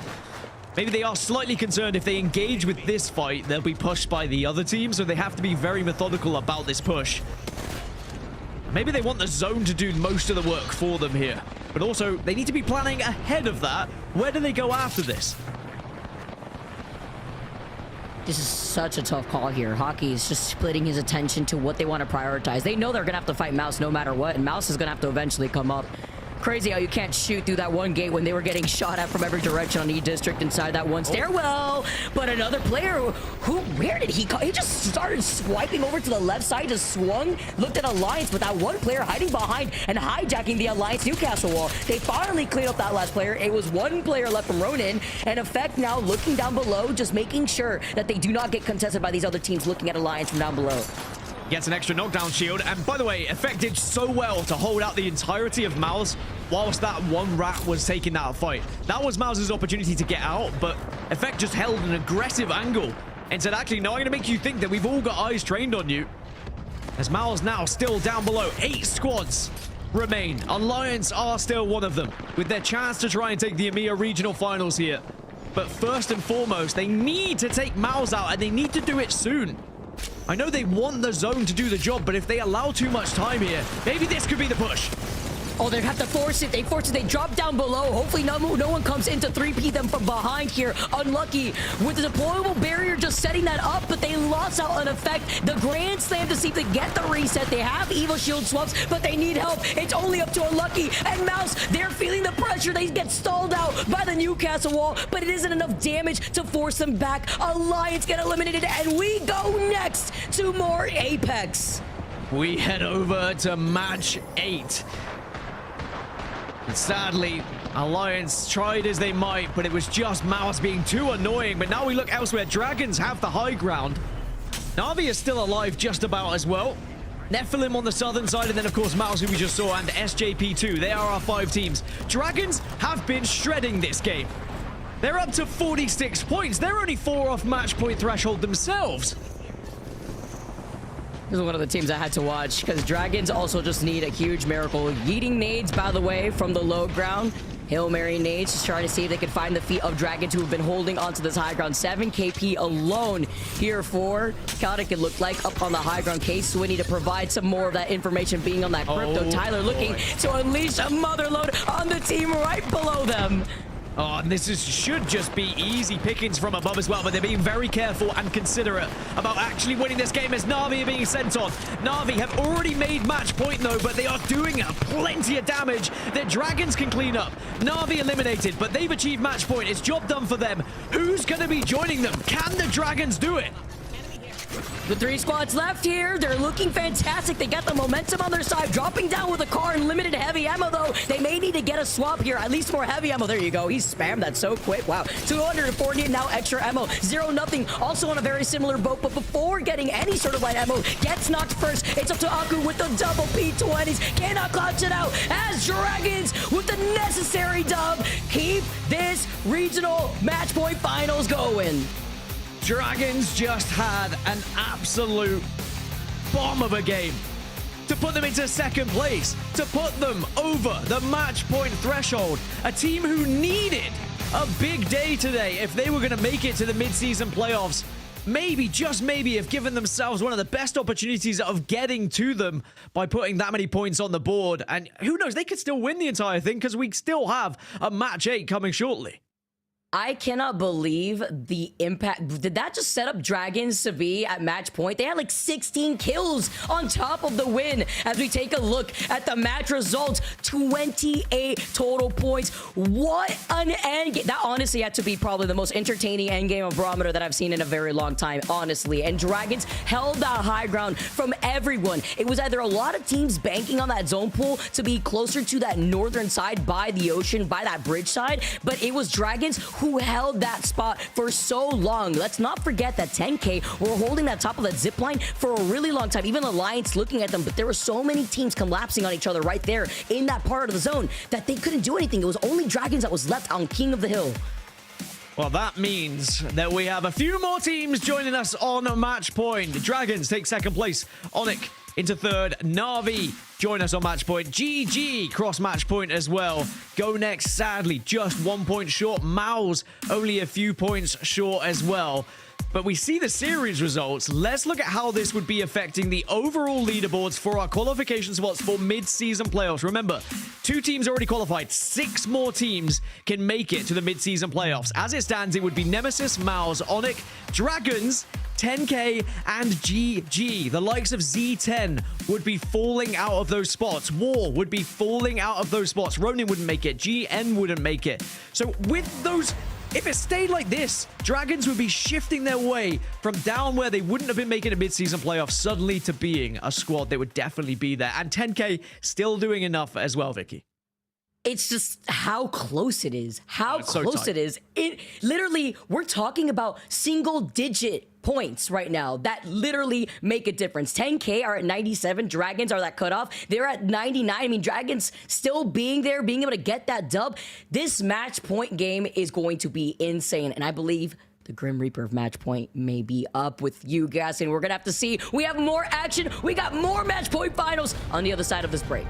Maybe they are slightly concerned if they engage with this fight, they'll be pushed by the other team, so they have to be very methodical about this push. Maybe they want the zone to do most of the work for them here, but also they need to be planning ahead of that. Where do they go after this? This is such a tough call here. Hockey is just splitting his attention to what they want to prioritize. They know they're going to have to fight MOUZ no matter what, and MOUZ is going to have to eventually come up. Crazy how you can't shoot through that one gate when they were getting shot at from every direction on E-District inside that one stairwell. But another player, where did he go? He just started swiping over to the left side, just swung, looked at Alliance, but that one player hiding behind and hijacking the Alliance Newcastle wall. They finally cleaned up that last player. It was one player left from Ronin, and Effect now looking down below, just making sure that they do not get contested by these other teams looking at Alliance from down below. Gets an extra knockdown shield, and by the way, Effect did so well to hold out the entirety of MOUZ whilst that one rat was taking that fight. That was MOUZ's opportunity to get out, but Effect just held an aggressive angle and said, actually, no, I'm going to make you think that we've all got eyes trained on you. As MOUZ now still down below, 8 squads remain. Alliance are still one of them, with their chance to try and take the EMEA regional finals here. But first and foremost, they need to take MOUZ out, and they need to do it soon. I know they want the zone to do the job, but if they allow too much time here, maybe this could be the push. Oh, they have to force it. They force it. They drop down below. Hopefully no one comes in to 3P them from behind here. Unlucky with the deployable barrier just setting that up, but they lost out on Effect. The Grand Slam to see if they get the reset. They have Evil Shield swaps, but they need help. It's only up to Unlucky and MOUZ. They're feeling the pressure. They get stalled out by the Newcastle wall, but it isn't enough damage to force them back. Alliance get eliminated, and we go next to more Apex. We head over to match 8. And sadly, Alliance tried as they might, but it was just MOUZ being too annoying. But now we look elsewhere. Dragons have the high ground. NAVI is still alive just about as well. Nephilim on the southern side, and then, of course, MOUZ, who we just saw, and SJP2. They are our 5 teams. Dragons have been shredding this game. They're up to 46 points. They're only 4 off match point threshold themselves. This is one of the teams I had to watch because Dragons also just need a huge miracle. Yeeting nades, by the way, from the low ground. Hail Mary nades, just trying to see if they can find the feet of Dragons who have been holding onto this high ground. 7 KP alone here for Chaotic, it looked like, up on the high ground case. So we need to provide some more of that information being on that crypto. Tyler looking to unleash a mother load on the team right below them. Oh, and this should just be easy pickings from above as well, but they're being very careful and considerate about actually winning this game as NAVI are being sent on. NAVI have already made match point though, but they are doing plenty of damage that Dragons can clean up. NAVI eliminated, but they've achieved match point. It's job done for them. Who's going to be joining them? Can the Dragons do it? The 3 squads left here. They're looking fantastic. They got the momentum on their side. Dropping down with a car and limited heavy ammo, though. They may need to get a swap here. At least more heavy ammo. There you go. He spammed that so quick. Wow. 240 now extra ammo. 0-0. Also on a very similar boat. But before getting any sort of light ammo, gets knocked first. It's up to Aku with the double P20s. Cannot clutch it out as Dragons with the necessary dub keep this regional match point finals going. Dragons just had an absolute bomb of a game to put them into second place, to put them over the match point threshold. A team who needed a big day today if they were going to make it to the mid-season playoffs. Maybe, just maybe, have given themselves one of the best opportunities of getting to them by putting that many points on the board. And who knows, they could still win the entire thing because we still have a match 8 coming shortly. I cannot believe the impact. Did that just set up Dragons to be at match point? They had like 16 kills on top of the win. As we take a look at the match results, 28 total points. What an end game. That honestly had to be probably the most entertaining end game of Barometer that I've seen in a very long time, honestly. And Dragons held that high ground from everyone. It was either a lot of teams banking on that zone pool to be closer to that northern side by the ocean, by that bridge side, but it was Dragons who held that spot for so long. Let's not forget that 10K were holding that top of that zipline for a really long time. Even Alliance looking at them, but there were so many teams collapsing on each other right there in that part of the zone that they couldn't do anything. It was only Dragons that was left on King of the Hill. Well, that means that we have a few more teams joining us on match point. Dragons take second place. Onic into third. NAVI join us on match point. GG cross match point as well. GoNext, sadly, just 1 point short. MOUZ only a few points short as well. But we see the series results. Let's look at how this would be affecting the overall leaderboards for our qualification spots for mid-season playoffs. Remember, 2 teams already qualified. 6 more teams can make it to the mid-season playoffs. As it stands, it would be Nemesis, MOUZ, Onic, Dragons, 10K, and GG. The likes of Z10 would be falling out of those spots. War would be falling out of those spots. Ronin wouldn't make it. GN wouldn't make it. So with those... If it stayed like this, Dragons would be shifting their way from down where they wouldn't have been making a mid-season playoff suddenly to being a squad that would definitely be there. And 10K still doing enough as well, Vicky. It's just how close it is. How so close tight. it is. It literally, we're talking about single-digit points right now that literally make a difference. 10K are at 97. Dragons are that cutoff. They're at 99. I mean, Dragons still being there, being able to get that dub. This match point game is going to be insane. And I believe the Grim Reaper of match point may be up with you guys. And we're going to have to see. We have more action. We got more match point finals on the other side of this break.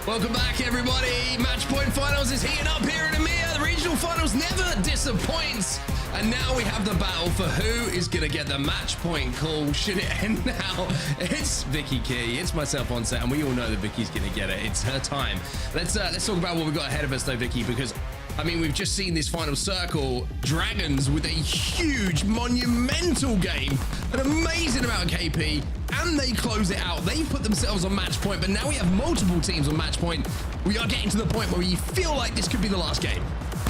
Welcome back, everybody. Match point finals is heating up here in EMEA. The regional finals never disappoints. And now we have the battle for who is going to get the match point call. Should it end now? It's Vicky Key. It's myself on set, and we all know that Vicky's going to get it. It's her time. Let's talk about what we've got ahead of us, though, Vicky, because I mean, we've just seen this final circle. Dragons with a huge, monumental game, an amazing amount of KP, and they close it out. They put themselves on match point, but now we have multiple teams on match point. We are getting to the point where we feel like this could be the last game.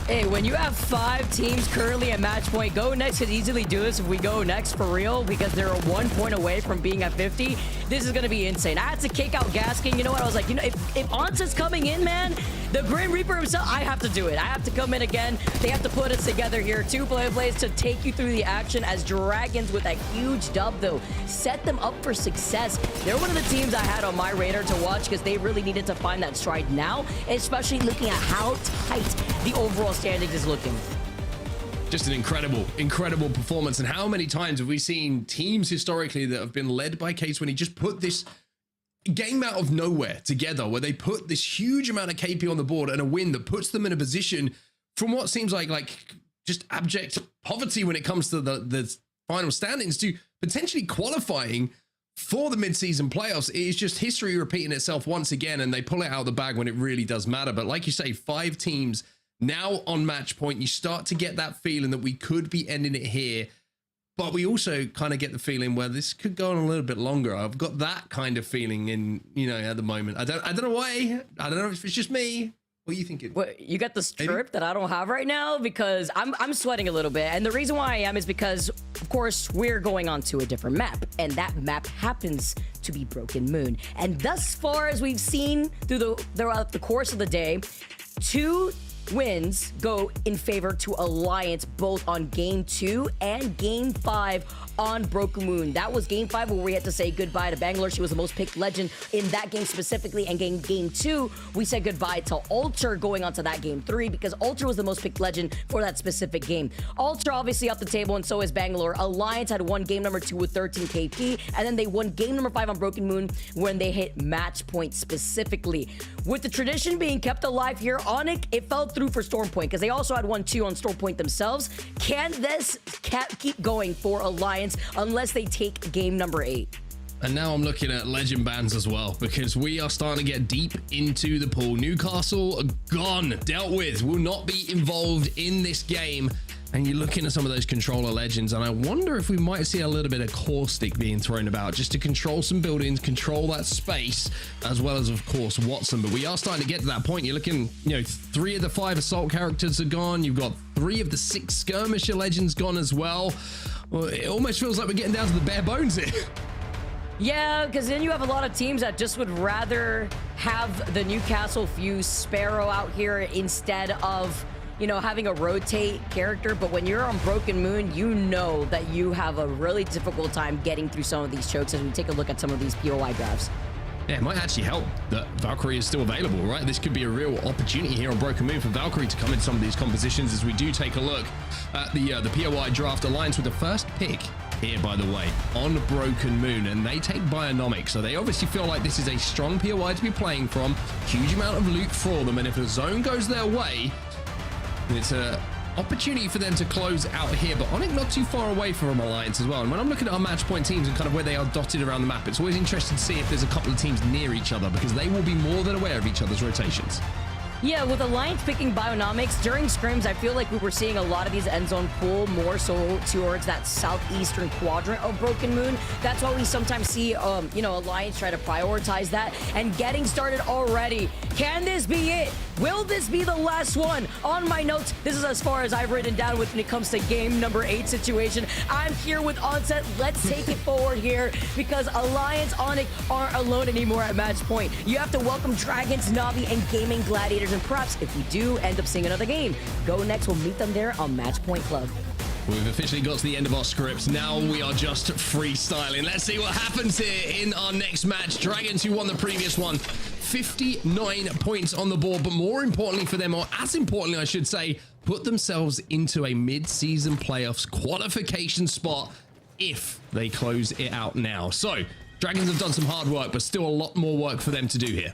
Hey, when you have 5 teams currently at match point, GoNext could easily do this if we go next for real, because they're 1 point away from being at 50. This is going to be insane. I had to kick out Gasking. You know what? I was like, you know, if Onset's coming in, man, the Grim Reaper himself, I have to do it. I have to come in again. They have to put us together here. 2 plays to take you through the action as Dragons with that huge dub, though, set them up for success. They're one of the teams I had on my radar to watch because they really needed to find that stride now, especially looking at how tight the overall standings is looking. Just an incredible performance. And how many times have we seen teams historically that have been led by K20 just put this game out of nowhere together, where they put this huge amount of KP on the board and a win that puts them in a position from what seems like just abject poverty when it comes to the final standings to potentially qualifying for the mid-season playoffs. It is just history repeating itself once again, and they pull it out of the bag when it really does matter. But like you say, 5 teams now on match point. You start to get that feeling that we could be ending it here. but we also kind of get the feeling where this could go on a little bit longer. I've got that kind of feeling in, you know, at the moment. I don't know why. I don't know if it's just me. What are you thinking? What, you got the strip that I don't have right now? Because I'm sweating a little bit. And the reason why I am is because, of course, we're going on to a different map. And that map happens to be Broken Moon. And thus far as we've seen throughout the course of the day, 2 wins go in favor to Alliance, both on Game 2 and Game 5 on Broken Moon. That was Game 5 where we had to say goodbye to Bangalore. She was the most picked legend in that game specifically. And Game 2, we said goodbye to Ultra going on to that Game 3 because Ultra was the most picked legend for that specific game. Ultra obviously up the table, and so is Bangalore. Alliance had won game number 2 with 13 KP, and then they won game number 5 on Broken Moon when they hit match point specifically. With the tradition being kept alive here, Onic, it fell through for Stormpoint because they also had 1-2 on Stormpoint themselves. Can this keep going for Alliance unless they take game number 8? And now I'm looking at legend bans as well, because we are starting to get deep into the pool. Newcastle gone, dealt with, will not be involved in this game. And you're looking at some of those controller legends, and I wonder if we might see a little bit of caustic being thrown about just to control some buildings, control that space, as well as, of course, Watson. But we are starting to get to that point. You're looking, you know, 3 of the 5 assault characters are gone. You've got 3 of the 6 skirmisher legends gone as well. Well, it almost feels like we're getting down to the bare bones here. Yeah, because then you have a lot of teams that just would rather have the Newcastle Fuse Sparrow out here instead of, you know, having a rotate character. But when you're on Broken Moon, you know that you have a really difficult time getting through some of these chokes as we take a look at some of these POI drafts. Yeah, it might actually help that Valkyrie is still available, right? This could be a real opportunity here on Broken Moon for Valkyrie to come in some of these compositions as we do take a look at the POI draft. Alliance with the first pick here, by the way, on Broken Moon, and they take Bionomic, so they obviously feel like this is a strong POI to be playing from. Huge amount of loot for them, and if the zone goes their way, it's a opportunity for them to close out here. But Onic not too far away from Alliance as well. And when I'm looking at our match point teams and kind of where they are dotted around the map, it's always interesting to see if there's a couple of teams near each other, because they will be more than aware of each other's rotations. Yeah, with Alliance picking Bionomics, during scrims, I feel like we were seeing a lot of these end zone pull more so towards that southeastern quadrant of Broken Moon. That's why we sometimes see, you know, Alliance try to prioritize that and getting started already. Can this be it? Will this be the last one? On my notes, this is as far as I've written down when it comes to game number 8 situation. I'm here with Onset. Let's take it forward here because Alliance Onic aren't alone anymore at match point. You have to welcome Dragons, Navi, and Gaimin Gladiators. And perhaps if we do end up seeing another game, GoNext will meet them there on Match Point Club. We've officially got to the end of our scripts. Now we are just freestyling. Let's see what happens here in our next match. Dragons, who won the previous one, 59 points on the board, but more importantly for them, or as importantly I should say, put themselves into a mid-season playoffs qualification spot if they close it out now. So Dragons have done some hard work, but still a lot more work for them to do here.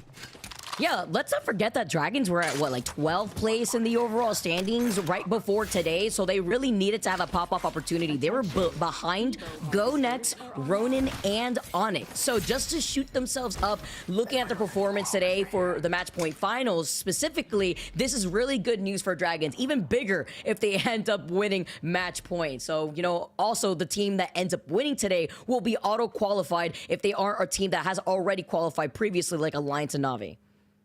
Yeah, let's not forget that Dragons were at, what, like 12th place in the overall standings right before today, so they really needed to have a pop-off opportunity. They were behind GoNext, Ronin, and Onic. So just to shoot themselves up, looking at their performance today for the Match Point Finals, specifically, this is really good news for Dragons. Even bigger if they end up winning Match Point. So, you know, also the team that ends up winning today will be auto-qualified if they aren't a team that has already qualified previously, like Alliance and Navi.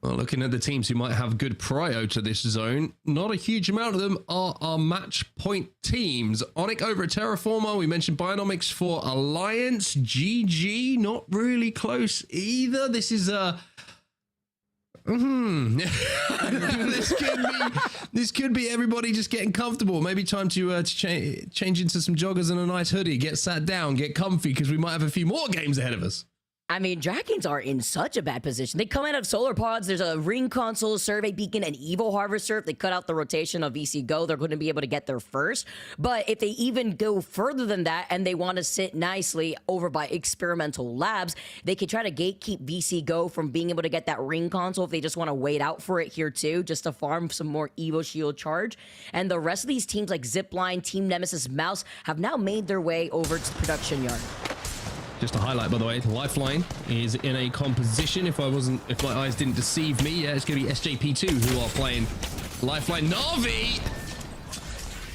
Well, looking at the teams who might have good prio to this zone, not a huge amount of them are our match point teams. Onic over at Terraformer. We mentioned Bionomics for Alliance. GG, not really close either. This is a... this could be everybody just getting comfortable. Maybe time to change into some joggers and a nice hoodie. Get sat down, get comfy, because we might have a few more games ahead of us. I mean, Dragons are in such a bad position. They come out of Solar Pods. There's a Ring Console, Survey Beacon, and Evo Harvester. If they cut out the rotation of VCGO, they're going to be able to get there first. But if they even go further than that and they want to sit nicely over by Experimental Labs, they could try to gatekeep VCGO from being able to get that Ring Console if they just want to wait out for it here too, just to farm some more Evo Shield charge. And the rest of these teams like Zipline, Team Nemesis, MOUZ have now made their way over to the production yard. Just a highlight, by the way, Lifeline is in a composition. If my eyes didn't deceive me, yeah, it's going to be SJP2 who are playing Lifeline. Navi!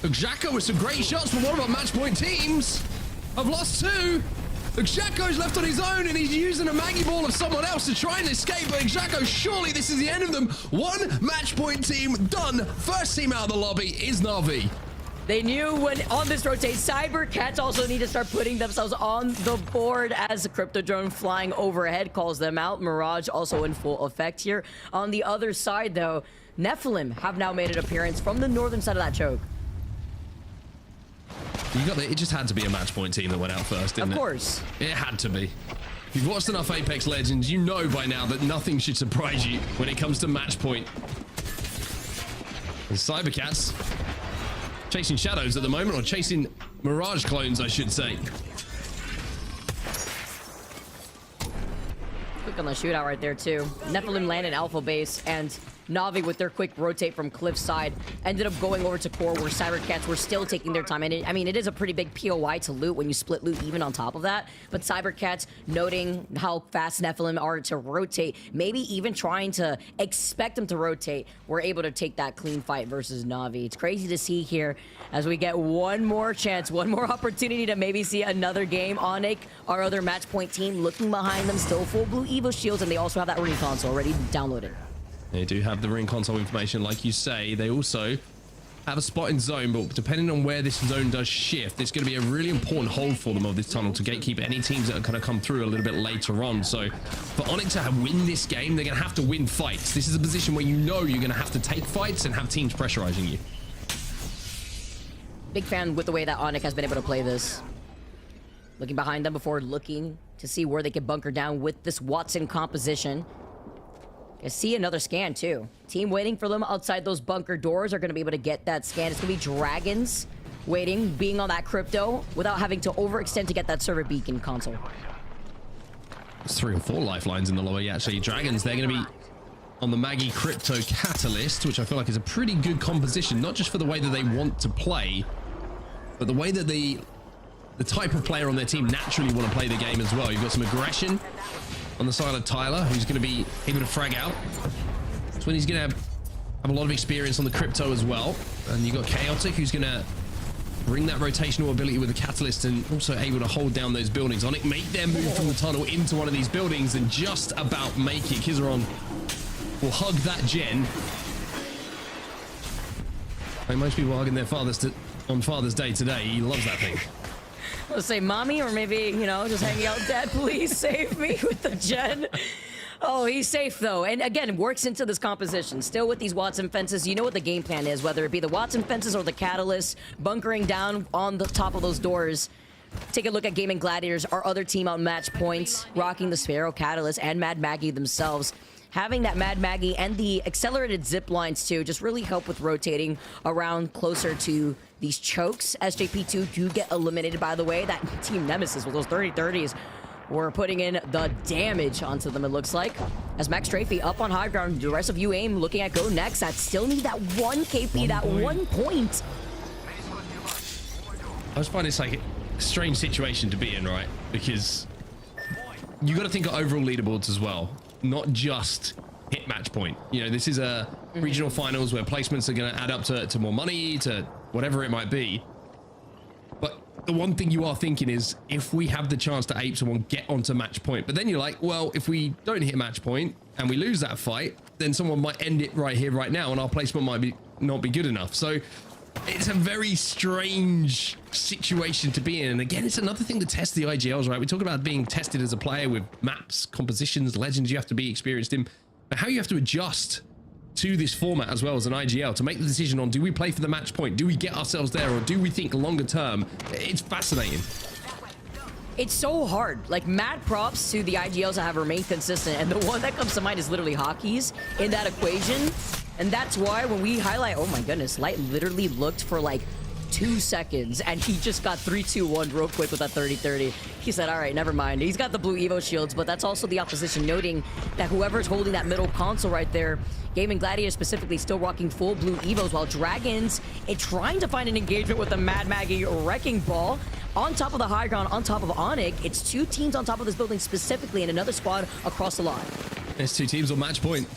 Xhaka with some great shots from one of our match point teams. I've lost 2. Xako's left on his own, and he's using a Maggie ball of someone else to try and escape. But Xako, surely this is the end of them. 1 match point team done. First team out of the lobby is NAVI. They knew when on this rotate, Cybercats also need to start putting themselves on the board as the crypto drone flying overhead calls them out. Mirage also in full effect here. On the other side, though, Nephilim have now made an appearance from the northern side of that choke. It just had to be a match point team that went out first, didn't it? Of course. It had to be. If you've watched enough Apex Legends, you know by now that nothing should surprise you when it comes to match point. And Cybercats chasing shadows at the moment, or chasing Mirage clones, I should say. Quick on the shootout right there, too. Nephilim landed Alpha base, and NAVI, with their quick rotate from Cliffside, ended up going over to core, where Cybercats were still taking their time. And it is a pretty big POI to loot when you split loot even on top of that. But Cybercats, noting how fast Nephilim are to rotate, maybe even trying to expect them to rotate, were able to take that clean fight versus NAVI. It's crazy to see here as we get one more chance, one more opportunity to maybe see another game. Onic, our other match point team, looking behind them, still full blue Evo shields, and they also have that Ring console already downloaded. They do have the Ring console information, like you say. They also have a spot in zone, but depending on where this zone does shift, it's going to be a really important hold for them of this tunnel to gatekeep any teams that are going to come through a little bit later on. So for Onic to win this game, they're going to have to win fights. This is a position where you know you're going to have to take fights and have teams pressurizing you. Big fan with the way that Onic has been able to play this. Looking behind them before looking to see where they can bunker down with this Watson composition. I see another scan too. Team waiting for them outside those bunker doors are going to be able to get that scan. It's going to be Dragons waiting, being on that crypto without having to overextend to get that server beacon console. There's 3 or 4 lifelines in the lobby, actually. Dragons, they're going to be on the Maggie Crypto Catalyst, which I feel like is a pretty good composition, not just for the way that they want to play, but the way that the type of player on their team naturally want to play the game as well. You've got some aggression on the side of Tyler, who's going to be able to frag out. So he's going to have a lot of experience on the crypto as well. And you've got Chaotic, who's going to bring that rotational ability with the Catalyst and also able to hold down those buildings. Onic make their move from the tunnel into one of these buildings and just about make it. Kizaron will hug that gen. Like most people hugging their fathers on Father's Day today. He loves that thing. Let's say mommy, or maybe, you know, just hanging out. Dad, please save me with the gen. Oh, he's safe though. And again, works into this composition. Still with these Watson fences, you know what the game plan is, whether it be the Watson fences or the Catalyst, bunkering down on the top of those doors. Take a look at Gaimin Gladiators, our other team on match points, rocking the Sparrow, Catalyst, and Mad Maggie themselves. Having that Mad Maggie and the accelerated zip lines too just really help with rotating around closer to these chokes. SJP2 do get eliminated, by the way. That team Nemesis with those 30-30s were putting in the damage onto them, it looks like. As Max Strafey up on high ground, the rest of UAIM looking at GoNext. That still need that 1 KP, that 1 point. I just find it's like a strange situation to be in, right? Because you got to think of overall leaderboards as well, not just hit match point. You know, this is a regional finals where placements are going to add up to more money, to whatever it might be. But the one thing you are thinking is, if we have the chance to ape someone, get onto match point. But then you're like, well, if we don't hit match point and we lose that fight, then someone might end it right here, right now, and our placement might not be good enough. So it's a very strange situation to be in. And again, it's another thing to test the IGLs, right? We talk about being tested as a player with maps, compositions, legends you have to be experienced in, but how you have to adjust to this format as well as an IGL to make the decision on, do we play for the match point? Do we get ourselves there, or do we think longer term? It's fascinating. It's so hard. Like, mad props to the IGLs that have remained consistent, and the one that comes to mind is literally Hockey's in that equation. And that's why when we highlight, oh my goodness, Light literally looked for like 2 seconds and he just got 3-2-1 real quick with that 30-30. He said, all right, never mind. He's got the blue Evo shields, but that's also the opposition, noting that whoever's holding that middle console right there, Gaimin Gladiators specifically, still rocking full blue Evos, while Dragons trying to find an engagement with the Mad Maggie Wrecking Ball. On top of the high ground, on top of Onic, it's 2 teams on top of this building specifically, and another squad across the line. There's 2 teams on match point.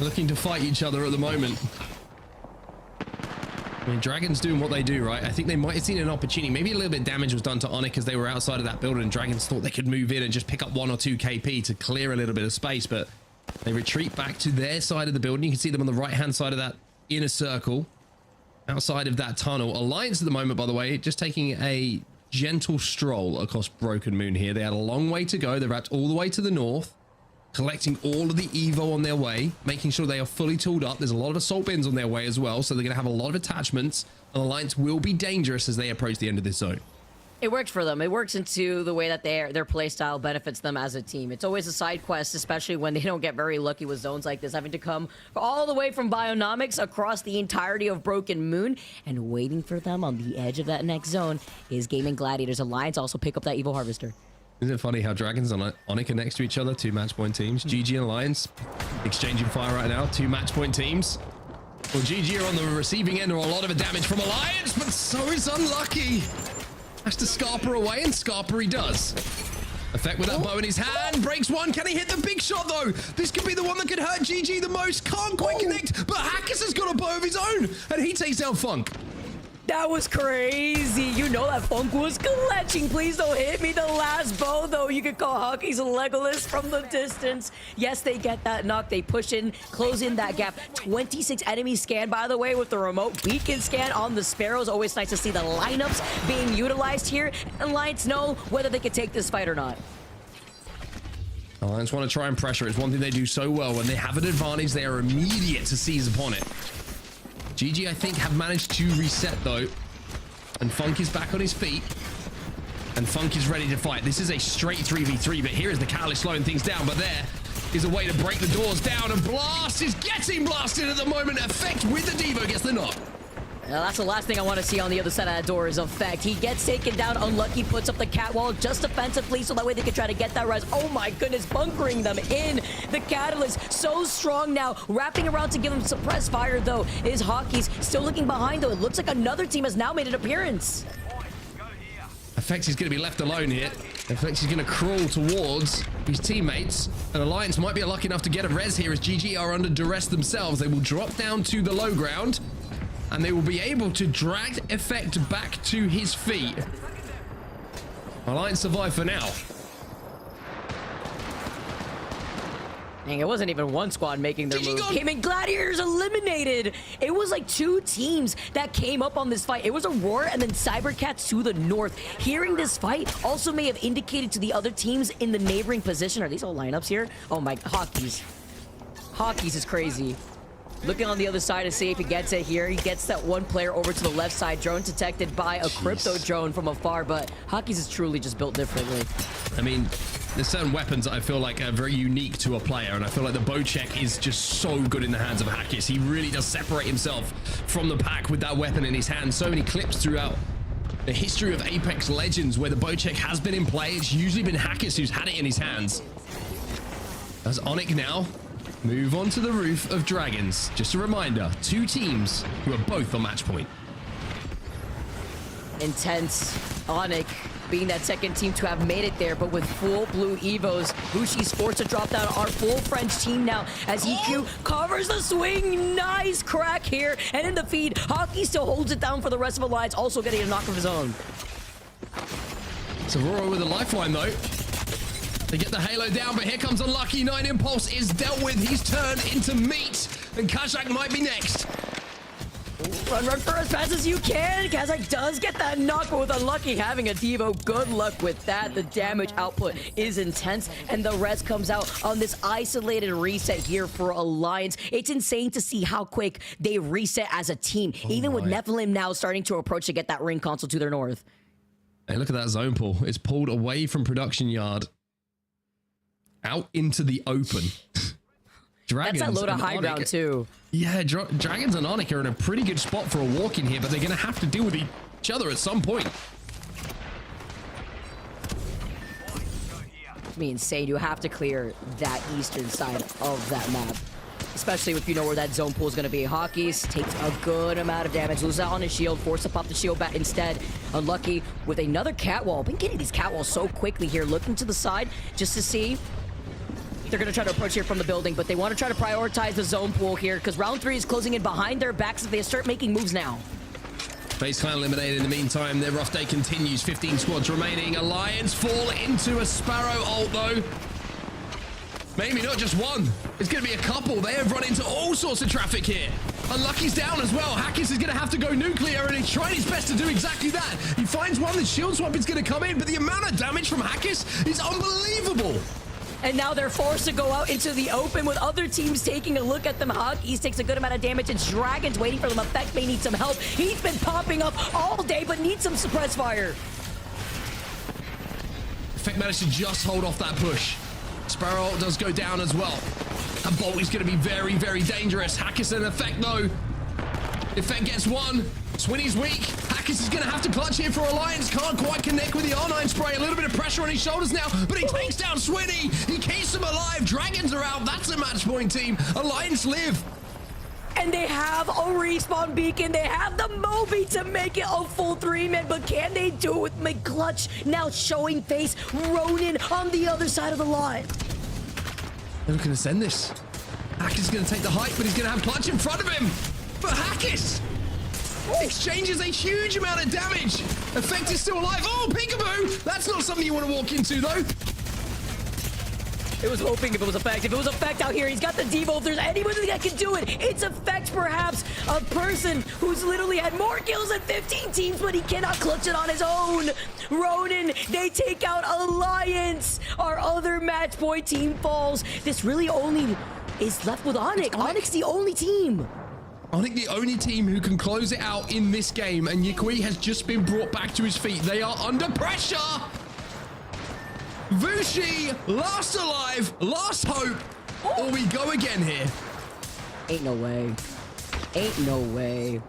Looking to fight each other at the moment. I mean, Dragons doing what they do, right? I think they might have seen an opportunity. Maybe a little bit of damage was done to Onic as they were outside of that building, and Dragons thought they could move in and just pick up 1 or 2 KP to clear a little bit of space, but they retreat back to their side of the building. You can see them on the right-hand side of that inner circle, outside of that tunnel. Alliance at the moment, by the way, just taking a gentle stroll across Broken Moon here. They had a long way to go. They're wrapped all the way to the north, collecting all of the Evo on their way, making sure they are fully tooled up. There's a lot of assault bins on their way as well, so they're going to have a lot of attachments, and Alliance will be dangerous as they approach the end of this zone. It works for them. It works into the way that their playstyle benefits them as a team. It's always a side quest, especially when they don't get very lucky with zones like this, having to come all the way from Bionomics across the entirety of Broken Moon, and waiting for them on the edge of that next zone is Gaimin Gladiators. Alliance also pick up that Evo Harvester. Isn't it funny how Dragons and Onic are next to each other? 2 match point teams. GG and Alliance exchanging fire right now. 2 match point teams. Well, GG are on the receiving end of a lot of damage from Alliance, but so is Unlucky. Has to Scarper away, and Scarper he does. Effect with that bow in his hand. Breaks one. Can he hit the big shot, though? This could be the one that could hurt GG the most. Can't quite connect, but Hackers has got a bow of his own, and he takes down Funk. That was crazy. You know that Funk was clutching. Please don't hit me. The last bow, though. You could call Hockey's Legolas from the distance. Yes, they get that knock. They push in, close in that gap. 26 enemy scan, by the way, with the remote beacon scan on the Sparrows. Always nice to see the lineups being utilized here. And Alliance know whether they can take this fight or not. Alliance want to try and pressure. It's one thing they do so well. When they have an advantage, they are immediate to seize upon it. GG, I think, have managed to reset, though. And Funk is back on his feet. And Funk is ready to fight. This is a straight 3v3, but here is the Catalyst slowing things down. But there is a way to break the doors down. And Blast is getting blasted at the moment. Effect with the Devo gets the knock. Now, that's the last thing I want to see on the other side of that door is Effect. He gets taken down. Unlucky puts up the catwall just defensively so that way they can try to get that res. Oh my goodness, bunkering them in. The Catalyst so strong now. Wrapping around to give him suppressed fire, though, is Hockey's. Still looking behind, though. It looks like another team has now made an appearance. Effect is going to be left alone here. Effect is going to crawl towards his teammates. And Alliance might be lucky enough to get a res here as GG are under duress themselves. They will drop down to the low ground. And they will be able to drag Effect back to his feet. Alliance survive for now. Dang, it wasn't even one squad making their move. Gaimin Gladiators eliminated. It was like 2 teams that came up on this fight. It was Aurora and then Cybercats to the north. Hearing this fight also may have indicated to the other teams in the neighboring position. Are these all lineups here? Oh my, Hockey's. Hockey's is crazy. Looking on the other side to see if he gets it here. He gets that one player over to the left side. Drone detected by a crypto drone from afar, but Hockey's is truly just built differently. I mean, there's certain weapons that I feel like are very unique to a player, and I feel like the bow check is just so good in the hands of Hackers. He really does separate himself from the pack with that weapon in his hand. So many clips throughout the history of Apex Legends where the bow check has been in play. It's usually been Hackers who's had it in his hands. As Onic now move on to the roof of Dragons. Just a reminder, 2 teams who are both on match point. Intense. Onic being that second team to have made it there, but with full blue Evos. Bushi's forced to drop down our full French team now as EQ covers the swing. Nice crack here. And in the feed, Hockey still holds it down for the rest of Alliance, also getting a knock of his own. It's Aurora with a lifeline, though. They get the halo down, but here comes Unlucky. 9 Impulse is dealt with. He's turned into meat, and Kazak might be next. Run for as fast as you can. Kazak does get that knock, but with Unlucky having a Devo, good luck with that. The damage output is intense, and the res comes out on this isolated reset here for Alliance. It's insane to see how quick they reset as a team, even with Nephilim now starting to approach to get that ring console to their north. Hey, look at that zone pull. It's pulled away from production yard. Out into the open. Dragons. That's that load of high ground too. Yeah, Dragons and Onic are in a pretty good spot for a walk in here, but they're going to have to deal with each other at some point. I mean, insane. You have to clear that eastern side of that map. Especially if you know where that zone pool is going to be. Hockey's takes a good amount of damage. Loses out on his shield. Forced to pop the shield back instead. Unlucky with another catwall. Been getting these catwalls so quickly here. Looking to the side just to see. They're going to try to approach here from the building, but they want to try to prioritize the zone pool here because round 3 is closing in behind their backs if they start making moves now. FaZe Clan eliminated in the meantime. Their rough day continues. 15 squads remaining. Alliance fall into a Sparrow ult though. Maybe not just one. It's going to be a couple. They have run into all sorts of traffic here. Unlucky's down as well. Hackers is going to have to go nuclear, and he's trying his best to do exactly that. He finds one. The shield swap is going to come in, but the amount of damage from Hackers is unbelievable. And now they're forced to go out into the open with other teams taking a look at them. Huggies takes a good amount of damage. It's Dragons waiting for them. Effect may need some help. He's been popping up all day, but needs some suppress fire. Effect managed to just hold off that push. Sparrow does go down as well. And Bolt is going to be very, very dangerous. Hackers and Effect though. Effect gets one. Swinny's weak. Hackers is going to have to clutch here for Alliance. Can't quite connect with the R9 spray. A little bit of pressure on his shoulders now, but he takes down Swinny. He keeps him alive. Dragons are out. That's a match point team. Alliance live. And they have a respawn beacon. They have the Moby to make it a full 3-man, but can they do it with McClutch now showing face? Ronin on the other side of the line. They're looking to send this. Hackers is going to take the height, but he's going to have Clutch in front of him. But Hackers exchanges a huge amount of damage. Effect is still alive. Oh, peekaboo! That's not something you want to walk into, though. It was hoping if it was Effect. If it was Effect out here, he's got the Devo. If there's anybody that can do it, it's Effect, perhaps. A person who's literally had more kills than 15 teams, but he cannot clutch it on his own. Ronin, they take out Alliance. Our other match point team falls. This really only is left with Onic. Onic's the only team. Onic the only team who can close it out in this game, and Yikui has just been brought back to his feet. They are under pressure. Vushi, last alive, last hope, or we go again here. Ain't no way. Ain't no way.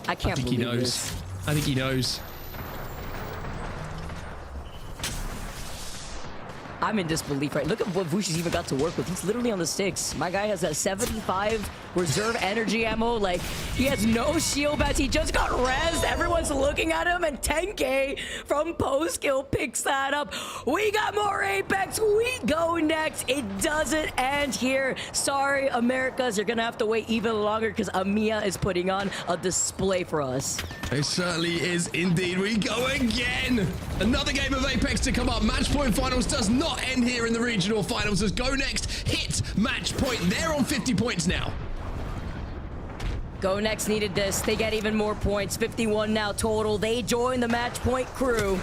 I can't believe this. I think he knows. I'm in disbelief, right? Look at what Vushi's even got to work with. He's literally on the sticks. My guy has that 75 reserve energy ammo. Like, he has no shield bats. He just got rezzed. Everyone's looking at him, and 10K from post-kill picks that up. We got more Apex. We go next. It doesn't end here. Sorry, Americas. You're going to have to wait even longer because EMEA is putting on a display for us. It certainly is indeed. We go again. Another game of Apex to come up. Match point finals does not end here in the regional finals as GoNext hit match point. They're on 50 points now. GoNext needed this. They get even more points. 51 now total. They join the match point crew.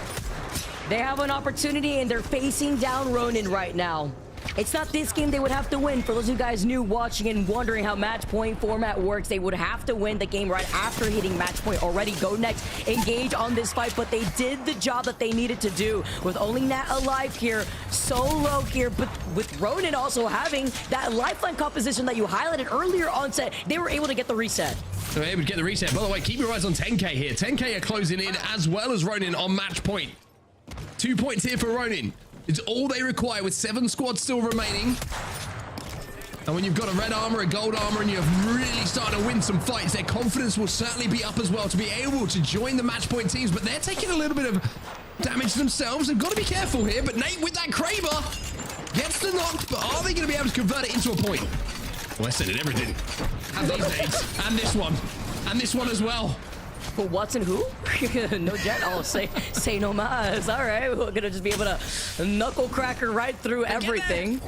They have an opportunity and they're facing down Ronin right now. It's not this game they would have to win. For those of you guys new watching and wondering how match point format works, they would have to win the game right after hitting match point already. GoNext engage on this fight, but they did the job that they needed to do with only Nat alive here, solo here, but with Ronin also having that lifeline composition that you highlighted earlier on set, they were able to get the reset. They were able to get the reset. By the way, keep your eyes on 10K here. 10K are closing in as well as Ronin on match point. 2 points here for Ronin. It's all they require with 7 squads still remaining. And when you've got a red armor, a gold armor, and you're really starting to win some fights, their confidence will certainly be up as well to be able to join the match point teams. But they're taking a little bit of damage themselves. They've got to be careful here. But Nate with that Kraber gets the knock. But are they going to be able to convert it into a point? Well, I said it, everything. And these days. And this one. And this one as well. But Watson who? No jet. Oh, say no MOUZ. All right, we're gonna just be able to knuckle cracker right through everything.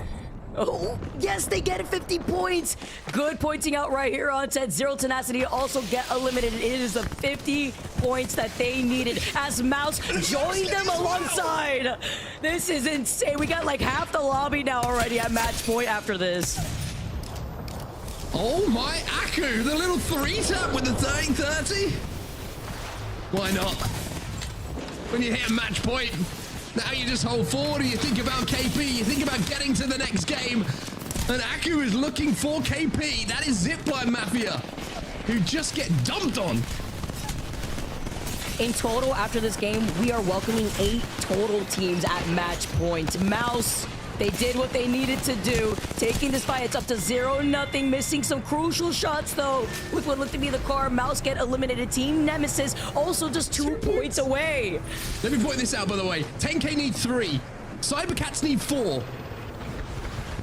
Oh, yes, they get it. 50 points. Good pointing out right here on set. Zero Tenacity also get eliminated. It is the 50 points that they needed as MOUZ joined them alongside. This is insane. We got like half the lobby now already at match point after this. Oh my Aku, the little 3-tap with the 30. Why not? When you hit a match point, now you just hold forward and you think about KP, you think about getting to the next game. And Aku is looking for KP. That is Zipline Mafia, who just get dumped on. In total, after this game, we are welcoming 8 total teams at match point. MOUZ, they did what they needed to do. Taking this fight, it's up to 0-0. Missing some crucial shots, though. With what looked to be the car, MOUZ get eliminated. Team Nemesis also just 2 points away. Let me point this out, by the way. 10K need 3. Cybercats need 4.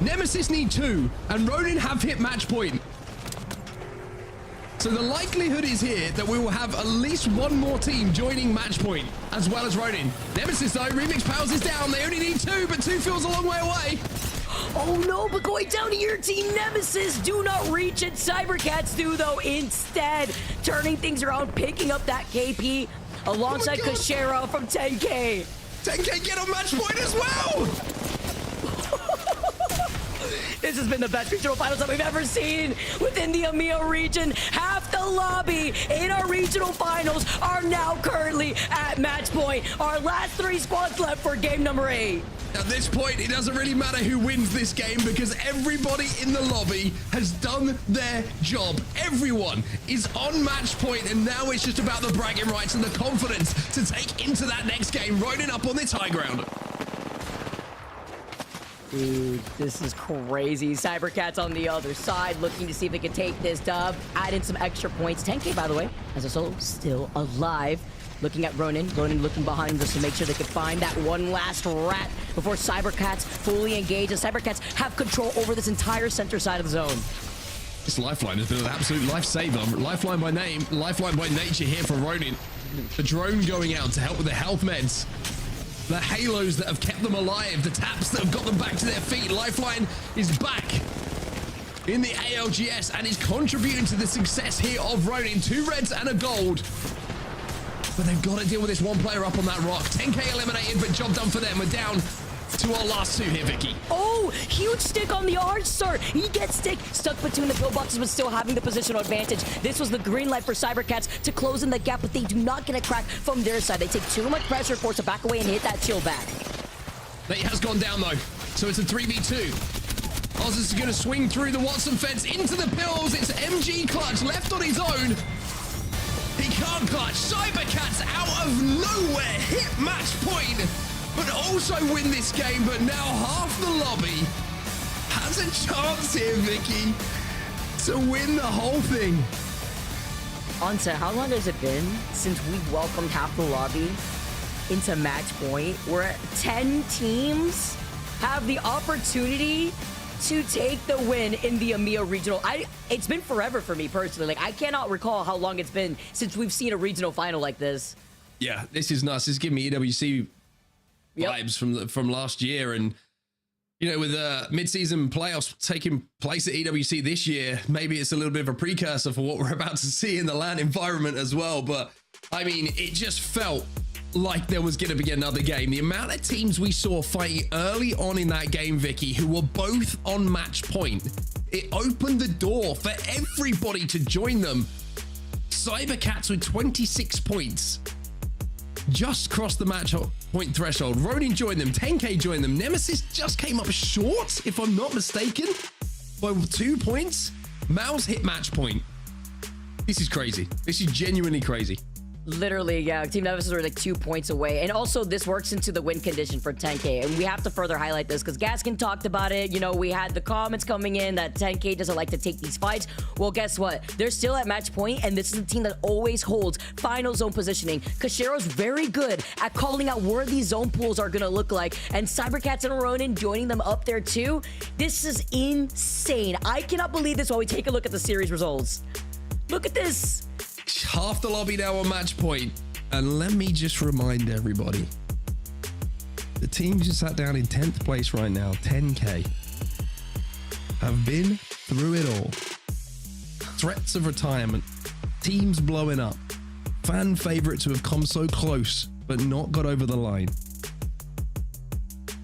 Nemesis need 2. And Ronin have hit match point. So the likelihood is here that we will have at least one more team joining match point, as well as Ronin. Nemesis, though, Remix Pals is down. They only need 2, but 2 feels a long way away. Oh no, but going down to your team, Nemesis do not reach it. Cybercats do, though, instead. Turning things around, picking up that KP alongside Kashera from 10K. 10K get on match point as well. This has been the best regional finals that we've ever seen within the EMEA region. Half the lobby in our regional finals are now currently at match point. Our last 3 squads left for game number 8. At this point, it doesn't really matter who wins this game because everybody in the lobby has done their job. Everyone is on match point, and now it's just about the bragging rights and the confidence to take into that next game, riding up on this high ground. Dude, this is crazy. Cybercats on the other side looking to see if they can take this dub, add in some extra points. 10K, by the way, as a solo, still alive. Looking at Ronin looking behind just to make sure they can find that one last rat before Cybercats fully engage. And Cybercats have control over this entire center side of the zone. This lifeline has been an absolute lifesaver. Lifeline by name, lifeline by nature here for Ronin. The drone going out to help with the health meds. The halos that have kept them alive, the taps that have got them back to their feet. Lifeline is back in the ALGS and is contributing to the success here of Ronin. 2 reds and a gold. But they've got to deal with this one player up on that rock. 10K eliminated, but job done for them. We're down to our last 2 here, Vicky. Oh, huge stick on the arch, sir. He gets stuck between the pillboxes, but still having the positional advantage. This was the green light for Cybercats to close in the gap, but they do not get a crack from their side. They take too much pressure, forced to back away and hit that chill back. He has gone down, though. So it's a 3v2. Oz is going to swing through the Watson fence into the pills. It's MG Clutch left on his own. He can't clutch. Cybercats out of nowhere hit match point, but also win this game. But now half the lobby has a chance here, Vicky, to win the whole thing. Onset, how long has it been since we welcomed half the lobby into match point where 10 teams have the opportunity to take the win in the EMEA regional? It's been forever for me personally. Like, I cannot recall how long it's been since we've seen a regional final like this. Yeah, this is nuts. This is giving me EWC vibes from last year. And, you know, with mid-season playoffs taking place at EWC this year, maybe it's a little bit of a precursor for what we're about to see in the LAN environment as well. But, I mean, it just felt like there was going to be another game. The amount of teams we saw fighting early on in that game, Vicky, who were both on match point, it opened the door for everybody to join them. Cybercats with 26 points just crossed the match point threshold. Ronin joined them, 10K joined them. Nemesis just came up short, if I'm not mistaken, by 2 points. MOUZ hit match point. This is crazy. This is genuinely crazy. Literally, yeah. Team Nemesis are like 2 points away. And also, this works into the win condition for 10K. And we have to further highlight this because Gaskin talked about it. You know, we had the comments coming in that 10K doesn't like to take these fights. Well, guess what? They're still at match point, and this is a team that always holds final zone positioning. Kashero's very good at calling out where these zone pools are going to look like. And Cybercats and Ronin joining them up there too. This is insane. I cannot believe this while we take a look at the series results. Look at this. Half the lobby now on match point. And let me just remind everybody, the teams who sat down in 10th place right now, 10K, have been through it all. Threats of retirement, teams blowing up, fan favorites who have come so close but not got over the line.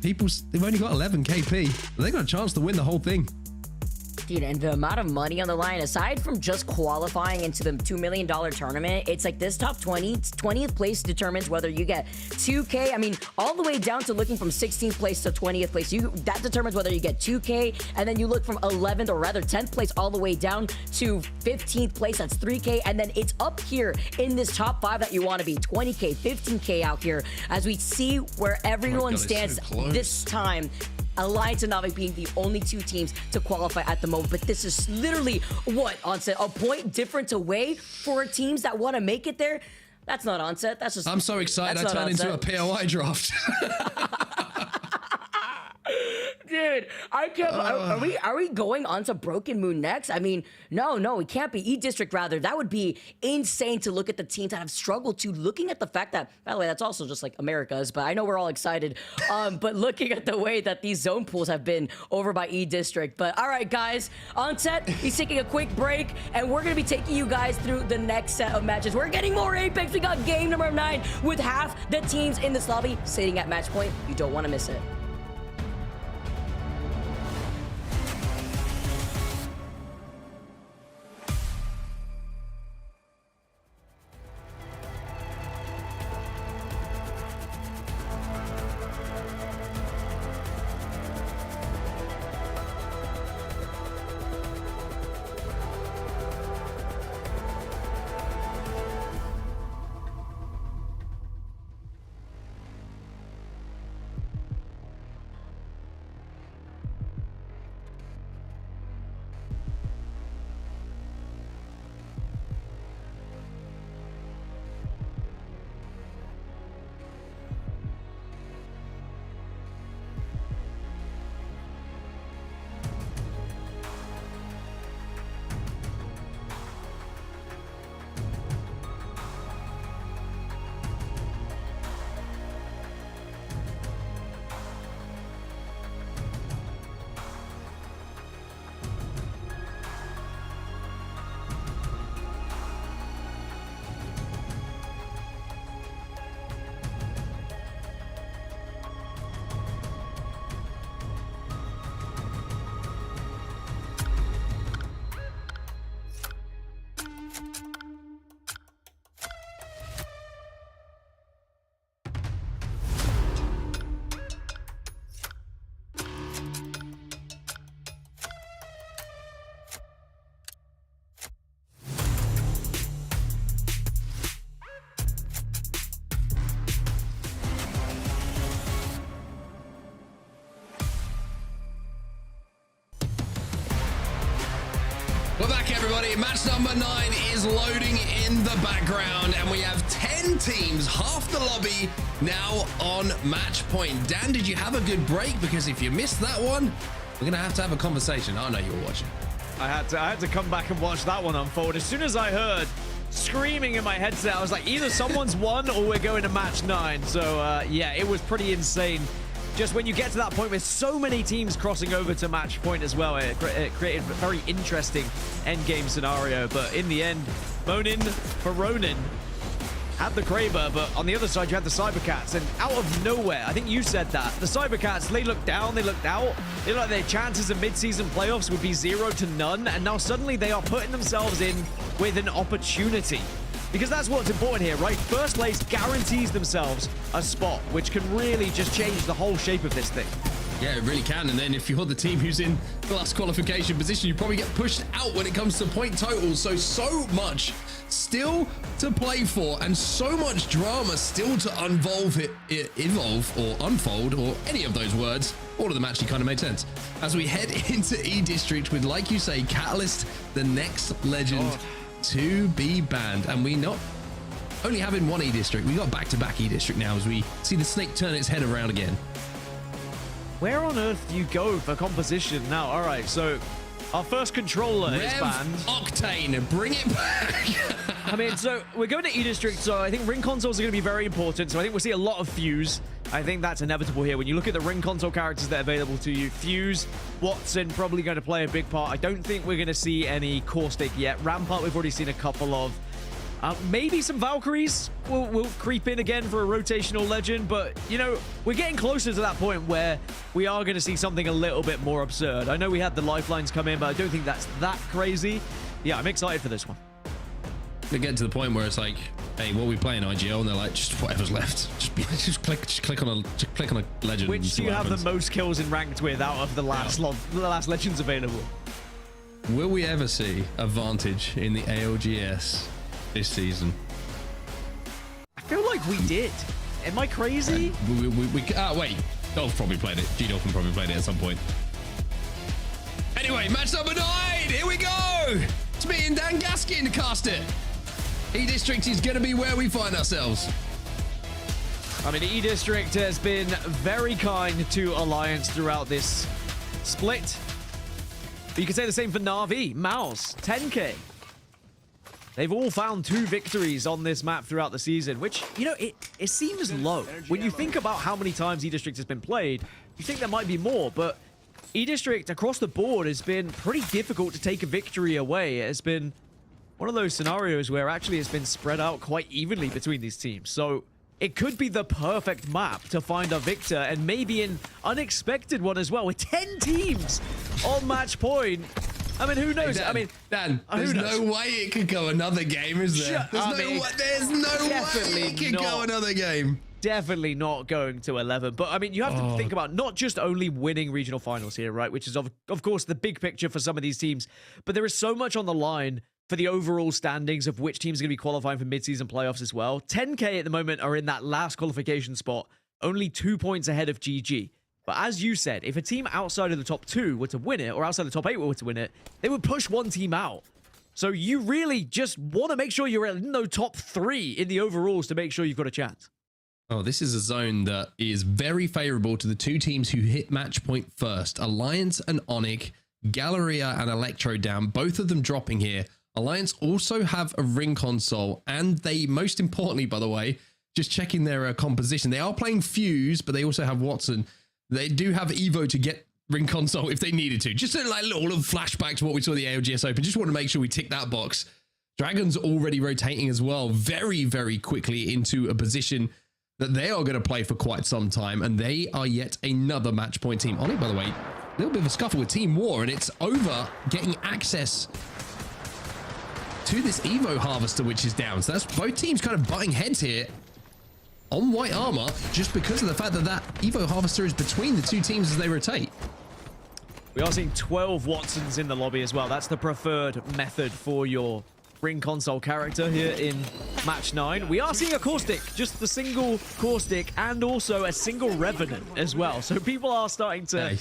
They've only got 11 KP. They got a chance to win the whole thing. Dude, and the amount of money on the line, aside from just qualifying into the $2 million tournament, it's like this top 20th place determines whether you get 2K. I mean, all the way down to looking from 16th place to 20th place. That determines whether you get 2K, and then you look from 11th or rather 10th place all the way down to 15th place. That's 3K, and then it's up here in this top 5 that you want to be. 20K, 15K out here as we see where everyone stands this time. Alliance and NAVI being the only 2 teams to qualify at the moment. But this is literally, what, Onset? A point difference away for teams that want to make it there? That's not Onset. That's just... I'm so excited I turned into a POI draft. Dude, Dude, I can't. Are we going on to Broken Moon next? I mean, no, we can't be. E-District, rather. That would be insane to look at the teams that have struggled to. Looking at the fact that, by the way, that's also just like America's, but I know we're all excited. But looking at the way that these zone pools have been over by E-District. But all right, guys, on set, he's taking a quick break, and we're going to be taking you guys through the next set of matches. We're getting more Apex. We got game number 9 with half the teams in this lobby sitting at match point. You don't want to miss it. We're back, everybody. Match number 9 is loading in the background, and we have 10 teams, half the lobby, now on match point. Dan, did you have a good break? Because if you missed that one, we're going to have a conversation. I know you were watching. I had to come back and watch that one unfold. As soon as I heard screaming in my headset, I was like, either someone's won or we're going to match 9. So, yeah, it was pretty insane. Just when you get to that point with so many teams crossing over to match point as well, it created a very interesting endgame scenario. But in the end, Monin for Ronin had the Kraber, but on the other side you had the Cybercats, and out of nowhere, I think you said that, the Cybercats, they looked down, they looked out, they looked like their chances of mid-season playoffs would be 0 to none, and now suddenly they are putting themselves in with an opportunity. Because that's what's important here, right? First place guarantees themselves a spot, which can really just change the whole shape of this thing. Yeah, it really can. And then if you're the team who's in the last qualification position, you probably get pushed out when it comes to point totals. So much still to play for, and so much drama still to evolve or unfold, or any of those words. All of them actually kind of made sense. As we head into E-District with, like you say, Catalyst, the next legend to be banned. And we not only having one E-District, we got back-to-back E-District now as we see the snake turn its head around again. Where on earth do you go for composition now? All right, so our first controller is banned. Octane, bring it back. I mean, so we're going to E-District, so I think ring consoles are going to be very important. So I think we'll see a lot of FaZe. I think that's inevitable here. When you look at the ring console characters that are available to you, FaZe, Watson probably going to play a big part. I don't think we're going to see any Caustic yet. Rampart, we've already seen a couple of. Maybe some Valkyries will creep in again for a rotational legend, but, you know, we're getting closer to that point where we are going to see something a little bit more absurd. I know we had the lifelines come in, but I don't think that's that crazy. Yeah, I'm excited for this one. They get to the point where it's like, hey, what are we playing, IGL? And they're like, just whatever's left. Just click on a legend. Which do you have the most kills in ranked with out of the last legends available? Will we ever see a Vantage in the ALGS this season? I feel like we did. Am I crazy? Wait. Dolph probably played it. G-Dolphin probably played it at some point. Anyway, match number 9. Here we go. It's me and Dan Gaskin to cast it. E-District is going to be where we find ourselves. I mean, E-District has been very kind to Alliance throughout this split. But you can say the same for NAVI, MOUZ, 10K. They've all found 2 victories on this map throughout the season, which, you know, it seems low. When you think about how many times E-District has been played, you think there might be more, but E-District across the board has been pretty difficult to take a victory away. It has been one of those scenarios where actually it's been spread out quite evenly between these teams. So it could be the perfect map to find a victor, and maybe an unexpected one as well, with 10 teams on match point. I mean, who knows? Hey, Dan, I mean, Dan, there's no way it could go another game, is there? There's no way it could go another game. Definitely not going to 11. But I mean, you have to think about not just only winning regional finals here, right? Which is of course the big picture for some of these teams, but there is so much on the line for the overall standings of which teams are going to be qualifying for mid-season playoffs as well. 10K at the moment are in that last qualification spot, only 2 points ahead of GG. But as you said, if a team outside of the top 2 were to win it, or outside the top 8 were to win it, they would push one team out. So you really just want to make sure you're in the top 3 in the overalls to make sure you've got a chance. Oh, this is a zone that is very favorable to the 2 teams who hit match point first. Alliance and Onic, Galleria and Electro down, both of them dropping here. Alliance also have a ring console, and they, most importantly, by the way, just checking their composition. They are playing Fuse, but they also have Watson. They do have Evo to get ring console if they needed to. Just a little flashback to what we saw at the ALGS Open. Just want to make sure we tick that box. Dragon's already rotating as well, very, very quickly into a position that they are going to play for quite some time, and they are yet another match point team. Onic, by the way, a little bit of a scuffle with Team War, and it's over getting access to this Evo Harvester, which is down. So that's both teams kind of butting heads here on white armor, just because of the fact that that Evo Harvester is between the 2 teams as they rotate. We are seeing 12 Watsons in the lobby as well. That's the preferred method for your ring console character here in match 9. We are seeing a Caustic, just the single Caustic, and also a single Revenant as well. So people are starting to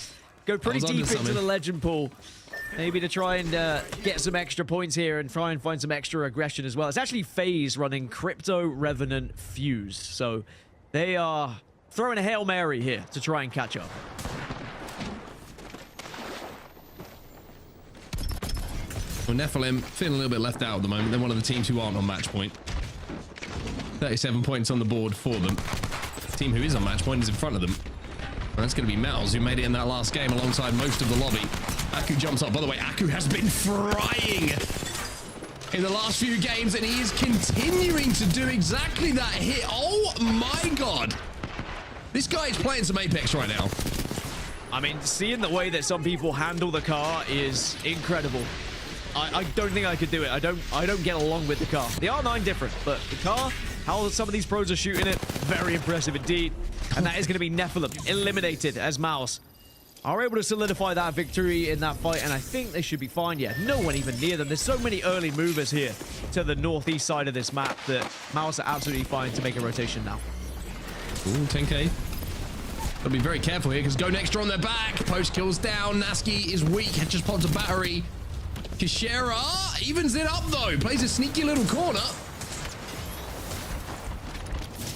go pretty deep into the legend pool, maybe to try and get some extra points here and try and find some extra aggression as well. It's actually FaZe running Crypto, Revenant, Fuse. So they are throwing a Hail Mary here to try and catch up. Well, Nephilim feeling a little bit left out at the moment. They're one of the teams who aren't on match point. 37 points on the board for them. The team who is on match point is in front of them. And that's going to be MOUZ, who made it in that last game alongside most of the lobby. Aku jumps up. By the way, Aku has been frying in the last few games, and he is continuing to do exactly that hit. Oh my god. This guy is playing some Apex right now. I mean, seeing the way that some people handle the car is incredible. I don't think I could do it. I don't get along with the car. The R9 different, but the car, how some of these pros are shooting it, very impressive indeed. And that is going to be Nephilim eliminated as MOUZ are able to solidify that victory in that fight, and I think they should be fine. Yeah, no one even near them. There's so many early movers here to the northeast side of this map that MOUZ are absolutely fine to make a rotation now. Ooh, 10K. Gotta be very careful here because GoNext are on their back. Post kills down. Nasky is weak. Just pops a battery. Kishera evens it up though. Plays a sneaky little corner.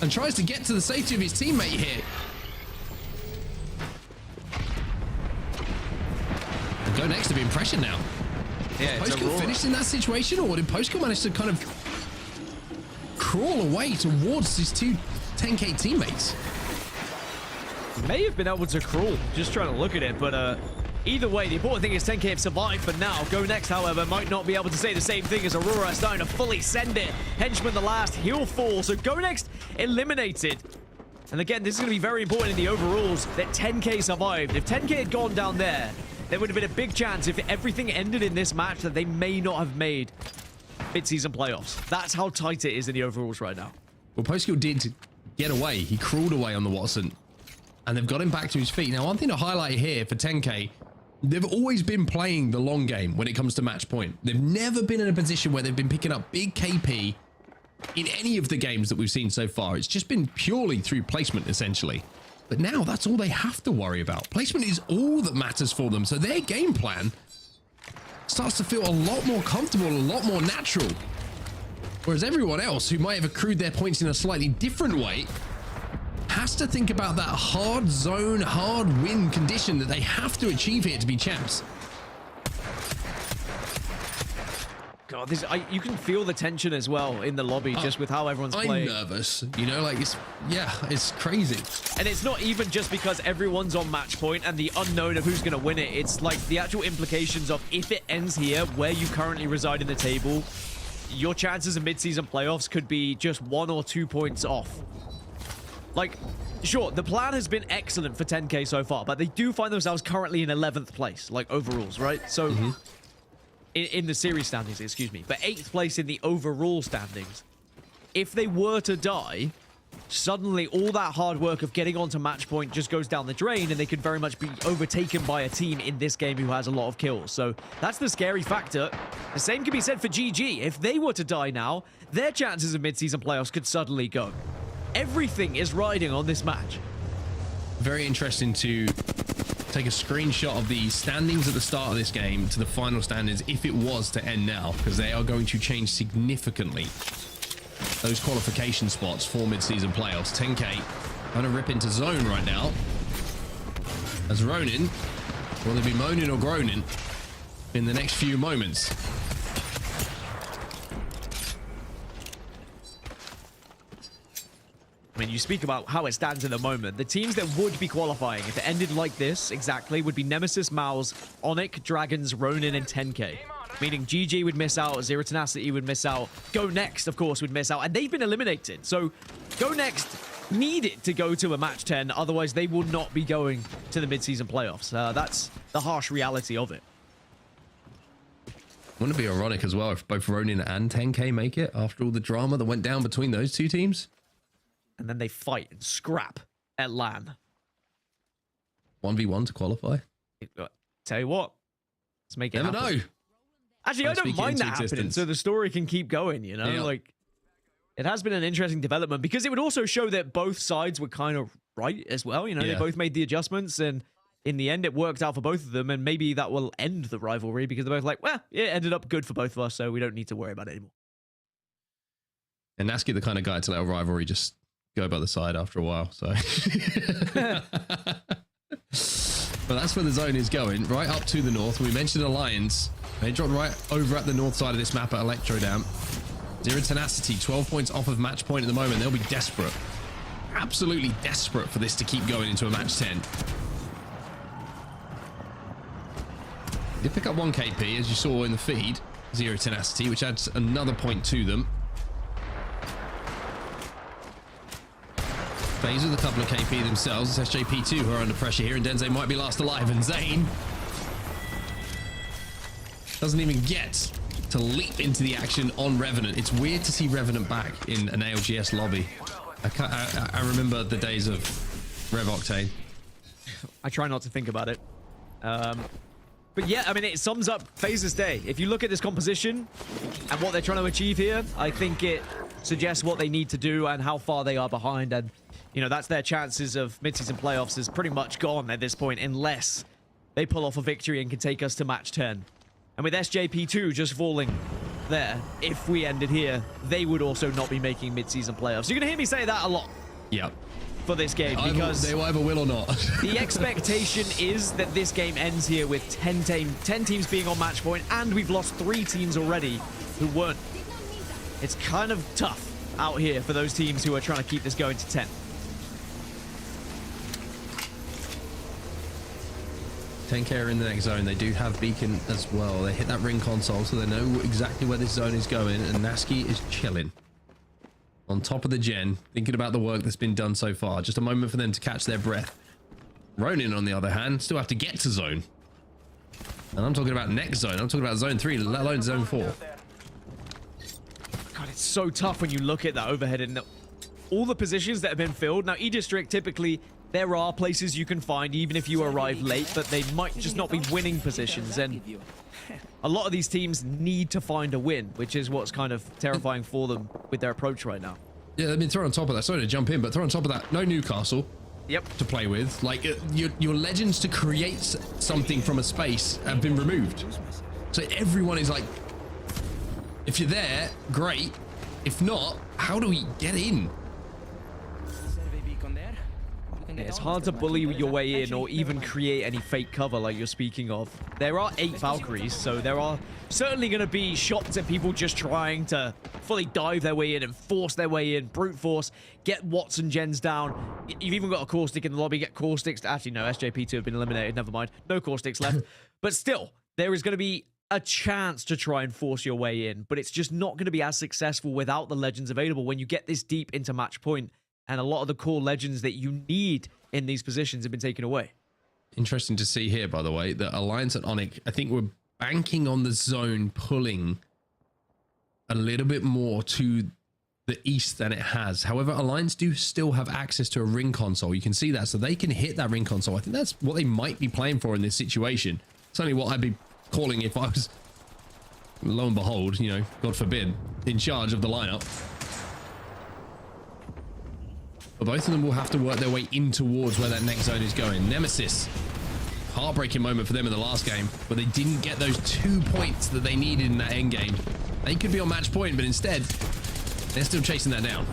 And tries to get to the safety of his teammate here. GoNext to be impression now. Yeah, Postkill finished in that situation, or did Postkill manage to kind of crawl away towards his 2 10K teammates? May have been able to crawl, just trying to look at it, but either way, the important thing is 10K have survived for now. GoNext, however, might not be able to say the same thing as Aurora starting to fully send it. Henchman the last, he'll fall, so GoNext eliminated. And again, this is going to be very important in the overalls that 10K survived. If 10K had gone down there would have been a big chance if everything ended in this match that they may not have made mid-season playoffs. That's how tight it is in the overalls right now. Well, Postkill did get away. He crawled away on the Watson, and they've got him back to his feet. Now, one thing to highlight here for 10K, they've always been playing the long game when it comes to match point. They've never been in a position where they've been picking up big KP in any of the games that we've seen so far. It's just been purely through placement, essentially. But now that's all they have to worry about. Placement is all that matters for them. So their game plan starts to feel a lot more comfortable, a lot more natural. Whereas everyone else who might have accrued their points in a slightly different way has to think about that hard zone, hard win condition that they have to achieve here to be champs. God, you can feel the tension as well in the lobby just with how everyone's playing. I'm nervous, you know, like it's crazy. And it's not even just because everyone's on match point and the unknown of who's going to win it. It's like the actual implications of if it ends here, where you currently reside in the table, your chances of mid-season playoffs could be just 1 or 2 points off. Like, sure, the plan has been excellent for 10K so far, but they do find themselves currently in 11th place, like overalls, right? So in the series standings, excuse me, but 8th place in the overall standings. If they were to die, suddenly all that hard work of getting onto match point just goes down the drain, and they could very much be overtaken by a team in this game who has a lot of kills. So that's the scary factor. The same can be said for GG. If they were to die now, their chances of mid-season playoffs could suddenly go. Everything is riding on this match. Very interesting to take a screenshot of the standings at the start of this game to the final standings if it was to end now, because they are going to change significantly. Those qualification spots for mid-season playoffs. 10K going to rip into zone right now. As Ronin, will they be moaning or groaning in the next few moments? I mean, you speak about how it stands at the moment. The teams that would be qualifying if it ended like this exactly would be Nemesis, MOUZ, Onic, Dragons, Ronin, and 10K. Meaning GG would miss out, Zero Tenacity would miss out, GoNext, of course, would miss out, and they've been eliminated. So GoNext needed to go to a match 10, otherwise they will not be going to the mid-season playoffs. That's the harsh reality of it. Wouldn't it be ironic as well if both Ronin and 10K make it after all the drama that went down between those two teams? And then they fight and scrap at LAN. 1v1 to qualify? Tell you what, let's make it happen. Never know. Actually, I don't mind that happening, so the story can keep going, you know? Yeah. Like, it has been an interesting development because it would also show that both sides were kind of right as well, you know? They both made the adjustments, and in the end, it worked out for both of them, and maybe that will end the rivalry because they're both like, well, it ended up good for both of us, so we don't need to worry about it anymore. And Nasky the kind of guy to let a rivalry just go by the side after a while, so. But that's where the zone is going, right up to the north. We mentioned Alliance. They dropped right over at the north side of this map at Electrodam. Zero Tenacity, 12 points off of match point at the moment. They'll be desperate. Absolutely desperate for this to keep going into a match 10. They pick up 1 KP, as you saw in the feed. Zero Tenacity, which adds another point to them. FaZe with a couple of KP themselves. It's SJP2 who are under pressure here, and Denze might be last alive, and Zane doesn't even get to leap into the action on Revenant. It's weird to see Revenant back in an ALGS lobby. I remember the days of Rev Octane. I try not to think about it. But yeah, I mean, it sums up FaZe's day. If you look at this composition and what they're trying to achieve here, I think it suggests what they need to do and how far they are behind. And, you know, that's their chances of mid-season playoffs is pretty much gone at this point unless they pull off a victory and can take us to match 10. And with SJP2 just falling there, if we ended here, they would also not be making mid-season playoffs. You're going to hear me say that a lot. Yep. For this game, because they either will or not. The expectation is that this game ends here with 10 teams being on match point, and we've lost 3 teams already who weren't. It's kind of tough out here for those teams who are trying to keep this going to 10. 10K are in the next zone. They do have Beacon as well. They hit that ring console, so they know exactly where this zone is going, and Nasky is chilling on top of the gen, thinking about the work that's been done so far. Just a moment for them to catch their breath. Ronin, on the other hand, still have to get to zone. And I'm talking about next zone. I'm talking about zone 3, let alone zone 4. God, it's so tough when you look at that overhead and all the positions that have been filled. Now, E-District, typically, there are places you can find, even if you arrive late, but they might just not be winning positions. And a lot of these teams need to find a win, which is what's kind of terrifying for them with their approach right now. Yeah, I mean, throw on top of that. Sorry to jump in, but throw on top of that. No Newcastle. Yep. To play with. Like, your legends to create something from a space have been removed. So everyone is like, if you're there, great. If not, how do we get in? It's hard to bully your way in or even create any fake cover like you're speaking of. There are 8 Valkyries, so there are certainly going to be shots at people just trying to fully dive their way in and force their way in, brute force, get Watts and Gens down. You've even got a Caustic in the lobby, get Caustics. Actually, no, SJP2 have been eliminated, never mind. No Caustics left. But still, there is going to be a chance to try and force your way in, but it's just not going to be as successful without the legends available when you get this deep into match point. And a lot of the core legends that you need in these positions have been taken away. Interesting to see here, by the way, that Alliance and Onic, I think we're banking on the zone pulling a little bit more to the east than it has. However, Alliance do still have access to a ring console. You can see that, so they can hit that ring console. I think that's what they might be playing for in this situation. It's only what I'd be calling if I was, lo and behold, you know, God forbid, in charge of the lineup. But both of them will have to work their way in towards where that next zone is going. Nemesis, heartbreaking moment for them in the last game, but they didn't get those 2 points that they needed in that end game. They could be on match point, but instead, they're still chasing that down.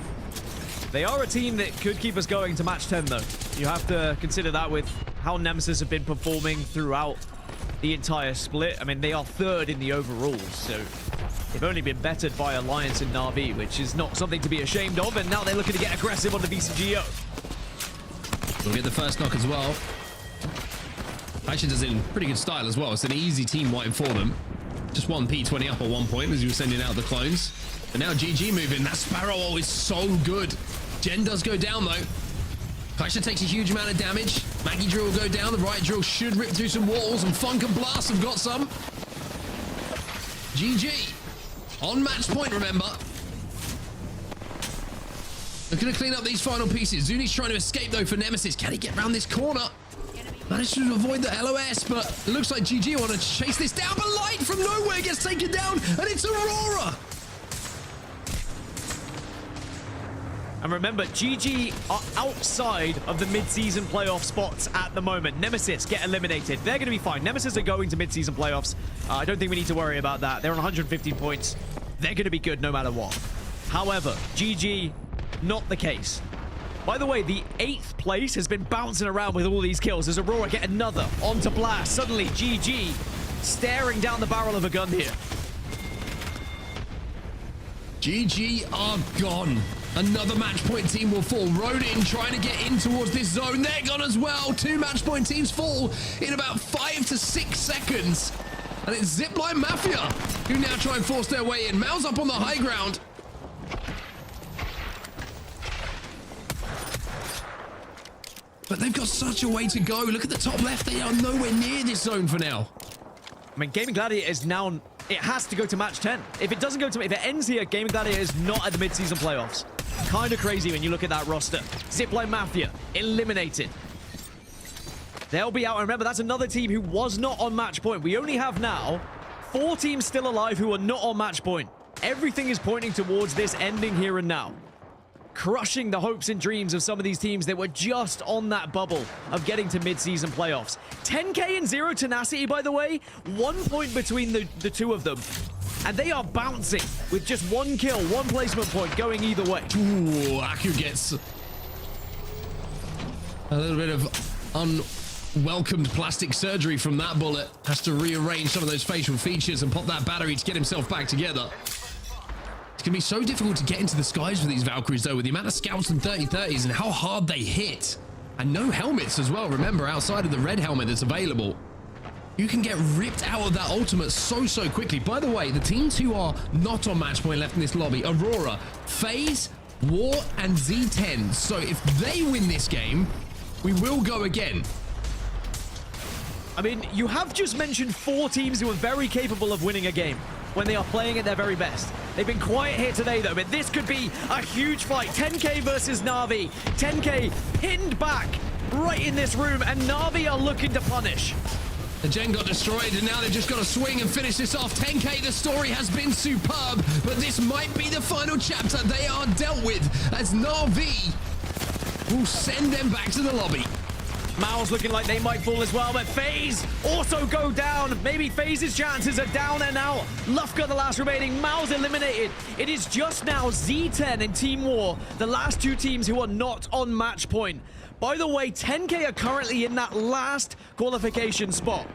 They are a team that could keep us going to match 10, though. You have to consider that with how Nemesis have been performing throughout the entire split. I mean, they are 3rd in the overalls, so they've only been bettered by Alliance and NAVI, which is not something to be ashamed of, and now they're looking to get aggressive on the VCGO. We'll get the first knock as well. Actually does it in pretty good style as well. It's an easy team wiping for them. Just one P20 up at one point as you were sending out the clones. And now GG moving. That Sparrow ult is so good. Gen does go down though. Kaisha takes a huge amount of damage. Maggie Drill will go down. The right drill should rip through some walls, and Funk and Blast have got some. GG. On match point, remember. They're going to clean up these final pieces. Zuni's trying to escape though for Nemesis. Can he get around this corner? Managed to avoid the LOS, but it looks like GG want to chase this down, but Light from nowhere gets taken down, and it's Aurora. And remember, GG are outside of the mid-season playoff spots at the moment. Nemesis get eliminated. They're going to be fine. Nemesis are going to mid-season playoffs. I don't think we need to worry about that. They're on 115 points. They're going to be good no matter what. However, GG, not the case. By the way, the 8th place has been bouncing around with all these kills as Aurora get another onto Blast. Suddenly, GG staring down the barrel of a gun here. GG are gone. Another match point team will fall. Ronin trying to get in towards this zone. They're gone as well. 2 match point teams fall in about 5 to 6 seconds. And it's Zipline Mafia who now try and force their way in. MOUZ up on the high ground. But they've got such a way to go. Look at the top left. They are nowhere near this zone for now. I mean, Gaimin Gladiators now, it has to go to match 10. If it doesn't go to, if it ends here, Gaimin Gladiators not at the mid-season playoffs. Kind of crazy when you look at that roster. Zipline Mafia eliminated. They'll be out. And remember, that's another team who was not on match point. We only have now 4 teams still alive who are not on match point. Everything is pointing towards this ending here and now. Crushing the hopes and dreams of some of these teams that were just on that bubble of getting to mid-season playoffs. 10K and 0 Tenacity, by the way. 1 point between the two of them. And they are bouncing with just 1 kill, 1 placement point going either way. Ooh, Aku gets a little bit of unwelcomed plastic surgery from that bullet. Has to rearrange some of those facial features and pop that battery to get himself back together. It's going to be so difficult to get into the skies for these Valkyries, though, with the amount of scouts and 30-30s and how hard they hit. And no helmets as well, remember, outside of the red helmet that's available. You can get ripped out of that ultimate so quickly. By the way, the teams who are not on match point left in this lobby, Aurora, FaZe, War, and Z10. So if they win this game, we will go again. I mean, you have just mentioned 4 teams who are very capable of winning a game when they are playing at their very best. They've been quiet here today, though, but this could be a huge fight. 10K versus NAVI. 10K pinned back right in this room, and NAVI are looking to punish. The gen got destroyed, and now they've just got to swing and finish this off. 10K, the story has been superb, but this might be the final chapter they are dealt with, as NAVI will send them back to the lobby. MOUZ looking like they might fall as well, but FaZe also go down. Maybe FaZe's chances are down and out. Lufka, the last remaining. MOUZ eliminated. It is just now Z10 and Team War, the last 2 teams who are not on match point. By the way, 10K are currently in that last qualification spot.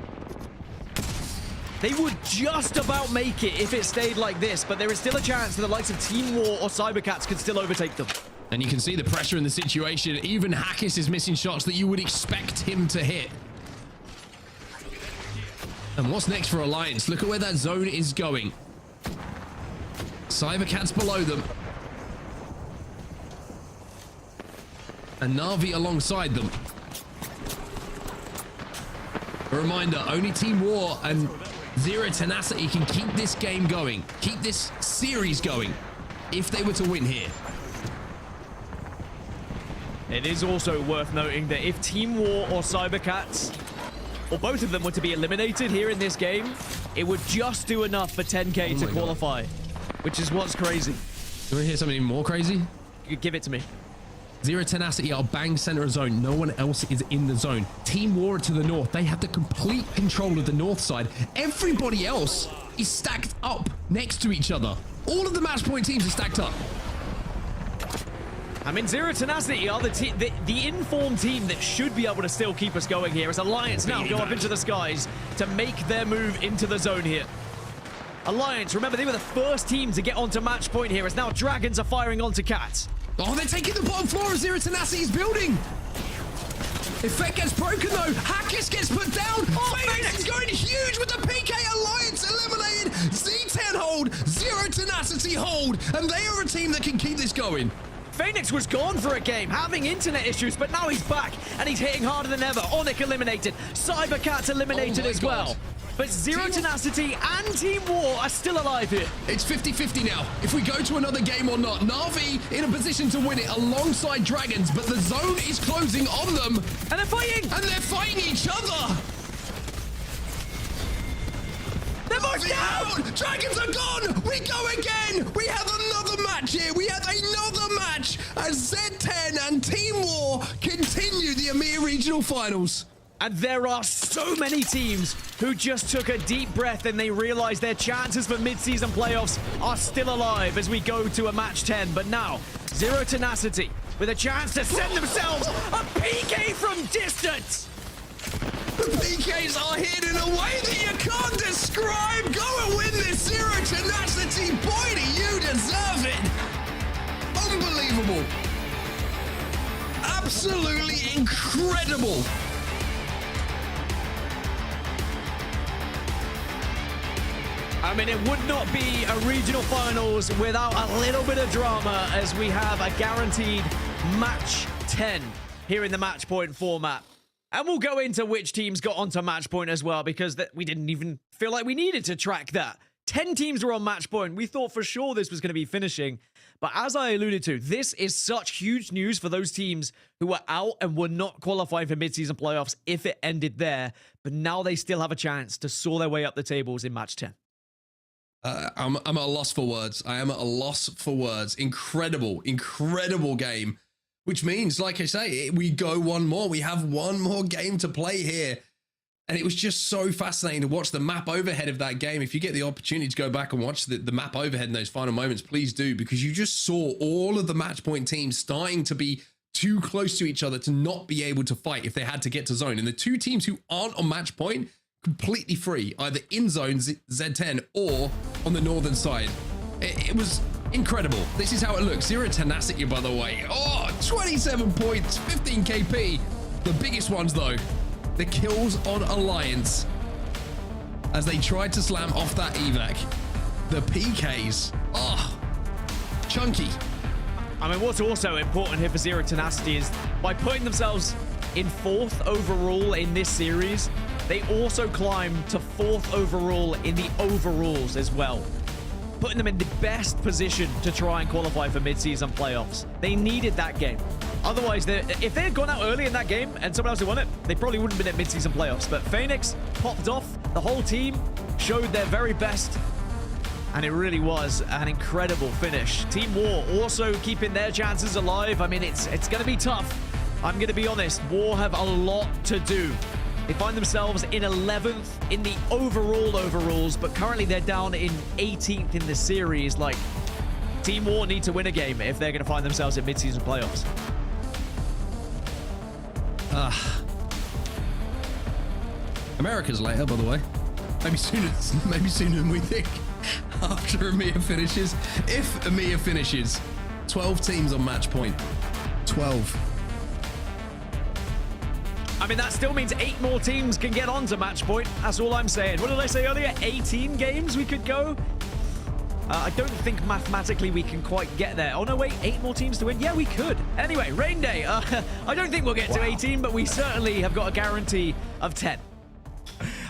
They would just about make it if it stayed like this, but there is still a chance that the likes of Team War or Cybercats could still overtake them. And you can see the pressure in the situation. Even Hackis is missing shots that you would expect him to hit. And what's next for Alliance? Look at where that zone is going. Cybercats below them. And NAVI alongside them. A reminder, only Team War and Zero Tenacity can keep this game going, keep this series going, if they were to win here. It is also worth noting that if Team War or Cybercats, or both of them, were to be eliminated here in this game, it would just do enough for 10K to qualify, which is what's crazy. You want to hear something even more crazy? You give it to me. Zero Tenacity are bang center of zone. No one else is in the zone. Team War to the north. They have the complete control of the north side. Everybody else is stacked up next to each other. All of the match point teams are stacked up. I mean, Zero Tenacity are the informed team that should be able to still keep us going here as Alliance now go up into the skies to make their move into the zone here. Alliance, remember, they were the first team to get onto match point here as now Dragons are firing onto Cats. Oh, they're taking the bottom floor of Zero Tenacity's building. Effect gets broken though. Hackis gets put down. Oh, Phoenix is going huge with the PK. Alliance eliminated. Z10 hold. Zero Tenacity hold. And they are a team that can keep this going. Phoenix was gone for a game, having internet issues, but now he's back and he's hitting harder than ever. Onic eliminated. Cybercats eliminated as well. But Zero Tenacity and Team War are still alive here. It's 50-50 now. If we go to another game or not. NAVI in a position to win it alongside Dragons, but the zone is closing on them. And they're fighting. And they're fighting each other. They're both down. Dragons are gone. We go again. We have another match here. We have another match as Z10 and Team War continue the EMEA Regional Finals. And there are so many teams who just took a deep breath and they realized their chances for mid-season playoffs are still alive as we go to a match 10. But now, Zero Tenacity with a chance to send themselves a PK from distance. The PKs are hit in a way that you can't describe. Go and win this, Zero Tenacity. Boy, do you deserve it. Unbelievable. Absolutely incredible. I mean, it would not be a regional finals without a little bit of drama as we have a guaranteed match 10 here in the match point format. And we'll go into which teams got onto match point as well, because we didn't even feel like we needed to track that. 10 teams were on match point. We thought for sure this was going to be finishing. But as I alluded to, this is such huge news for those teams who were out and were not qualifying for mid-season playoffs if it ended there. But now they still have a chance to saw their way up the tables in match 10. I'm at a loss for words. I am at a loss for words. Incredible, incredible game. Which means, like I say, we go one more. We have one more game to play here. And it was just so fascinating to watch the map overhead of that game. If you get the opportunity to go back and watch the map overhead in those final moments, please do. Because you just saw all of the match point teams starting to be too close to each other to not be able to fight if they had to get to zone. And the two teams who aren't on match point, completely free, either in zone Z10 or on the northern side. It was incredible. This is how it looks. Zero Tenacity, by the way. Oh, 27 points, 15 KP. The biggest ones, though, the kills on Alliance as they tried to slam off that evac. The PKs, oh, chunky. I mean, what's also important here for Zero Tenacity is by putting themselves in 4th overall in this series, they also climbed to 4th overall in the overalls as well, putting them in the best position to try and qualify for mid-season playoffs. They needed that game. Otherwise, if they had gone out early in that game and someone else had won it, they probably wouldn't have been at mid-season playoffs. But Phoenix popped off. The whole team showed their very best. And it really was an incredible finish. Team War also keeping their chances alive. I mean, it's going to be tough. I'm going to be honest. War have a lot to do. They find themselves in 11th in the overalls, but currently they're down in 18th in the series. Like, Team War need to win a game if they're going to find themselves in mid-season playoffs. America's later, by the way. Maybe sooner than we think. After EMEA finishes, if EMEA finishes, 12 teams on match point. 12. I mean, that still means 8 more teams can get on to match point. That's all I'm saying. What did I say earlier? 18 games we could go? I don't think mathematically we can quite get there. Oh, no, wait, 8 more teams to win? Yeah, we could. Anyway, Rain Day. I don't think we'll get to 18, but we certainly have got a guarantee of 10.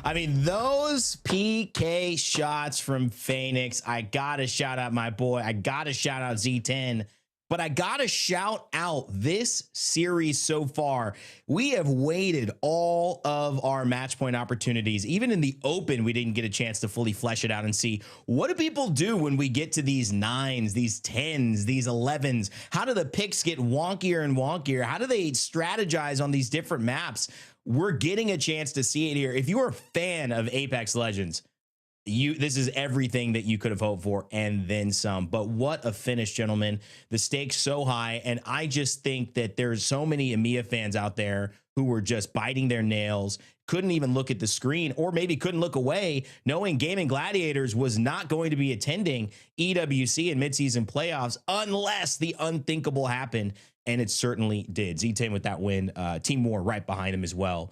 I mean, those PK shots from Phoenix, I gotta shout out my boy. I gotta shout out Z10. But I gotta shout out this series so far. We have waited all of our match point opportunities. Even in the open, we didn't get a chance to fully flesh it out and see what do people do when we get to these 9s, these 10s, these 11s? How do the picks get wonkier and wonkier? How do they strategize on these different maps? We're getting a chance to see it here. If you're a fan of Apex Legends, this is everything that you could have hoped for and then some. But what a finish, gentlemen. The stakes so high, and I just think that there's so many EMEA fans out there who were just biting their nails, couldn't even look at the screen, or maybe couldn't look away, knowing Gaimin Gladiators was not going to be attending EWC and midseason playoffs unless the unthinkable happened, and it certainly did. Z10 with that win, Team War right behind him as well.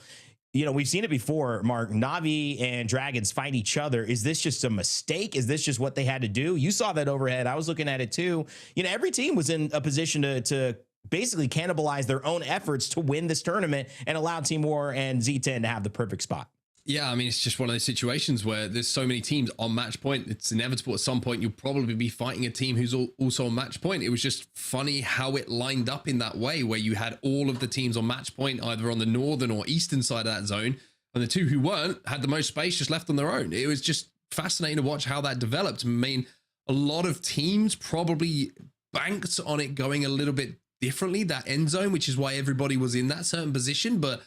You know, we've seen it before, Mark. Navi and Dragons fight each other. Is this just a mistake? Is this just what they had to do? You saw that overhead. I was looking at it too. You know, every team was in a position to basically cannibalize their own efforts to win this tournament and allow Team War and Z10 to have the perfect spot. Yeah, I mean, it's just one of those situations where there's so many teams on match point. It's inevitable at some point you'll probably be fighting a team who's also on match point. It was just funny how it lined up in that way, where you had all of the teams on match point, either on the northern or eastern side of that zone, and the two who weren't had the most space just left on their own. It was just fascinating to watch how that developed. I mean, a lot of teams probably banked on it going a little bit differently, that end zone, which is why everybody was in that certain position. But,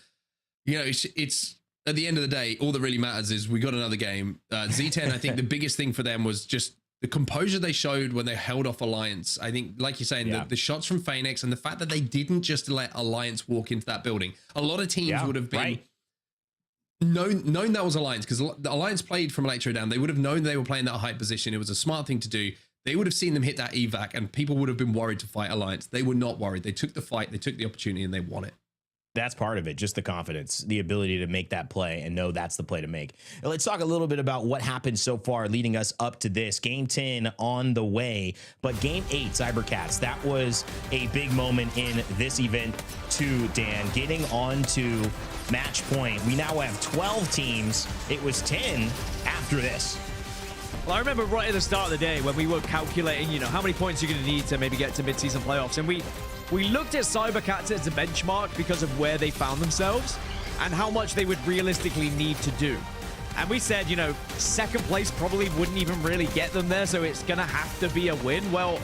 you know, it's at the end of the day, all that really matters is we got another game. Z10, I think the biggest thing for them was just the composure they showed when they held off Alliance. I think, like you're saying, the shots from Phoenix and the fact that they didn't just let Alliance walk into that building. A lot of teams would have been known that was Alliance, because the Alliance played from Electro down. They would have known they were playing that high position. It was a smart thing to do. They would have seen them hit that evac, and people would have been worried to fight Alliance. They were not worried. They took the fight, they took the opportunity, and they won it. That's part of it, just the confidence, the ability to make that play and know that's the play to make. Now, let's talk a little bit about what happened so far leading us up to this. Game 10 on the way, but Game 8, Cybercats, that was a big moment in this event too, Dan. Getting on to match point. We now have 12 teams. It was 10 after this. Well, I remember right at the start of the day when we were calculating, you know, how many points you're going to need to maybe get to mid-season playoffs, and we looked at Cybercats as a benchmark because of where they found themselves and how much they would realistically need to do. And we said, you know, second place probably wouldn't even really get them there, so it's going to have to be a win. Well,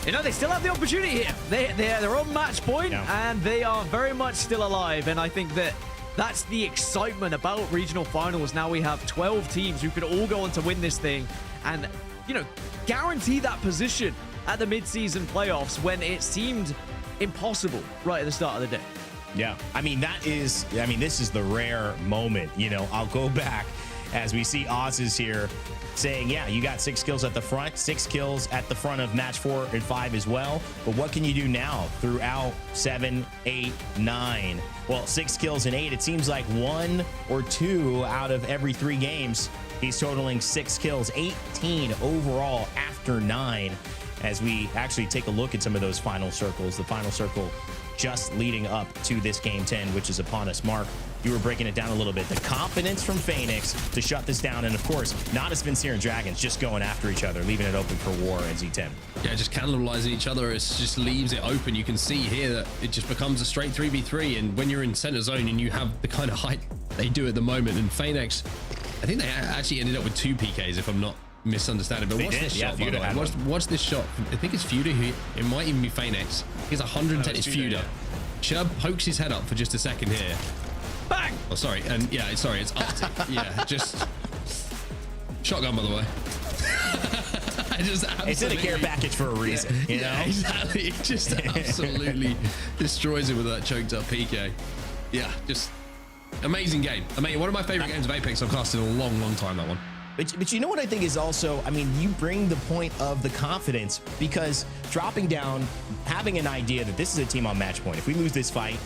you know, they still have the opportunity here. They're on match point, and they are very much still alive. And I think that that's the excitement about regional finals. Now we have 12 teams who could all go on to win this thing and, you know, guarantee that position at the mid-season playoffs when it seemed impossible right at the start of the day. Yeah, I mean, this is the rare moment. You know, I'll go back as we see Oz here saying, yeah, you got 6 kills at the front, 6 kills at the front of match 4 and 5 as well. But what can you do now throughout 7, 8, 9? Well, 6 kills in 8. It seems like 1 or 2 out of every 3 games. He's totaling 6 kills, 18 overall after 9. As we actually take a look at some of those final circles, the final circle just leading up to this game 10, which is upon us. Mark, you were breaking it down a little bit. The confidence from Phoenix to shut this down, and of course, not as Vincier and Dragons just going after each other, leaving it open for War and Z10. Yeah, just cannibalizing each other. It just leaves it open. You can see here that it just becomes a straight 3v3, and when you're in center zone and you have the kind of height they do at the moment, and Phoenix, I think they actually ended up with 2 PKs, if I'm not misunderstanding. But watch this shot, by the way. Watch this shot. I think it's Feuda who, it might even be Phoenix. He's 110. It's Feuda. Chubb pokes his head up for just a second here. Bang! Oh, sorry. And yeah, sorry, it's up to, yeah, just shotgun, by the way. It's in a care package for a reason, you know? Exactly. It just absolutely destroys it with that choked up PK. Yeah, just amazing game. I mean, one of my favorite games of Apex I've cast in a long, long time, that one. But you know what I think is also, I mean, you bring the point of the confidence, because dropping down, having an idea that this is a team on match point. If we lose this fight,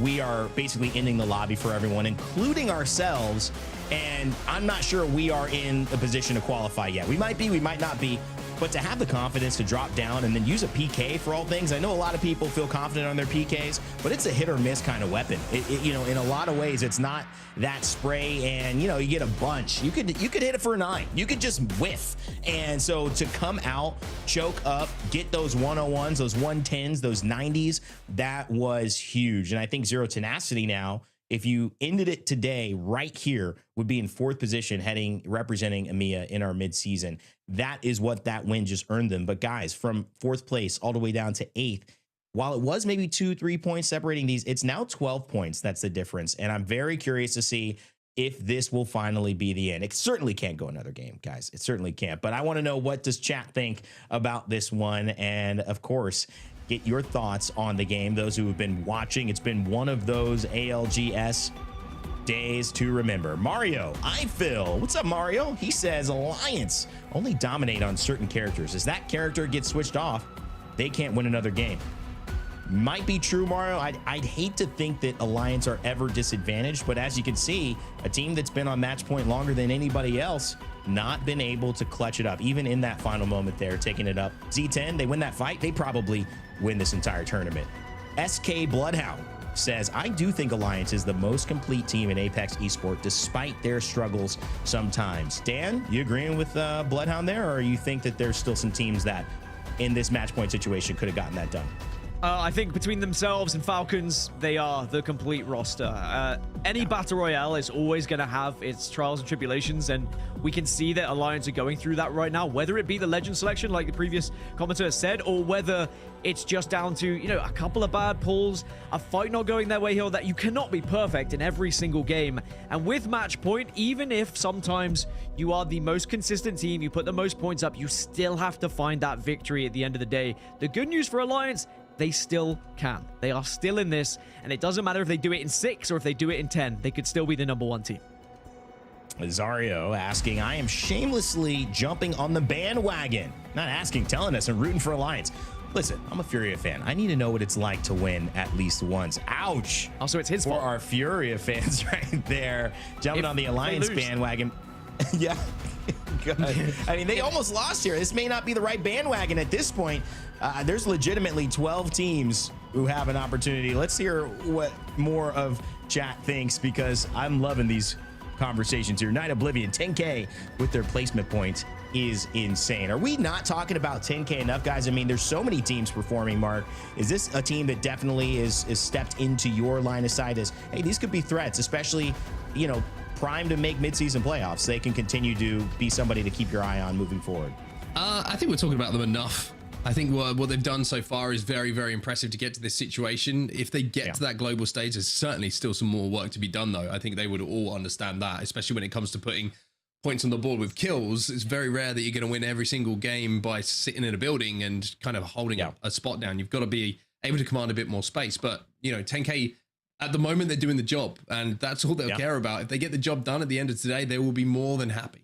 we are basically ending the lobby for everyone, including ourselves. And I'm not sure we are in a position to qualify yet. We might be, we might not be. But to have the confidence to drop down and then use a PK for all things, I know a lot of people feel confident on their PKs, but it's a hit or miss kind of weapon. You know, in a lot of ways, it's not that spray and, you know, you get a bunch. You could hit it for a 9. You could just whiff. And so to come out, choke up, get those 101s, those 110s, those 90s, that was huge. And I think Zero Tenacity now, if you ended it today, right here, would be in 4th position, representing EMEA in our midseason. That is what that win just earned them. But guys, from 4th place all the way down to 8th, while it was maybe 2-3 points separating these, it's now 12 points. That's the difference. And I'm very curious to see if this will finally be the end. It certainly can't go another game, guys. It certainly can't. But I want to know, what does chat think about this one? And of course, get your thoughts on the game. Those who have been watching, it's been one of those ALGS days to remember. Mario, I feel. What's up, Mario? He says Alliance only dominate on certain characters. As that character gets switched off, they can't win another game. Might be true, Mario. I'd hate to think that Alliance are ever disadvantaged, but as you can see, a team that's been on match point longer than anybody else, not been able to clutch it up, even in that final moment there, taking it up. Z10, they win that fight, they probably win this entire tournament. SK Bloodhound says, I do think Alliance is the most complete team in Apex Esport, despite their struggles sometimes. Dan, you agreeing with Bloodhound there, or you think that there's still some teams that in this match point situation could have gotten that done? I think between themselves and Falcons, they are the complete roster. Any battle royale is always going to have its trials and tribulations, and we can see that Alliance are going through that right now, whether it be the legend selection, like the previous commentator said, or whether it's just down to, you know, a couple of bad pulls, a fight not going their way here, that you cannot be perfect in every single game. And with match point, even if sometimes you are the most consistent team, you put the most points up, you still have to find that victory at the end of the day. The good news for Alliance, they still can. They are still in this, and it doesn't matter if they do it in 6 or if they do it in 10. They could still be the #1 team. Zario asking, I am shamelessly jumping on the bandwagon. Not asking, telling us, and rooting for Alliance. Listen, I'm a Furia fan. I need to know what it's like to win at least once. Ouch. Also, it's his fault. For our Furia fans right there, jumping on the Alliance bandwagon. Yeah. Good. I mean, they almost lost here. This may not be the right bandwagon at this point. There's legitimately 12 teams who have an opportunity. Let's hear what more of chat thinks, because I'm loving these conversations here. Night Oblivion, 10K with their placement points is insane. Are we not talking about 10K enough, guys? I mean, there's so many teams performing, Mark. Is this a team that definitely is stepped into your line of sight as, hey, these could be threats, especially, you know, primed to make midseason playoffs? They can continue to be somebody to keep your eye on moving forward. I think we're talking about them enough. I think what they've done so far is very, very impressive to get to this situation. If they get to that global stage, there's certainly still some more work to be done, though. I think they would all understand that, especially when it comes to putting points on the board with kills. It's very rare that you're going to win every single game by sitting in a building and kind of holding a spot down. You've got to be able to command a bit more space. But, you know, 10K, at the moment, they're doing the job, and that's all they'll care about. If they get the job done at the end of today, they will be more than happy.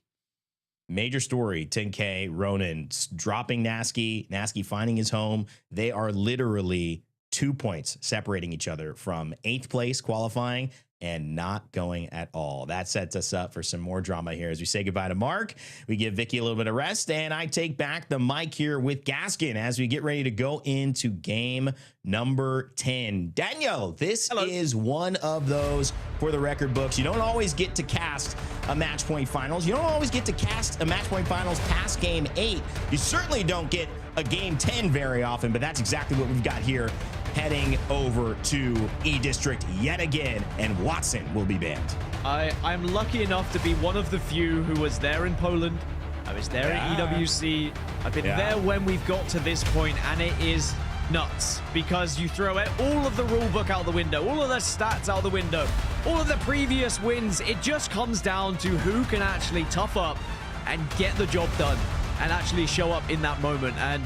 Major story, 10K, Ronin dropping Nasky finding his home. They are literally 2 points separating each other from 8th place qualifying and not going at all. That sets us up for some more drama here as we say goodbye to Mark. We give Vicky a little bit of rest, and I take back the mic here with Gaskin as we get ready to go into game number 10. Daniel, this is one of those for the record books. You don't always get to cast a match point finals. You don't always get to cast a match point finals past game 8. You certainly don't get a game 10 very often, but that's exactly what we've got here, heading over to E-District yet again, and Watson will be banned. I'm lucky enough to be one of the few who was there in Poland. I was there at EWC. I've been there when we've got to this point, and it is nuts, because you throw all of the rule book out the window, all of the stats out the window, all of the previous wins. It just comes down to who can actually tough up and get the job done and actually show up in that moment. And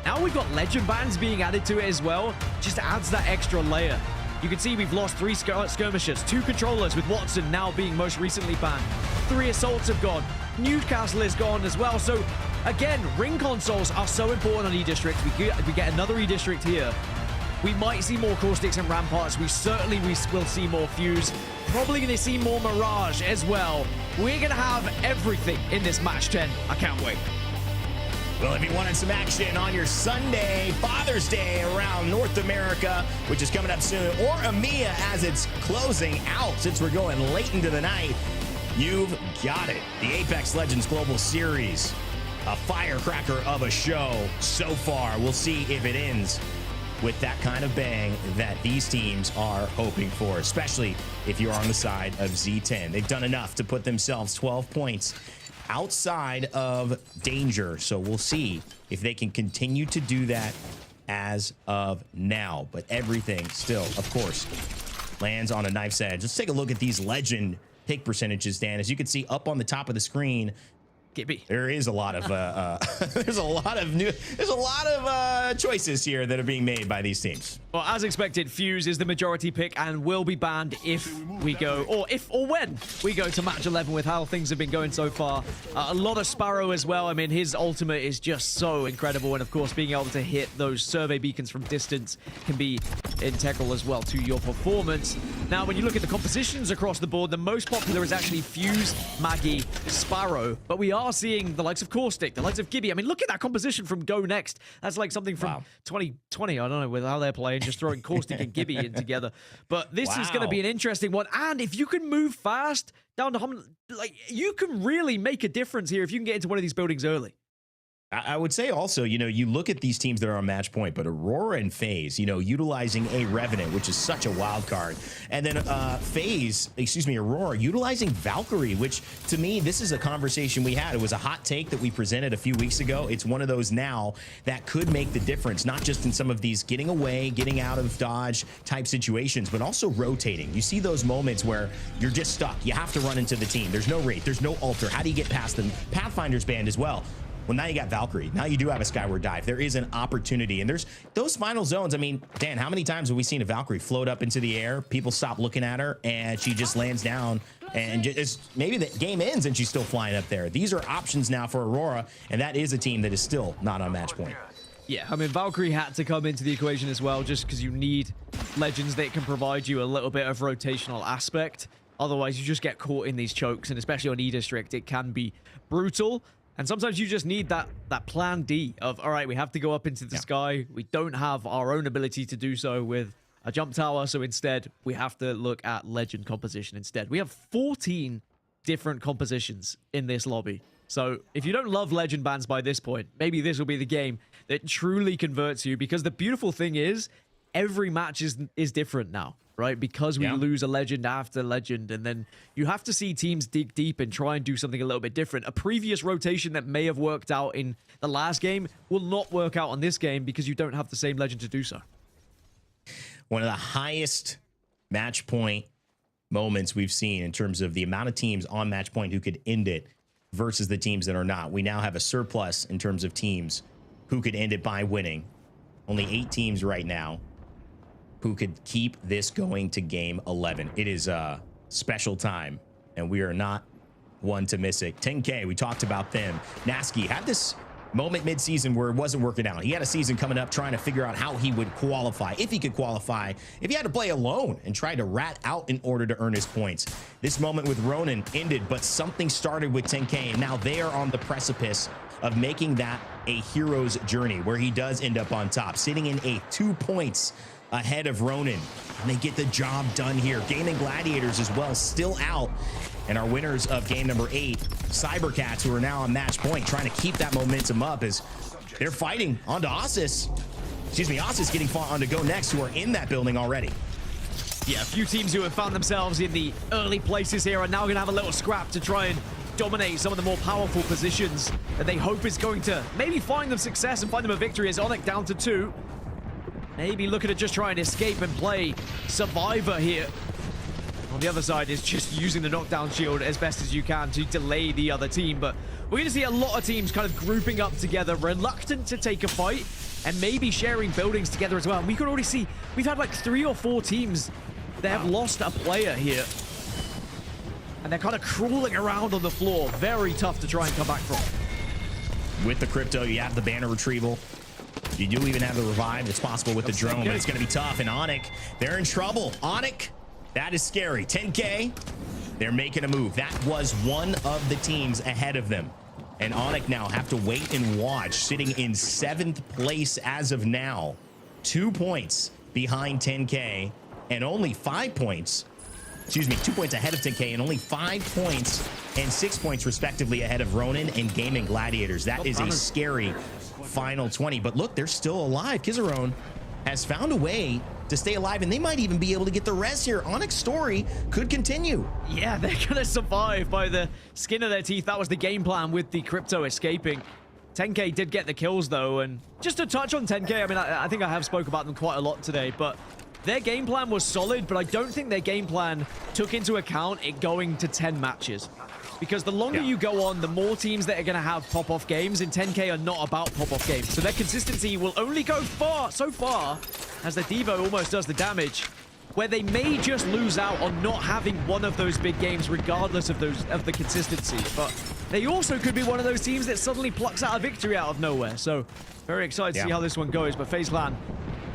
now we've got legend bans being added to it as well. Just adds that extra layer. You can see we've lost 3 skirmishers, 2 controllers, with Watson now being most recently banned. 3 assaults have gone. Newcastle is gone as well. So again, ring consoles are so important on E-District. We get another E-District here. We might see more Caustics and Ramparts. We will see more Fuse. Probably going to see more Mirage as well. We're going to have everything in this match 10. I can't wait. Well, if you wanted some action on your Sunday, Father's Day around North America, which is coming up soon, or EMEA as it's closing out since we're going late into the night, you've got it. The Apex Legends Global Series, a firecracker of a show so far. We'll see if it ends with that kind of bang that these teams are hoping for, especially if you're on the side of Z10. They've done enough to put themselves 12 points outside of danger. So we'll see if they can continue to do that as of now. But everything still, of course, lands on a knife's edge. Let's take a look at these legend pick percentages, Dan. As you can see up on the top of the screen, there is a lot of there's a lot of choices here that are being made by these teams. Well, as expected, Fuse is the majority pick and will be banned if we go, or when we go to match 11 with how things have been going so far. A lot of Sparrow as well. I mean, his ultimate is just so incredible. And of course, being able to hit those survey beacons from distance can be integral as well to your performance. Now, when you look at the compositions across the board, the most popular is actually Fuse, Maggie, Sparrow. But we are seeing the likes of Caustic, the likes of Gibby. I mean, look at that composition from GoNext. That's like something from 2020. I don't know, with how they're playing, just throwing Caustic and Gibby in together. But this is going to be an interesting one. And if you can move fast down to like, you can really make a difference here if you can get into one of these buildings early. I would say also, you know, you look at these teams that are on match point, but Aurora and FaZe, you know, utilizing a Revenant, which is such a wild card. And then Aurora utilizing Valkyrie, which to me, this is a conversation we had. It was a hot take that we presented a few weeks ago. It's one of those now that could make the difference, not just in some of these getting away, getting out of dodge type situations, but also rotating. You see those moments where you're just stuck. You have to run into the team. There's no Wraith. There's no Alter. How do you get past them? Pathfinder's banned as well. Well, now you got Valkyrie. Now you do have a Skyward Dive. There is an opportunity. And there's those final zones. I mean, Dan, how many times have we seen a Valkyrie float up into the air? People stop looking at her and she just lands down and just, maybe the game ends and she's still flying up there. These are options now for Aurora. And that is a team that is still not on match point. Yeah, I mean, Valkyrie had to come into the equation as well, just because you need legends that can provide you a little bit of rotational aspect. Otherwise, you just get caught in these chokes. And especially on E-District, it can be brutal. And sometimes you just need that plan D of, all right, we have to go up into the sky. We don't have our own ability to do so with a jump tower. So instead, we have to look at legend composition instead. We have 14 different compositions in this lobby. So if you don't love legend bans by this point, maybe this will be the game that truly converts you. Because the beautiful thing is, every match is different now, right? Because we lose a legend after legend, and then you have to see teams dig deep and try and do something a little bit different. A previous rotation that may have worked out in the last game will not work out on this game because you don't have the same legend to do so. One of the highest match point moments we've seen in terms of the amount of teams on match point who could end it versus the teams that are not. We now have a surplus in terms of teams who could end it by winning. Only 8 teams right now who could keep this going to game 11. It is a special time, and we are not one to miss it. 10K, we talked about them. Nasky had this moment mid-season where it wasn't working out. He had a season coming up trying to figure out how he would qualify, if he could qualify, if he had to play alone and try to rat out in order to earn his points. This moment with Ronin ended, but something started with 10K, and now they are on the precipice of making that a hero's journey where he does end up on top, sitting in 2 points ahead of Ronin, and they get the job done here. Gaimin Gladiators as well, still out, and our winners of game number 8, Cybercats, who are now on match point, trying to keep that momentum up as they're fighting onto Osis. Excuse me, Osis getting fought onto GoNext, who are in that building already. Yeah, a few teams who have found themselves in the early places here are now going to have a little scrap to try and dominate some of the more powerful positions that they hope is going to maybe find them success and find them a victory. As Onic down to 2. Maybe looking to just try and escape and play Survivor here. On the other side is just using the knockdown shield as best as you can to delay the other team. But We're going to see a lot of teams kind of grouping up together, reluctant to take a fight, and maybe sharing buildings together as well. And we can already see we've had like 3 or 4 teams that have lost a player here. And they're kind of crawling around on the floor. Very tough to try and come back from. With the crypto, you have the banner retrieval. You do even have the revive. It's possible with the drone, but it's going to be tough. And Onic, they're in trouble. Onic, that is scary. 10K, they're making a move. That was one of the teams ahead of them. And Onic now have to wait and watch, sitting in 7th place as of now. 2 points behind 10K and only 5 points. Excuse me, 2 points ahead of 10K and only 5 points and 6 points respectively ahead of Ronin and Gaimin Gladiators. That is a scary final 20. But look, they're still alive. Kizarone has found a way to stay alive, and they might even be able to get the res here. Onic's story could continue. Yeah, they're gonna survive by the skin of their teeth. That was the game plan with the crypto escaping. 10K did get the kills though, and just to touch on 10K, I mean, I think I have spoke about them quite a lot today, but their game plan was solid, but I don't think their game plan took into account it going to 10 matches. Because the longer you go on, the more teams that are going to have pop-off games, and 10K are not about pop-off games. So their consistency will only go so far, as the Devo almost does the damage, where they may just lose out on not having one of those big games regardless of the consistency. But they also could be one of those teams that suddenly plucks out a victory out of nowhere. So very excited to see how this one goes. But FaZe Clan,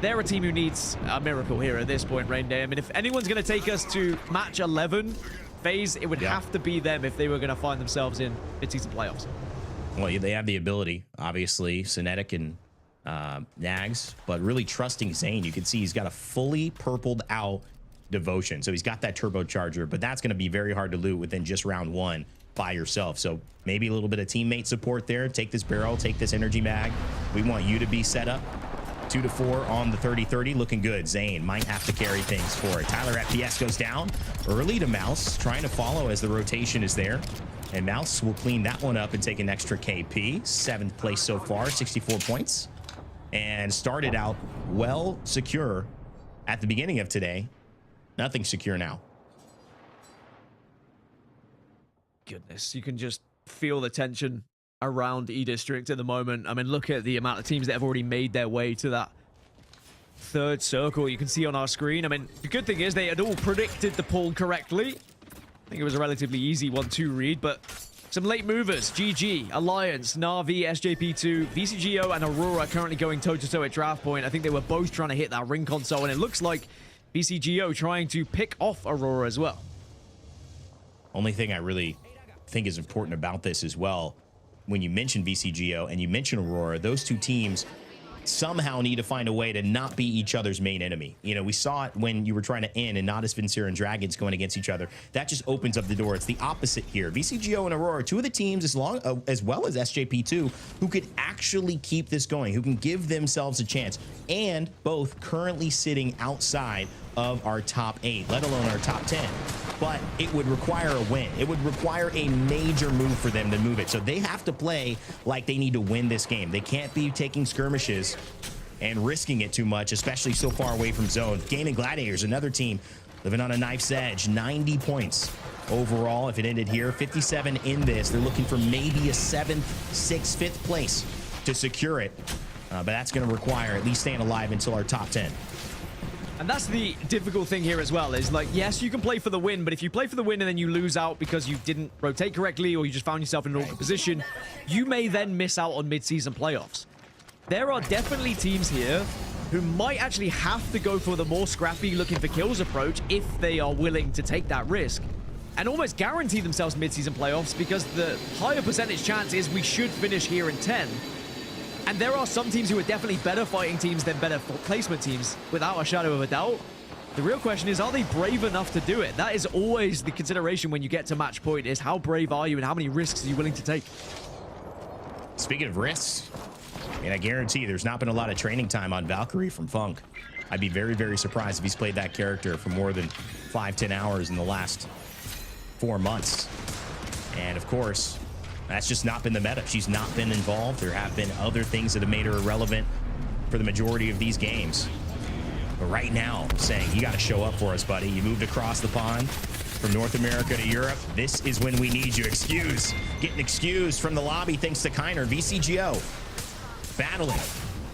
they're a team who needs a miracle here at this point, Rain Day. I mean, if anyone's going to take us to match 11, FaZe, it would have to be them if they were going to find themselves in mid-season playoffs. Well, they have the ability, obviously, Synetic and Nags, but really trusting Zane. You can see he's got a fully purpled out devotion. So he's got that turbocharger, but that's going to be very hard to loot within just round 1 by yourself. So maybe a little bit of teammate support there. Take this barrel, take this energy mag. We want you to be set up. 2 to 4 on the 30-30, looking good. Zane might have to carry things for it. Tyler FPS goes down early to MOUZ, trying to follow as the rotation is there. And MOUZ will clean that one up and take an extra KP. 7th place so far, 64 points. And started out well secure at the beginning of today. Nothing secure now. Goodness, you can just feel the tension around E-District at the moment. I mean, look at the amount of teams that have already made their way to that 3rd circle you can see on our screen. I mean, the good thing is they had all predicted the pull correctly. I think it was a relatively easy 1-2 read, but some late movers. GG, Alliance, NAVI, SJP2, VCGO, and Aurora currently going toe-to-toe at draft point. I think they were both trying to hit that ring console, and it looks like VCGO trying to pick off Aurora as well. Only thing I really think is important about this as well, when you mention VCGO and you mention Aurora, those two teams somehow need to find a way to not be each other's main enemy. You know, we saw it when you were trying to end and Nodus, Vincere, and Dragons going against each other. That just opens up the door. It's the opposite here. VCGO and Aurora, two of the teams as well as SJP2, who could actually keep this going, who can give themselves a chance, and both currently sitting outside of our top 8, let alone our top 10. But it would require a win. It would require a major move for them to move it. So they have to play like they need to win this game. They can't be taking skirmishes and risking it too much, especially so far away from zone. Gaimin Gladiators, another team living on a knife's edge, 90 points overall. If it ended here, 57 in this. They're looking for maybe a 7th, 6th, 5th place to secure it. But that's going to require at least staying alive until our top 10. And that's the difficult thing here as well, is like, yes, you can play for the win, but if you play for the win and then you lose out because you didn't rotate correctly or you just found yourself in an awkward position, you may then miss out on mid-season playoffs. There are definitely teams here who might actually have to go for the more scrappy looking for kills approach if they are willing to take that risk and almost guarantee themselves mid-season playoffs, because the higher percentage chance is we should finish here in 10. And there are some teams who are definitely better fighting teams than better placement teams, without a shadow of a doubt. The real question is, are they brave enough to do it? That is always the consideration when you get to match point, is how brave are you and how many risks are you willing to take? Speaking of risks, and I guarantee there's not been a lot of training time on Valkyrie from Funk. I'd be very, very surprised if he's played that character for more than 5-10 hours in the last 4 months. And of course, that's just not been the meta. She's not been involved. There have been other things that have made her irrelevant for the majority of these games. But right now, saying, you got to show up for us, buddy. You moved across the pond. From North America to Europe, this is when we need you. Getting excused from the lobby thanks to Kiner. VCGO battling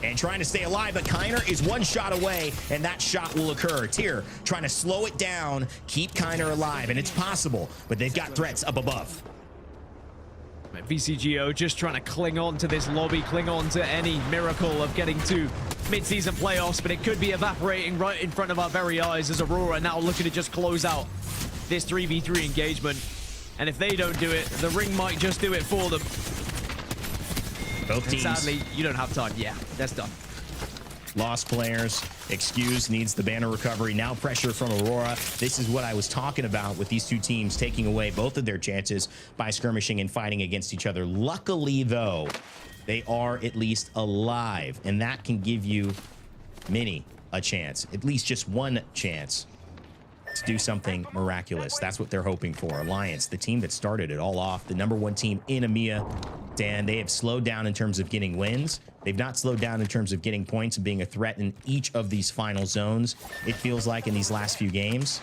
and trying to stay alive, but Kiner is one shot away, and that shot will occur. Tier trying to slow it down, keep Kiner alive, and it's possible, but they've got threats up above. VCGO just trying to cling on to this lobby, cling on to any miracle of getting to mid-season playoffs, but it could be evaporating right in front of our very eyes as Aurora now looking to just close out this 3v3 engagement. And if they don't do it, the ring might just do it for them. Both teams. Sadly, you don't have time. Yeah, that's done. Lost players. Excuse needs the banner recovery. Now pressure from Aurora. This is what I was talking about with these two teams taking away both of their chances by skirmishing and fighting against each other. Luckily, though, they are at least alive, and that can give you many a chance, at least just one chance to do something miraculous. That's what they're hoping for. Alliance, the team that started it all off, the #1 team in EMEA. Dan, they have slowed down in terms of getting wins. They've not slowed down in terms of getting points and being a threat in each of these final zones. It feels like in these last few games.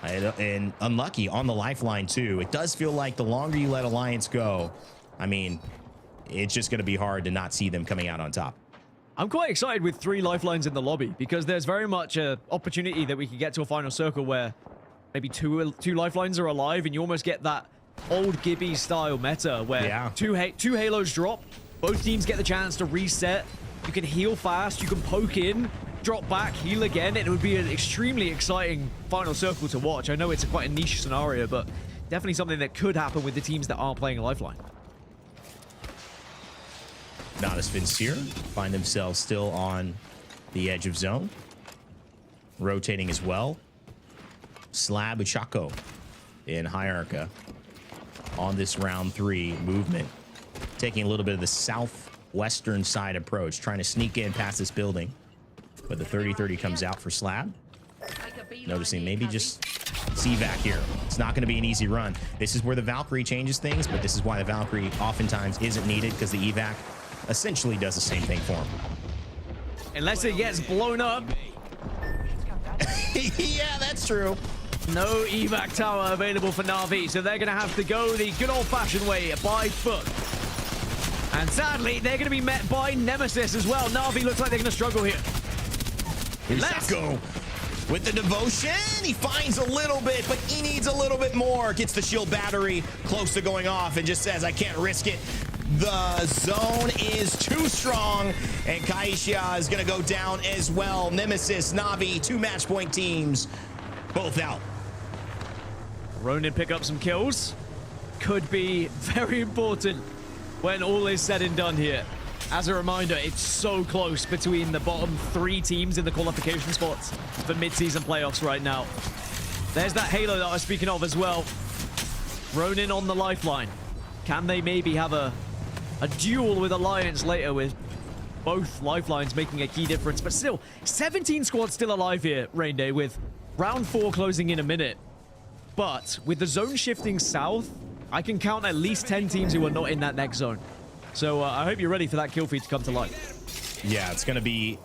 And unlucky on the lifeline too. It does feel like the longer you let Alliance go, I mean, it's just going to be hard to not see them coming out on top. I'm quite excited with 3 lifelines in the lobby because there's very much an opportunity that we could get to a final circle where maybe two lifelines are alive, and you almost get that old Gibby style meta where two halos drop, both teams get the chance to reset. You can heal fast, you can poke in, drop back, heal again. It would be an extremely exciting final circle to watch. I know it's quite a niche scenario, but definitely something that could happen with the teams that are playing a lifeline. Not as Vincier find themselves still on the edge of zone, rotating as well. Slab with Chaco in Hierarchy on this round 3 movement, taking a little bit of the southwestern side approach, trying to sneak in past this building, but the 30-30 comes out for Slab. Noticing maybe just CVAC here. It's not going to be an easy run. This is where the Valkyrie changes things, but this is why the Valkyrie oftentimes isn't needed, because the evac essentially does the same thing for him. Unless it gets blown up. Yeah, that's true. No evac tower available for NAVI, so they're going to have to go the good old-fashioned way by foot. And sadly, they're going to be met by Nemesis as well. NAVI looks like they're going to struggle here. Let's go with the devotion. He finds a little bit, but he needs a little bit more. Gets the shield battery close to going off and just says, I can't risk it. The zone is too strong, and Kaishia is going to go down as well. Nemesis, Navi, 2 match point teams, both out. Ronin pick up some kills. Could be very important when all is said and done here. As a reminder, it's so close between the bottom 3 teams in the qualification spots for mid-season playoffs right now. There's that Halo that I was speaking of as well. Ronin on the lifeline. Can they maybe have a duel with Alliance later, with both lifelines making a key difference? But still, 17 squads still alive here, Rain Day, with round 4 closing in a minute. But with the zone shifting south, I can count at least 10 teams who are not in that next zone. So I hope you're ready for that kill feed to come to life. Yeah, it's going to be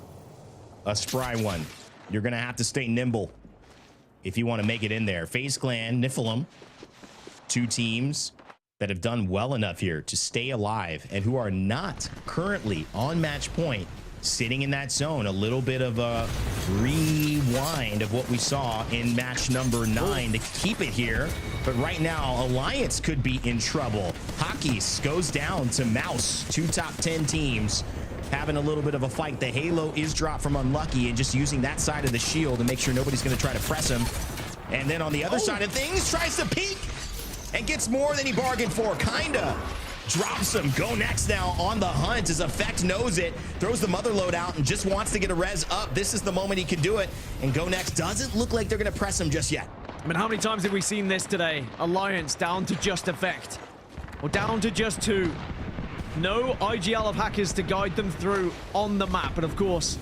a spry one. You're going to have to stay nimble if you want to make it in there. FaZe Clan, Nephilim, 2 teams that have done well enough here to stay alive and who are not currently on match point, sitting in that zone. A little bit of a rewind of what we saw in match number 9 to keep it here. But right now, Alliance could be in trouble. Hockeys goes down to MOUZ, 2 top 10 teams having a little bit of a fight. The Halo is dropped from Unlucky and just using that side of the shield to make sure nobody's going to try to press him. And then on the other side of things, tries to peek and gets more than he bargained for. Kinda drops him. GoNext now on the hunt as Effect knows it. Throws the motherload out and just wants to get a res up. This is the moment he could do it. And GoNext doesn't look like they're going to press him just yet. I mean, how many times have we seen this today? Alliance down to just Effect. Or down to just 2. No IGL of hackers to guide them through on the map. And of course,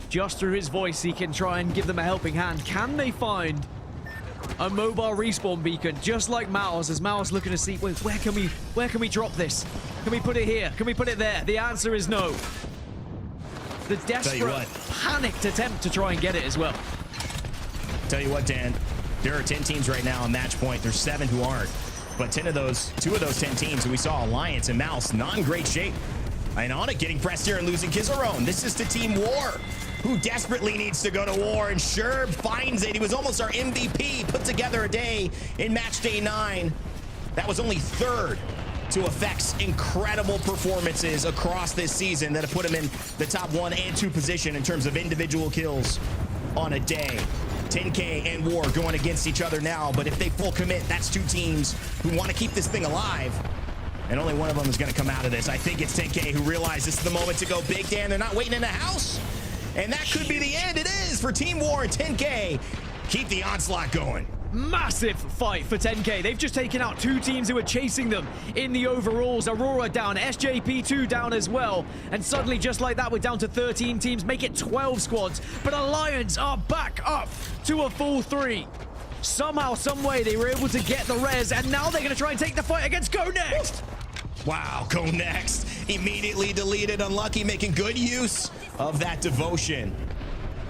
just through his voice, he can try and give them a helping hand. Can they find a mobile respawn beacon, just like MOUZ, as MOUZ looking to see, where can we drop this? Can we put it here? Can we put it there? The answer is no. The desperate, panicked attempt to try and get it as well. Tell you what, Dan, There are 10 teams right now on match point. There's 7 who aren't. But 2 of those 10 teams who we saw, Alliance and MOUZ, not in great shape. And Onic getting pressed here and losing Kizaron. This is to Team War, who desperately needs to go to war. And Sherb finds it. He was almost our MVP, put together a day in match day 9. That was only 3rd to Effect's incredible performances across this season that have put him in the top 1 and 2 position in terms of individual kills on a day. 10K and War going against each other now, but if they full commit, that's 2 teams who want to keep this thing alive. And only one of them is going to come out of this. I think it's 10K who realize this is the moment to go big, Dan. They're not waiting in the house. And that could be the end. It is for Team War and 10K. Keep the onslaught going. Massive fight for 10K. They've just taken out 2 teams who were chasing them in the overalls. Aurora down, SJP2 down as well. And suddenly, just like that, we're down to 13 teams, make it 12 squads. But Alliance are back up to a full 3. Somehow, some way, they were able to get the res, and now they're going to try and take the fight against GoNext. Wow, GoNext immediately deleted. Unlucky, making good use of that devotion.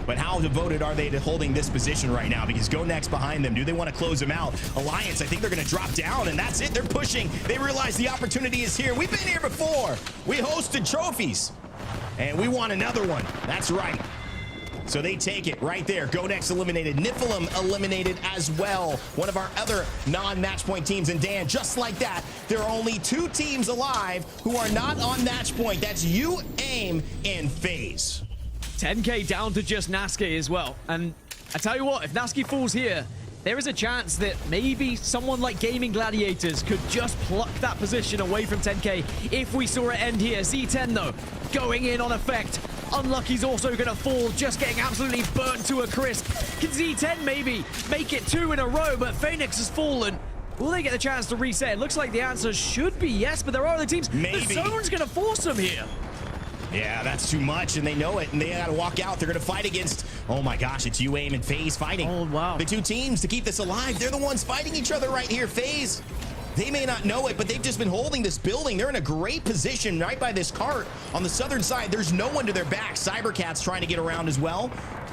But how devoted are they to holding this position right now? Because GoNext behind them. Do they want to close them out? Alliance, I think they're going to drop down, and that's it. They're pushing. They realize the opportunity is here. We've been here before. We hosted trophies, and we want another one. That's right. So they take it right there. GoNext eliminated. Nephilim eliminated as well. One of our other non-match point teams. And Dan, just like that, there are only 2 teams alive who are not on match point. That's UAIM and FaZe. 10K down to just Nasky as well. And I tell you what, if Nasky falls here, there is a chance that maybe someone like Gaming Gladiators could just pluck that position away from 10K if we saw it end here. Z10 though, going in on Effect. Unlucky's also going to fall, just getting absolutely burnt to a crisp. Can Z10 maybe make it 2 in a row, but Phoenix has fallen. Will they get the chance to reset? It looks like the answer should be yes, but there are other teams. Maybe. The zone's going to force them here. Yeah, that's too much, and they know it, and they got to walk out. They're going to fight against, oh my gosh, it's UAIM and FaZe fighting. Oh, wow. The 2 teams to keep this alive. They're the ones fighting each other right here. FaZe, they may not know it, but they've just been holding this building. They're in a great position right by this cart. On the southern side, there's no one to their back. Cybercats trying to get around as well,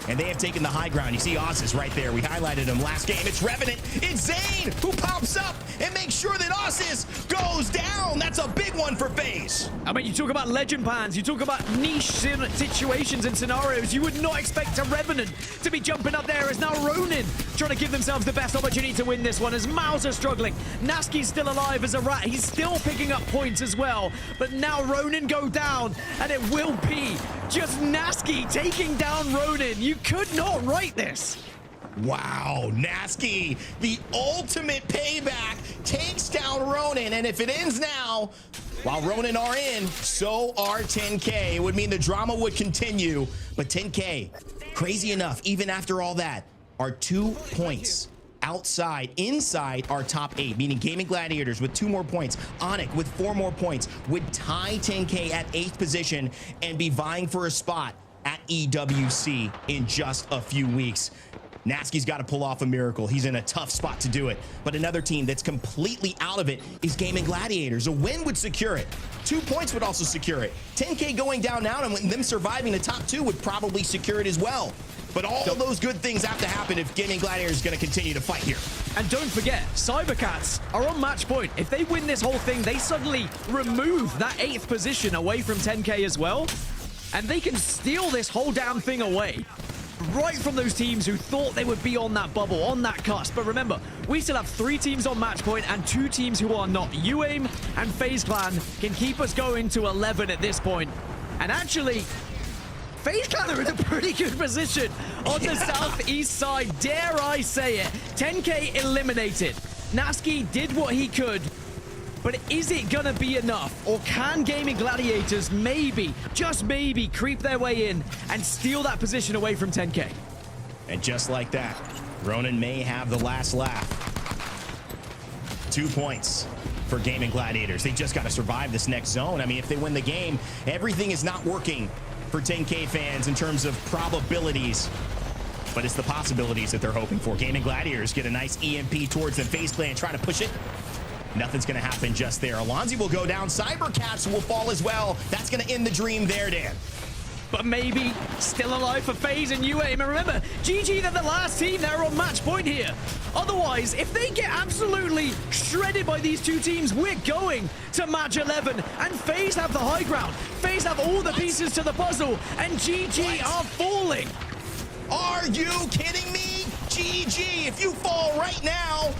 and they have taken the high ground. You see Oz right there. We highlighted him last game. It's Revenant. It's Zane who pops up and makes sure that Oz goes down. That's a big one for FaZe. I mean, you talk about legend pans, you talk about niche situations and scenarios. You would not expect a Revenant to be jumping up there as now Ronin trying to give themselves the best opportunity to win this one as MOUZ are struggling. Nasky's still alive as a rat. He's still picking up points as well. But now Ronin go down, and it will be just Nasky taking down Ronin. You could not write this. Wow, Nasky, the ultimate payback, takes down Ronin, and if it ends now, while Ronin are in, so are 10K. It would mean the drama would continue, but 10K, crazy enough, even after all that, are 2 points inside our top 8, meaning Gaming Gladiators with 2 more points, Onic with 4 more points, would tie 10K at 8th position and be vying for a spot at EWC in just a few weeks. Nasky's got to pull off a miracle. He's in a tough spot to do it. But another team that's completely out of it is Gaming Gladiators. A win would secure it. 2 points would also secure it. 10K going down now, and them surviving the top 2 would probably secure it as well. But all those good things have to happen if Gaming Gladiators is going to continue to fight here. And don't forget, Cybercats are on match point. If they win this whole thing, they suddenly remove that 8th position away from 10K as well. And they can steal this whole damn thing away. Right from those teams who thought they would be on that bubble, on that cusp. But remember, we still have 3 teams on match point and 2 teams who are not. UAIM and FaZe Clan can keep us going to 11 at this point. And actually, FaZe Clan are in a pretty good position on the southeast side, dare I say it. 10K eliminated. Nasky did what he could. But is it gonna be enough? Or can Gaming Gladiators maybe, just maybe, creep their way in and steal that position away from 10K? And just like that, Ronin may have the last laugh. 2 points for Gaming Gladiators. They just got to survive this next zone. I mean, if they win the game, everything is not working for 10K fans in terms of probabilities. But it's the possibilities that they're hoping for. Gaming Gladiators get a nice EMP towards them. FaZe Clan try to push it. Nothing's going to happen just there. Alonzi will go down. Cybercats will fall as well. That's going to end the dream there, Dan. but maybe still alive for FaZe and UAIM. And remember, GG, they're the last team that are on match point here. Otherwise, if they get absolutely shredded by these two teams, we're going to match 11. And FaZe have the high ground. FaZe have all the pieces to the puzzle, and GG are falling. Are you kidding me? GG, if you fall right now,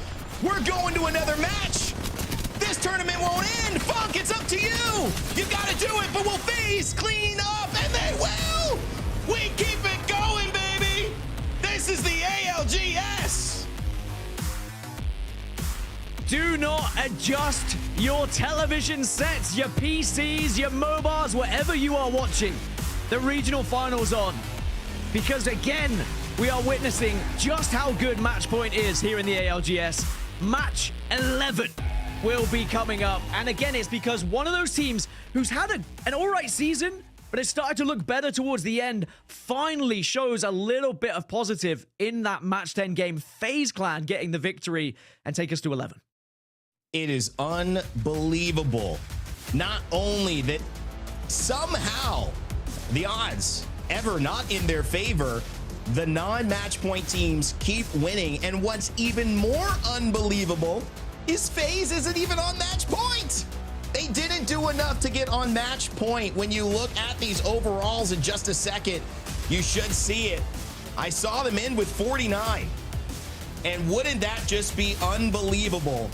we're going to another match. This tournament won't end. Funk, it's up to you. You gotta do it, but will FaZe clean up? And they will. We keep it going, baby. This is the ALGS. Do not adjust your television sets, your PCs, your mobiles, whatever you are watching the regional finals on. Because again, we are witnessing just how good match point is here in the ALGS. Match 11 will be coming up. And again, it's because one of those teams who's had an all right season, but it started to look better towards the end, finally shows a little bit of positive in that match 10 game. FaZe Clan getting the victory and take us to 11. It is unbelievable. Not only that somehow the odds ever not in their favor, the non-match point teams keep winning. And what's even more unbelievable is FaZe isn't even on match point. They didn't do enough to get on match point. When you look at these overalls in just a second, you should see it. I saw them in with 49. And wouldn't that just be unbelievable?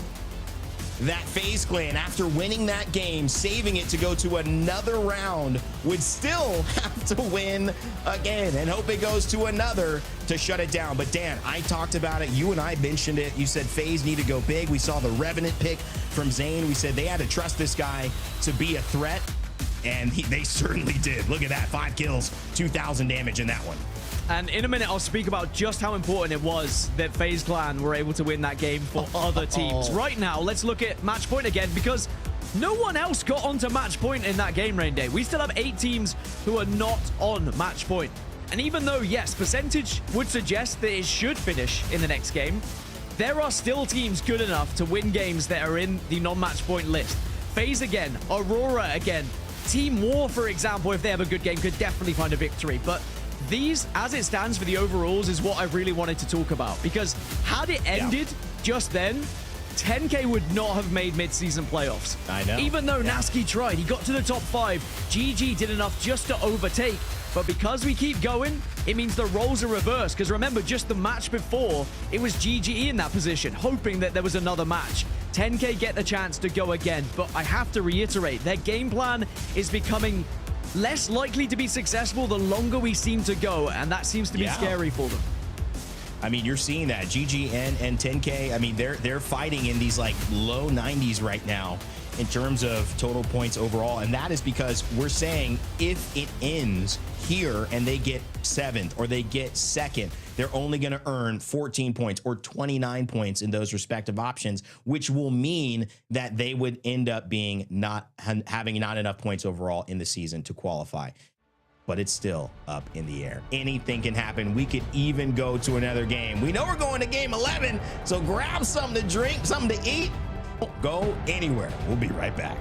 That FaZe Clan, after winning that game, saving it to go to another round, would still have to win again and hope it goes to another to shut it down. But Dan, I talked about it. You and I mentioned it. You said FaZe need to go big. We saw the Revenant pick from Zane. We said they had to trust this guy to be a threat, and they certainly did. Look at that, 5 kills, 2,000 damage in that one. And in a minute, I'll speak about just how important it was that FaZe Clan were able to win that game for other teams. Right now, let's look at match point again, because no one else got onto match point in that game, Rain Day. We still have 8 teams who are not on match point. And even though, yes, percentage would suggest that it should finish in the next game, there are still teams good enough to win games that are in the non-match point list. FaZe again, Aurora again, Team War, for example, if they have a good game, could definitely find a victory. But these, as it stands for the overalls, is what I really wanted to talk about. Because had it ended just then, 10K would not have made mid-season playoffs. I know. Even though Nasky tried, he got to the top 5. GG did enough just to overtake. But because we keep going, it means the roles are reversed. Because remember, just the match before, it was GG in that position, hoping that there was another match. 10K get the chance to go again. But I have to reiterate, their game plan is becoming less likely to be successful the longer we seem to go, and that seems to be scary for them. I mean, you're seeing that GG and 10K. I mean, they're fighting in these like low 90s right now in terms of total points overall, and that is because we're saying if it ends here and they get 7th or they get 2nd, they're only going to earn 14 points or 29 points in those respective options, which will mean that they would end up being having not enough points overall in the season to qualify. But it's still up in the air. Anything can happen. We could even go to another game. We know we're going to game 11, so grab something to drink, something to eat. Don't go anywhere. We'll be right back.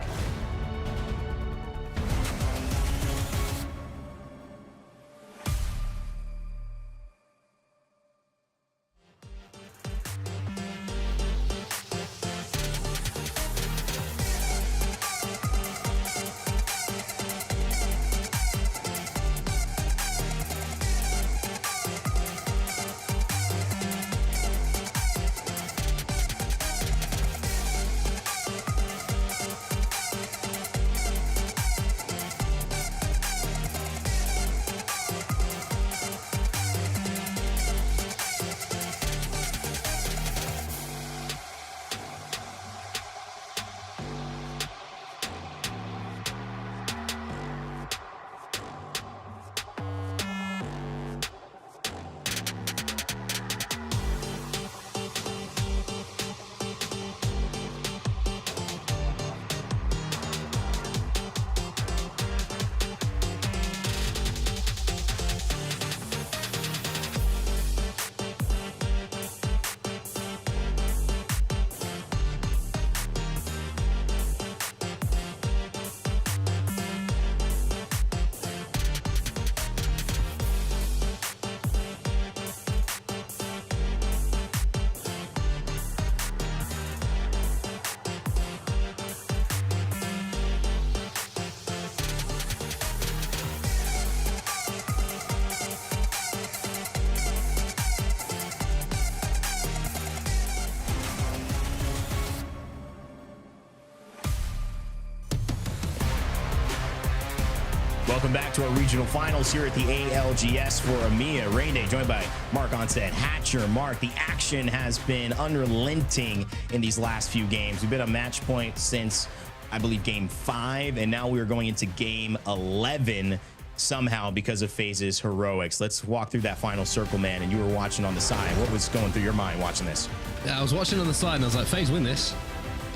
Welcome back to our regional finals here at the ALGS for EMEA. Rain Day joined by Mark Onset Hatcher. Mark, the action has been unrelenting in these last few games. We've been on match point since, I believe, game 5, and now we are going into game 11 somehow because of FaZe's heroics. Let's walk through that final circle, man, and you were watching on the side. What was going through your mind watching this? Yeah, I was watching on the side, and I was like, FaZe win this.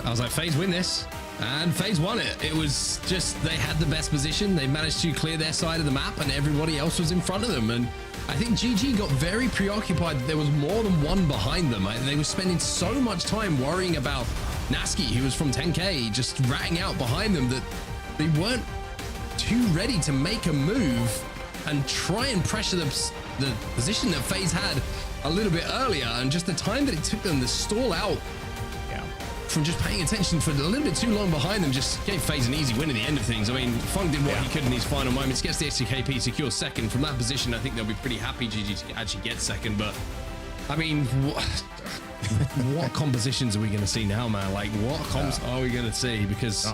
I was like, FaZe win this. And FaZe won it. It was just, they had the best position. They managed to clear their side of the map and everybody else was in front of them. And I think GG got very preoccupied that there was more than one behind them. They were spending so much time worrying about Nasky, who was from 10K, just ratting out behind them, that they weren't too ready to make a move and try and pressure the position that FaZe had a little bit earlier. And just the time that it took them to stall out from just paying attention for a little bit too long behind them just gave FaZe an easy win at the end of things. I mean, Fung did what he could in these final moments, gets the XTKP, secures second. From that position, I think they'll be pretty happy GG to actually get second. But I mean, what compositions are we going to see now, man? Like, what comps are we going to see? Because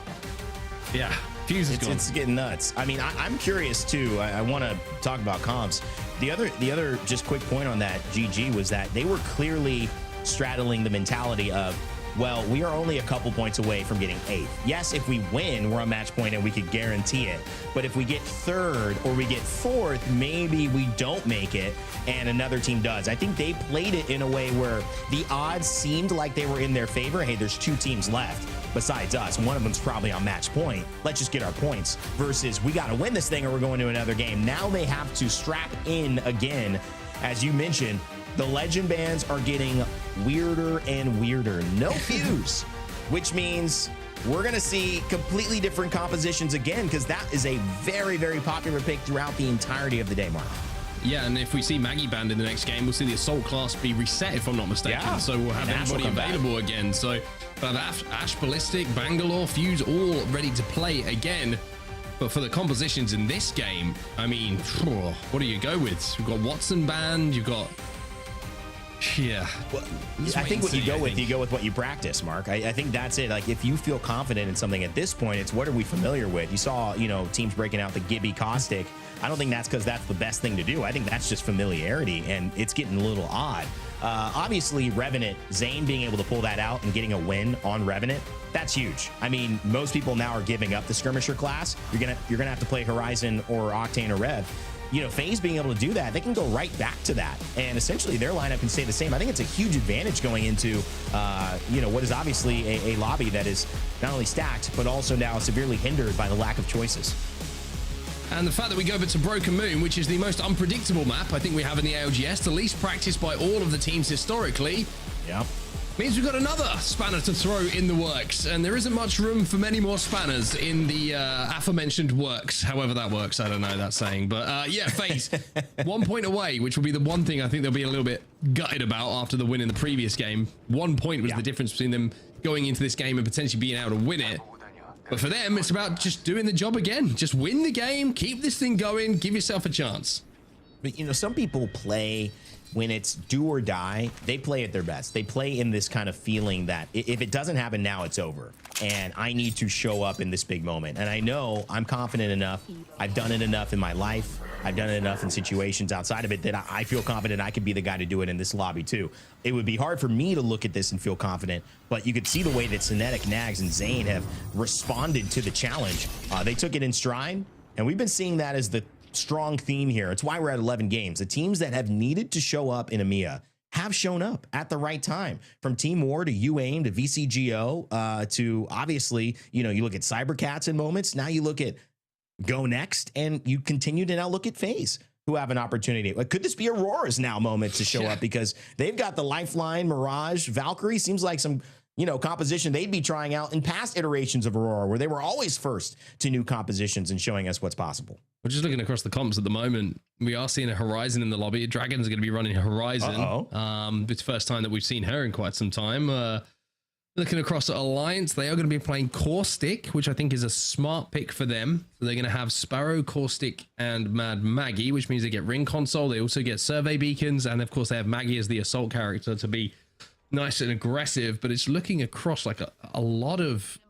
yeah, FaZe is gone. It's getting nuts. I mean, I'm curious too. I want to talk about comps. The other just quick point on that GG was that they were clearly straddling the mentality of, well, we are only a couple points away from getting 8th. Yes, if we win, we're on match point and we could guarantee it. But if we get 3rd or we get 4th, maybe we don't make it and another team does. I think they played it in a way where the odds seemed like they were in their favor. Hey, there's 2 teams left besides us. One of them's probably on match point. Let's just get our points versus we got to win this thing or we're going to another game. Now they have to strap in again. As you mentioned, the legend bands are getting weirder and weirder. No fuse, which means we're going to see completely different compositions again, because that is a very, very popular pick throughout the entirety of the day, Mark. Yeah, and if we see Maggie banned in the next game, we'll see the Assault class be reset, if I'm not mistaken. Yeah. So we'll have everybody available again. So we'll have Ash Ballistic, Bangalore, Fuse all ready to play again. But for the compositions in this game, I mean, what do you go with? You've got Watson banned, you've got... Yeah, well, I think what you go with what you practice, Mark. I think that's it. Like, if you feel confident in something at this point, it's what are we familiar with? You saw, teams breaking out the Gibby Caustic. I don't think that's because that's the best thing to do. I think that's just familiarity, and it's getting a little odd. Obviously, Revenant, Zane being able to pull that out and getting a win on Revenant, that's huge. I mean, most people now are giving up the skirmisher class. You're gonna have to play Horizon or Octane or Rev. FaZe being able to do that, they can go right back to that, and essentially their lineup can stay the same. I think it's a huge advantage going into, what is obviously a lobby that is not only stacked, but also now severely hindered by the lack of choices. And the fact that we go over to Broken Moon, which is the most unpredictable map I think we have in the ALGS, the least practiced by all of the teams historically. Yeah. Means we've got another spanner to throw in the works, and there isn't much room for many more spanners in the aforementioned works. However that works, I don't know that saying, but yeah, FaZe 1 point away, which will be the one thing I think they'll be a little bit gutted about after the win in the previous game. 1 point was the difference between them going into this game and potentially being able to win it. But for them, it's about just doing the job again. Just win the game, keep this thing going, give yourself a chance. But some people play when it's do or die. They play at their best. They play in this kind of feeling that if it doesn't happen now, it's over. And I need to show up in this big moment. And I know I'm confident enough. I've done it enough in my life. I've done it enough in situations outside of it that I feel confident I could be the guy to do it in this lobby too. It would be hard for me to look at this and feel confident, but you could see the way that Cinetic, Nags, and Zane have responded to the challenge. They took it in stride, and we've been seeing that as the strong theme here. It's why we're at 11 games. The teams that have needed to show up in EMEA have shown up at the right time. From Team War to UAIM to VCGO to obviously, you look at Cybercats in moments. Now you look at GoNext, and you continue to now look at FaZe, who have an opportunity. Like, could this be Aurora's now moment to show up, because they've got the Lifeline, Mirage, Valkyrie seems like some composition they'd be trying out in past iterations of Aurora, where they were always first to new compositions and showing us what's possible. We're just looking across the comps at the moment. We are seeing a Horizon in the lobby. Dragons are going to be running Horizon. It's the first time that we've seen her in quite some time. Looking across at Alliance, they are going to be playing Caustic, which I think is a smart pick for them. So they're going to have Sparrow, Caustic, and Mad Maggie, which means they get Ring Console. They also get Survey Beacons, and of course they have Maggie as the assault character to be nice and aggressive. But it's looking across like a lot of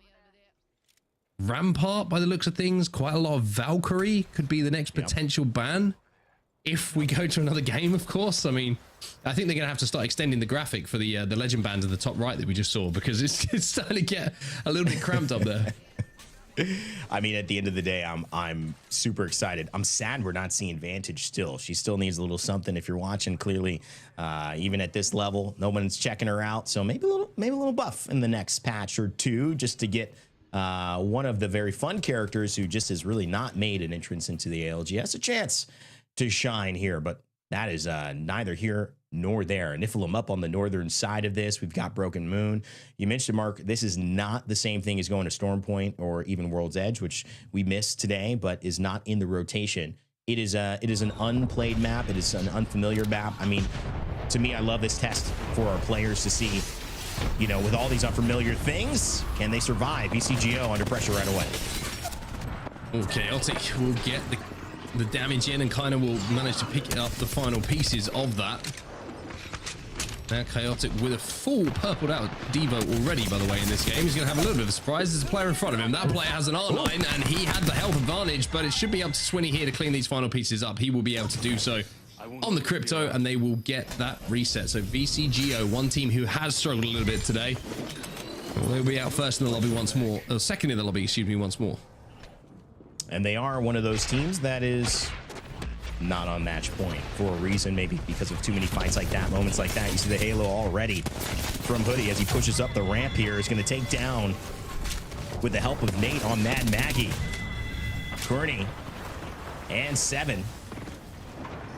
Rampart by the looks of things. Quite a lot of Valkyrie could be the next potential ban. If we go to another game, of course. I mean, I think they're going to have to start extending the graphic for the legend bands in the top right that we just saw, because it's starting to get a little bit cramped up there. I mean, at the end of the day, I'm super excited. I'm sad we're not seeing Vantage still. She still needs a little something. If you're watching, clearly, even at this level, no one's checking her out. So maybe a little buff in the next patch or two, just to get one of the very fun characters who just has really not made an entrance into the ALGS a chance to shine here. But that is neither here nor there. Nephilim up on the northern side of this. We've got Broken Moon. You mentioned, Mark, this is not the same thing as going to Storm Point or even World's Edge, which we missed today, but is not in the rotation. It is an unplayed map. It is an unfamiliar map. I mean, to me, I love this test for our players to see, you know, with all these unfamiliar things, can they survive VCGO under pressure right away? Oh, Chaotic will get the damage in and kind of will manage to pick up the final pieces of that. Now Chaotic with a full purpled out Devo already, by the way, in this game. He's going to have a little bit of a surprise. There's a player in front of him. That player has an R9 and he had the health advantage, but it should be up to Swinny here to clean these final pieces up. He will be able to do so on the Crypto, and they will get that reset. So VCGO, one team who has struggled a little bit today, they'll be out first in the lobby once more, or second in the lobby, excuse me, once more. And they are one of those teams that is not on match point for a reason, maybe because of too many fights like that, moments like that. You see the halo already from Hoodie as he pushes up the ramp here. Is going to take down, with the help of Nate on Mad Maggie, Gurney, and 7.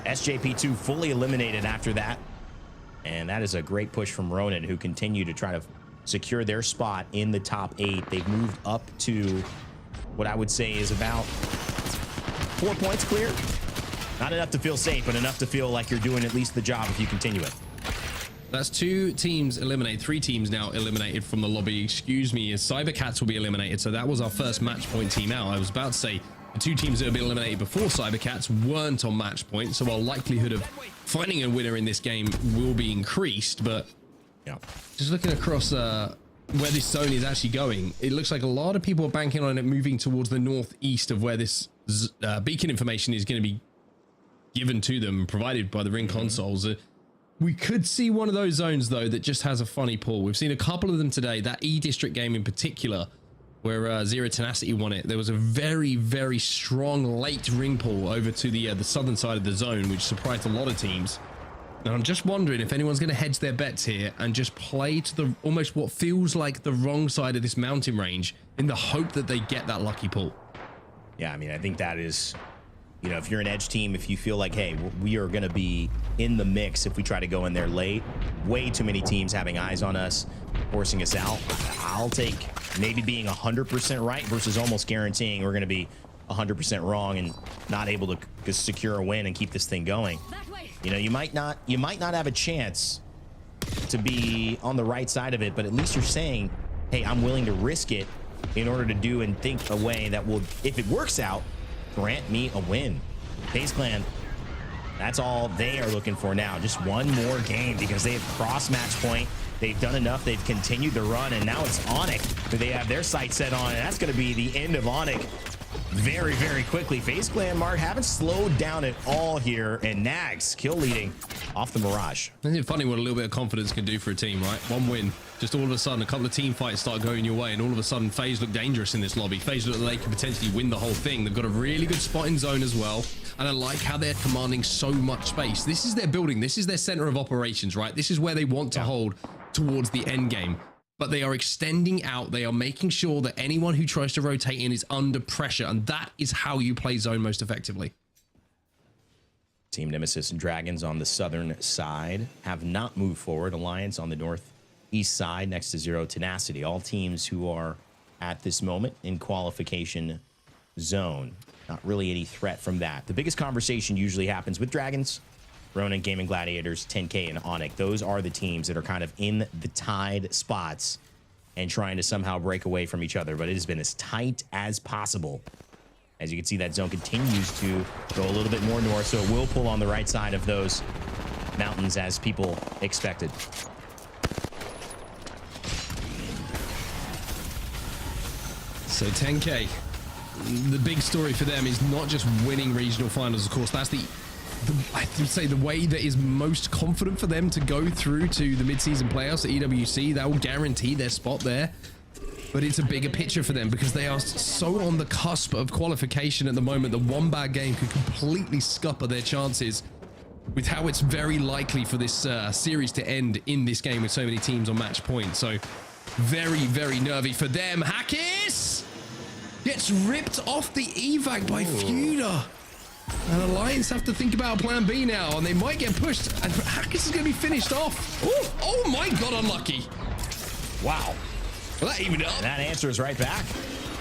SJP2 fully eliminated after that. And that is a great push from Ronin, who continue to try to secure their spot in the top 8. They've moved up to what I would say is about 4 points clear. Not enough to feel safe, but enough to feel like you're doing at least the job if you continue it. That's 2 teams eliminated, 3 teams now eliminated from the lobby, excuse me, as Cybercats will be eliminated. So that was our first match point team out. I was about to say the 2 teams that have been eliminated before Cybercats weren't on match point, so our likelihood of finding a winner in this game will be increased. But yeah, just looking across where this zone is actually going, it looks like a lot of people are banking on it moving towards the northeast of where this beacon information is going to be given to them, provided by the ring consoles. We could see one of those zones though that just has a funny pull. We've seen a couple of them today. That E District game in particular, where Zero Tenacity won it, there was a very, very strong late ring pull over to the southern side of the zone, which surprised a lot of teams. And I'm just wondering if anyone's going to hedge their bets here and just play to the almost what feels like the wrong side of this mountain range in the hope that they get that lucky pull. Yeah, I mean, I think that is, you know, if you're an edge team, if you feel like, hey, we are going to be in the mix if we try to go in there late, way too many teams having eyes on us, forcing us out. I'll take maybe being 100% right versus almost guaranteeing we're going to be 100% wrong and not able to secure a win and keep this thing going. You know, you might not have a chance to be on the right side of it, but at least you're saying, hey, I'm willing to risk it in order to do and think a way that will, if it works out, grant me a win. FaZe Clan, that's all they are looking for now. Just one more game, because they have crossed match point. They've done enough. They've continued the run, and now it's Onic who they have their sights set on, and that's going to be the end of Onic very, very quickly. FaZe Clan, Mark, haven't slowed down at all here, and Nags kill leading off the Mirage. Isn't it funny what a little bit of confidence can do for a team, right? One win, just all of a sudden a couple of team fights start going your way, and all of a sudden FaZe look dangerous in this lobby. FaZe look like they could potentially win the whole thing. They've got a really good spot in zone as well, and I like how they're commanding so much space. This is their building. This is their center of operations, right? This is where they want to hold towards the end game. But they are extending out. They are making sure that anyone who tries to rotate in is under pressure, and that is how you play zone most effectively. Team Nemesis and Dragons on the southern side have not moved forward. Alliance on the northeast side next to Zero Tenacity. All teams who are at this moment in qualification zone. Not really any threat from that. The biggest conversation usually happens with Dragons, Ronin, Gaimin, Gladiators, 10K, and Onic. Those are the teams that are kind of in the tied spots and trying to somehow break away from each other. But it has been as tight as possible. As you can see, that zone continues to go a little bit more north, so it will pull on the right side of those mountains as people expected. So 10K, the big story for them is not just winning regional finals. Of course, that's I would say the way that is most confident for them to go through to the mid-season playoffs at EWC. That will guarantee their spot there. But it's a bigger picture for them because they are so on the cusp of qualification at the moment that one bad game could completely scupper their chances with how it's very likely for this series to end in this game with so many teams on match point. So very, very nervy for them. Hackis gets ripped off the evac by Feuda. And Alliance have to think about plan B now, and they might get pushed. And Hackis is going to be finished off. Ooh, oh my God, unlucky. Wow. Well, that evened up. And that answer is right back.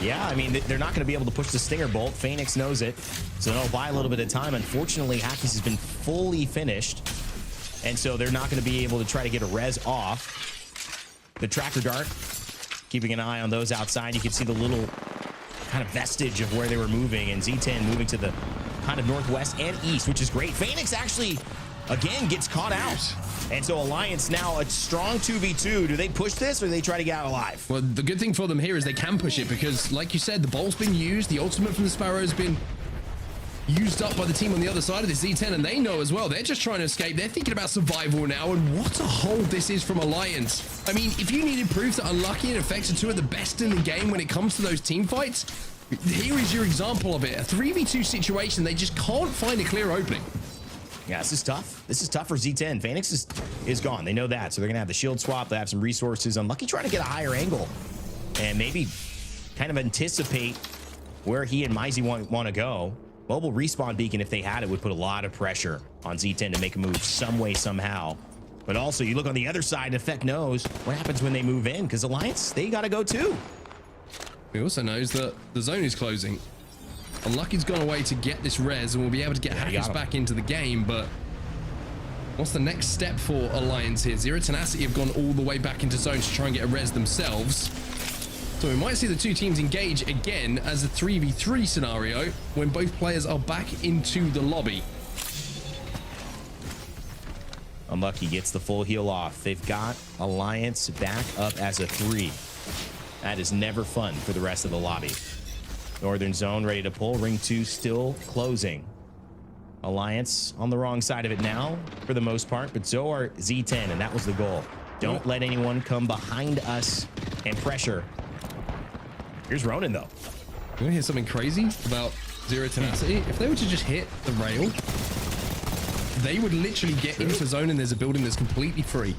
Yeah, I mean, they're not going to be able to push the Stinger Bolt. Phoenix knows it, so they'll buy a little bit of time. Unfortunately, Hackis has been fully finished, and so they're not going to be able to try to get a res off. The Tracker Dart, keeping an eye on those outside. You can see the little kind of vestige of where they were moving, and Z10 moving to the kind of northwest and east, which is great. Phoenix actually, again, gets caught out. And so Alliance now a strong 2v2. Do they push this or do they try to get out alive? Well, the good thing for them here is they can push it because, like you said, the bolt's been used. The ultimate from the Sparrow has been used up by the team on the other side of this Z10, and they know as well. They're just trying to escape. They're thinking about survival now, and what a hold this is from Alliance. I mean, if you needed proof that Unlucky and Effects are two of the best in the game when it comes to those team fights, here is your example of it. A 3v2 situation, they just can't find a clear opening. Yeah, this is tough. This is tough for Z10. Phoenix is gone. They know that. So they're going to have the shield swap. They have some resources. Unlucky trying to get a higher angle and maybe kind of anticipate where he and MOUZ want to go. Mobile respawn beacon, if they had it, would put a lot of pressure on Z10 to make a move some way, somehow. But also, you look on the other side, and Effect knows what happens when they move in, because Alliance, they got to go too. He also knows that the zone is closing. Unlucky's gone away to get this res and we'll be able to get Hackers back into the game, but what's the next step for Alliance here? Zero Tenacity have gone all the way back into zone to try and get a res themselves. So we might see the two teams engage again as a 3v3 scenario when both players are back into the lobby. Unlucky gets the full heal off. They've got Alliance back up as a 3. That is never fun for the rest of the lobby. Northern zone ready to pull. Ring 2 still closing. Alliance on the wrong side of it now for the most part, but so are Z10, and that was the goal. Don't let anyone come behind us and pressure. Here's Ronin, though. You want to hear something crazy about Zero Tenacity? If they were to just hit the rail, they would literally get into zone, and there's a building that's completely free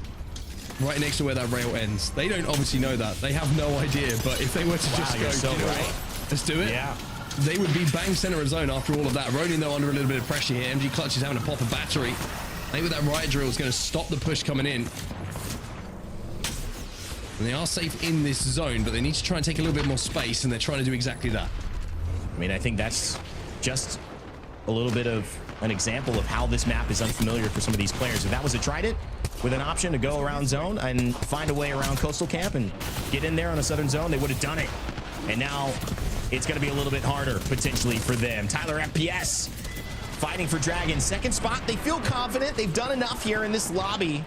right next to where that rail ends. They don't obviously know that. They have no idea, but if they were to just go, so you know what? Let's do it. Yeah. They would be bang center of zone after all of that. Ronin, though, under a little bit of pressure here. MG Clutch is having to pop a battery. I think with that riot drill is going to stop the push coming in. And they are safe in this zone, but they need to try and take a little bit more space, and they're trying to do exactly that. I mean, I think that's just a little bit of an example of how this map is unfamiliar for some of these players. If that was a Trident with an option to go around zone and find a way around Coastal Camp and get in there on the southern zone, they would have done it. And now it's going to be a little bit harder potentially for them. Tyler FPS fighting for Dragon. Second spot. They feel confident. They've done enough here in this lobby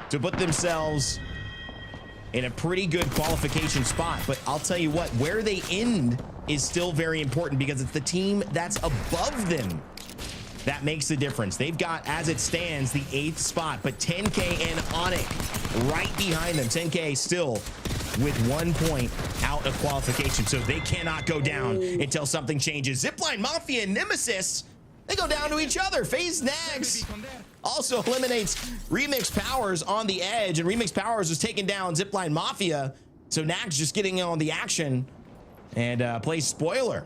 to put themselves in a pretty good qualification spot. But I'll tell you what, where they end is still very important because it's the team that's above them that makes the difference. They've got, as it stands, the 8th spot, but 10K and Onic right behind them. 10K still with 1 point out of qualification, so they cannot go down until something changes. Zipline, Mafia, and Nemesis, they go down to each other. FaZe Nags also eliminates Remix Powers on the edge, and Remix Powers was taking down Zipline Mafia, so Nags just getting on the action and plays spoiler.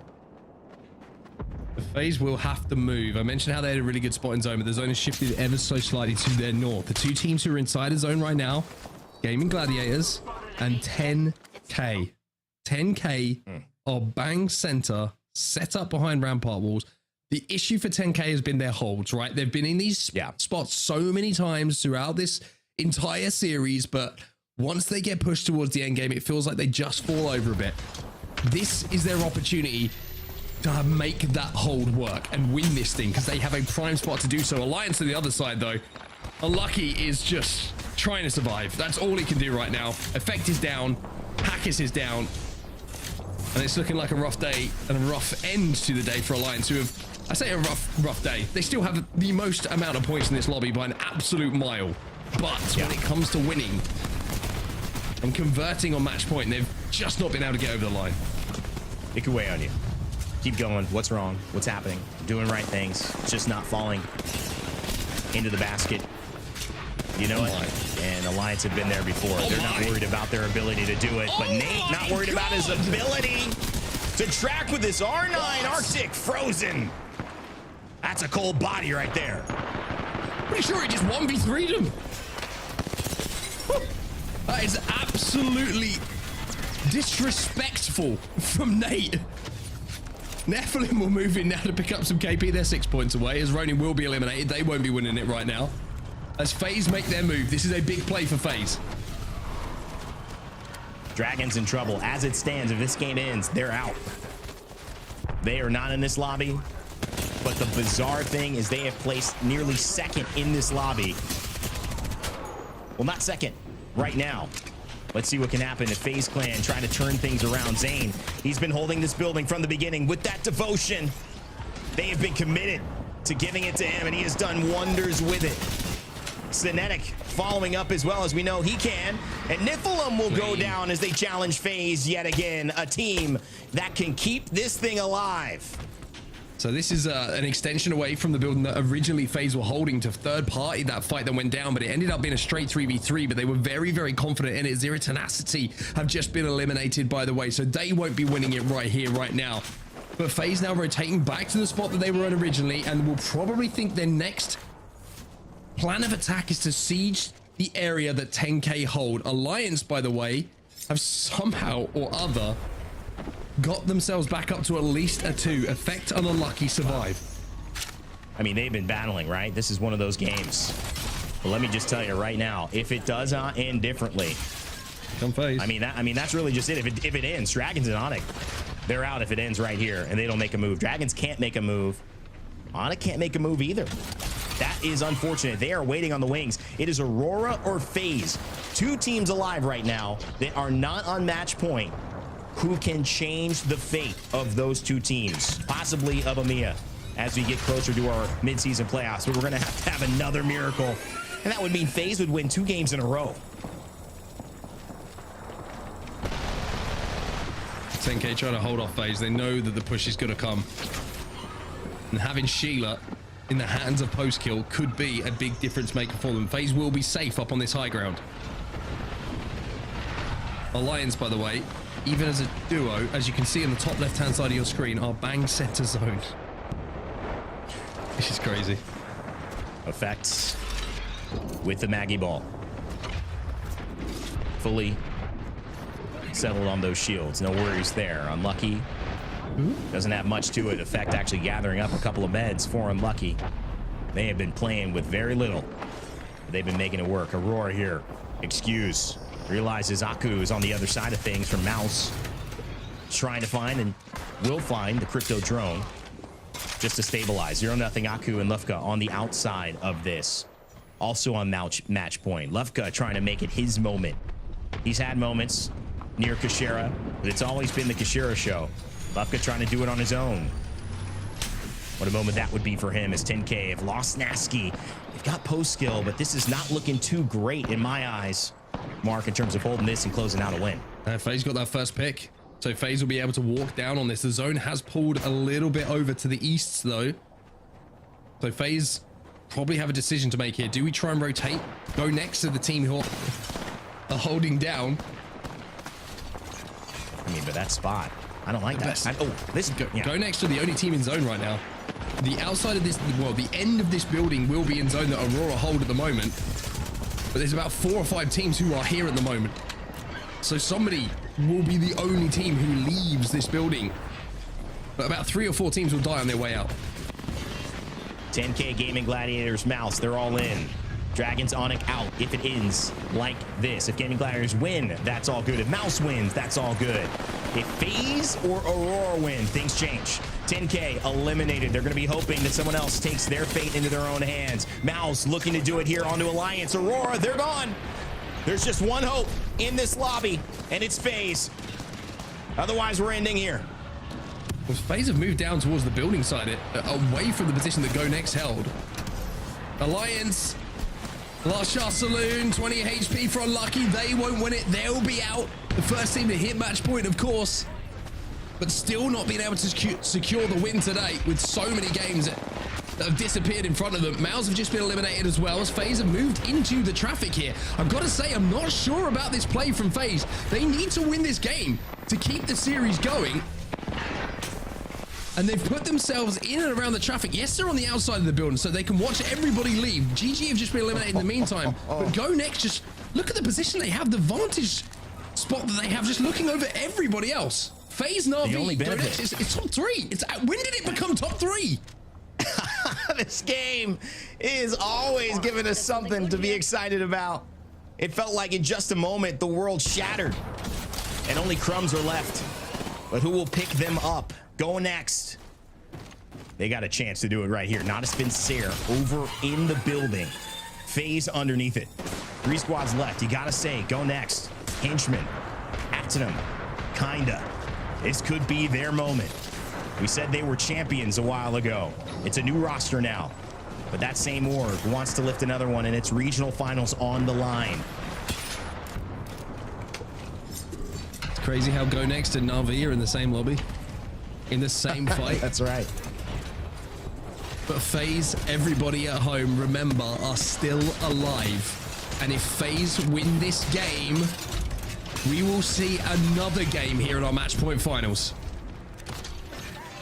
The FaZe will have to move. I mentioned how they had a really good spot in zone, but the zone has shifted ever so slightly to their north. The two teams who are inside the zone right now, Gaimin Gladiators and 10K. 10K are bang center, set up behind rampart walls. The issue for 10K has been their holds, right? They've been in these spots so many times throughout this entire series, but once they get pushed towards the end game, it feels like they just fall over a bit. This is their opportunity to make that hold work and win this thing because they have a prime spot to do so. Alliance on the other side, though, Unlucky is just trying to survive. That's all he can do right now. Effect is down. Hackis is down. And it's looking like a rough day and a rough end to the day for Alliance, who have, I say a rough day. They still have the most amount of points in this lobby by an absolute mile. But when it comes to winning and converting on match point, they've just not been able to get over the line. It could weigh on you. Keep going. What's wrong? What's happening? Doing right things. It's just not falling into the basket. You know it? And Alliance have been there before. They're not worried about their ability to do it, but Nate not worried about his ability to track with this R9 Arctic frozen. That's a cold body right there. Pretty sure he just 1v3'd him. That is absolutely disrespectful from Nate. Nephilim will move in now to pick up some KP. They're 6 points away, as Ronin will be eliminated. They won't be winning it right now. As FaZe make their move, this is a big play for FaZe. Dragons in trouble. As it stands, if this game ends, they're out. They are not in this lobby. But the bizarre thing is they have placed nearly second in this lobby. Well, not second, right now. Let's see what can happen if FaZe Clan trying to turn things around. Zane, he's been holding this building from the beginning with that devotion. They have been committed to giving it to him, and he has done wonders with it. Cinetic following up as well, as we know he can. And Nephilim will go down as they challenge FaZe yet again, a team that can keep this thing alive. So this is an extension away from the building that originally FaZe were holding to third party that fight that went down, but it ended up being a straight 3v3, but they were very, very confident in it. Zero Tenacity have just been eliminated, by the way, so they won't be winning it right here, right now. But FaZe now rotating back to the spot that they were in originally, and will probably think their next plan of attack is to siege the area that 10K hold. Alliance, by the way, have somehow or other got themselves back up to at least a 2. Effect and Unlucky survive. I mean, they've been battling, right? This is one of those games. But let me just tell you right now, if it does end differently, come FaZe. I mean, that's really just it. If it ends, Dragons and Onic, they're out if it ends right here and they don't make a move. Dragons can't make a move. Onic can't make a move either. That is unfortunate. They are waiting on the wings. It is Aurora or FaZe. 2 teams alive right now that are not on match point, who can change the fate of those 2 teams, possibly of EMEA, as we get closer to our midseason playoffs. But we're going to have another miracle, and that would mean FaZe would win 2 games in a row. 10K trying to hold off FaZe. They know that the push is going to come. And having Sheila in the hands of post-kill could be a big difference maker for them. FaZe will be safe up on this high ground. Alliance, by the way, even as a duo, as you can see in the top left-hand side of your screen, are bang center zone. This is crazy. Effects with the Maggie ball. Fully settled on those shields. No worries there. Unlucky. Doesn't have much to it. Effect actually gathering up a couple of meds for Unlucky. They have been playing with very little. They've been making it work. Aurora here. Excuse. Realizes Aku is on the other side of things from MOUZ. Trying to find and will find the crypto drone just to stabilize. 0-0 Aku and Lufka on the outside of this. Also on match point. Lufka trying to make it his moment. He's had moments near Kashira, but it's always been the Kashira show. Lufka trying to do it on his own. What a moment that would be for him, as 10K have lost Nasky. They've got post skill, but this is not looking too great in my eyes, Mark, in terms of holding this and closing out a win. FaZe got that first pick, so FaZe will be able to walk down on this. The zone has pulled a little bit over to the east, though. So FaZe probably have a decision to make here. Do we try and rotate? Go next to the team who are holding down. I mean, but that spot, I don't like that. Go next to the only team in zone right now. The outside of this, well, the end of this building will be in zone that Aurora hold at the moment. But there's about 4 or 5 teams who are here at the moment. So somebody will be the only team who leaves this building. But about 3 or 4 teams will die on their way out. 10K Gaimin, Gladiators, MOUZ, they're all in. Dragons, Onic out if it ends like this. If Gaimin Gladiators win, that's all good. If MOUZ wins, that's all good. If FaZe or Aurora win, things change. 10K eliminated. They're going to be hoping that someone else takes their fate into their own hands. MOUZ looking to do it here onto Alliance. Aurora, they're gone. There's just one hope in this lobby, and it's FaZe. Otherwise, we're ending here. Well, FaZe have moved down towards the building side, away from the position that GoNext held. Alliance, last shot saloon, 20 HP for Unlucky. They won't win it. They'll be out. The first team to hit match point, of course, but still not being able to secure the win today with so many games that have disappeared in front of them. MOUZ have just been eliminated as well as FaZe have moved into the traffic here. I've got to say, I'm not sure about this play from FaZe. They need to win this game to keep the series going. And they've put themselves in and around the traffic. Yes, they're on the outside of the building, so they can watch everybody leave. GG have just been eliminated in the meantime. But GoNext, just look at the position they have, the vantage spot that they have, just looking over everybody else. FaZe, NAVI, GoNext, it's top 3. When did it become top 3? This game is always giving us something to be excited about. It felt like in just a moment, the world shattered and only crumbs are left. But who will pick them up? GoNext. They got a chance to do it right here. Not a Sincere over in the building. FaZe underneath it. 3 squads left. You gotta say, GoNext, Henchman, Actinum, kinda. This could be their moment. We said they were champions a while ago. It's a new roster now. But that same org wants to lift another one, and it's regional finals on the line. It's crazy how GoNext and NAVI are in the same lobby, in the same fight. That's right. But FaZe, everybody at home, remember, are still alive. And if FaZe win this game, we will see another game here in our match point finals.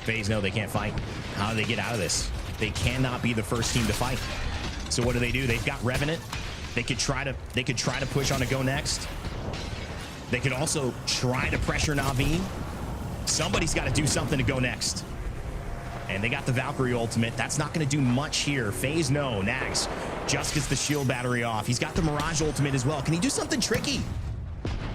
FaZe know they can't fight. How do they get out of this? They cannot be the first team to fight. So what do? They've got Revenant. They could try to push on a GoNext. They could also try to pressure NAVI. Somebody's got to do something to GoNext. And they got the Valkyrie ultimate. That's not going to do much here. FaZe, no. Nags just gets the shield battery off. He's got the Mirage ultimate as well. Can he do something tricky?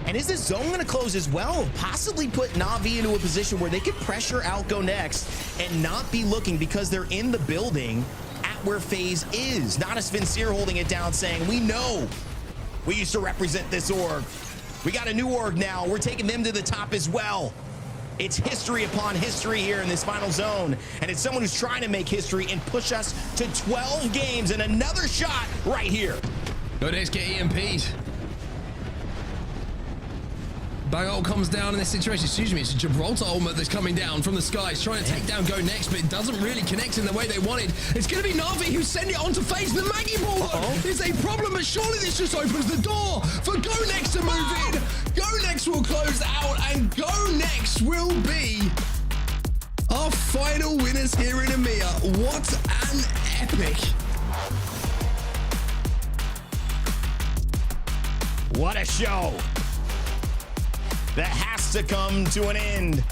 And is this zone going to close as well? Possibly put NAVI into a position where they could pressure out GoNext and not be looking, because they're in the building at where FaZe is. Not a Sincere holding it down saying, we know we used to represent this org. We got a new org now. We're taking them to the top as well. It's history upon history here in this final zone. And it's someone who's trying to make history and push us to 12 games and another shot right here. GoNext get EMP'd. Bang ult comes down in this situation. Excuse me, it's a Gibraltar ultimate that's coming down from the skies, trying to take down GoNext, but it doesn't really connect in the way they wanted. It's going to be NAVI who send it onto FaZe. The Maggie Ball is a problem, but surely this just opens the door for GoNext to move in. GoNext will close out, and GoNext will be our final winners here in EMEA. What an epic. What a show. That has to come to an end.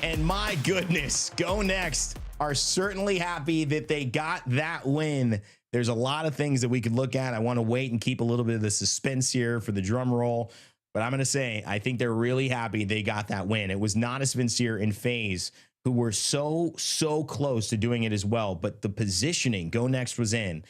And my goodness, GoNext are certainly happy that they got that win. There's a lot of things that we could look at. I want to wait and keep a little bit of the suspense here for the drum roll. But I'm going to say, I think they're really happy they got that win. It was not a Sincere in FaZe who were so close to doing it as well. But the positioning GoNext was in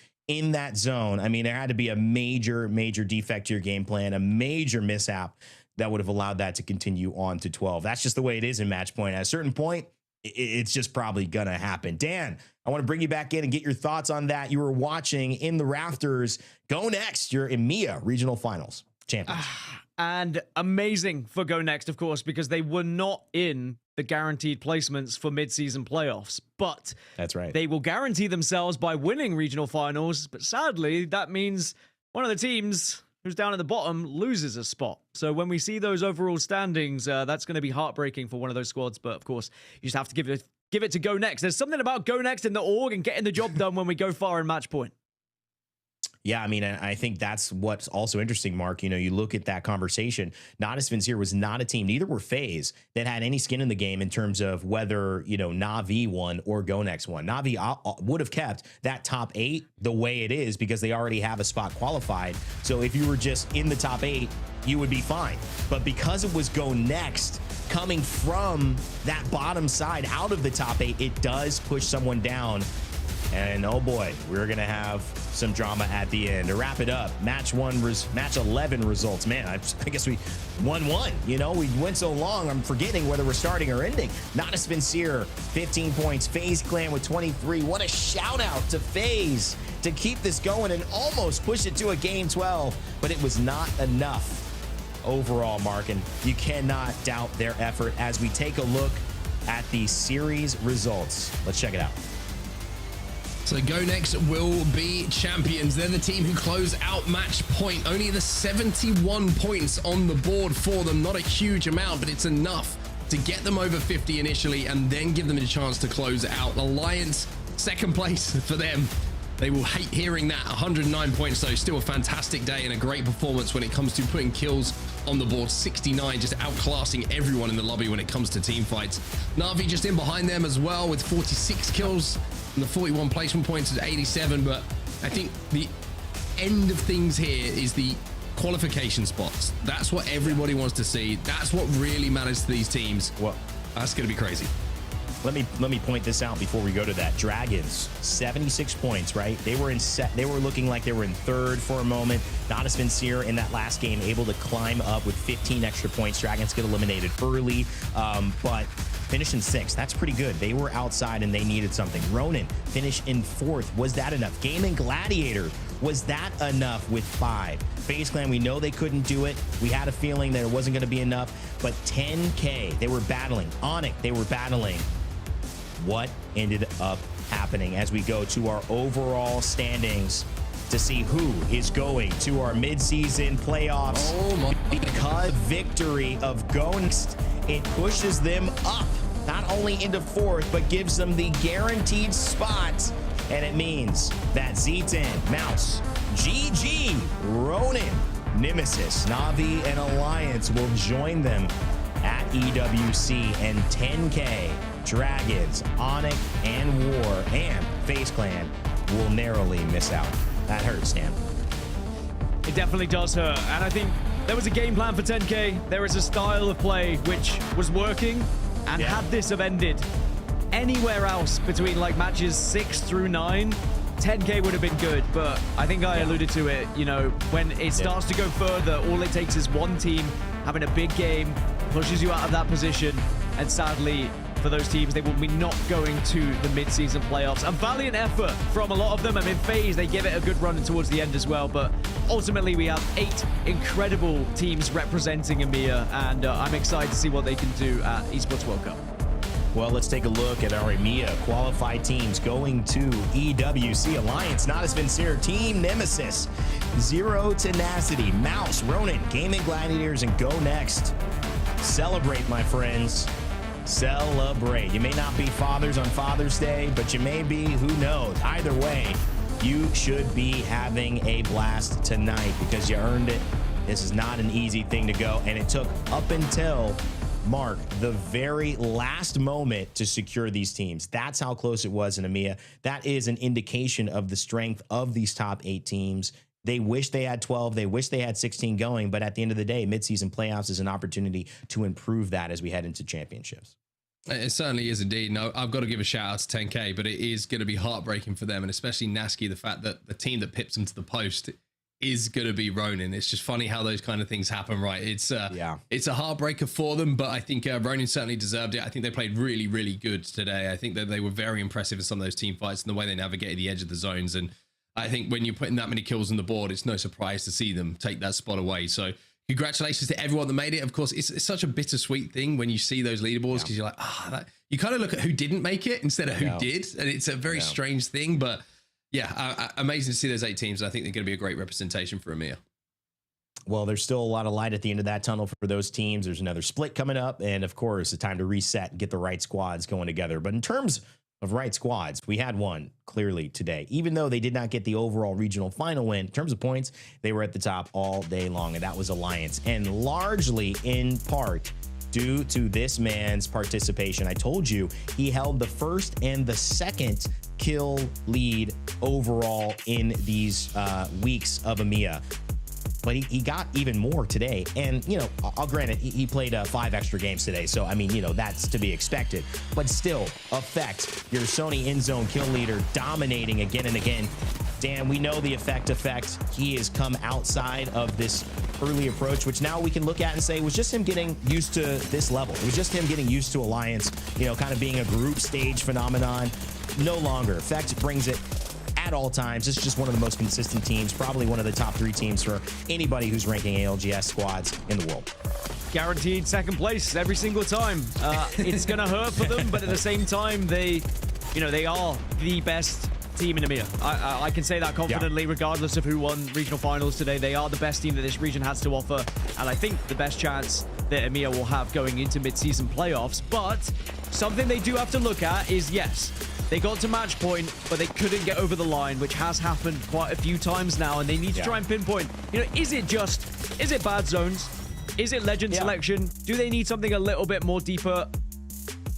that zone, I mean, there had to be a major defect to your game plan, a major mishap that would have allowed that to continue on to 12. That's just the way it is in match point. At a certain point, it's just probably gonna happen. Dan, I want to bring you back in and get your thoughts on that. You were watching in the rafters. GoNext, your EMEA regional finals champions. And amazing for GoNext, of course, because they were not in the guaranteed placements for mid-season playoffs. But that's right. They will guarantee themselves by winning regional finals. But sadly, that means one of the teams who's down at the bottom loses a spot. So when we see those overall standings, that's going to be heartbreaking for one of those squads. But of course, you just have to give it to GoNext. There's something about GoNext in the org and getting the job done when we go far in match point. Yeah, I mean, I think that's what's also interesting, Mark. You know, you look at that conversation. Not as Sincere was not a team, neither were FaZe, that had any skin in the game in terms of whether, you know, NAVI won or GoNext won. NAVI would have kept that top 8 the way it is because they already have a spot qualified. So if you were just in the top 8, you would be fine. But because it was GoNext coming from that bottom side out of the top 8, it does push someone down And oh boy, we're gonna have some drama at the end. To wrap it up, match 11 results. Man, I guess we won one. You know, we went so long, I'm forgetting whether we're starting or ending. Not a Sincere, 15 points. FaZe Clan with 23. What a shout out to FaZe to keep this going and almost push it to a game 12, but it was not enough overall, Mark. And you cannot doubt their effort as we take a look at the series results. Let's check it out. So GoNext will be champions. They're the team who close out match point. Only the 71 points on the board for them. Not a huge amount, but it's enough to get them over 50 initially and then give them a chance to close out. Alliance, second place for them. They will hate hearing that. 109 points though, still a fantastic day and a great performance when it comes to putting kills on the board. 69, just outclassing everyone in the lobby when it comes to team fights. NAVI just in behind them as well with 46 kills and the 41 placement points at 87. But I think the end of things here is the qualification spots. That's what everybody wants to see. That's what really matters to these teams. Well, that's going to be crazy. Let me point this out before we go to that. Dragons, 76 points, right? They were looking like they were in third for a moment. Not a Sincere in that last game, able to climb up with 15 extra points. Dragons get eliminated early, but finish in sixth. That's pretty good. They were outside and they needed something. Ronin finished in fourth. Was that enough? Gaimin Gladiator, was that enough with 5? FaZe Clan, we know they couldn't do it. We had a feeling that it wasn't going to be enough, but 10K, they were battling. Onic, they were battling. What ended up happening as we go to our overall standings to see who is going to our mid-season playoffs? Oh my. Because victory of GoNext, it pushes them up, not only into fourth, but gives them the guaranteed spot. And it means that Z10, MOUZ, GG, Ronin, Nemesis, NAVI, and Alliance will join them at EWC, and 10K, Dragons, Onic, and War, and FaZe Clan will narrowly miss out. That hurts, Stan. It definitely does hurt. And I think there was a game plan for 10K. There is a style of play which was working, and had this have ended anywhere else between like matches 6 through 9, 10K would have been good. But I think I alluded to it, you know, when it starts to go further, all it takes is one team having a big game, pushes you out of that position, and sadly for those teams, they will be not going to the mid-season playoffs. A valiant effort from a lot of them. I mean, FaZe, they give it a good run towards the end as well, but ultimately we have 8 incredible teams representing EMEA, and I'm excited to see what they can do at Esports World Cup. Well, let's take a look at our EMEA qualified teams going to EWC. Alliance, not as Sincere, Team Nemesis, Zero Tenacity, MOUZ, Ronin, Gaimin Gladiators, and GoNext. Celebrate, my friends. Celebrate. You may not be fathers on Father's Day, but you may be, who knows? Either way, you should be having a blast tonight because you earned it. This is not an easy thing to go, and it took up until Mark, the very last moment to secure these teams. That's how close it was in EMEA. That is an indication of the strength of these top 8 teams. They wish they had 12. They wish they had 16 going. But at the end of the day, midseason playoffs is an opportunity to improve that as we head into championships. It certainly is indeed. No, I've got to give a shout out to 10K, but it is going to be heartbreaking for them, and especially Nasky, the fact that the team that pips them to the post is going to be Ronin. It's just funny how those kind of things happen, right? It's a heartbreaker for them, but I think Ronin certainly deserved it. I think they played really, really good today. I think that they were very impressive in some of those team fights and the way they navigated the edge of the zones. And I think when you're putting that many kills on the board, it's no surprise to see them take that spot away. So congratulations to everyone that made it. Of course, it's such a bittersweet thing when you see those leaderboards because you're like, you kind of look at who didn't make it instead of who did. And it's a very strange thing, but yeah, amazing to see those 8 teams. I think they're going to be a great representation for EMEA. Well, there's still a lot of light at the end of that tunnel for those teams. There's another split coming up. And of course, it's time to reset and get the right squads going together. But in terms of right squads, we had one clearly today. Even though they did not get the overall regional final win, in terms of points, they were at the top all day long, and that was Alliance. And largely in part due to this man's participation. I told you he held the first and the second kill lead overall in these weeks of EMEA. but he got even more today. And, you know, I'll grant it, he played 5 extra games today. So, I mean, you know, that's to be expected. But still, Effect, your Sony in-zone kill leader, dominating again and again. Dan, we know the Effect. He has come outside of this early approach, which now we can look at and say it was just him getting used to this level. It was just him getting used to Alliance, you know, kind of being a group stage phenomenon. No longer. Effect brings it at all times. It's just one of the most consistent teams, probably one of the top 3 teams for anybody who's ranking ALGS squads in the world. Guaranteed second place every single time. It's gonna hurt for them, but at the same time, they are the best team in EMEA. I can say that confidently, regardless of who won regional finals today. They are the best team that this region has to offer, and I think the best chance that EMEA will have going into mid-season playoffs. But something they do have to look at is, yes, they got to match point, but they couldn't get over the line, which has happened quite a few times now, and they need to try and pinpoint, you know, is it bad zones? Is it legend selection? Do they need something a little bit more deeper?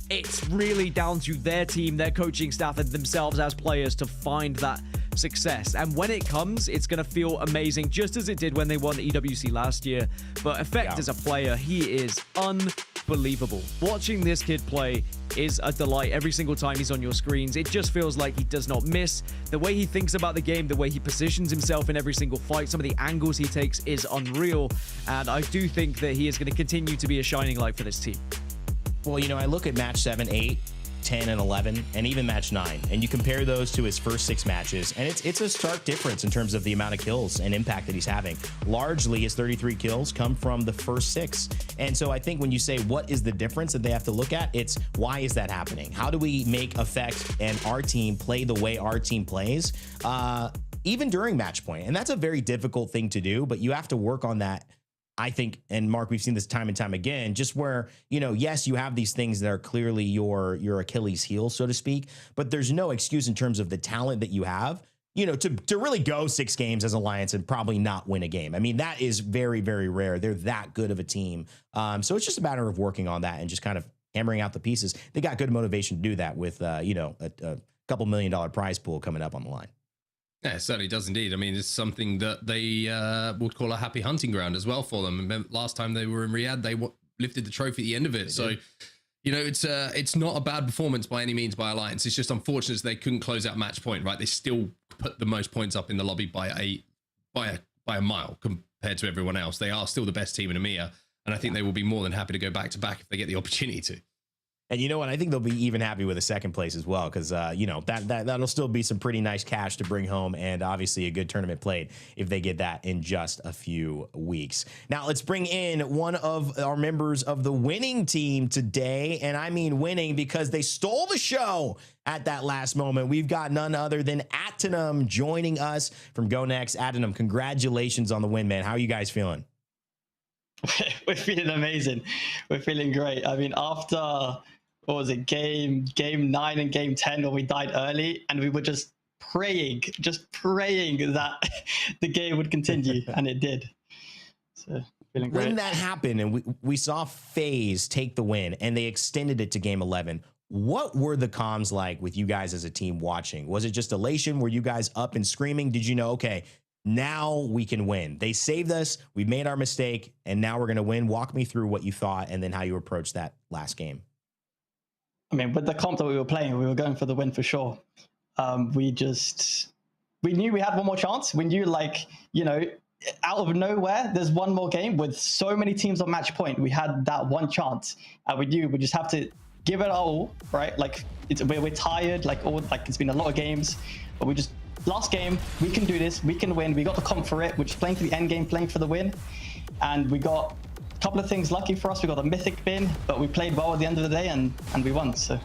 It's really down to their team, their coaching staff, and themselves as players to find that success. And when it comes, it's going to feel amazing, just as it did when they won EWC last year. But Effect as a player, he is unbelievable. Watching this kid play is a delight every single time he's on your screens. It just feels like he does not miss. The way he thinks about the game, the way he positions himself in every single fight, some of the angles he takes is unreal. And I do think that he is going to continue to be a shining light for this team. Well, you know, I look at match 7, 8, 10, and 11, and even match 9, and you compare those to his first 6 matches, and it's a stark difference in terms of the amount of kills and impact that he's having. Largely, his 33 kills come from the first 6. And so I think when you say what is the difference that they have to look at, it's why is that happening? How do we make Effect and our team play the way our team plays, even during match point? And that's a very difficult thing to do, but you have to work on that. I think, and Mark, we've seen this time and time again, just where, you know, yes, you have these things that are clearly your Achilles heel, so to speak, but there's no excuse in terms of the talent that you have, you know, to really go 6 games as Alliance and probably not win a game. I mean, that is very, very rare. They're that good of a team. So it's just a matter of working on that and just kind of hammering out the pieces. They got good motivation to do that with, you know, a couple $1 million prize pool coming up on the line. Yeah, it certainly does indeed. I mean, it's something that they would call a happy hunting ground as well for them. Last time they were in Riyadh, they lifted the trophy at the end of it. So, you know, it's not a bad performance by any means by Alliance. It's just unfortunate they couldn't close out match point, right? They still put the most points up in the lobby by a mile compared to everyone else. They are still the best team in EMEA, and I think they will be more than happy to go back to back if they get the opportunity to. And you know what? I think they'll be even happy with a second place as well, because you know that'll still be some pretty nice cash to bring home, and obviously a good tournament played if they get that in just a few weeks. Now let's bring in one of our members of the winning team today, and I mean winning because they stole the show at that last moment. We've got none other than Atinum joining us from GoNext. Atinum, congratulations on the win, man. How are you guys feeling? We're feeling amazing. We're feeling great. I mean, after what was it, game 9 and game 10, where we died early, and we were just praying that the game would continue, and it did. So feeling great. When that happened, and we saw FaZe take the win, and they extended it to game 11. What were the comms like with you guys as a team watching? Was it just elation? Were you guys up and screaming? Did you know, okay, now we can win? They saved us. We made our mistake, and now we're going to win. Walk me through what you thought and then how you approached that last game. I mean, with the comp that we were playing, we were going for the win for sure. We knew we had one more chance. We knew, like, you know, out of nowhere, there's one more game with so many teams on match point. We had that one chance, and we knew we just have to give it our all, right? Like, we're tired, like it's been a lot of games, but we just, last game, we can do this, we can win. We got the comp for it. We're just playing for the end game, playing for the win. And we got a couple of things lucky for us. We got a mythic bin, but we played well at the end of the day, and we won, so.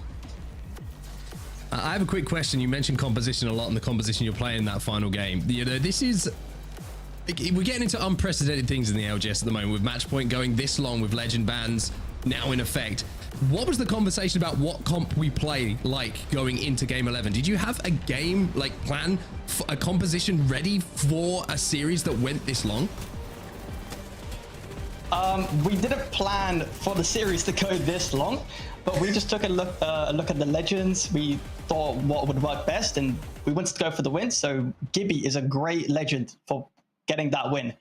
I have a quick question. You mentioned composition a lot, and the composition you're playing in that final game. You know, this is, we're getting into unprecedented things in the LGS at the moment, with match point going this long, with legend bans now in effect. What was the conversation about what comp we play like going into game 11? Did you have a game like plan, a composition ready for a series that went this long? We didn't plan for the series to go this long, but we just took a look at the legends. We thought what would work best, and we wanted to go for the win. So Gibby is a great legend for getting that win.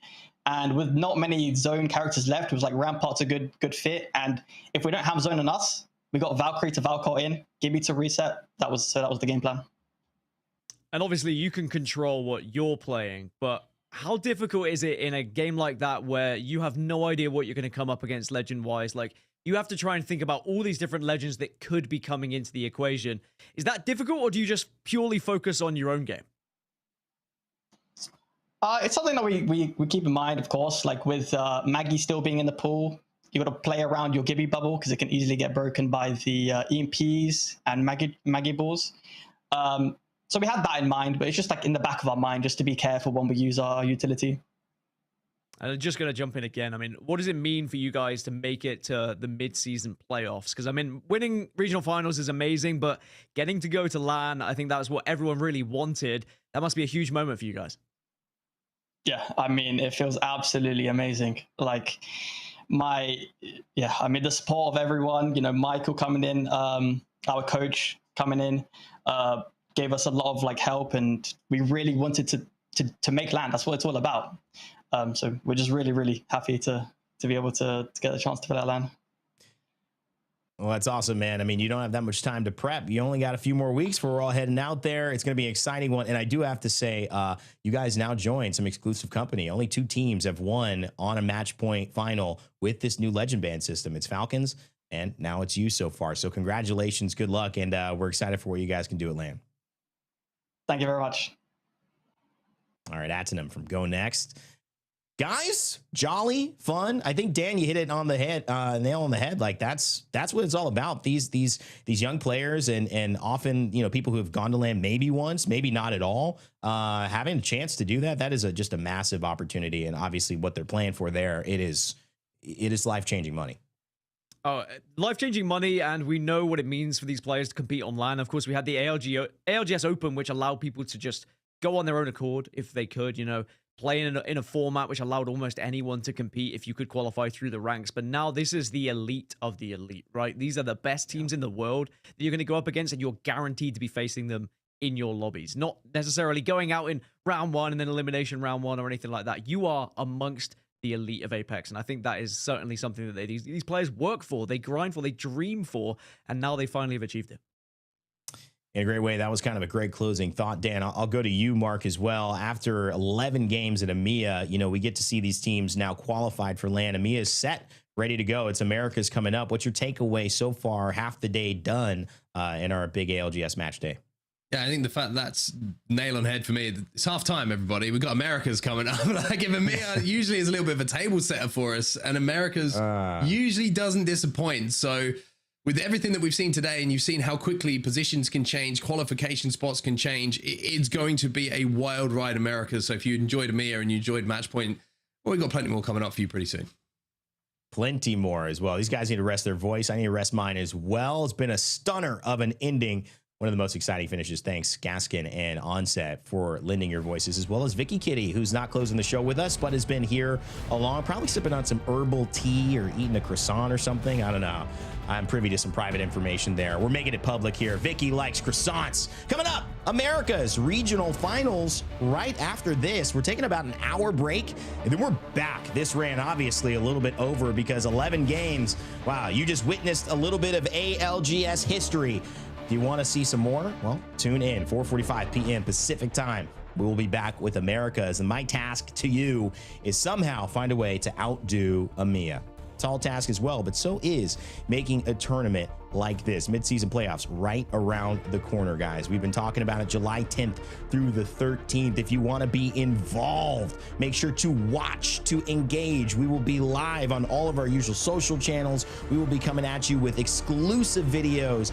And with not many zone characters left, it was like Rampart's a good fit. And if we don't have zone on us, we got Valkyrie to Valcott in, Gibby to reset. That was the game plan. And obviously you can control what you're playing, but how difficult is it in a game like that where you have no idea what you're going to come up against legend-wise? Like, you have to try and think about all these different legends that could be coming into the equation. Is that difficult, or do you just purely focus on your own game? It's something that we keep in mind, of course, like with Maggie still being in the pool. You got to play around your Gibby bubble because it can easily get broken by the EMPs and Maggie balls. So we had that in mind, but it's just like in the back of our mind just to be careful when we use our utility. And I'm just going to jump in again. I mean, what does it mean for you guys to make it to the mid-season playoffs? Because, I mean, winning regional finals is amazing, but getting to go to LAN, I think that was what everyone really wanted. That must be a huge moment for you guys. Yeah, I mean, it feels absolutely amazing. Like, the support of everyone, you know, Michael coming in, our coach coming in, gave us a lot of like help, and we really wanted to make LAN. That's what it's all about. So we're just really, really happy to be able to get a chance to play at LAN. Well, that's awesome, man. I mean, you don't have that much time to prep. You only got a few more weeks before we're all heading out there. It's going to be an exciting one. And I do have to say, you guys now join some exclusive company. Only 2 teams have won on a match point final with this new Legend Band system. It's Falcons, and now it's you so far. So congratulations, good luck, and we're excited for what you guys can do at LAN. Thank you very much. All right, Atenum from GoNext. Guys, jolly, fun. I think, Dan, you hit it on the head, nail on the head. Like that's what it's all about. These young players and often, you know, people who have gone to LAN maybe once, maybe not at all, having a chance to do that is just a massive opportunity. And obviously what they're playing for there, it is life-changing money. Oh, life-changing money, and we know what it means for these players to compete on LAN. Of course, we had the ALGS Open, which allowed people to just go on their own accord if they could, you know, play in a format which allowed almost anyone to compete if you could qualify through the ranks. But now this is the elite of the elite, right? These are the best teams in the world that you're going to go up against, and you're guaranteed to be facing them in your lobbies. Not necessarily going out in round 1 and then elimination round 1 or anything like that. You are amongst the elite of Apex, and I think that is certainly something that these players work for, they grind for, they dream for, and now they finally have achieved it. In a great way. That was kind of a great closing thought, Dan. I'll go to you, Mark, as well. After 11 games at EMEA, you know, we get to see these teams now qualified for LAN. EMEA is set, ready to go. It's America's coming up. What's your takeaway so far? Half the day done in our big ALGS match day. Yeah, I think the fact that's nail on head for me. It's half time, everybody. We've got America's coming up. Like, if EMEA usually is a little bit of a table setter for us, and America's usually doesn't disappoint. So with everything that we've seen today, and you've seen how quickly positions can change, qualification spots can change, it's going to be a wild ride, America. So if you enjoyed EMEA and you enjoyed Matchpoint, well, we've got plenty more coming up for you pretty soon. Plenty more as well. These guys need to rest their voice. I need to rest mine as well. It's been a stunner of an ending. One of the most exciting finishes. Thanks, Gaskin and Onset, for lending your voices, as well as Vicky Kitty, who's not closing the show with us, but has been here along, probably sipping on some herbal tea or eating a croissant or something. I don't know. I'm privy to some private information there. We're making it public here. Vicky likes croissants. Coming up, America's regional finals right after this. We're taking about an hour break, and then we're back. This ran obviously a little bit over because 11 games. Wow, you just witnessed a little bit of ALGS history. Do you want to see some more? Well, tune in, 4:45 p.m. Pacific time. We will be back with America's, and my task to you is somehow find a way to outdo EMEA. Tall task as well, but so is making a tournament like this. Mid-season playoffs right around the corner, guys. We've been talking about it July 10th through the 13th. If you want to be involved, make sure to watch, to engage. We will be live on all of our usual social channels. We will be coming at you with exclusive videos,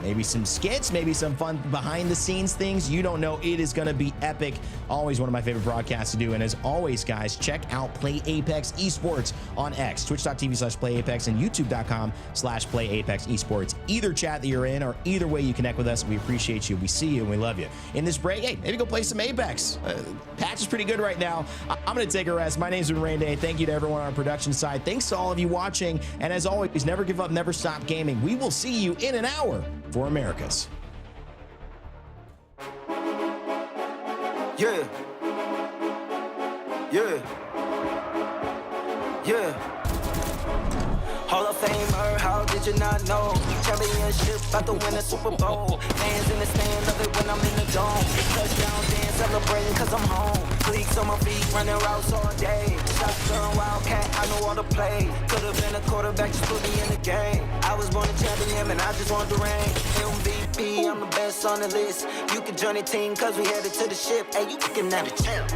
maybe some skits, maybe some fun behind the scenes things. You don't know. It is going to be epic. Always one of my favorite broadcasts to do. And as always, guys, check out Play Apex Esports on X, twitch.tv/PlayApex, and youtube.com/PlayApex Esports. Either chat that you're in or either way you connect with us, we appreciate you. We see you and we love you. In this break, hey, maybe go play some Apex. Patch is pretty good right now. I'm going to take a rest. My name's been Randy. Thank you to everyone on our production side. Thanks to all of you watching. And as always, never give up, never stop gaming. We will see you in an hour for America's. Yeah. Yeah. Hall of Famer, how did you not know? Championship, about to win a Super Bowl. Fans in the stand, love it when I'm in the dome. Touchdown dance, celebrating cause I'm home. Cleats on my feet, running routes all day. Shotgun, Wildcat, I know all the play. Could've been a quarterback, just put me in the game. I was born a champion and I just want the reign. MVP, I'm the best on the list. You can join the team cause we headed to the ship. Hey, you looking at a champ.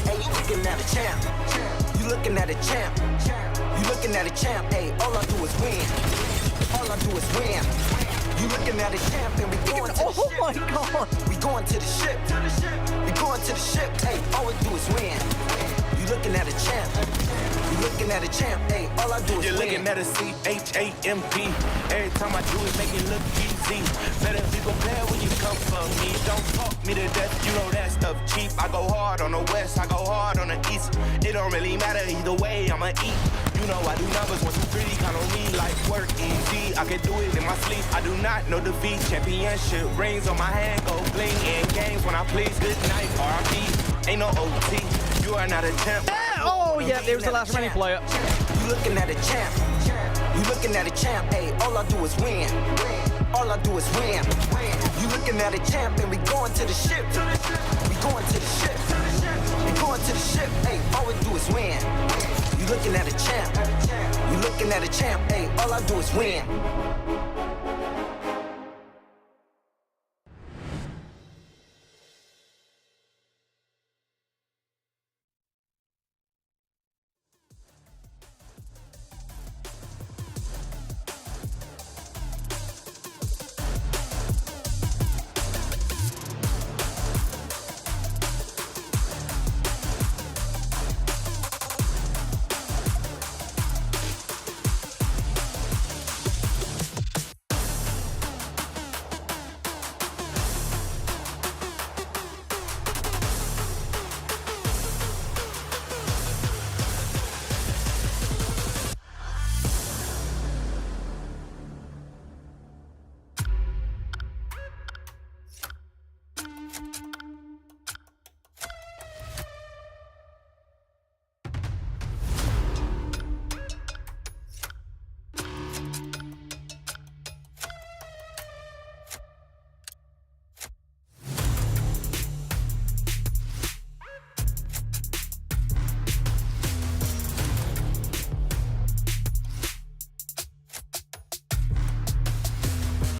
Hey, you looking at a champ. You looking at a champ. You looking at a champ. Hey, all I do is win. All I do is win. You looking at a champ and we going to the ship. Oh my God. We going to the ship. We going to the ship. Hey, all we do is win. You looking at a champ. You looking at a champ. Hey, all I do is win. You're looking at a CHAMP. Every time I do it, make it look easy. Better be prepared when you come for me. Don't talk me to death. You know that stuff cheap. I go hard on the west. I go hard on the east. It don't really matter either way. I'ma eat. You know I do numbers 1, 2, 3. Count on me like work easy. I can do it in my sleep. I do not know defeat. Championship rings on my hand. Go bling in games when I please. Good night, RP. Ain't no OT. You are not a champ. Oh yeah, there's the last remaining player. You looking at a champ. You looking at a champ. Hey, all I do is win. All I do is win. You looking at a champ and we going to the ship. We going to the ship. We going to the ship. Hey, all we do is win. You looking at a champ. You looking at a champ. Hey, all I do is win.